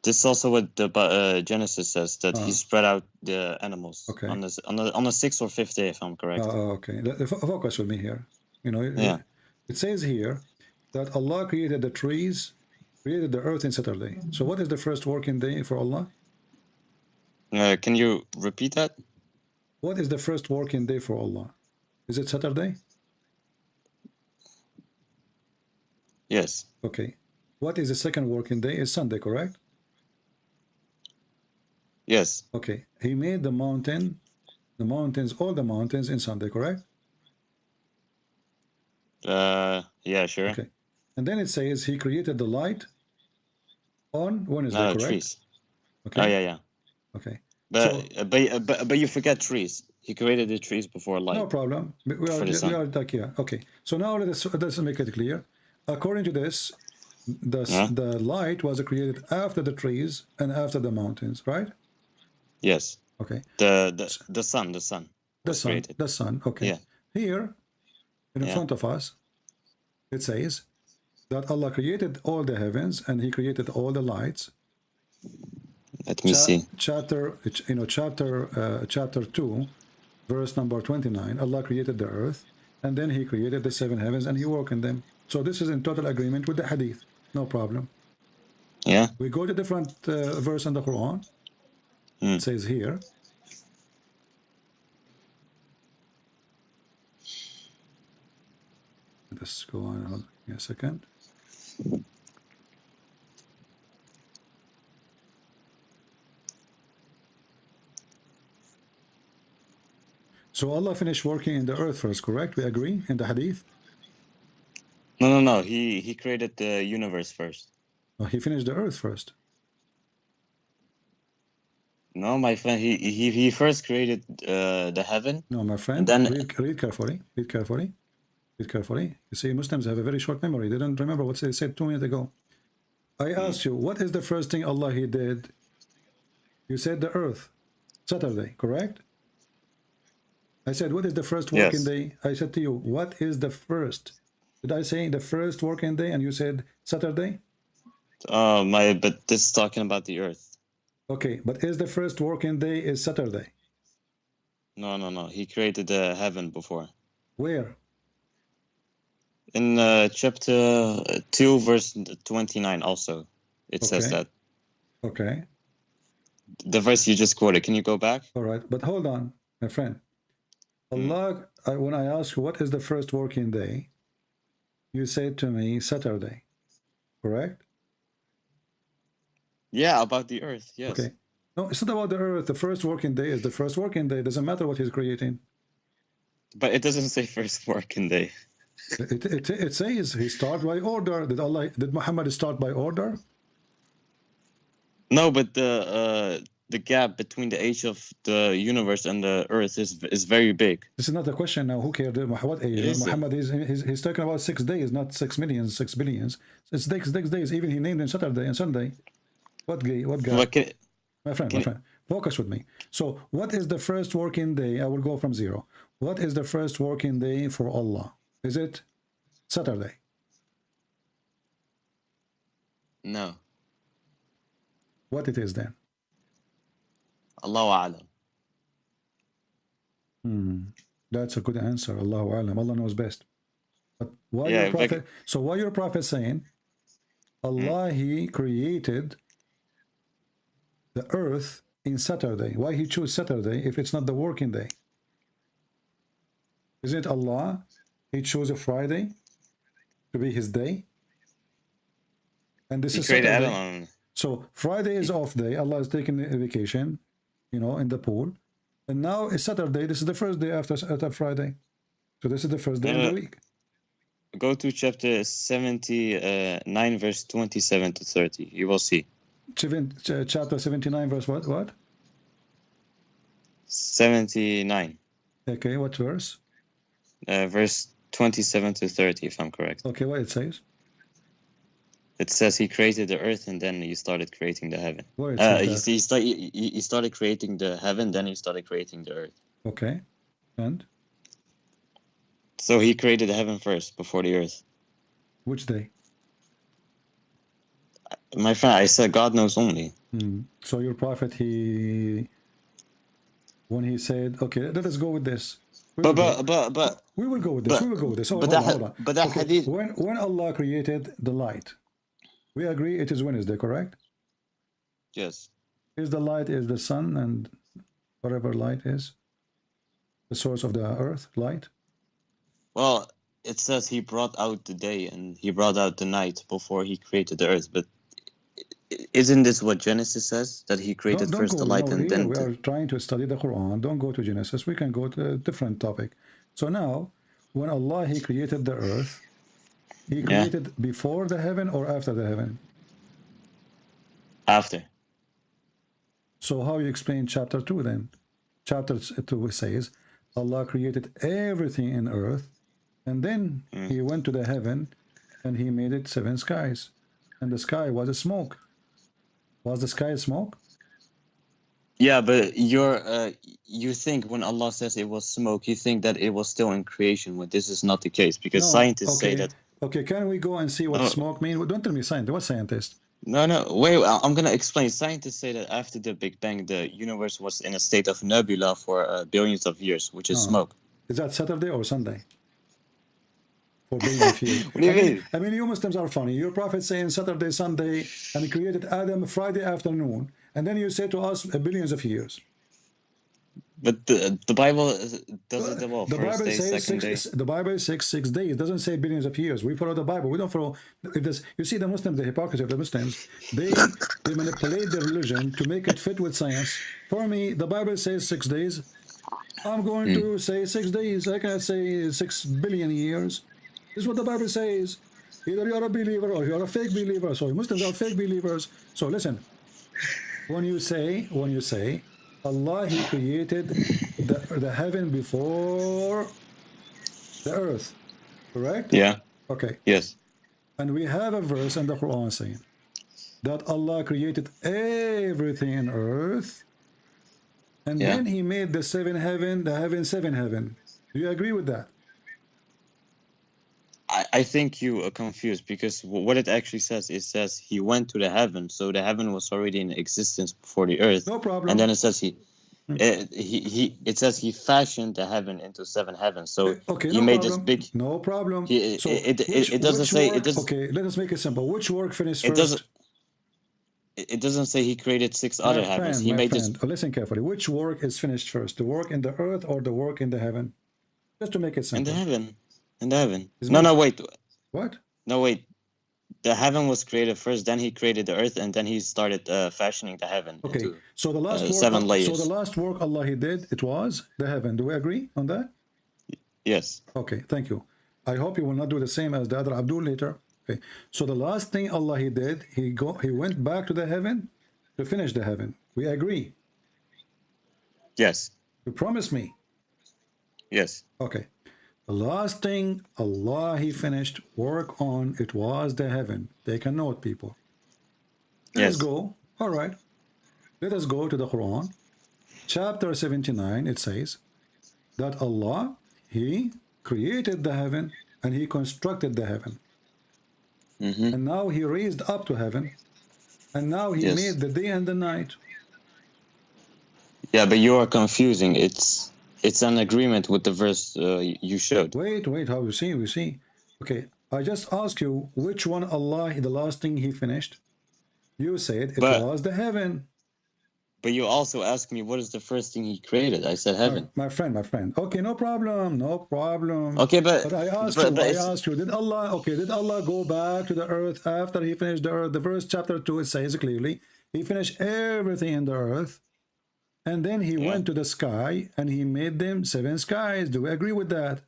Speaker 16: This is also what the Genesis says, that He spread out the animals on the sixth or fifth day, if I'm correct.
Speaker 7: Okay. Focus with me here. You know,
Speaker 16: Yeah.
Speaker 7: it says here that Allah created the trees, created the earth in Saturday. So what is the first working day for Allah?
Speaker 16: Can you repeat that?
Speaker 7: What is the first working day for Allah? Is it Saturday?
Speaker 16: Yes.
Speaker 7: Okay. What is the second working day? Is Sunday, correct?
Speaker 16: Yes.
Speaker 7: Okay. He made the mountains, all the mountains in Sunday, correct?
Speaker 16: Yeah, sure.
Speaker 7: Okay. And then it says He created the light on Wednesday,
Speaker 16: No,
Speaker 7: correct?
Speaker 16: trees.
Speaker 7: Okay.
Speaker 16: Oh, yeah.
Speaker 7: Okay.
Speaker 16: But you forget trees. He created the trees before light.
Speaker 7: No problem. We
Speaker 16: For the sun.
Speaker 7: are like, yeah. Okay. So now let's make it clear. According to this, the light was created after the trees and after the mountains, right?
Speaker 16: Yes.
Speaker 7: Okay.
Speaker 16: The sun.
Speaker 7: The sun. Okay.
Speaker 16: Yeah.
Speaker 7: Here, in front of us, it says that Allah created all the heavens and He created all the lights.
Speaker 16: Let me see.
Speaker 7: Chapter 2, verse number 29. Allah created the earth, and then He created the seven heavens, and He worked in them. So this is in total agreement with the hadith. No problem.
Speaker 16: Yeah.
Speaker 7: We go to different verse in the Quran. It says here let's go on. Hold on a second. So Allah finished working in the earth first, correct? We agree in the hadith?
Speaker 16: No. He created the universe first.
Speaker 7: Oh, he finished the earth first.
Speaker 16: No, my friend, he first created the heaven.
Speaker 7: No, my friend,
Speaker 16: then
Speaker 7: read carefully. Read carefully. Read carefully. You see, Muslims have a very short memory. They don't remember what they said 2 minutes ago. I asked you, what is the first thing Allah He did? You said the earth. Saturday, correct? I said, what is the first working day? I said to you, what is the first? Did I say the first working day? And you said Saturday?
Speaker 16: But this is talking about the earth.
Speaker 7: Okay, but is the first working day is Saturday?
Speaker 16: No. He created the heaven before.
Speaker 7: Where?
Speaker 16: In chapter 2, verse 29 also. It says that.
Speaker 7: Okay.
Speaker 16: The verse you just quoted. Can you go back?
Speaker 7: All right, but hold on, my friend. Allah, when I ask you what is the first working day, you said to me Saturday, correct?
Speaker 16: Yeah, about the earth, yes.
Speaker 7: Okay. No, it's not about the earth. The first working day is the first working day. It doesn't matter what he's creating.
Speaker 16: But it doesn't say first working day.
Speaker 7: It says he started by order. Did Muhammad start by order?
Speaker 16: No, but the gap between the age of the universe and the earth is very big.
Speaker 7: This is not a question now. Who cares what age? Muhammad he's talking about 6 days, not 6 millions, 6 billions. It's 6 days. Even he named him Saturday and Sunday. What guy? My friend, focus with me. So, what is the first working day? I will go from 0. What is the first working day for Allah? Is it Saturday?
Speaker 16: No.
Speaker 7: What it is then?
Speaker 16: Allahu
Speaker 7: A'lam. That's a good answer. Allahu A'lam. Allah knows best. But why why your prophet saying Allah He created the earth in Saturday? Why He chose Saturday if it's not the working day? Isn't Allah He chose a Friday to be His day? And this is Saturday. So Friday is off day. Allah is taking a vacation, in the pool. And now it's Saturday. This is the first day after Friday. So this is the first day of the week.
Speaker 16: Go to chapter 79, verse 27 to 30. You will see.
Speaker 7: Chapter 79, verse what?
Speaker 16: 79.
Speaker 7: Okay, what verse?
Speaker 16: Verse 27 to 30, if I'm correct.
Speaker 7: Okay, what it says?
Speaker 16: It says he created the earth and then he started creating the heaven.
Speaker 7: Where
Speaker 16: he started creating the heaven, then he started creating the earth.
Speaker 7: Okay, and?
Speaker 16: So he created the heaven first before the earth.
Speaker 7: Which day?
Speaker 16: My friend, I said God knows only.
Speaker 7: So your prophet, when he said, okay, let us go with this. We will go with this. Hold on.
Speaker 16: But that hadith.
Speaker 7: When Allah created the light, we agree it is Wednesday, correct?
Speaker 16: Yes.
Speaker 7: Is the light is the sun and whatever light is the source of the earth light?
Speaker 16: Well, it says he brought out the day and he brought out the night before he created the earth. But isn't this what Genesis says? That he created first the light and then...
Speaker 7: We are trying to study the Quran. Don't go to Genesis. We can go to a different topic. So now, when Allah, He created the earth, He created before the heaven or after the heaven?
Speaker 16: After.
Speaker 7: So how you explain chapter 2 then? Chapter 2 says, Allah created everything in earth, and then He went to the heaven, and He made it 7 skies. And the sky was a smoke. Was the sky smoke?
Speaker 16: Yeah, but you think when Allah says it was smoke, you think that it was still in creation, when this is not the case, because scientists say that...
Speaker 7: Okay, can we go and see what smoke means? Don't tell me scientist. What scientist?
Speaker 16: No, wait, I'm going to explain. Scientists say that after the Big Bang, the universe was in a state of nebula for billions of years, which is smoke.
Speaker 7: Is that Saturday or Sunday? For billions of years.
Speaker 16: What do you mean?
Speaker 7: I mean, you Muslims are funny. Your prophet saying Saturday, Sunday, and he created Adam Friday afternoon, and then you say to us billions of years.
Speaker 16: But the Bible doesn't well.
Speaker 7: The
Speaker 16: First
Speaker 7: Bible
Speaker 16: day,
Speaker 7: says
Speaker 16: second day.
Speaker 7: the Bible says 6 days. It doesn't say billions of years. We follow the Bible. We don't follow. If this, you see the Muslims, the hypocrisy of the Muslims. They manipulate their religion to make it fit with science. For me, the Bible says 6 days. I'm going to say 6 days. I cannot say 6 billion years. This is what the Bible says. Either you're a believer or you're a fake believer. So Muslims are fake believers. So listen, when you say Allah, He created the heaven before the earth, correct?
Speaker 16: Yeah.
Speaker 7: Okay.
Speaker 16: Yes.
Speaker 7: And we have a verse in the Quran saying that Allah created everything in earth, and then He made the seven heaven, seven heaven. Do you agree with that?
Speaker 16: I think you are confused, because what it actually says, it says He went to the heaven, so the heaven was already in existence before the earth.
Speaker 7: No problem.
Speaker 16: And then it says it says He fashioned the heaven into 7 heavens. So
Speaker 7: okay,
Speaker 16: He
Speaker 7: no
Speaker 16: made
Speaker 7: problem.
Speaker 16: this big.
Speaker 7: No problem.
Speaker 16: It doesn't say
Speaker 7: work,
Speaker 16: it doesn't.
Speaker 7: Okay, let us make it simple. Which work finished
Speaker 16: It
Speaker 7: first?
Speaker 16: It doesn't say He created 6 other heavens. He made this.
Speaker 7: Listen carefully. Which work is finished first? The work in the earth or the work in the heaven? Just to make it simple.
Speaker 16: In the heaven. In the heaven. No, wait.
Speaker 7: What?
Speaker 16: No, wait. The heaven was created first, then He created the earth, and then He started fashioning the heaven.
Speaker 7: Okay.
Speaker 16: Into,
Speaker 7: so the last work,
Speaker 16: 7 layers.
Speaker 7: So the last work Allah He did, it was the heaven. Do we agree on that?
Speaker 16: Yes.
Speaker 7: Okay. Thank you. I hope you will not do the same as the other Abdul later. Okay. So the last thing Allah He did, He went back to the heaven to finish the heaven. We agree.
Speaker 16: Yes.
Speaker 7: You promise me.
Speaker 16: Yes.
Speaker 7: Okay. The last thing Allah He finished work on, it was the heaven. Take a note, people. Let us go. All right. Let us go to the Quran. Chapter 79, it says that Allah, He created the heaven and He constructed the heaven. And now He raised up to heaven. And now He made the day and the night.
Speaker 16: Yeah, but you are confusing. It's an agreement with the verse you showed.
Speaker 7: Wait, how you see? We see. Okay, I just asked you which one Allah, the last thing He finished. You said it was the heaven.
Speaker 16: But you also asked me what is the first thing He created. I said heaven.
Speaker 7: My friend. Okay, no problem.
Speaker 16: Okay, but
Speaker 7: I asked you, did Allah go back to the earth after He finished the earth? The verse chapter 2, it says clearly, He finished everything in the earth. And then He went to the sky and He made them 7 skies. Do we agree with that?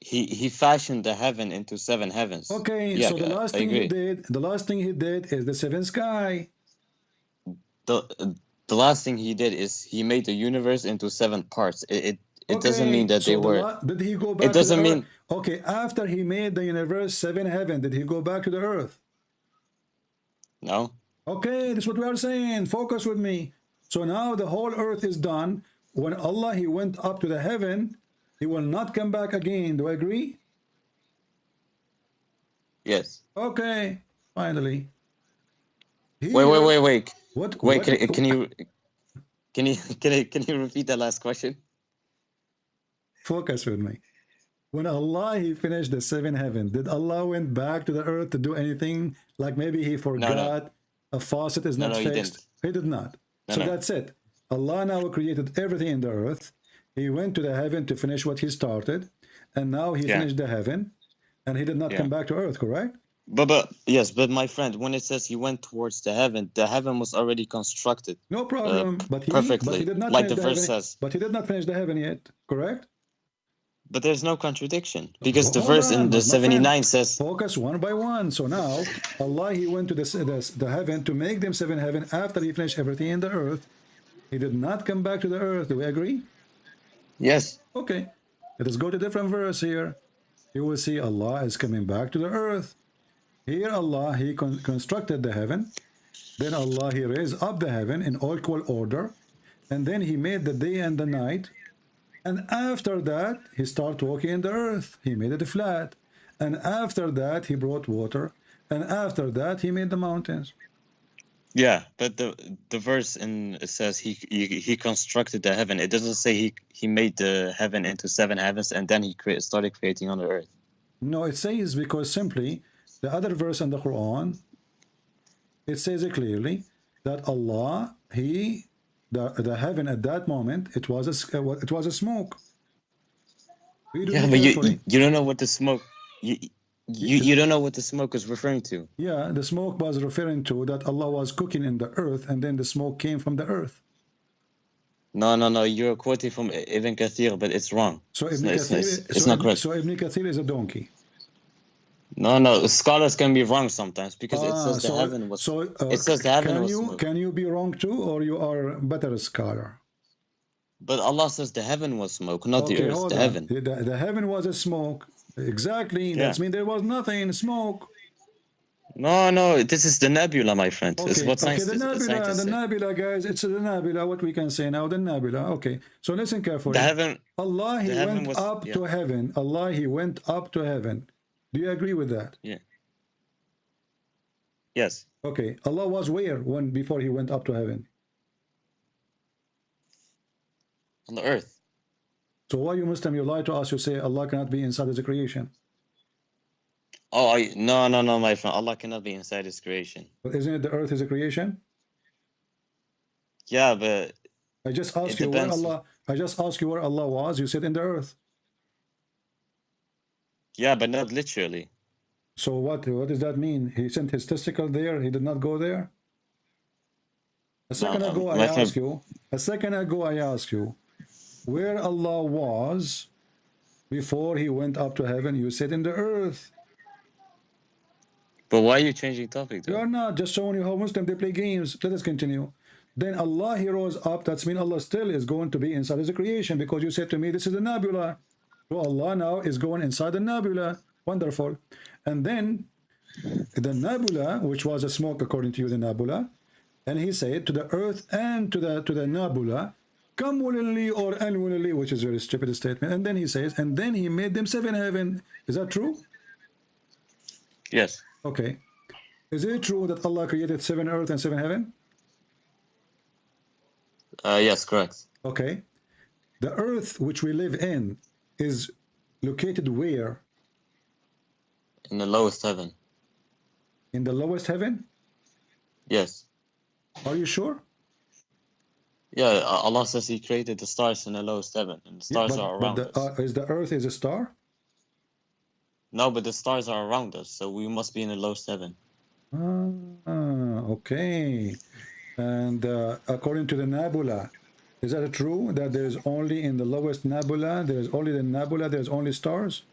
Speaker 16: He fashioned the heaven into 7 heavens.
Speaker 7: Okay,
Speaker 16: yeah,
Speaker 7: so the last thing He did is the 7th sky.
Speaker 16: The last thing He did is He made the universe into 7 parts. It doesn't mean that they were.
Speaker 7: Did He go back?
Speaker 16: It doesn't mean.
Speaker 7: Okay, after He made the universe 7 heaven, did He go back to the earth?
Speaker 16: No.
Speaker 7: Okay, this is what we are saying. Focus with me. So now the whole earth is done. When Allah He went up to the heaven, He will not come back again. Do I agree?
Speaker 16: Yes.
Speaker 7: Okay. Finally.
Speaker 16: Wait.
Speaker 7: What?
Speaker 16: Wait. Can you repeat that last question?
Speaker 7: Focus with me. When Allah He finished the 7 heaven, did Allah went back to the earth to do anything? Like maybe He forgot a faucet is not fixed? He did not. That's it. Allah now created everything in the earth. He went to the heaven to finish what He started, and now He finished the heaven, and He did not come back to earth, correct?
Speaker 16: But my friend, when it says He went towards the heaven was already constructed.
Speaker 7: No problem.
Speaker 16: Perfectly,
Speaker 7: he did not
Speaker 16: like
Speaker 7: finish
Speaker 16: the verse says.
Speaker 7: But He did not finish the heaven yet, correct?
Speaker 16: But there's no contradiction, because the verse in the 79 says.
Speaker 7: Focus one by one. So now Allah He went to the heaven to make them 7 heaven after He finished everything in the earth. He did not come back to the earth. Do we agree?
Speaker 16: Yes.
Speaker 7: Okay. Let us go to a different verse here. You will see Allah is coming back to the earth. Here Allah He constructed the heaven. Then Allah He raised up the heaven in equal order. And then He made the day and the night. And after that, He started walking in the earth. He made it flat. And after that, He brought water. And after that, He made the mountains.
Speaker 16: Yeah, but the verse says he constructed the heaven. It doesn't say he made the heaven into 7 heavens and then He started creating on the earth.
Speaker 7: No, it says because simply the other verse in the Quran, it says it clearly that Allah, the heaven at that moment, it was a smoke.
Speaker 16: Yeah, but you don't know what the smoke. You don't know what the smoke is referring to.
Speaker 7: Yeah, the smoke was referring to that Allah was cooking in the earth, and then the smoke came from the earth.
Speaker 16: No. You're quoting from Ibn Kathir, but it's wrong.
Speaker 7: So
Speaker 16: It's not correct.
Speaker 7: So Ibn Kathir is a donkey.
Speaker 16: No. Scholars can be wrong sometimes because it says the heaven was. It says the heaven was smoke.
Speaker 7: Can you be wrong too, or you are better scholar?
Speaker 16: But Allah says the heaven was smoke, not the earth. The heaven.
Speaker 7: The heaven was a smoke. Exactly.
Speaker 16: Yeah.
Speaker 7: That means there was nothing. Smoke.
Speaker 16: No. This is the nebula, my friend. It's what science.
Speaker 7: The nebula, guys. It's the nebula. What we can say now, the nebula. Okay. So listen carefully.
Speaker 16: The heaven.
Speaker 7: Allah, He went up to heaven. Allah, He went up to heaven. Do you agree with that?
Speaker 16: Yeah. Yes.
Speaker 7: Okay. Allah was where before He went up to heaven?
Speaker 16: On the earth.
Speaker 7: So why you Muslim, you lie to us, you say Allah cannot be inside His creation?
Speaker 16: Oh, no, my friend. Allah cannot be inside His creation.
Speaker 7: But isn't it the earth is a creation?
Speaker 16: Yeah, but
Speaker 7: I just asked you where Allah. I just asked you where Allah was. You said in the earth.
Speaker 16: Yeah, but not literally.
Speaker 7: So what does that mean? He sent His testicle there. He did not go there. A second ago I asked you where Allah was before He went up to heaven. You said in the earth.
Speaker 16: But why are you changing topic though?
Speaker 7: You are not, just showing you how Muslims they play games. Let us continue. Then Allah, He rose up. That means Allah still is going to be inside His creation, because you said to me this is the nebula. So Allah now is going inside the nebula. Wonderful. And then the nebula, which was a smoke according to you, the nebula, and He said to the earth and to the nebula, come willingly or unwillingly, which is a very stupid statement. And then He says, and then He made them 7 heaven. Is that true?
Speaker 16: Yes.
Speaker 7: Okay. Is it true that Allah created 7 earth and 7 heaven?
Speaker 16: Yes, correct.
Speaker 7: Okay. The earth which we live in is located where?
Speaker 16: In the lowest heaven.
Speaker 7: In the lowest heaven?
Speaker 16: Yes.
Speaker 7: Are you sure?
Speaker 16: Yeah, Allah says He created the stars in the lowest heaven, and the stars are around us.
Speaker 7: Is the earth is a star?
Speaker 16: No, but the stars are around us, so we must be in the lowest heaven.
Speaker 7: Okay. And according to the nebula, is that true that there's only in the lowest nebula, there's only the nebula, there's only stars?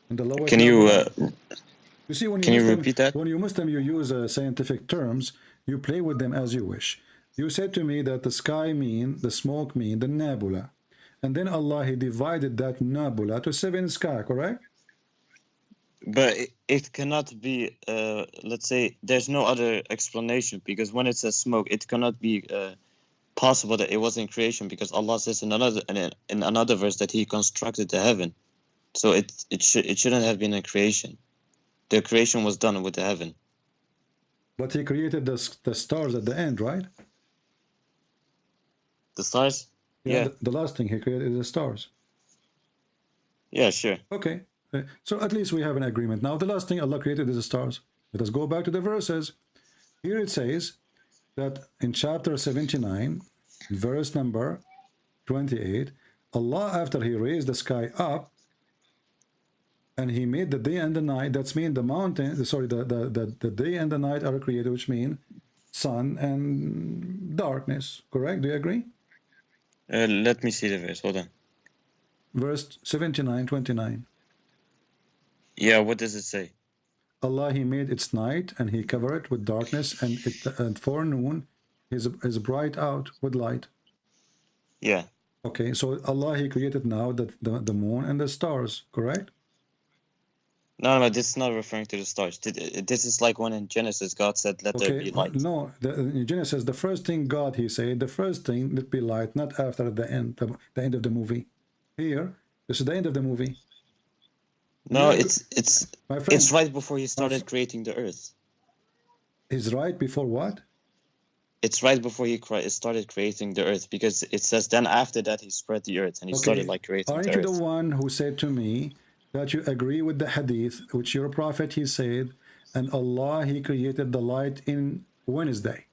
Speaker 7: In the lowest
Speaker 16: Can you
Speaker 7: see, when
Speaker 16: can you repeat that?
Speaker 7: When you Muslim, you use scientific terms, you play with them as you wish. You said to me that the sky mean, the smoke mean, the nebula. And then Allah, He divided that nebula to 7 sky, correct?
Speaker 16: But it cannot be, let's say, there's no other explanation, because when it says smoke, it cannot be possible that it was in creation, because Allah says in another verse that He constructed the heaven. So it shouldn't have been a creation. The creation was done with the heaven.
Speaker 7: But He created the stars at the end, right?
Speaker 16: The stars?
Speaker 7: Yeah. The last thing He created is the stars.
Speaker 16: Yeah, sure.
Speaker 7: Okay. So at least we have an agreement. Now the last thing Allah created is the stars. Let us go back to the verses. Here it says that in chapter 79, verse number 28, Allah, after He raised the sky up, and He made the day and the night, that's mean the mountain, sorry, the day and the night are created, which mean sun and darkness, correct? Do you agree?
Speaker 16: Let me see the verse, hold on.
Speaker 7: Verse 79, 29.
Speaker 16: Yeah, what does it say?
Speaker 7: Allah, He made its night, and He covered it with darkness, and forenoon is bright out with light.
Speaker 16: Yeah.
Speaker 7: Okay, so Allah, He created now the moon and the stars, correct?
Speaker 16: No, this is not referring to the stars. This is like when in Genesis God said, let there be light.
Speaker 7: No, in Genesis, the first thing God, He said, the first thing, let be light, not after the end of the movie. Here, this is the end of the movie.
Speaker 16: No, it's right before He started creating the earth.
Speaker 7: Is right before what?
Speaker 16: It's right before He started creating the earth, because it says then after that He spread the earth and He started like creating the earth.
Speaker 7: Aren't you the one who said to me that you agree with the hadith, which your prophet, he said, and Allah, He created the light in Wednesday.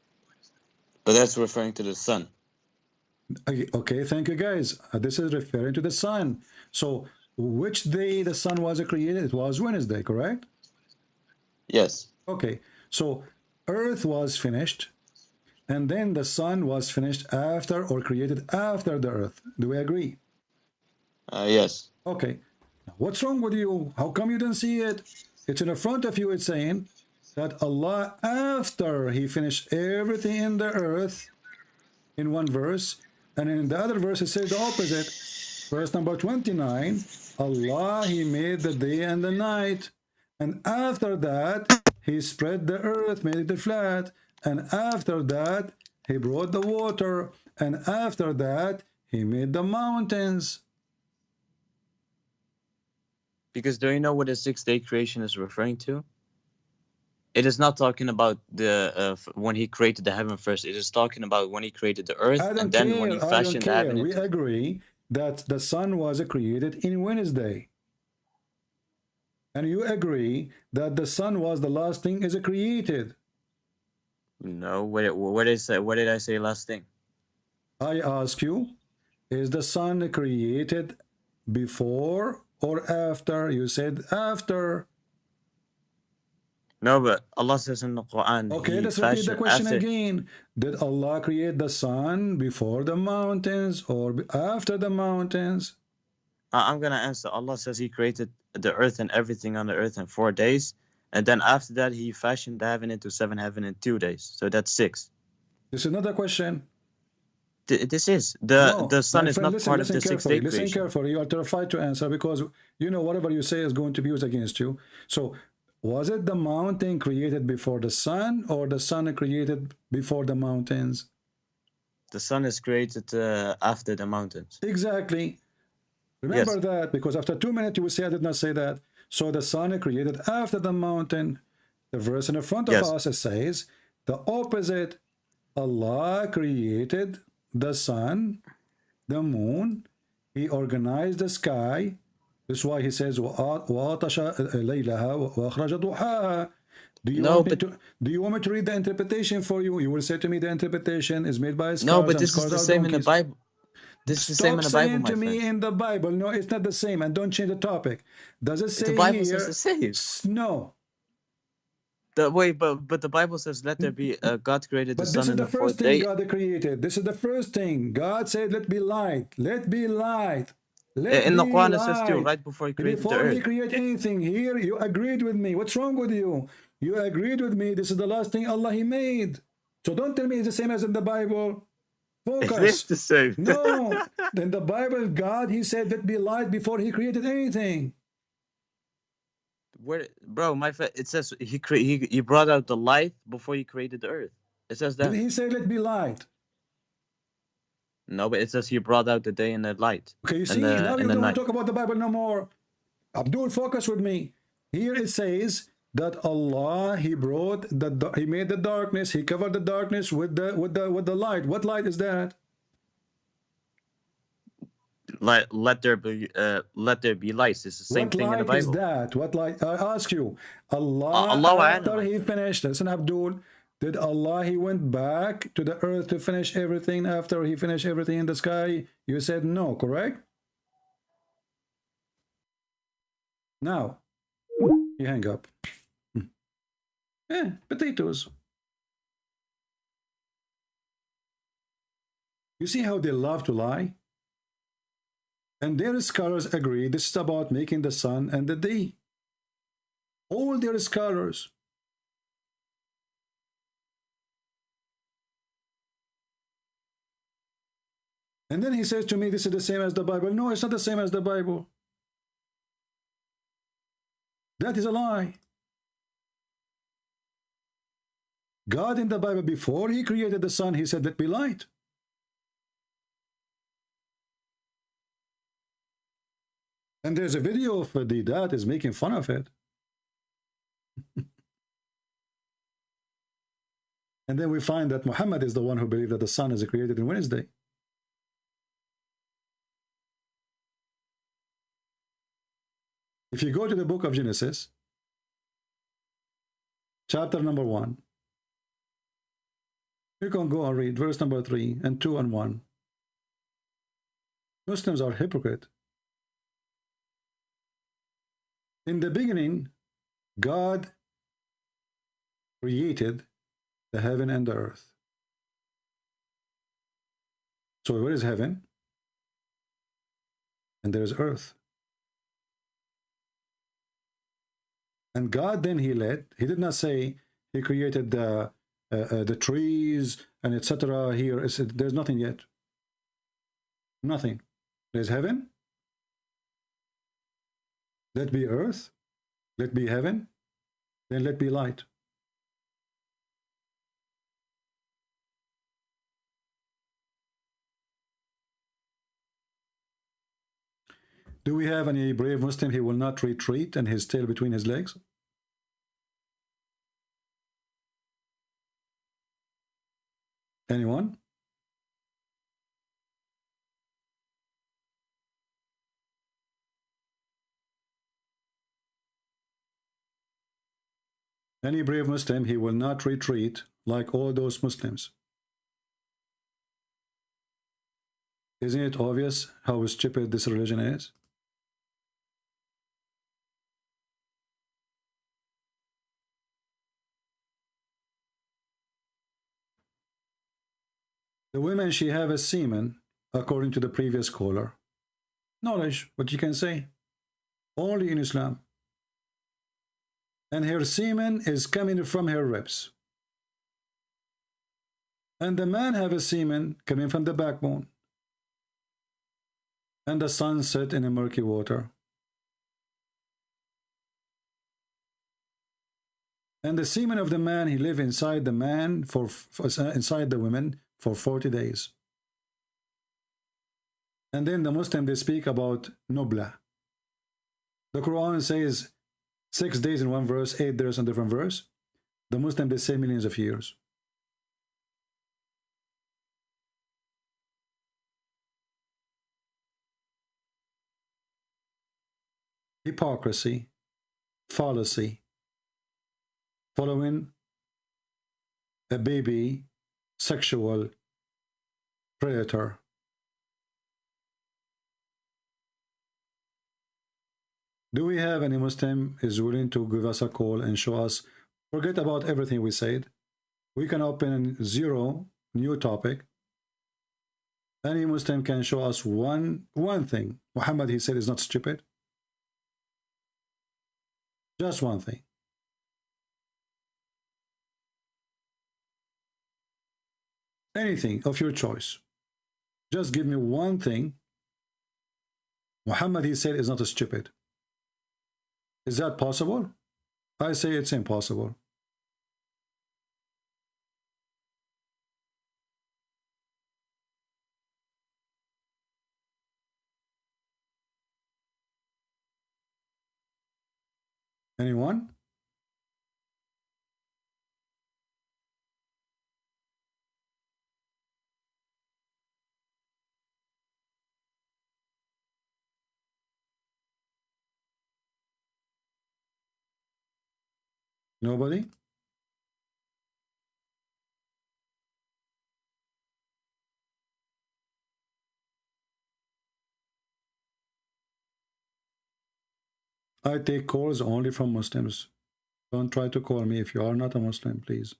Speaker 16: But that's referring to the sun.
Speaker 7: Okay, thank you guys. This is referring to the sun. So which day the sun was created? It was Wednesday, correct?
Speaker 16: Yes.
Speaker 7: Okay, so earth was finished, and then the sun was finished after, or created after the earth. Do we agree?
Speaker 16: Yes.
Speaker 7: Okay. What's wrong with you? How come you didn't see it? It's in the front of you. It's saying that Allah, after he finished everything in the earth, in one verse, and in the other verse it says the opposite. Verse number 29, Allah, he made the day and the night, and after that he spread the earth, made it flat, and after that he brought the water, and after that he made the mountains.
Speaker 16: Because do you know what the 6-day creation is referring to? It is not talking about the when he created the heaven first. It is talking about when he created the earth, and then when he fashioned the heaven.
Speaker 7: We agree that the sun was created in Wednesday. And you agree that the sun was the last thing is created.
Speaker 16: No, what did I say last thing?
Speaker 7: I ask you, is the sun created before or after? You said after.
Speaker 16: No, but Allah says in the Quran.
Speaker 7: Okay, let's repeat the question again. Did Allah create the sun before the mountains or after the mountains?
Speaker 16: I'm going to answer. Allah says he created the earth and everything on the earth in 4 days. And then after that, he fashioned the heaven into 7 heaven in 2 days. So that's 6.
Speaker 7: This is another question.
Speaker 16: This is. The sun is not part of the 6-day creation.
Speaker 7: Listen carefully. You are terrified to answer because, you know, whatever you say is going to be used against you. So, was it the mountain created before the sun, or the sun created before the mountains?
Speaker 16: The sun is created after the mountains.
Speaker 7: Exactly. Remember that, because after 2 minutes you will say I did not say that. So the sun created after the mountain. The verse in the front of us says the opposite. Allah created the sun, the moon. He organized the sky. This is why he says, وَأَطَشَ لَيْلَهَا وَأَخْرَجَ ضُحَاهَا. Do you want me to read the interpretation for you? You will say to me the interpretation is made by scholars.
Speaker 16: No, but this is the same in the Bible. This is the same in the Bible, my friend. Stop saying to me in
Speaker 7: the Bible. No, it's not the same. And don't change the topic. Does it say
Speaker 16: the Bible
Speaker 7: here?
Speaker 16: Says the same.
Speaker 7: No.
Speaker 16: But the Bible says, let there be God created the sun in the 4th day.
Speaker 7: But this is the first thing God created. This is the first thing. God said, let be light. Let be light.
Speaker 16: In the Quran it says too, right before he created the earth.
Speaker 7: Before he created anything, here you agreed with me. What's wrong with you? You agreed with me. This is the last thing Allah he made. So don't tell me it's the same as in the Bible. Focus.
Speaker 16: It is the same.
Speaker 7: No. In the Bible, God, he said, let be light before he created anything.
Speaker 16: Where, bro, my friend, it says he brought out the light before he created the earth. It says that.
Speaker 7: Did he say, let be light?
Speaker 16: No, but it says he brought out the day and the light.
Speaker 7: Okay, you see, now you don't want to talk about the Bible no more. Abdul, focus with me. Here it says that Allah, he made the darkness, he covered the darkness with the light. What light is that?
Speaker 16: Let there be lights. It's the same thing in the Bible.
Speaker 7: What light is that? What light? I ask you. Allah after he finished, listen, Abdul, did Allah, he went back to the earth to finish everything after he finished everything in the sky? You said no, correct? Now, you hang up. Potatoes. You see how they love to lie? And their scholars agree this is about making the sun and the day. All their scholars. And then he says to me, this is the same as the Bible. No, it's not the same as the Bible. That is a lie. God in the Bible, before he created the sun, he said, let be light. And there's a video of the dad is making fun of it. And then we find that Muhammad is the one who believed that the sun is created in Wednesday. If you go to the book of Genesis, chapter number 1, You can go and read verse number 3 and 2 and 1. Muslims are hypocrite. In the beginning, God created the heaven and the earth. So where is heaven? And there is earth. And God then he did not say he created the trees and etc. Here there's nothing yet. Nothing. There's heaven. Let be earth. Let be heaven. Then let be light. Do we have any brave Muslim? He will not retreat and his tail between his legs. Anyone? Any brave Muslim, he will not retreat like all those Muslims. Isn't it obvious how stupid this religion is? The women, she have a semen, according to the previous caller. Knowledge, what you can say. Only in Islam. And her semen is coming from her ribs. And the man have a semen coming from the backbone. And the sun set in a murky water. And the semen of the man, he live inside the man, inside the women, for 40 days. And then the Muslim, they speak about nubla. The Quran says 6 days in one verse, 8 days in a different verse. The Muslim, they say millions of years. Hypocrisy, fallacy, following a baby sexual predator. Do we have any Muslim is willing to give us a call and show us? Forget about everything we said. We can open 0 new topic. Any Muslim can show us one thing. Muhammad, he said, is not stupid. Just one thing. Anything of your choice. Just give me one thing. Muhammad, he said, is not stupid. Is that possible? I say it's impossible. Anyone? Nobody? I take calls only from Muslims. Don't try to call me if you are not a Muslim, please.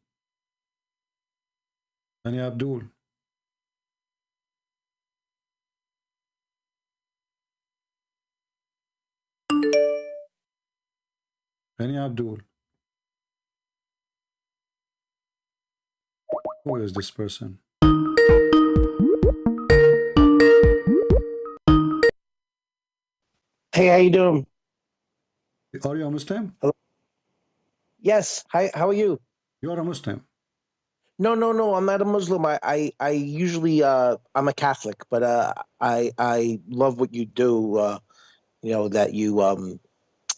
Speaker 7: Any Abdul? Any Abdul? Who is this person?
Speaker 17: Hey, how you doing?
Speaker 7: Are you a Muslim?
Speaker 17: Hello? Yes. Hi, how are you?
Speaker 7: You are a Muslim.
Speaker 17: No, I'm not a Muslim. I usually I'm a Catholic, but I love what you do. You know that you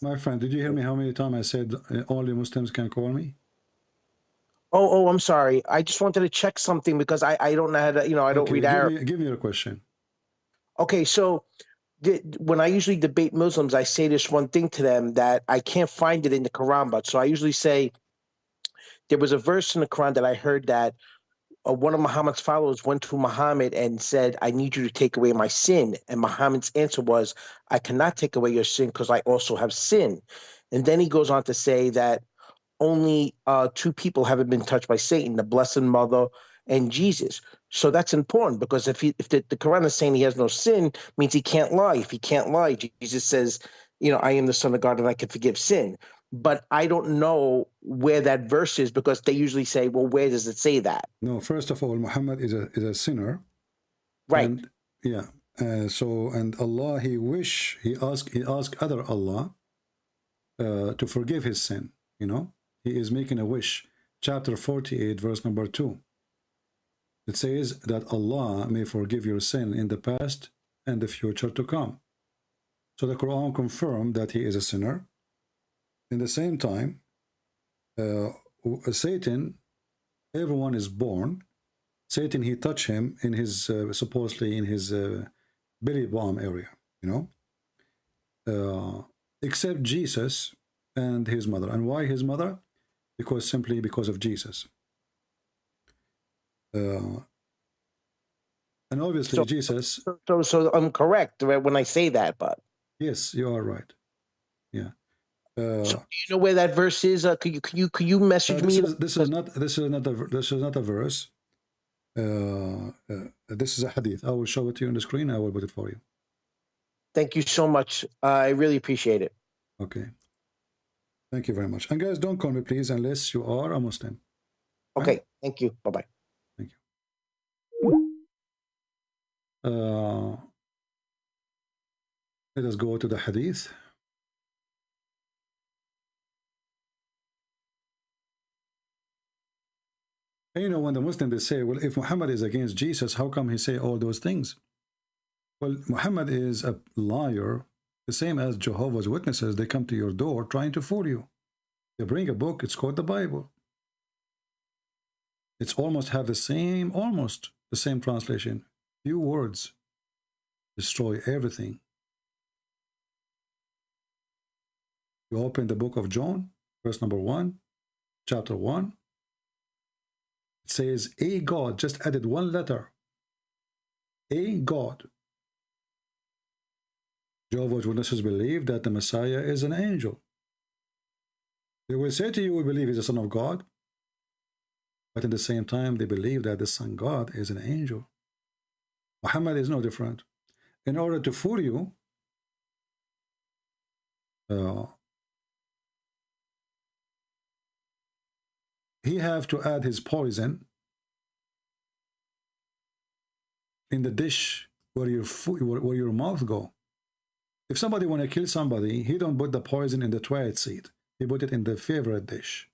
Speaker 7: My friend, did you hear me how many times I said only Muslims can call me?
Speaker 17: Oh, I'm sorry. I just wanted to check something because I don't know how to, I don't read Arabic.
Speaker 7: Give me your question.
Speaker 17: Okay, so when I usually debate Muslims, I say this one thing to them that I can't find it in the Quran, but so I usually say there was a verse in the Quran that I heard that one of Muhammad's followers went to Muhammad and said, I need you to take away my sin. And Muhammad's answer was, I cannot take away your sin because I also have sin. And then he goes on to say that only 2 people haven't been touched by Satan, the Blessed Mother and Jesus. So that's important, because if the Quran is saying he has no sin, means he can't lie. If he can't lie, Jesus says, I am the Son of God and I can forgive sin. But I don't know where that verse is, because they usually say, well, where does it say that?
Speaker 7: No, first of all, Muhammad is a sinner.
Speaker 17: Right.
Speaker 7: And, yeah. And Allah, he asked other Allah to forgive his sin, He is making a wish. Chapter 48, verse number 2. It says that Allah may forgive your sin in the past and the future to come. So the Quran confirmed that he is a sinner. In the same time, Satan, everyone is born. Satan, he touched him in his, supposedly in his belly button area, except Jesus and his mother. And why his mother? Simply because of Jesus. And obviously Jesus.
Speaker 17: So I'm correct when I say that, but
Speaker 7: yes, you are right. Yeah.
Speaker 17: So do you know where that verse is? Could you message me?
Speaker 7: This is not a verse. This is a hadith. I will show it to you on the screen. I will put it for you.
Speaker 17: Thank you so much. I really appreciate it.
Speaker 7: Okay. Thank you very much. And guys, don't call me, please, unless you are a Muslim.
Speaker 17: Okay. Right? Thank you. Bye-bye.
Speaker 7: Thank you. Let us go to the hadith. And when the Muslims, they say, well, if Muhammad is against Jesus, how come he say all those things? Well, Muhammad is a liar, the same as Jehovah's Witnesses. They come to your door trying to fool you. They bring a book, it's called the Bible. It's almost the same translation. Few words destroy everything. You open the book of John, verse number 1, chapter 1. It says, a God, just added one letter. A God. Jehovah's Witnesses believe that the Messiah is an angel. They will say to you, we believe he's the Son of God. But at the same time, they believe that the Son God is an angel. Muhammad is no different. In order to fool you, he have to add his poison in the dish where your mouth go. If somebody want to kill somebody, he don't put the poison in the toilet seat. He put it in the favorite dish.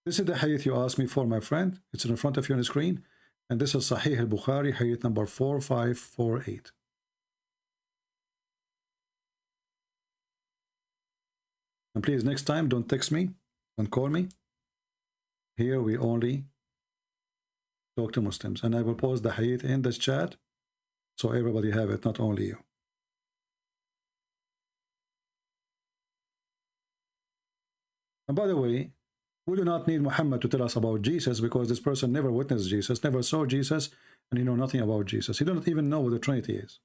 Speaker 7: This is the hadith you asked me for, my friend. It's in front of you on the screen. And this is Sahih al-Bukhari, hadith number 4548. And please, next time, don't text me. Don't call me. Here we only talk to Muslims. And I will post the hadith in this chat so everybody have it, not only you. And by the way, we do not need Muhammad to tell us about Jesus, because this person never witnessed Jesus, never saw Jesus, and he know nothing about Jesus. He don't even know what the Trinity is.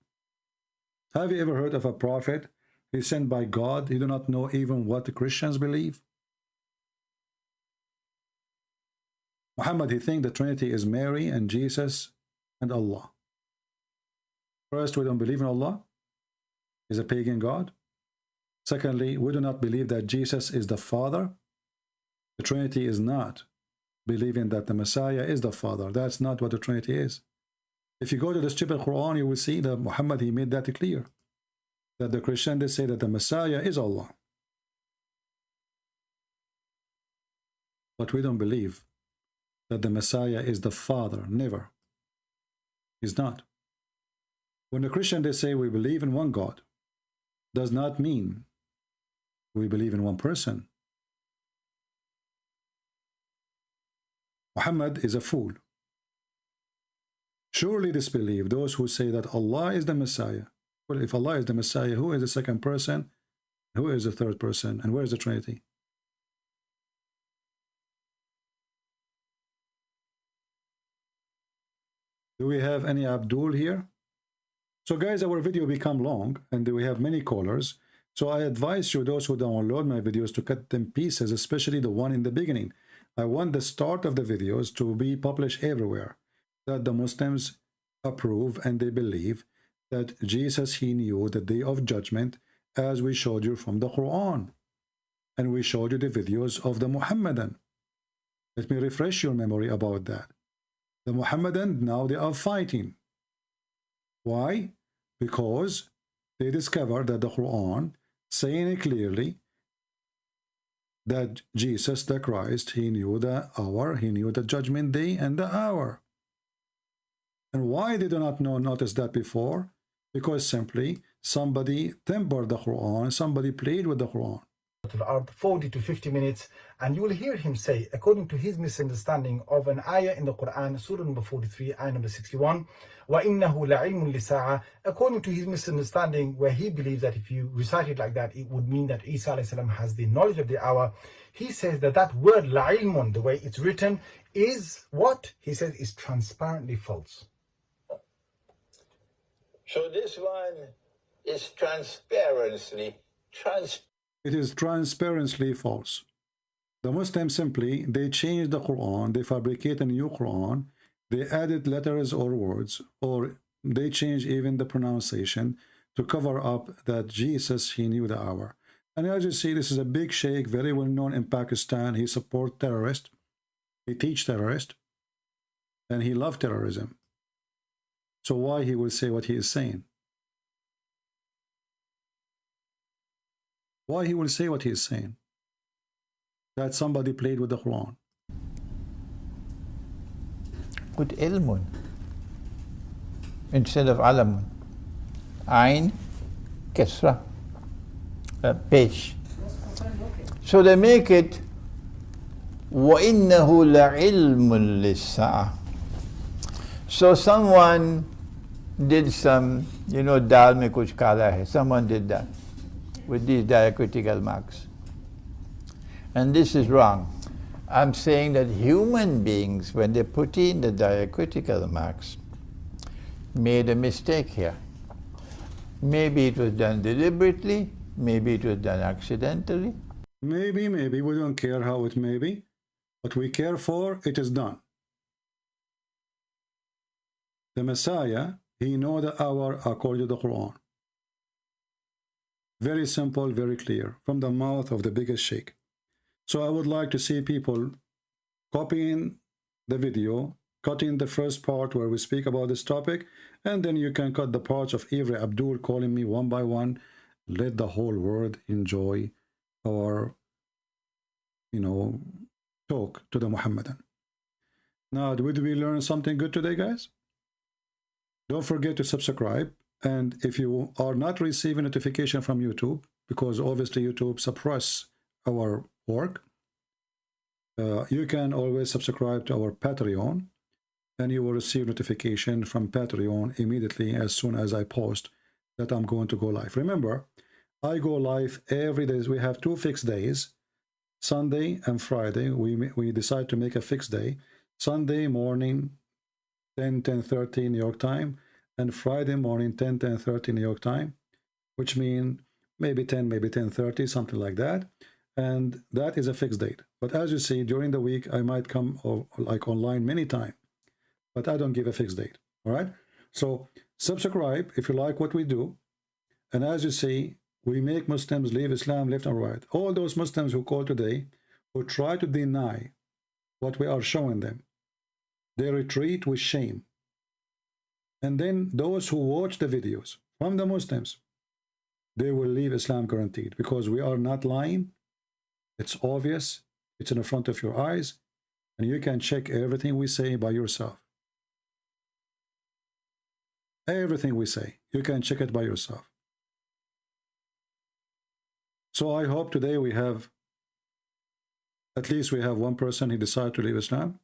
Speaker 7: Have you ever heard of a prophet? He's sent by God. He do not know even what the Christians believe. Muhammad, he think the Trinity is Mary and Jesus and Allah. First, we don't believe in Allah. He's a pagan God. Secondly, we do not believe that Jesus is the Father. The Trinity is not believing that the Messiah is the Father. That's not what the Trinity is. If you go to the stupid Quran, you will see that Muhammad, he made that clear. That the Christian, they say that the Messiah is Allah. But we don't believe that the Messiah is the Father. Never. He's not. When the Christian, they say we believe in one God, does not mean we believe in one person. Muhammad is a fool. Surely disbelieve those who say that Allah is the Messiah. Well, if Allah is the Messiah, who is the second person? Who is the third person? And where is the Trinity? Do we have any Abdul here? So guys, our video become long and we have many callers. So I advise you, those who download my videos, to cut them pieces, especially the one in the beginning. I want the start of the videos to be published everywhere, that the Muslims approve and they believe that Jesus, he knew the day of judgment, as we showed you from the Quran. And we showed you the videos of the Muhammadan. Let me refresh your memory about that. The Muhammadan, now they are fighting. Why? Because they discovered that the Quran saying clearly that Jesus the Christ, he knew the hour, he knew the judgment day and the hour. And why they do not notice that before? Because simply somebody tempered the Quran, somebody played with the Quran.
Speaker 8: 40 to 50 minutes, and you will hear him say, according to his misunderstanding of an ayah in the Quran, Surah number 43, ayah number 61, وَإِنَّهُ لَعِلْمٌ لِسَاعَةٍ, according to his misunderstanding, where he believes that if you recite it like that, it would mean that Isa alayhi salam has the knowledge of the hour. He says that that word la'ilmun, the way it's written, is what? He says is transparently false.
Speaker 9: So this one is transparently
Speaker 7: It is transparently false. The Muslims simply, they change the Quran, they fabricate a new Quran, they added letters or words, or they change even the pronunciation to cover up that Jesus, he knew the hour. And as you see, this is a big sheikh, very well known in Pakistan. He supports terrorists, he teaches terrorists, and he loves terrorism. So why he will say what he is saying? Why he will say what he is saying? That somebody played with the Quran.
Speaker 10: With ilmun instead of alamun. Ain, kesra, pesh. So they make it وَإِنَّهُ لَعِلْمٌ لِلسَّاعَةِ. So someone did some, you know, dal mein kuch kala hai. Someone did that with these diacritical marks. And this is wrong. I'm saying that human beings, when they put in the diacritical marks, made a mistake here. Maybe it was done deliberately, maybe it was done accidentally.
Speaker 7: Maybe, we don't care how it may be. What we care for, it is done. The Messiah, he know the hour according to the Quran. Very simple, very clear, from the mouth of the biggest sheikh. So I would like to see people copying the video, cutting the first part where we speak about this topic, and then you can cut the parts of every Abdul calling me one by one. Let the whole world enjoy our, you know, talk to the Muhammadan. Now, did we learn something good today, guys? Don't forget to subscribe. And if you are not receiving notification from YouTube, because obviously YouTube suppress our work, you can always subscribe to our Patreon, and you will receive notification from Patreon immediately as soon as I post that I'm going to go live. Remember, I go live every day. We have 2 fixed days, Sunday and Friday. We decide to make a fixed day. Sunday morning, 10:30 New York time, and Friday morning, 10:30 New York time, which means maybe 10, maybe 10:30, something like that. And that is a fixed date. But as you see, during the week, I might come like online many times, but I don't give a fixed date. All right. So subscribe if you like what we do. And as you see, we make Muslims leave Islam left and right. All those Muslims who call today, who try to deny what we are showing them, they retreat with shame. And then those who watch the videos from the Muslims, they will leave Islam guaranteed, because we are not lying. It's obvious. It's in the front of your eyes. And you can check everything we say by yourself. Everything we say, you can check it by yourself. So I hope today we have, at least we have one person who decided to leave Islam.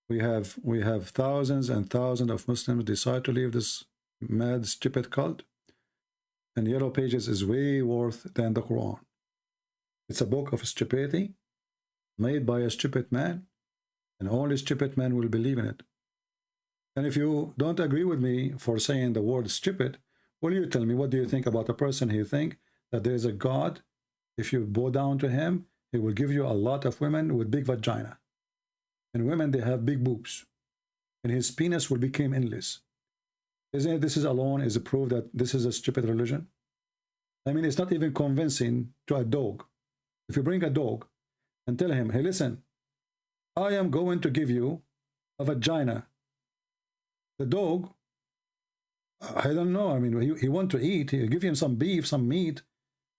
Speaker 7: We have thousands and thousands of Muslims decide to leave this mad, stupid cult. And Yellow Pages is way worse than the Quran. It's a book of stupidity made by a stupid man, and only stupid man will believe in it. And if you don't agree with me for saying the word stupid, will you tell me, what do you think about a person who think that there is a God? If you bow down to him, he will give you a lot of women with big vagina. And women, they have big boobs. And his penis will become endless. Isn't it, this is alone is a proof that this is a stupid religion? I mean, it's not even convincing to a dog. If you bring a dog and tell him, hey, listen, I am going to give you a vagina. The dog, I don't know. I mean, he want to eat. You give him some beef, some meat.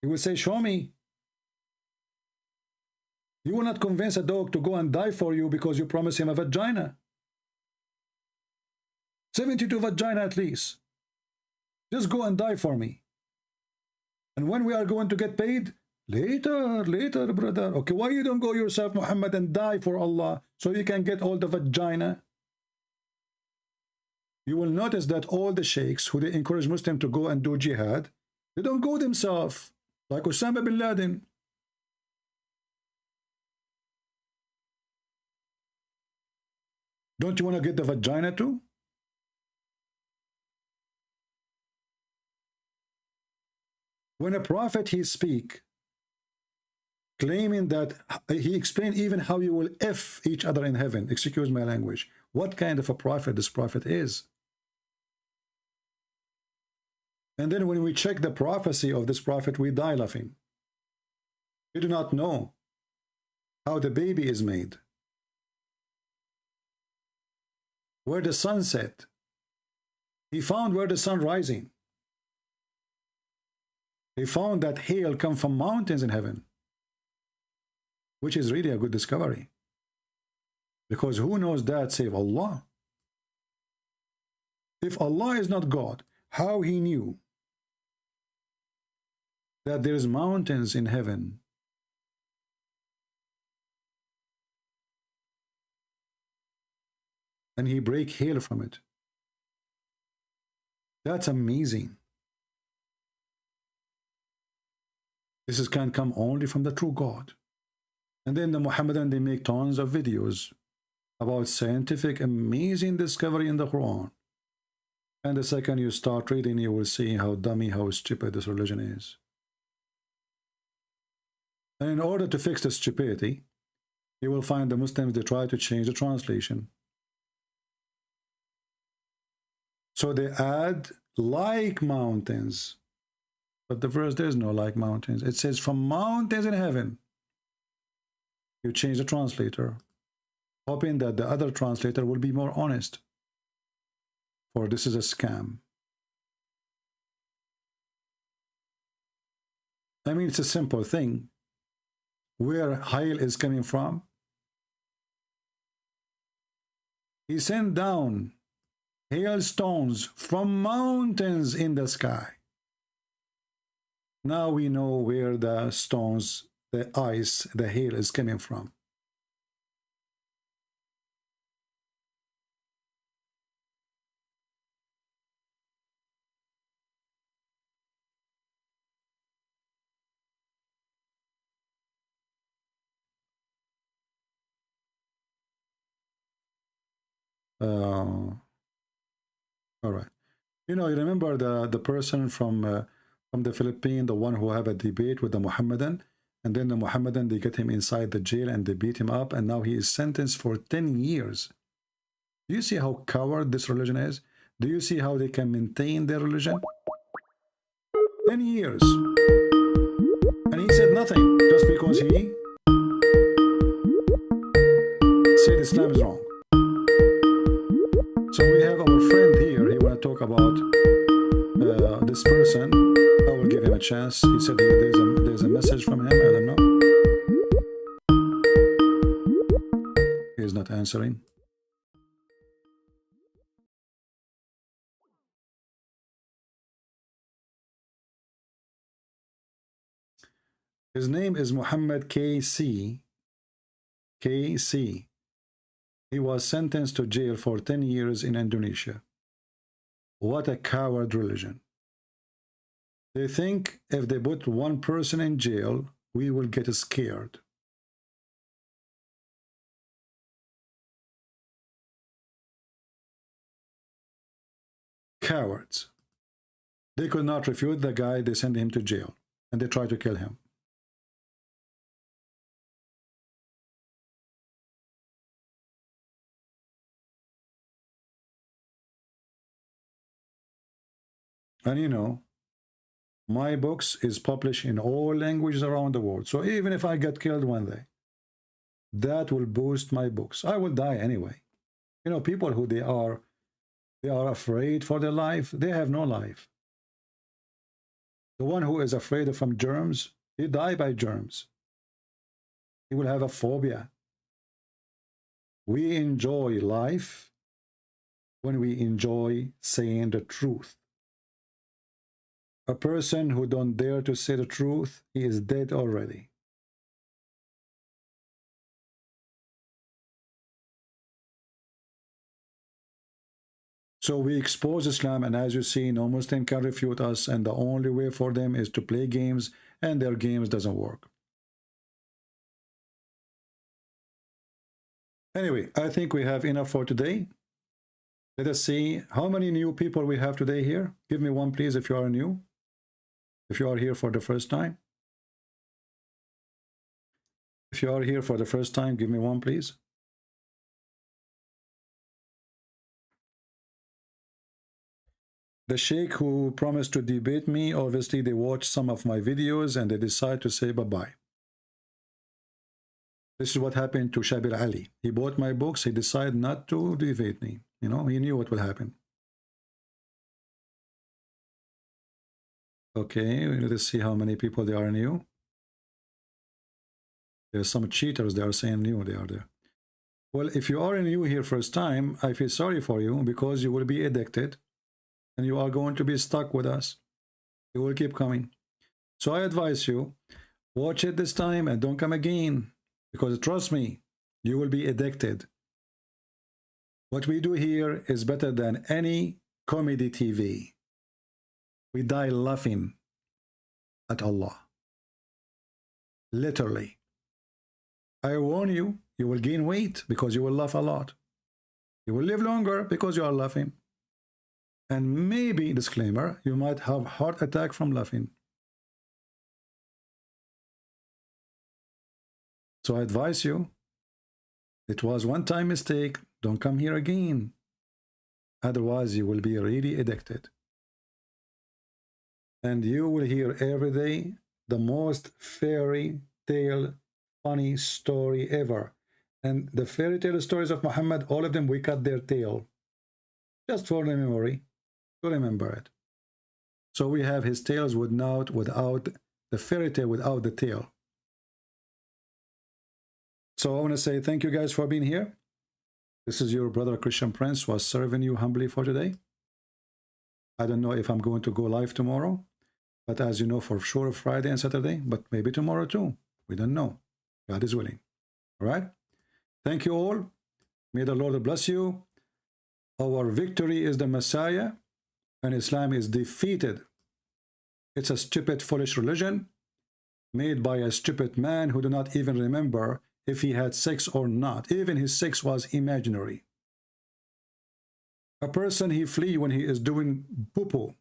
Speaker 7: He will say, show me. You will not convince a dog to go and die for you because you promise him a vagina. 72 vagina at least. Just go and die for me. And when we are going to get paid? Later, brother. Okay, why you don't go yourself, Muhammad, and die for Allah so you can get all the vagina? You will notice that all the sheikhs who they encourage Muslims to go and do jihad, they don't go themselves, like Osama bin Laden. Don't you want to get the vagina too? When a prophet he speak, claiming that he explained even how you will F each other in heaven, excuse my language. What kind of a prophet this prophet is? And then when we check the prophecy of this prophet, we die laughing. We do not know how the baby is made, where the sun set. He found where the sun rising. He found that hail come from mountains in heaven, which is really a good discovery. Because who knows that save Allah? If Allah is not God, how he knew that there is mountains in heaven? And he break hail from it. That's amazing. This can come only from the true God. And then the Muhammadan, they make tons of videos about scientific amazing discovery in the Quran. And the second you start reading, you will see how dummy, how stupid this religion is. And in order to fix the stupidity, you will find the Muslims, they try to change the translation. So they add like mountains. But the verse, there's no like mountains. It says from mountains in heaven. You change the translator, hoping that the other translator will be more honest. For this is a scam. I mean, it's a simple thing. Where hail is coming from? He sent down hailstones from mountains in the sky. Now we know where the stones, the ice, the hail is coming from. All right. You know, you remember the person from the Philippines, the one who have a debate with the Muhammadan, and then the Muhammadan, they get him inside the jail and they beat him up, and now he is sentenced for 10 years. Do you see how coward this religion is? Do you see how they can maintain their religion? 10 years. And he said nothing, just because he said Islam is wrong. So we have our friend here, he want to talk about this person. I will give him a chance. He said there's a message from him, I don't know. He is not answering. His name is Muhammad KC. KC. He was sentenced to jail for 10 years in Indonesia. What a coward religion. They think if they put one person in jail, we will get scared. cowards. They could not refute the guy. They sent him to jail and they tried to kill him. And you know, my books is published in all languages around the world. So even if I get killed one day, that will boost my books. I will die anyway. You know, people who they are afraid for their life, they have no life. The one who is afraid from germs, he die by germs. He will have a phobia. We enjoy life when we enjoy saying the truth. A person who don't dare to say the truth, he is dead already. So we expose Islam, and as you see, no Muslim can refute us, and the only way for them is to play games, and their games doesn't work. Anyway, I think we have enough for today. Let us see how many new people we have today here. Give me one, please, if you are new. If you are here for the first time. If you are here for the first time, give me one, please. The sheikh who promised to debate me, obviously they watched some of my videos and they decide to say bye-bye. This is what happened to Shabir Ali. He bought my books, he decided not to debate me. You know, he knew what will happen. Okay, let's see how many people they are new. There's some cheaters, they are saying new, they are there. Well, if you are new here first time, I feel sorry for you because you will be addicted. And you are going to be stuck with us. You will keep coming. So I advise you, watch it this time and don't come again. Because trust me, you will be addicted. What we do here is better than any comedy TV. We die laughing at Allah. Literally. I warn you, you will gain weight because you will laugh a lot. You will live longer because you are laughing. And maybe, disclaimer, you might have heart attack from laughing. So I advise you, it was one-time mistake, don't come here again. Otherwise, you will be really addicted. And you will hear every day the most fairy tale, funny story ever. And the fairy tale stories of Muhammad, all of them, we cut their tail. Just for the memory. To remember it. So we have his tales without the fairy tale, without the tail. So I want to say thank you guys for being here. This is your brother Christian Prince was serving you humbly for today. I don't know if I'm going to go live tomorrow, but as you know, for sure Friday and Saturday, but maybe tomorrow too. We don't know. God is willing. All right. Thank you all. May the Lord bless you. Our victory is the Messiah. And Islam is defeated. It's a stupid, foolish religion made by a stupid man who do not even remember if he had sex or not. Even his sex was imaginary. A person, he flee when he is doing poo-poo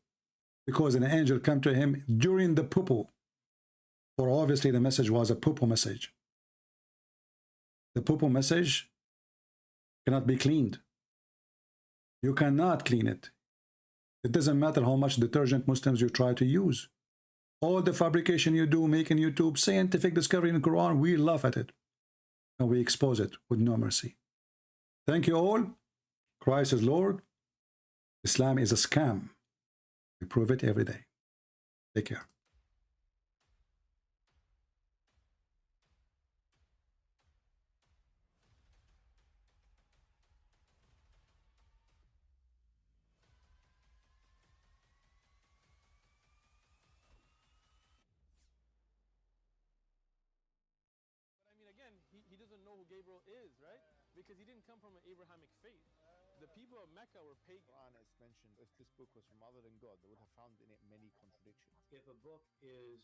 Speaker 7: because an angel come to him during the poo-poo. For obviously the message was a poo-poo message. The poo-poo message cannot be cleaned. You cannot clean it. It doesn't matter how much detergent Muslims you try to use. All the fabrication you do, making YouTube, scientific discovery in the Quran, we laugh at it. And we expose it with no mercy. Thank you all. Christ is Lord. Islam is a scam. We prove it every day. Take care.
Speaker 1: He doesn't know who Gabriel is, right? Because he didn't come from an Abrahamic faith. The people of Mecca were pagan.
Speaker 2: Quran is mentioned. If this book was from other than God, they would have found in it many contradictions.
Speaker 3: If a book is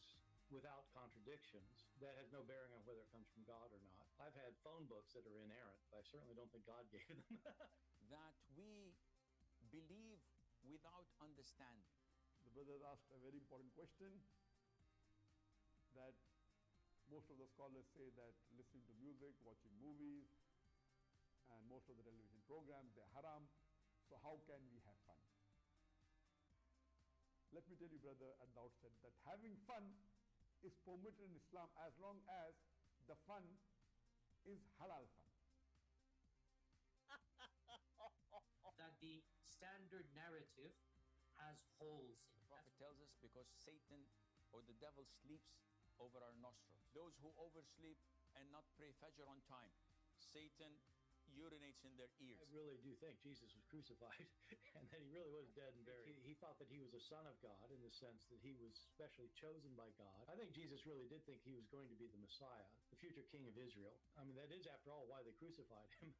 Speaker 3: without contradictions, that has no bearing on whether it comes from God or not. I've had phone books that are inerrant, but I certainly don't think God gave them.
Speaker 4: That we believe without understanding.
Speaker 5: The brother asked a very important question, that most of the scholars say that listening to music, watching movies, and most of the television programs, they're haram. So how can we have fun? Let me tell you, brother, at the outset, that having fun is permitted in Islam as long as the fun is halal fun.
Speaker 6: That the standard narrative has holes in it.
Speaker 4: The Prophet tells us because Satan or the devil sleeps over our nostrils. Those who oversleep and not pray Fajr on time, Satan urinates in their ears.
Speaker 3: I really do think Jesus was crucified and that he really was dead and buried. He thought that he was a son of God in the sense that he was specially chosen by God. I think Jesus really did think he was going to be the Messiah, the future king of Israel. I mean, that is, after all, why they crucified him.